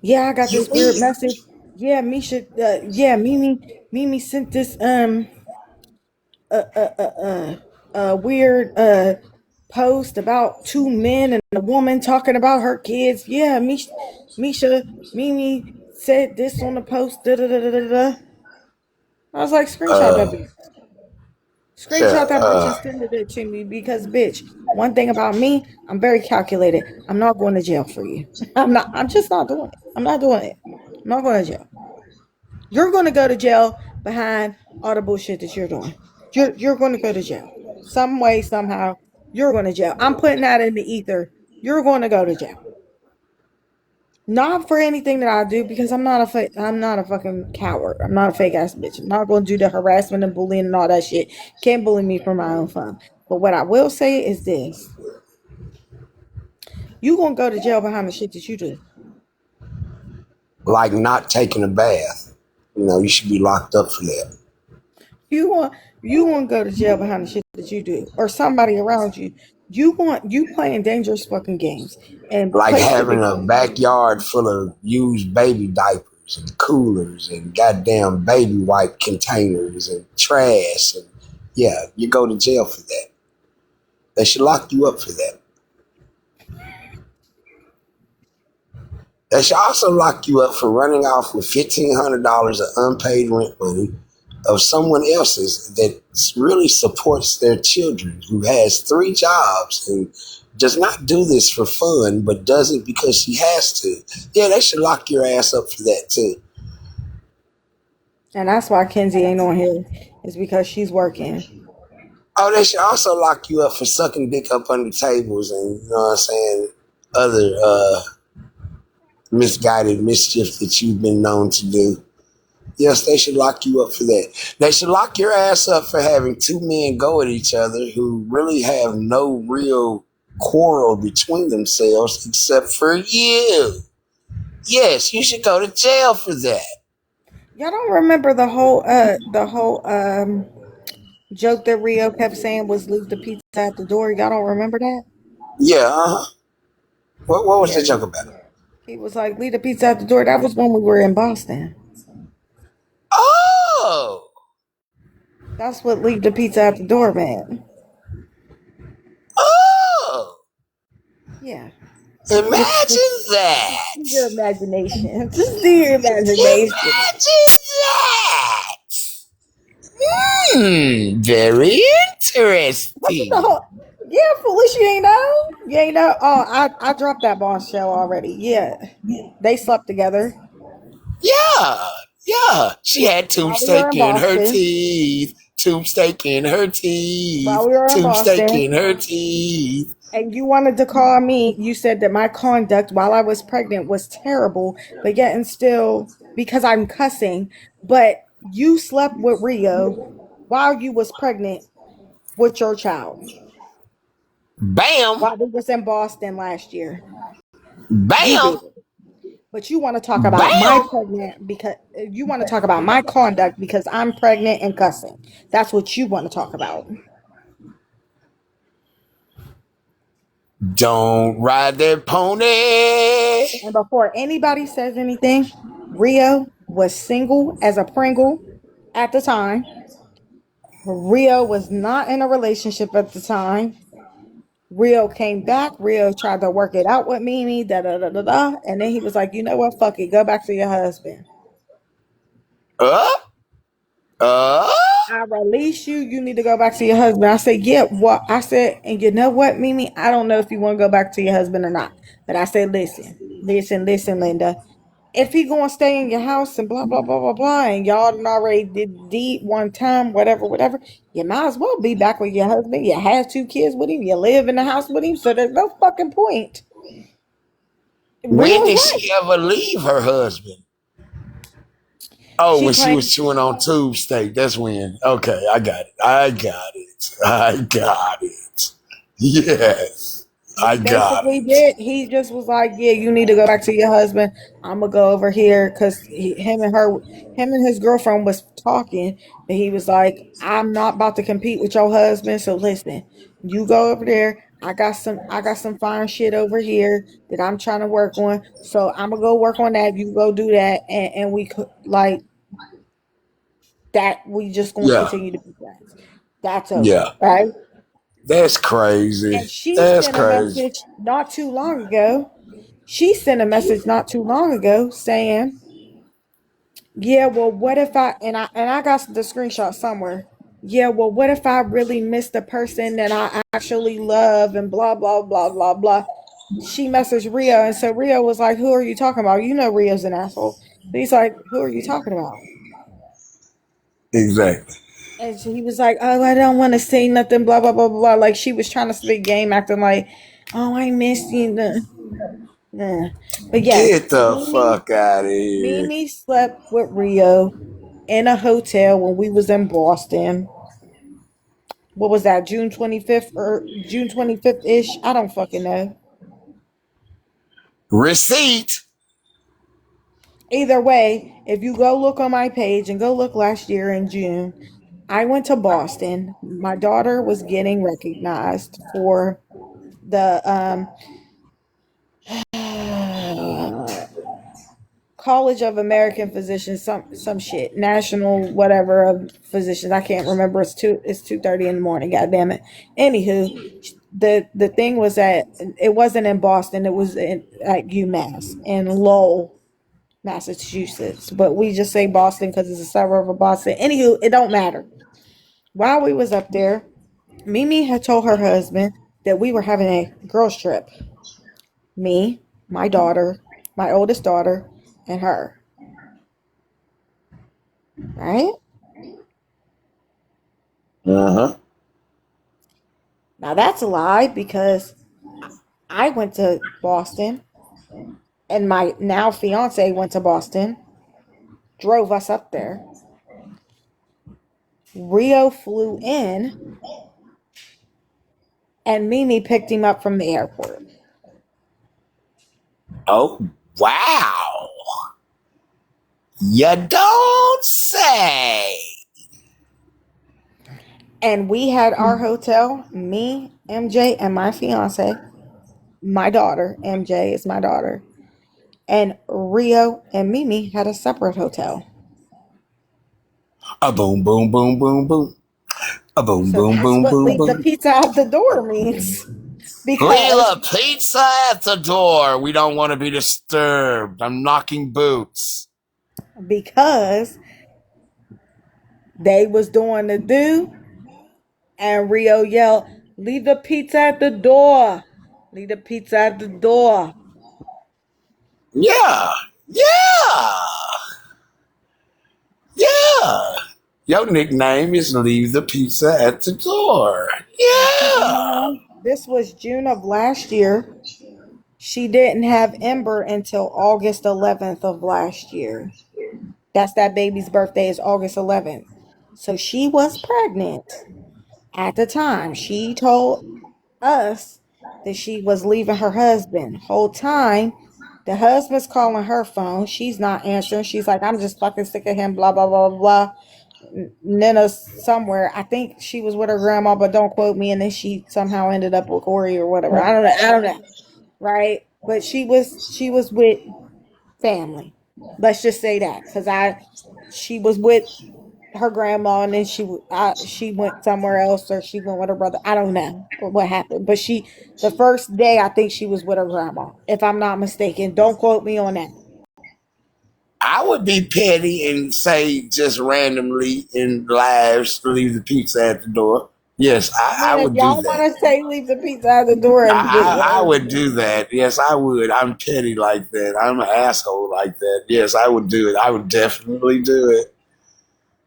Yeah, I got You're this weird weird. message. Yeah, Misha. Yeah, Mimi sent this weird post about two men and a woman talking about her kids. Yeah, Misha, Mimi said this on the post. Da da da da da da. I was like, screenshot that Uh, bitch. yeah, Screenshot that bitch and send it to me because, bitch, one thing about me, I'm very calculated. I'm not going to jail for you. I'm not. I'm just not doing it. I'm not doing it. I'm not going to jail. You're going to go to jail behind all the bullshit that you're doing. You're going to go to jail some way somehow. You're going to jail. I'm putting that in the ether. You're going to go to jail. Not for anything that I do because I'm not a fucking coward. I'm not a fake ass bitch. I'm not going to do the harassment and bullying and all that shit. Can't bully me for my own fun. But what I will say is this: you gonna go to jail behind the shit that you do. like not taking a bath. You know, you should be locked up for that. You want to go to jail behind the shit that you do, or somebody around you. You playing dangerous fucking games and Like play shit having that a backyard full of used baby diapers and coolers and goddamn baby wipe containers and trash. And yeah, you go to jail for that. They should lock you up for that. They should also lock you up for running off with $1,500 of unpaid rent money of someone else's that really supports their children, who has three jobs and does not do this for fun, but does it because she has to. Yeah, they should lock your ass up for that too. and that's why Kenzie ain't on here. Is because she's working. Oh, they should also lock you up for sucking dick up under tables and, you know what I'm saying, other misguided mischief that you've been known to do. Yes, they should lock you up for that. They should lock your ass up for having two men go at each other who really have no real quarrel between themselves except for you. Yes, you should go to jail for that. Y'all don't remember the whole joke that Rio kept saying was leave the pizza at the door. Y'all don't remember that? Yeah, uh-huh. What was Yeah. the joke about? He was like, leave the pizza at the door. That was when we were in Boston. Oh! That's what leave the pizza at the door meant. Oh! Yeah. Just Imagine do your that! imagination. Just do your imagination. Imagine that! Very What you the interesting. whole Yeah, Felicia, you ain't know? You ain't know? Oh, I dropped that boss show already. Yeah. They slept together Yeah, yeah. She had tube while we were steak in in her Boston. teeth. Tube steak in her While teeth. we were in Tube steak Boston. in her teeth. And you wanted to call me, you said that my conduct while I was pregnant was terrible, but yet and still because I'm cussing, but you slept with Rio while you was pregnant with your child. Bam, While we was in Boston last year. You bam, did. But you want to talk about my bam. pregnant because you want to talk about my conduct because I'm pregnant and cussing. That's what you want to talk about. Don't ride that pony. And before anybody says anything, Rio was single as a Pringle at the time. Rio was not in a relationship at the time. Rio came back. Rio tried to work it out with Mimi, da da da da da. And then he was like, you know what? Fuck it. Go back to your husband. Uh, uh. I release you. You need to go back to your husband. I said, yeah, what? I said, and you know what, Mimi? I don't know if you want to go back to your husband or not. But I said, listen, Linda. if he gonna stay in your house and blah blah blah blah blah, and y'all done already did deed one time, whatever, whatever, you might as well be back with your husband. You have 2 kids with him. You live in the house with him, so there's no fucking point. When Rio's did right. she ever leave her husband? Oh, She when she was claimed chewing on tube steak. That's when. Okay, I got it. I got it. I got it. Yes, I he got basically it. did. He just was like, "Yeah, you need to go back to your husband. I'm gonna go over here," because him and his girlfriend was talking, and he was like, "I'm not about to compete with your husband. So listen, you go over there. I got some fine shit over here that I'm trying to work on. So I'm gonna go work on that. You go do that, and we could like that. We just gonna Yeah, continue to be friends. That's yeah. over, right?" That's crazy. And she That's sent a crazy. message not too long ago. She sent a message not too long ago saying, "Yeah, well, what if I got the screenshot somewhere. Yeah, well, what if I really miss the person that I actually love and blah blah blah blah blah." She messaged Rio, and so Rio was like, "Who are you talking about? You know Rio's an asshole." So he's like, "Who are you talking about?" Exactly. And he was like, "Oh, I don't want to say nothing, blah blah blah blah." Like she was trying to spit game, acting like, "Oh, I miss you." Nah. But yes, Get the fuck out of here. Mimi slept with Rio in a hotel when we was in Boston. What was that, June 25th or June 25th ish? I don't fucking know. Receipt. Either way, if you go look on my page and go look last year in June, I went to Boston. My daughter was getting recognized for the College of American Physicians, some shit, national whatever of physicians. I can't remember. It's 2:30 in the morning. God damn it. Anywho, the thing was that it wasn't in Boston. It was at UMass in Lowell, Massachusetts. But we just say Boston because it's a suburb of Boston. Anywho, it don't matter. While we was up there, Mimi had told her husband that we were having a girls trip. Me, my daughter, my oldest daughter, and her. Right? Uh huh. Now that's a lie because I went to Boston and my now fiance went to Boston, drove us up there. Rio flew in and Mimi picked him up from the airport. Oh, wow. You don't say. And we had our hotel, me, MJ, and my fiance, my daughter, MJ is my daughter, and Rio and Mimi had a separate hotel. A boom, boom, boom, boom, boom. A boom, So boom, that's boom, what boom, leave the boom. pizza out the door means. Leave Because a pizza at the door. We don't want to be disturbed. I'm knocking boots. because they was doing the do, and Rio yelled, "Leave the pizza at the door. Leave the pizza at the door." Yeah. Yeah. Yeah. Your nickname is Leave the Pizza at the Door. Now keep in Yeah. mind, this was June of last year. She didn't have Ember until August 11th of last year. That's that baby's birthday is August 11th. So she was pregnant at the time. She told us that she was leaving her husband. Whole time, the husband's calling her phone. She's not answering. She's like, "I'm just fucking sick of him, blah, blah, blah, blah." Nina somewhere. I think she was with her grandma, but don't quote me. And then she somehow ended up with Corey or whatever. I don't know. I don't know. Right? But she was with family. Let's just say that because she was with her grandma and then she went somewhere else or she went with her brother. I don't know what happened, but the first day I think she was with her grandma, if I'm not mistaken. Don't quote me on that. I would be petty and say just randomly in lives, leave the pizza at the door. Yes, I I mean, if would do y'all that. want to say leave the pizza at the door and just I let would do that. Yes, I would. I'm petty like that. I'm an asshole like that. Yes, I would do it. I would definitely do it.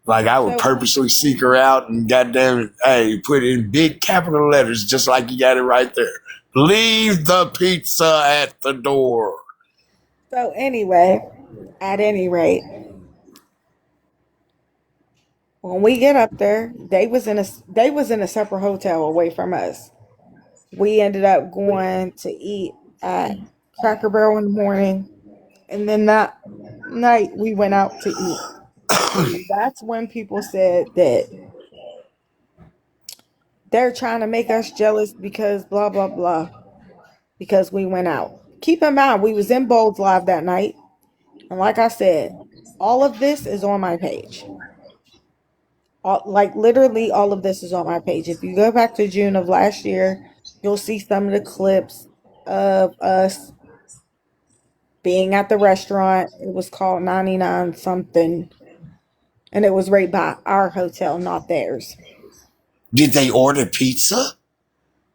Like I would so purposely seek her out and goddamn it, hey, put it in big capital letters, just like you got it right there. Leave the pizza at the door. so anyway, at any rate, when we get up there, they was in a separate hotel away from us. We ended up going to eat at Cracker Barrel in the morning, and then that night we went out to eat. And that's when people said that they're trying to make us jealous because blah blah blah because we went out. Keep in mind we was in Bold's Live that night, and like I said, all of this is on my page. Like literally all of this is on my page. If you go back to June of last year, you'll see some of the clips of us being at the restaurant. It was called 99 something, and it was right by our hotel, not theirs. Did they order pizza?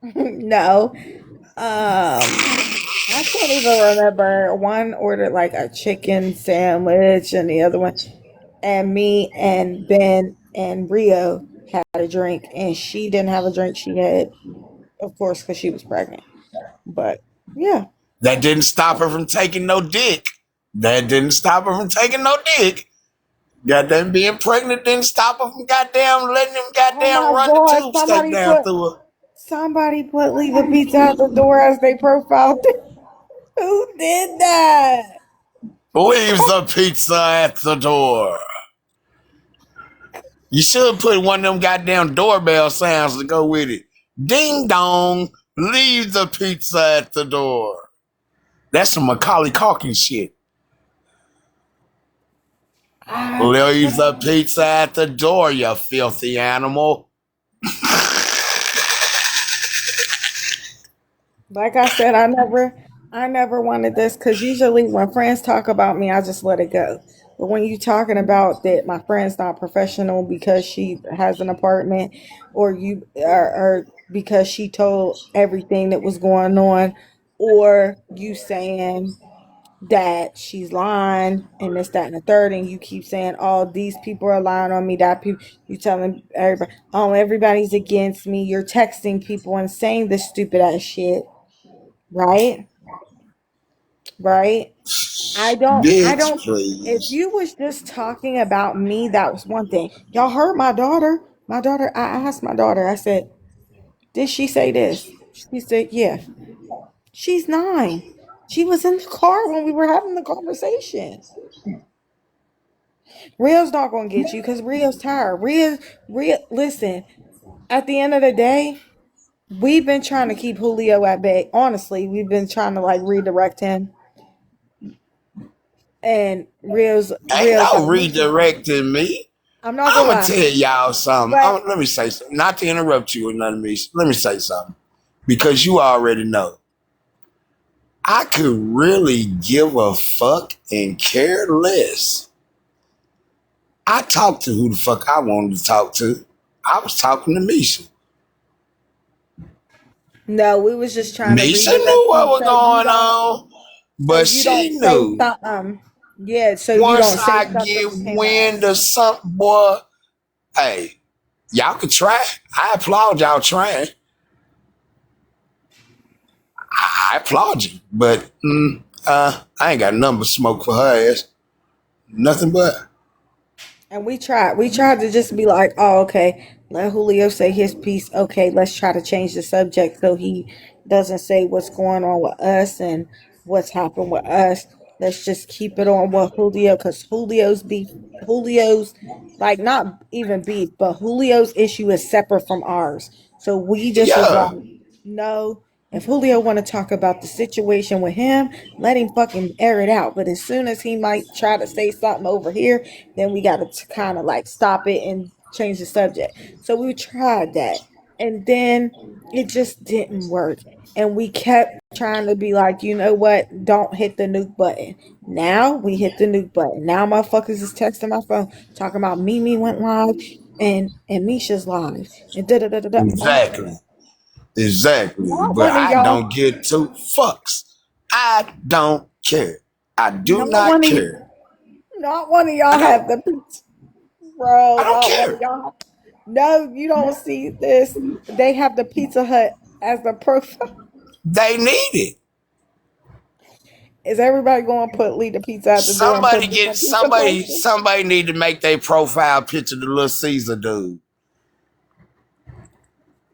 No. I can't even remember. One ordered like a chicken sandwich, and the other one, and me and Ben and Rio had a drink, and she didn't have a drink. She had, of course, because she was pregnant. But yeah, That didn't stop her from taking no dick. That didn't stop her from taking no dick. Goddamn being pregnant didn't stop her from goddamn letting them oh goddamn my run the God, tube steak down through her. somebody put leave the pizza at the door as they profile. Who did that? Leaves the pizza at the door. You should put one of them goddamn doorbell sounds to go with it. Ding dong, leave the pizza at the door. That's some Macaulay Culkin shit. I Leave the pizza at the door, you filthy animal. Like I said, I never wanted this because usually when friends talk about me, I just let it go. But when you talking about that my friend's not professional because she has an apartment, or because she told everything that was going on, or you saying that she's lying and this, that, and the third, and you keep saying, "Oh, these people are lying on me." That people, you telling everybody, "Oh, everybody's against me." You're texting people and saying this stupid ass shit. Right? Right? I Bitch, don't if please. you was just talking about me, that was one thing. Y'all heard my daughter? My daughter, I asked my daughter, I said, "Did she say this?" She said, "Yeah." She's 9. She was in the car when we were having the conversation. Rio's not gonna get you because Rio's tired. Listen, at the end of the day, we've been trying to keep Julio at bay. Honestly, we've been trying to like redirect him. And Ain't Rio's no like, listen, redirecting me. I'm not gonna I'ma lie, tell y'all something. but Let me say something. Not to interrupt you or none of me. Let me say something. Because you already know. I could really give a fuck and care less. I talked to who the fuck I wanted to talk to. I was talking to Misha. no, we was just trying to Misha redirect knew what you was going on, so but you don't she say knew something. Yeah, so you once don't say I something give to came out. wind to something, boy, hey, y'all could try. I applaud y'all trying. I applaud you, but I ain't got nothing but smoke for her ass. Nothing but. And we tried. We tried to just be like, oh, okay, let Julio say his piece. Okay, let's try to change the subject so he doesn't say what's going on with us and what's happened with us. Let's just keep it on with Julio because Julio's like not even beef, but Julio's issue is separate from ours. So we just was Yeah, like, no. If Julio want to talk about the situation with him, let him fucking air it out. But as soon as he might try to say something over here, then we got to kind of like stop it and change the subject. So we tried that. And then it just didn't work. And we kept trying to be like, you know what? Don't hit the nuke button. Now we hit the nuke button. Now motherfuckers is texting my phone talking about Mimi went live and Misha's live and da da da da da. Exactly. Exactly. Not But one of I y'all. don't give two fucks. I don't care. I do Not not one of care. not one of I y'all have don't. the pizza, bro. I don't Not one of care. y'all. No, you don't see this. They have the Pizza Hut as the profile. They need it. Is everybody going to leave the pizza at the door and put different pizza places? Somebody need to make their profile picture the Little Caesar dude.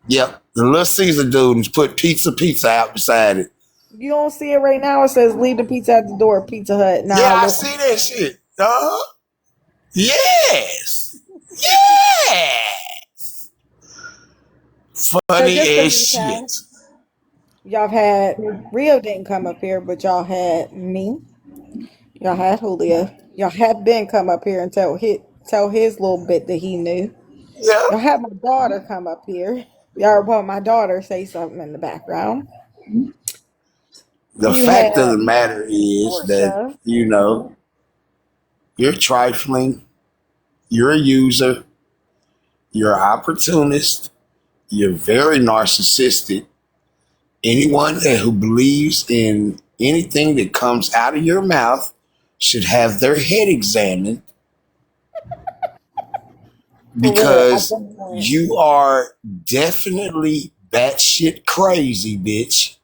Yep. The Little Caesar dude and put pizza out beside it. You don't see it right now. It says leave the pizza at the door, Pizza Hut. Yeah, Now I look. see that shit. Yes. Yes. So Funny just to as recap, shit. y'all had Rio didn't come up here, but y'all had me. Y'all had Julio. Y'all had Ben come up here and tell his little bit that he knew. Yeah. Y'all had my daughter come up here. Y'all want my daughter say something in the background. The You fact of had the matter is that, Portia. you're trifling, you're a user, you're an opportunist, you're very narcissistic. Anyone who believes in anything that comes out of your mouth should have their head examined For real, at because this point. you are definitely batshit crazy, bitch.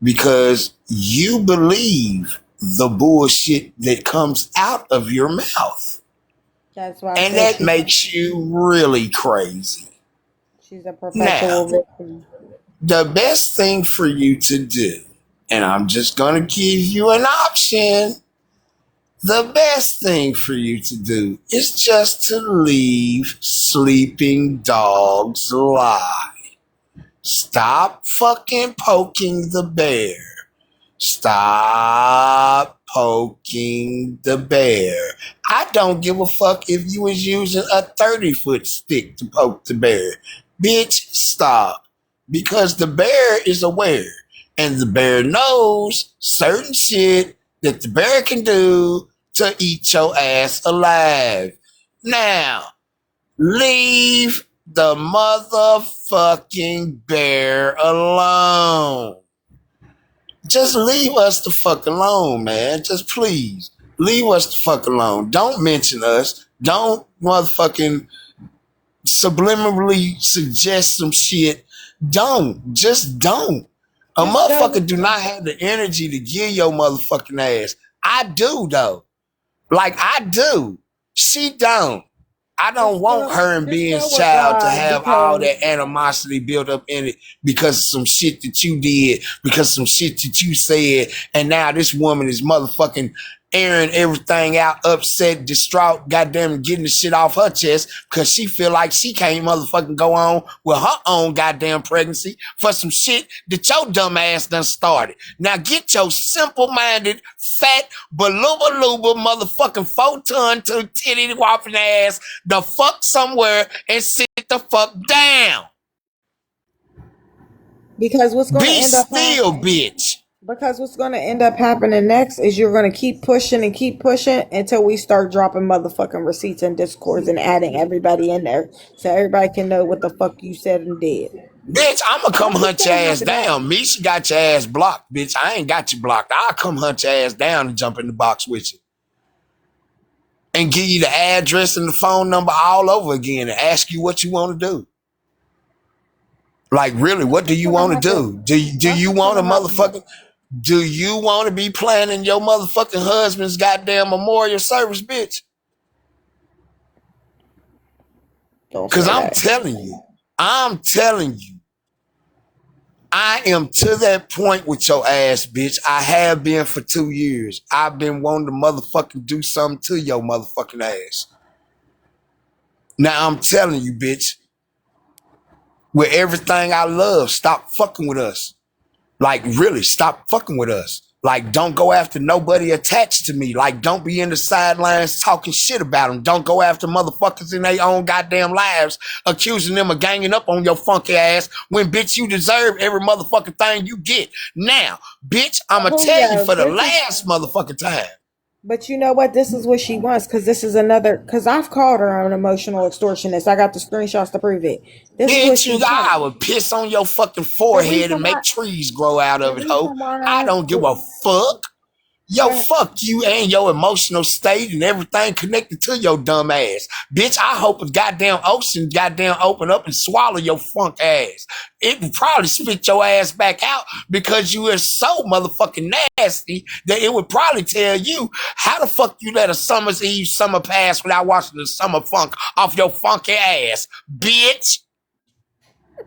Because you believe the bullshit that comes out of your mouth. That's why I And said that makes you really crazy. she's a Now, perpetual victim. the best thing for you to do, and I'm just going to give you an option. The best thing for you to do is just to leave sleeping dogs lie. Stop fucking poking the bear. Stop poking the bear. I don't give a fuck if you was using a 30-foot stick to poke the bear. Bitch, stop. Because the bear is aware. And the bear knows certain shit that the bear can do to eat your ass alive. Now, leave the motherfucking bear alone. Just leave us the fuck alone, man. Just please. Leave us the fuck alone. Don't mention us. Don't motherfucking subliminally suggest some shit. Don't. Just don't. A Just motherfucker don't. do not have the energy to give your motherfucking ass. I do, though. Like, I do. She don't. I don't want her and Just go Ben's with child to God have all because that animosity built up in it because of some shit that you did, because of some shit that you said, and now this woman is motherfucking airing everything out, upset, distraught, goddamn getting the shit off her chest because she feel like she can't motherfucking go on with her own goddamn pregnancy for some shit that your dumb ass done started. Now get your simple-minded, fat, baluba motherfucking 4-ton to titty whopping ass the fuck somewhere and sit the fuck down. because what's going to Be end up still, happening bitch. because what's going to end up happening next is you're going to keep pushing and keep pushing until we start dropping motherfucking receipts and discords and adding everybody in there so everybody can know what the fuck you said and did. Bitch, I'ma come Watch what's hunt your going to ass happen next. down. Misha got your ass blocked, bitch. I ain't got you blocked. I'll come hunt your ass down and jump in the box with you. And give you the address and the phone number all over again and ask you what you want to do. Like, really, what That's do what's you going to want to happen. do? Do That's you what's want going a to happen next. motherfucking do you want to be planning your motherfucking husband's goddamn memorial service, bitch? Don't Because say I'm that. telling you, I am to that point with your ass, bitch. I have been for 2 years. I've been wanting to motherfucking do something to your motherfucking ass. Now I'm telling you, bitch, with everything I love, stop fucking with us. Like, really, stop fucking with us. Like, don't go after nobody attached to me. Like, don't be in the sidelines talking shit about them. Don't go after motherfuckers in their own goddamn lives, accusing them of ganging up on your funky ass when, bitch, you deserve every motherfucking thing you get. Now, bitch, I'ma tell you Julio, for the this is last motherfucking time. But you know what? This is what she wants because this is another. Because I've called her an emotional extortionist. I got the screenshots to prove it. This is what Bitch, she you wants. I would piss on your fucking The forehead reason and why. make trees grow out The of it, ho. reason I why. don't give a fuck. Yo, The, fuck you and your emotional state and everything connected to your dumb ass. Bitch, I hope a goddamn ocean goddamn open up and swallow your funk ass. It would probably spit your ass back out because you are so motherfucking nasty that it would probably tell you how the fuck you let a summer's eve summer pass without watching the summer funk off your funky ass, bitch.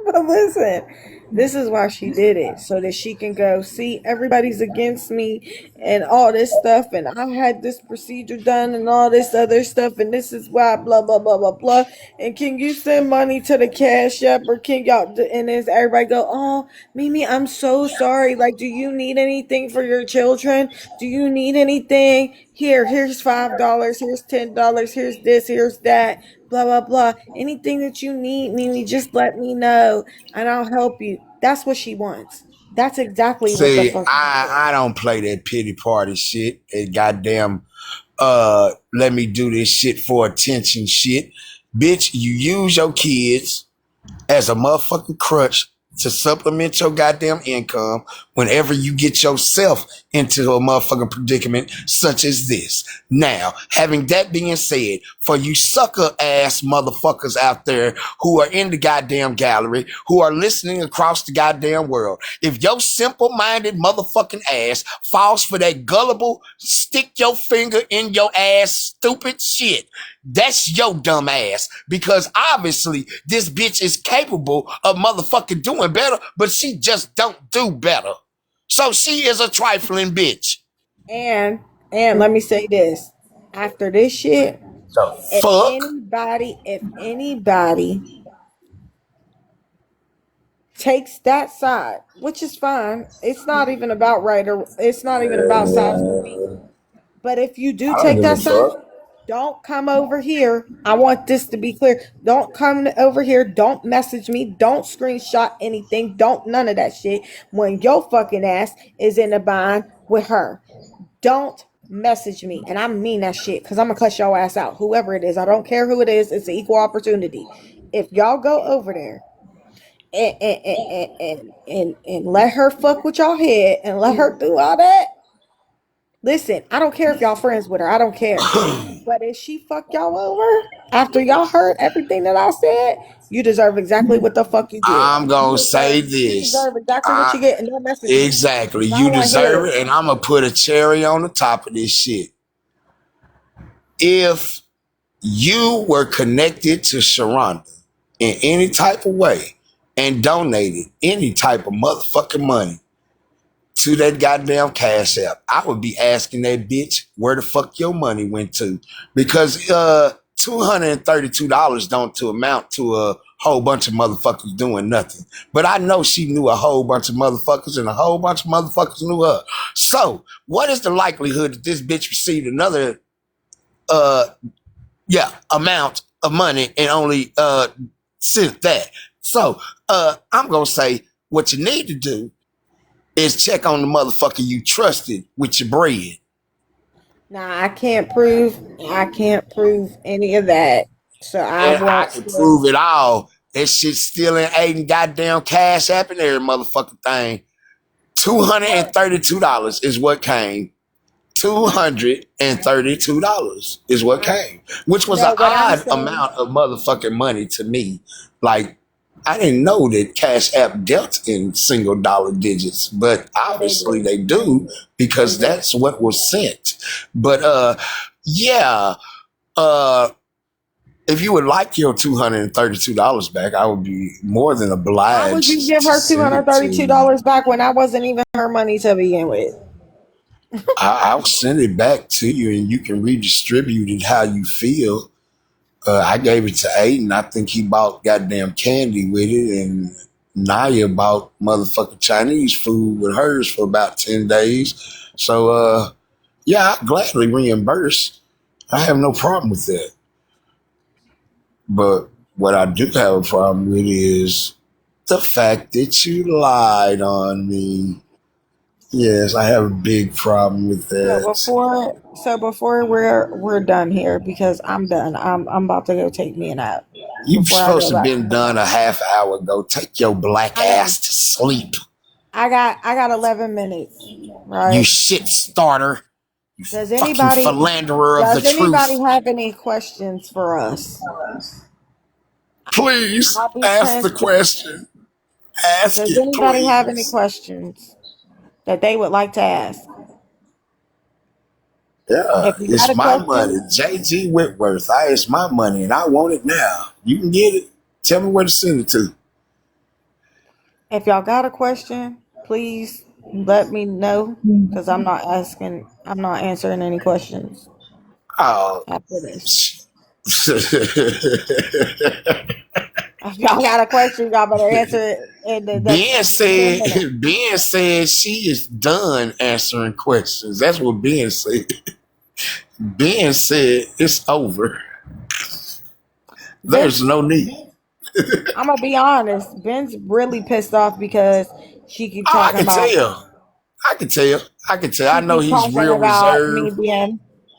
but listen, this is why she did it so that she can go see everybody's against me and all this stuff. And I had this procedure done and all this other stuff. And this is why blah, blah, blah, blah, blah. And can you send money to the Cash App or can y'all? And then everybody go, oh, Mimi, I'm so sorry. Like, do you need anything for your children? Do you need anything? Here's $5. Here's $10. Here's this. Here's that. Blah blah blah. Anything that you need, Mimi, just let me know, and I'll help you. That's what she wants. That's exactly what the See, fuck she I wants. don't play that pity party shit. That goddamn let me do this shit for attention shit. Bitch, you use your kids as a motherfucking crutch to supplement your goddamn income whenever you get yourself into a motherfucking predicament such as this. Now, having that being said, for you sucker ass motherfuckers out there who are in the goddamn gallery, who are listening across the goddamn world, if your simple-minded motherfucking ass falls for that gullible, stick your finger in your ass stupid shit, that's your dumb ass. Because obviously this bitch is capable of motherfucking doing better, but she just don't do better. So she is a trifling bitch. And let me say this: after this shit, The if fuck? anybody takes that side, which is fine, it's not even about right or it's not even about sides for me. But if you do I don't take give a that side, fuck. don't come over here. I want this to be clear. Don't come over here. Don't message me. Don't screenshot anything. Don't none of that shit. When your fucking ass is in a bind with her, don't message me. And I mean that shit because I'm going to cuss your ass out. Whoever it is. I don't care who it is. It's an equal opportunity. If y'all go over there and let her fuck with y'all head and let her do all that, listen, I don't care if y'all friends with her. I don't care. But if she fuck y'all over after y'all heard everything that I said, you deserve exactly what the fuck you get. I'm gonna say You this. deserve exactly what you I get, and don't message me exactly. because I You don't want to hear deserve it. it, and I'm gonna put a cherry on the top of this shit. If you were connected to Sharonda in any type of way and donated any type of motherfucking money to that goddamn Cash App, I would be asking that bitch where the fuck your money went to. Because $232 don't to amount to a whole bunch of motherfuckers doing nothing. But I know she knew a whole bunch of motherfuckers and a whole bunch of motherfuckers knew her. So what is the likelihood that this bitch received another uh amount of money and only sent that? So I'm gonna say what you need to do is check on the motherfucker you trusted with your bread. Nah, I can't prove any of that. So I And I won't can say. prove it all. That shit still in Aiden goddamn Cash App and every motherfucking thing. $232 is what came. $232 is what I came, which was an no. What I'm odd saying. amount of motherfucking money to me. Like, I didn't know that Cash App dealt in single dollar digits, but Yeah, they obviously do. they do They because do. that's what was sent. But yeah, uh, if you would like your $232 back, I would be more than Why would you obliged give to her two send hundred it to thirty-two you. dollars back when that wasn't even her money to begin with? I'll send it back to you and you can redistribute it how you feel. I gave it to Aiden. I think he bought goddamn candy with it, and Naya bought motherfucking Chinese food with hers for about 10 days. So, yeah, I gladly reimburse. I have no problem with that. But what I do have a problem with is the fact that you lied on me. Yes, I have a big problem with So that. before we're done here because I'm done. I'm about to go take me a nap You before I supposed go to have back been to done work. a half hour ago. Take your black I know. ass to sleep. I got 11 minutes, You right? shit starter. You Does fucking anybody philanderer of the does truth. anybody have any questions for us? Please I'll be ask the transparent. question. Ask Does it, anybody have any please. questions that they would like to ask? Yeah, If you got it's a my money. question, JG Whitworth. It's my money and I want it now. You can get it. Tell me where to send it to. if y'all got a question, please let me know because I'm not answering any questions Oh. after this. If y'all got a question, y'all better answer it in the next Ben 10 said minutes. Ben said she is done answering questions. That's what Ben said. Ben said it's over. There's Ben's, no need. I'm gonna be honest, Ben's really pissed off because she keep Oh, I talking can about tell. I can tell. I can tell. I she know keep he's talking real about reserved.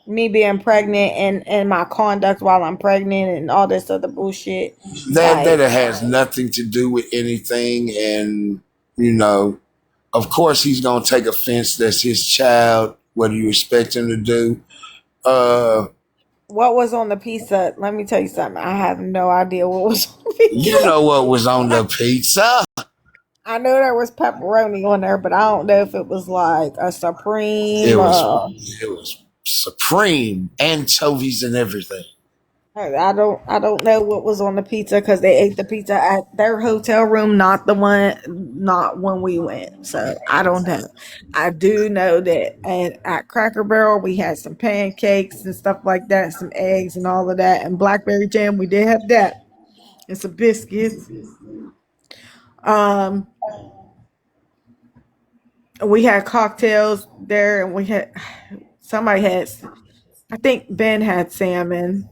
me being pregnant and my conduct while I'm pregnant and all this other bullshit. That Like, has nothing to do with anything. And you know, of course, he's gonna take offense. That's his child. What do you expect him to do? Uh, what was on the pizza? Let me tell you something. I have no idea what was on the you pizza. know what was on the pizza? I know there was pepperoni on there, but I don't know if it was like a It supreme. was it was supreme anchovies and everything. I don't know what was on the pizza because they ate the pizza at their hotel room, not when we went. So I don't know. I do know that at Cracker Barrel we had some pancakes and stuff like that, some eggs and all of that, and blackberry jam. We did have that and some biscuits. Um, we had cocktails there, and we had somebody had. I think Ben had salmon.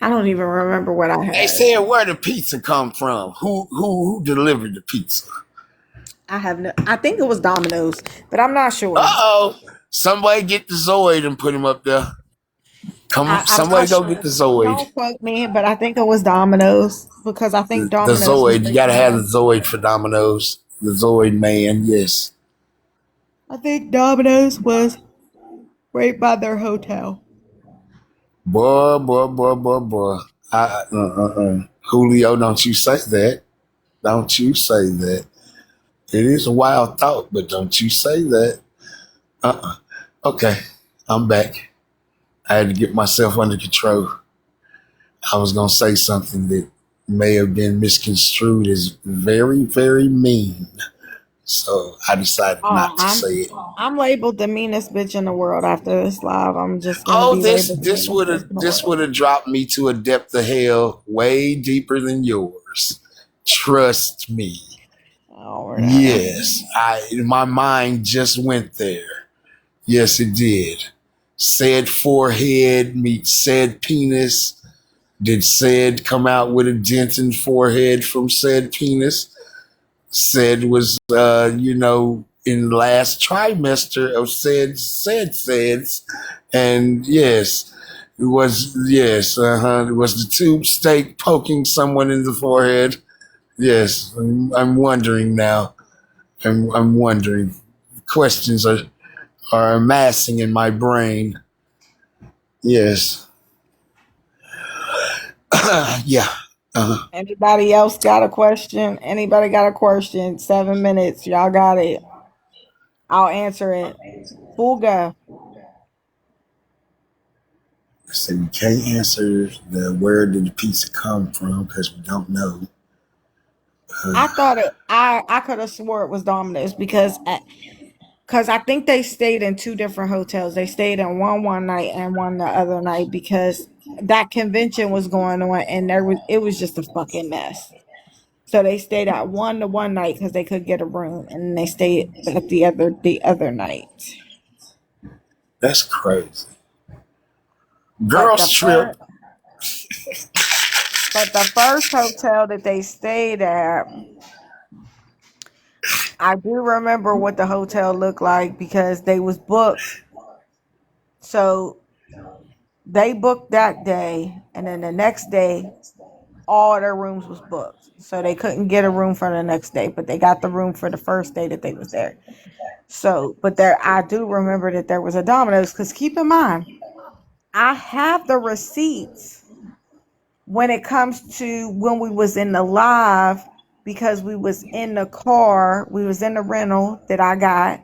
I don't even remember what I They had. said where the pizza come from. Who delivered the pizza? I have no. I think it was Domino's, but I'm not Uh sure. oh. Somebody get the Zoid and put him up there. Come on, I'm somebody not go get sure. the Zoid. Don't quote me, but I think it was Domino's because I think The Domino's was Zoid. You right gotta have the there. Zoid for Domino's. The Zoid man, yes. I think Domino's was right by their hotel. Boy. Julio, don't you say that. Don't you say that. It is a wild thought, but don't you say that. Uh-uh. Okay, I'm back. I had to get myself under control. I was going to say something that may have been misconstrued as very, very mean. So I decided Oh, not to say it. I'm labeled the meanest bitch in the world after this live. I'm just gonna Oh, be this labeled the this meanest would bitch have in the this world. would have dropped me to a depth of hell way deeper than yours. Trust me. Oh, whatever. Yes, I my mind just went there. Yes, it did. Said forehead meets said penis. Did said come out with a dent in forehead from said penis? Said was in last trimester of said and yes, it was yes, it was the tube steak poking someone in the forehead. Yes, I'm wondering now. I'm wondering. Questions are amassing in my brain. Yes. Yeah. Uh, Anybody else got a question? Anybody got a question? 7 minutes. Y'all got it. I'll answer it. Full go. so we can't answer the where did the pizza come from because we don't know. I Uh, thought I could have swore it was Domino's because I think they stayed in two different hotels. They stayed in one night and one the other night because that convention was going on and it was just a fucking mess. So they stayed at one the one night because they could get a room, and they stayed at the other night. that's crazy. But Girls the trip. first but the first hotel that they stayed at, I do remember what the hotel looked like because they was booked. So they booked that day, and then the next day, all their rooms was booked. So they couldn't get a room for the next day, but they got the room for the first day that they was there. So, but there, I do remember that there was a Domino's because keep in mind, I have the receipts when it comes to when we was in the live because we was in the car, we was in the rental that I got.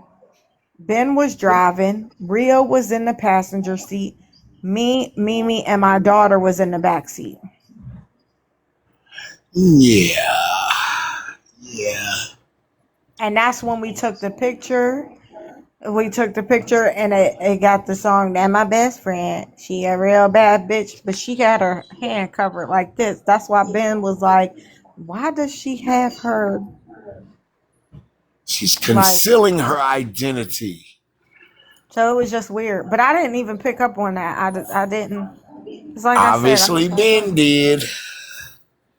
Ben was driving, Rio was in the passenger seat, me, Mimi, and my daughter was in the back seat. Yeah. Yeah. And that's when we took the picture. We took the picture and it got the song that my best friend. She a real bad bitch, but she got her hand covered like this. That's why Ben was like, why does she have her She's like concealing her identity. so it was just weird. But I didn't even pick up on that. I didn't. It's like I said, Obviously, Ben did.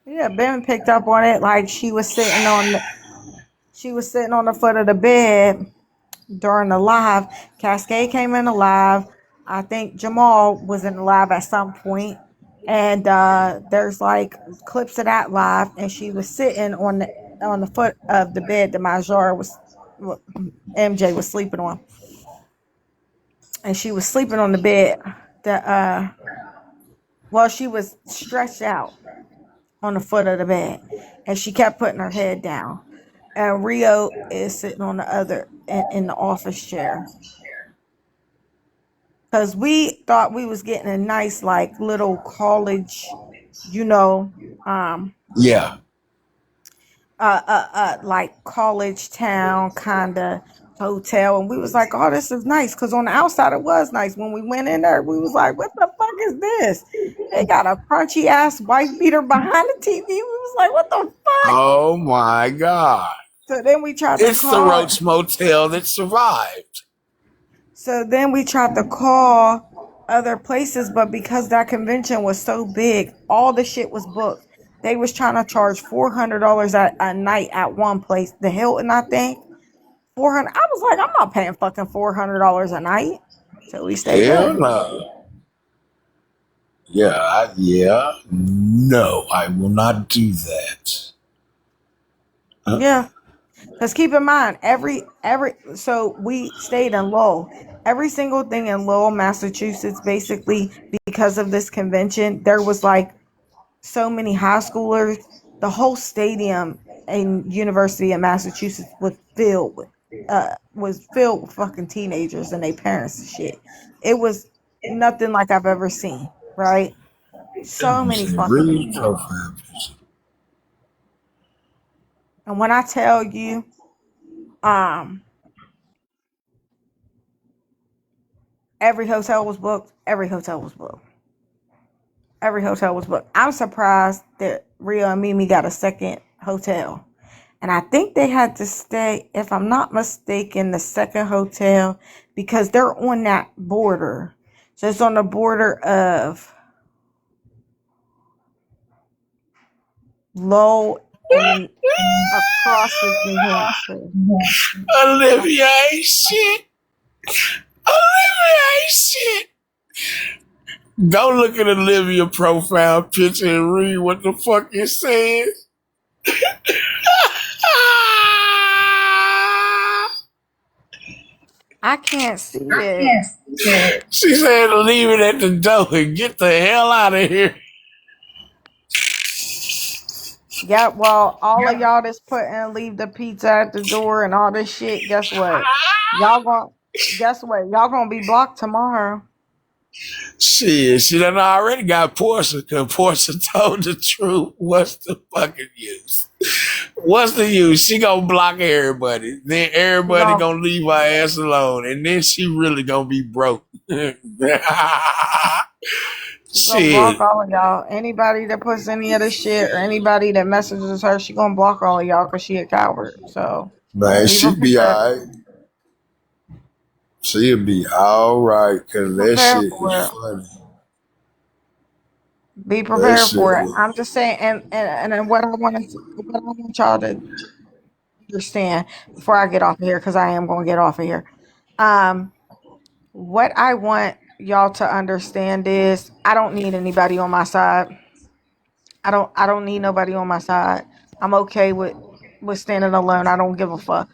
yeah, Ben picked up on it like she was sitting on the foot of the bed during the live. Cascade came in the live. I think Jamal was in the live at some point. And there's like clips of that live, and she was sitting on the foot of the bed that Major was MJ was sleeping on, and she was sleeping on the bed that well she was stretched out on the foot of the bed, and she kept putting her head down, and Rio is sitting on the other in the office chair. Because we thought we was getting a nice like little college, you know, um, Yeah. like college town kind of hotel, and we was like, oh, this is nice. Because on the outside it was nice. When we went in there, we was like, what the fuck is this? They got a crunchy ass wife beater behind the TV. We was like, what the fuck? Oh my God. So then we tried to It's the call. Roach Motel that survived. So then we tried to call other places, but because that convention was so big, all the shit was booked. They was trying to charge $400 a night at one place, the Hilton, I think. 400. I was like, I'm not paying fucking $400 a night. So we stayed Hell there. no. Yeah. No, I will not do that. Yeah, because keep in mind, so we stayed in Lowell. Every single thing in Lowell, Massachusetts, basically because of this convention, there was like so many high schoolers. The whole stadium in University of Massachusetts was filled with fucking teenagers and their parents and shit. It was nothing like I've ever seen, right? So many fucking Really people. profile. And when I tell you, um, every hotel was booked, every hotel was booked. Every hotel was booked. I'm surprised that Rio and Mimi got a second hotel. And I think they had to stay, if I'm not mistaken, the second hotel because they're on that border. So it's on the border of Lowell and then across is New Hampshire. Olivia ain't shit. Olivia ain't shit. Go look at Olivia profile picture and read what the fuck it says. I can't see it. She said leave it at the door and get the hell out of here. Yeah, well, all of y'all that's putting leave the pizza at the door and all this shit, guess what? Y'all going guess what? Y'all gonna be blocked tomorrow. Shit, she done already got Portia because Portia told the truth. What's the fucking use? What's the use? She gonna block everybody. Then She everybody gonna gonna leave her ass alone. And then she really gonna be broke. she gonna block Shit. all of y'all. Anybody that puts any of this shit or anybody that messages her, she gonna block all of y'all because she a coward. So Man, be she be prepared. alright. She'll be alright Be because that prepared shit is for it. funny. Be That prepared shit for it. is. I'm just saying, and what I want y'all to understand before I get off of here, because I am going to get off of here. Um, what I want y'all to understand is I don't need anybody on my side. I don't need nobody on my side. I'm okay with standing alone. I don't give a fuck.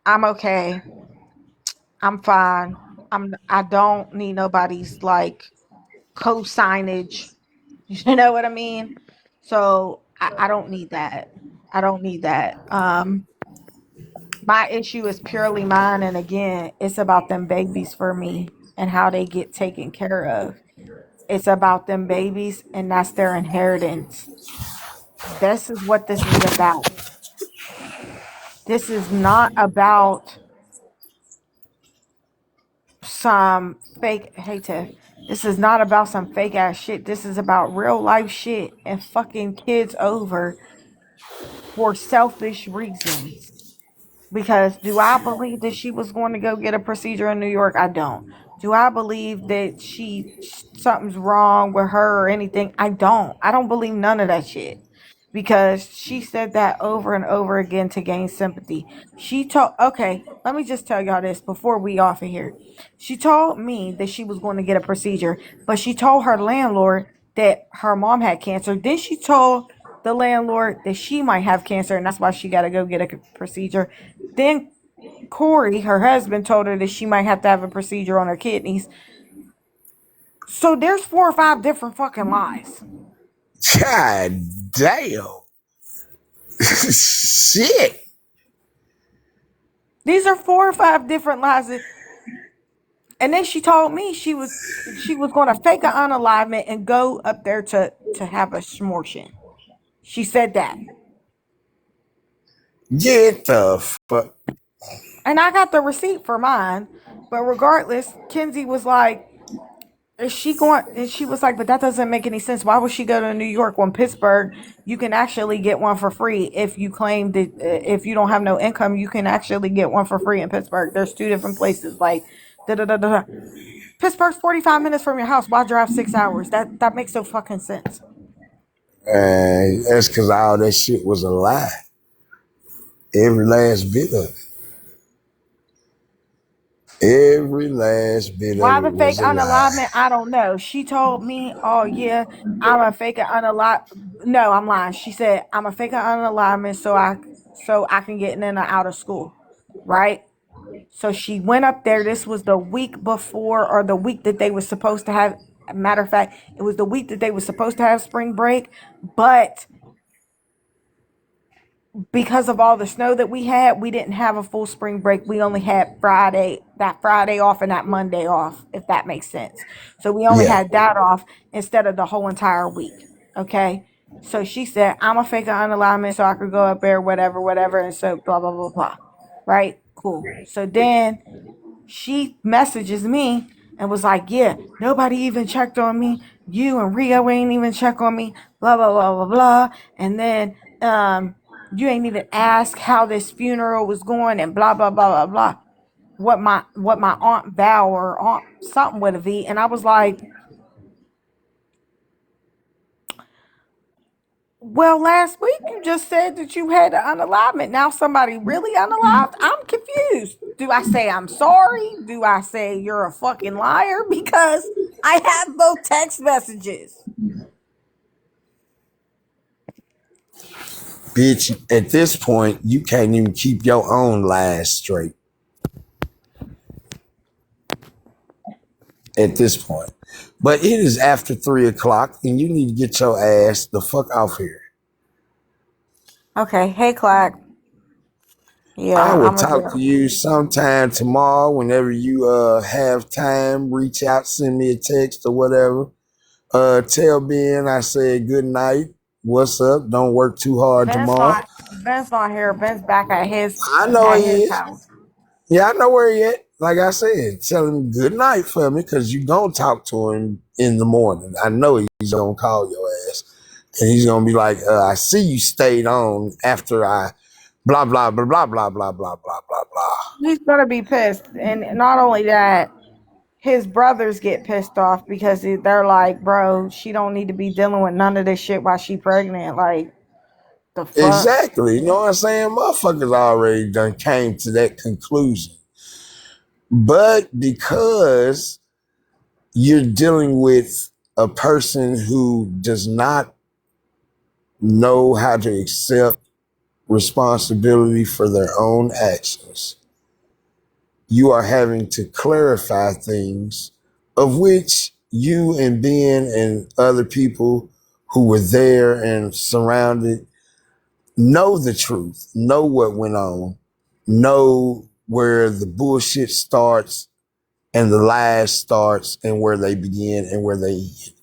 I'm okay. I'm fine. I don't need nobody's like co-signage. You know what I mean? So I don't need that. I don't need that. My issue is purely mine, and again, it's about them babies for me and how they get taken care of. It's about them babies, and that's their inheritance. This is what this is about. This is not about some fake, hey Tiff, this is not about some fake ass shit. This is about real life shit and fucking kids over for selfish reasons. Because do I believe that she was going to go get a procedure in New York? I don't. Do I believe that something's wrong with her or anything? I don't. I don't believe none of that shit. Because she said that over and over again to gain sympathy. Okay, let me just tell y'all this before we off of here. She told me that she was going to get a procedure, but she told her landlord that her mom had cancer. Then she told the landlord that she might have cancer and that's why she got to go get a procedure. Then Corey, her husband, told her that she might have to have a procedure on her kidneys. So there's 4 or 5 different fucking lies. God damn. Shit. These are 4 or 5 different lies. And then she told me she was going to fake an unalignment and go up there to have a smortion. She said that. Get the fuck. And I got the receipt for mine. But regardless, Kenzie was like, is she going? And she was like, but that doesn't make any sense. Why would she go to New York when Pittsburgh, you can actually get one for free if you claim that if you don't have no income, you can actually get one for free in Pittsburgh. There's 2 different places. Like, da da da da. Pittsburgh's 45 minutes from your house. Why drive 6 hours? That makes no fucking sense. That's because all that shit was a lie. Every last bit of it. Every last bit of Why it the fake was a lie. unalignment? I don't know. She told me, oh yeah, I'm a fake unalignment. No, I'm lying. She said I'm a fake unalignment so I can get in and out of school, right? So she went up there. This was the week before or the week that they were supposed to have. Matter of fact, it was the week that they were supposed to have spring break, but because of all the snow that we had, we didn't have a full spring break. We only had that Friday off and that Monday off, if that makes sense. So we only Yeah. had that off instead of the whole entire week. Okay. So she said, I'm a fake unalignment so I could go up there, whatever, whatever. And so blah, blah, blah, blah. Right. Cool. So then she messages me and was like, yeah, nobody even checked on me. You and Rio ain't even check on me, blah, blah, blah, blah, blah. And then you ain't even ask how this funeral was going and blah, blah, blah, blah, blah. What my Aunt Val or Aunt something would have be. And I was like, well, last week you just said that you had an unalignment. Now somebody really unalived? I'm confused. Do I say I'm sorry? Do I say you're a fucking liar? Because I have both text messages. Bitch, at this point, you can't even keep your own lies straight. At this point. But it is after 3 o'clock and you need to get your ass the fuck off here. Okay, hey Clark. I Yeah, will I'm a talk to you sometime tomorrow whenever you have time. Reach out, send me a text or whatever. Tell Ben I said good night. What's up? Don't work too hard tomorrow. Ben's not here. Ben's back at his I know at he his is. house. Yeah, I know where he at. Like I said, tell him good night for me because you going to talk to him in the morning. I know he's going to call your ass. And he's going to be like, I see you stayed on after I blah, blah, blah, blah, blah, blah, blah, blah, blah, blah. He's gonna be pissed, and not only that, his brothers get pissed off because they're like, bro, she don't need to be dealing with none of this shit while she pregnant. Like, The fuck? Exactly. You know what I'm saying? Motherfuckers already done came to that conclusion. But because you're dealing with a person who does not know how to accept responsibility for their own actions, you are having to clarify things of which you and Ben and other people who were there and surrounded know the truth, know what went on, know where the bullshit starts and the lies starts and where they begin and where they end.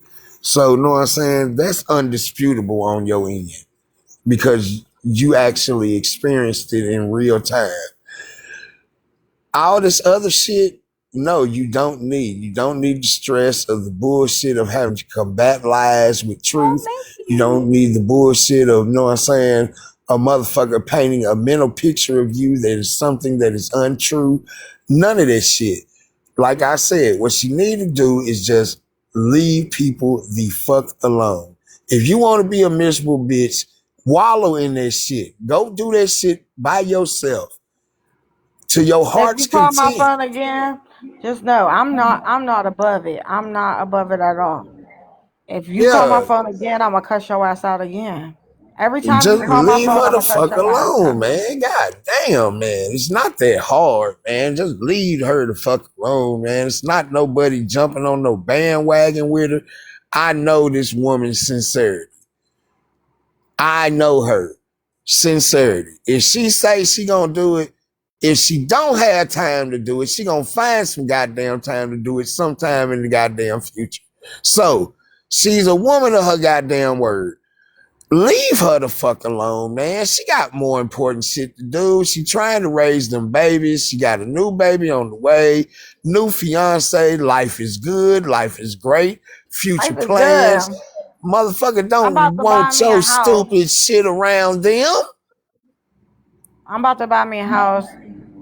So, you know what I'm saying? That's undisputable on your end because you actually experienced it in real time. All this other shit, no, you don't need. You don't need the stress of the bullshit of having to combat lies with Oh, truth. thank You don't you. need the bullshit of, you know what I'm saying, a motherfucker painting a mental picture of you that is something that is untrue. None of this shit. Like I said, what you need to do is just leave people the fuck alone. If you want to be a miserable bitch, wallow in that shit. Go do that shit by yourself to your If heart's you call my content. phone again, just know I'm not above it. I'm not above it at all. If you call my Yeah, phone again, I'm gonna cuss your ass out again. Every time you just call my leave phone, her I'm the gonna cuss fuck your ass out. alone, man. God damn, man. It's not that hard, man. Just leave her the fuck alone, man. It's not nobody jumping on no bandwagon with her. I know this woman's sincerity. I know her sincerity. If she say she gonna do it, if she don't have time to do it, she gonna find some goddamn time to do it sometime in the goddamn future. So she's a woman of her goddamn word. Leave her the fuck alone, man. She got more important shit to do. She trying to raise them babies. She got a new baby on the way. New fiance. Life is good. Life is great. Future Life is plans. good. Motherfucker I'm don't about to buy want me a your house. stupid shit around them. I'm about to buy me a house.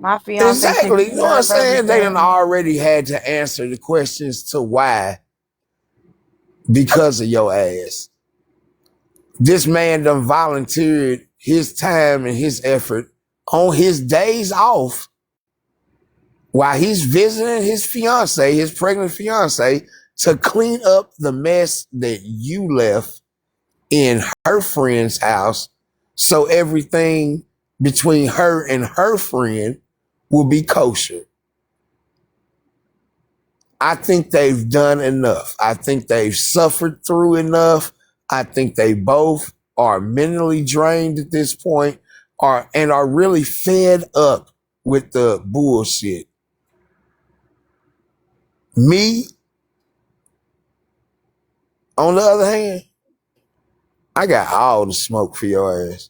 My fiance taking Exactly. You know what care I'm of saying? They done everything. already had to answer the questions to why because of your ass. This man done volunteered his time and his effort on his days off while he's visiting his fiance, his pregnant fiance, to clean up the mess that you left in her friend's house. So everything between her and her friend will be kosher. I think they've done enough. I think they've suffered through enough. I think they both are mentally drained at this point, are really fed up with the bullshit. Me, on the other hand, I got all the smoke for your ass.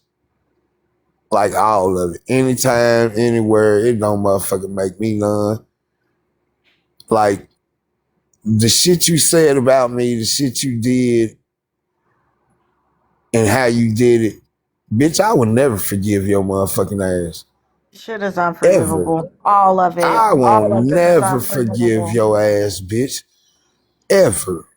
Like all of it. Anytime, anywhere, it don't motherfucking make me none. Like the shit you said about me, the shit you did, and how you did it, bitch, I would never forgive your motherfucking ass. Shit is Ever. unforgivable. All of it. I won't All of it is never forgive unforgivable. your ass, bitch. Ever.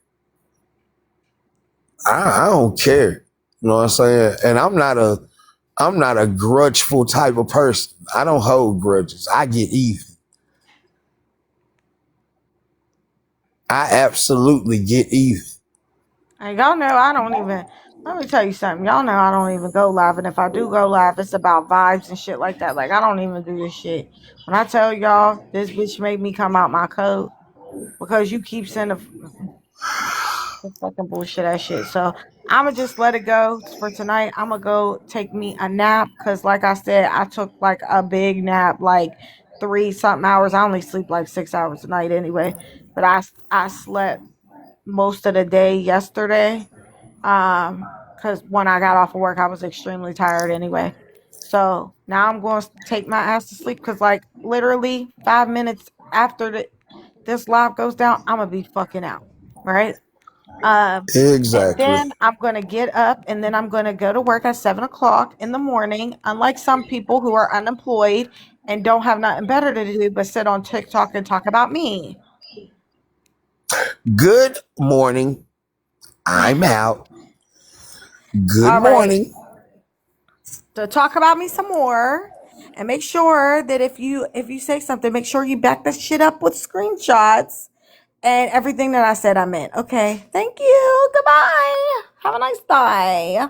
I don't care. You know what I'm saying? And I'm not a grudgeful type of person. I don't hold grudges. I get even. I absolutely get even. And y'all know I don't even. Let me tell you something. Y'all know I don't even go live, and if I do go live, it's about vibes and shit like that. Like I don't even do this shit. When I tell y'all this bitch made me come out my code because you keep sending fucking bullshit that shit. So I'ma just let it go for tonight. I'ma go take me a nap because, like I said, I took like a big nap, like 3 something hours. I only sleep like 6 hours a night anyway, but I slept most of the day yesterday. Because when I got off of work, I was extremely tired anyway. So now I'm going to take my ass to sleep because, like, literally 5 minutes after this live goes down, I'm gonna be fucking out, right? And Exactly. then I'm gonna get up and then I'm gonna go to work at 7 o'clock in the morning. Unlike some people who are unemployed and don't have nothing better to do but sit on TikTok and talk about me. Good morning. I'm out. Good All right. morning. to talk about me some more. And make sure that if you say something, make sure you back that shit up with screenshots and everything that I said I meant. Okay. Thank you. Goodbye. Have a nice day.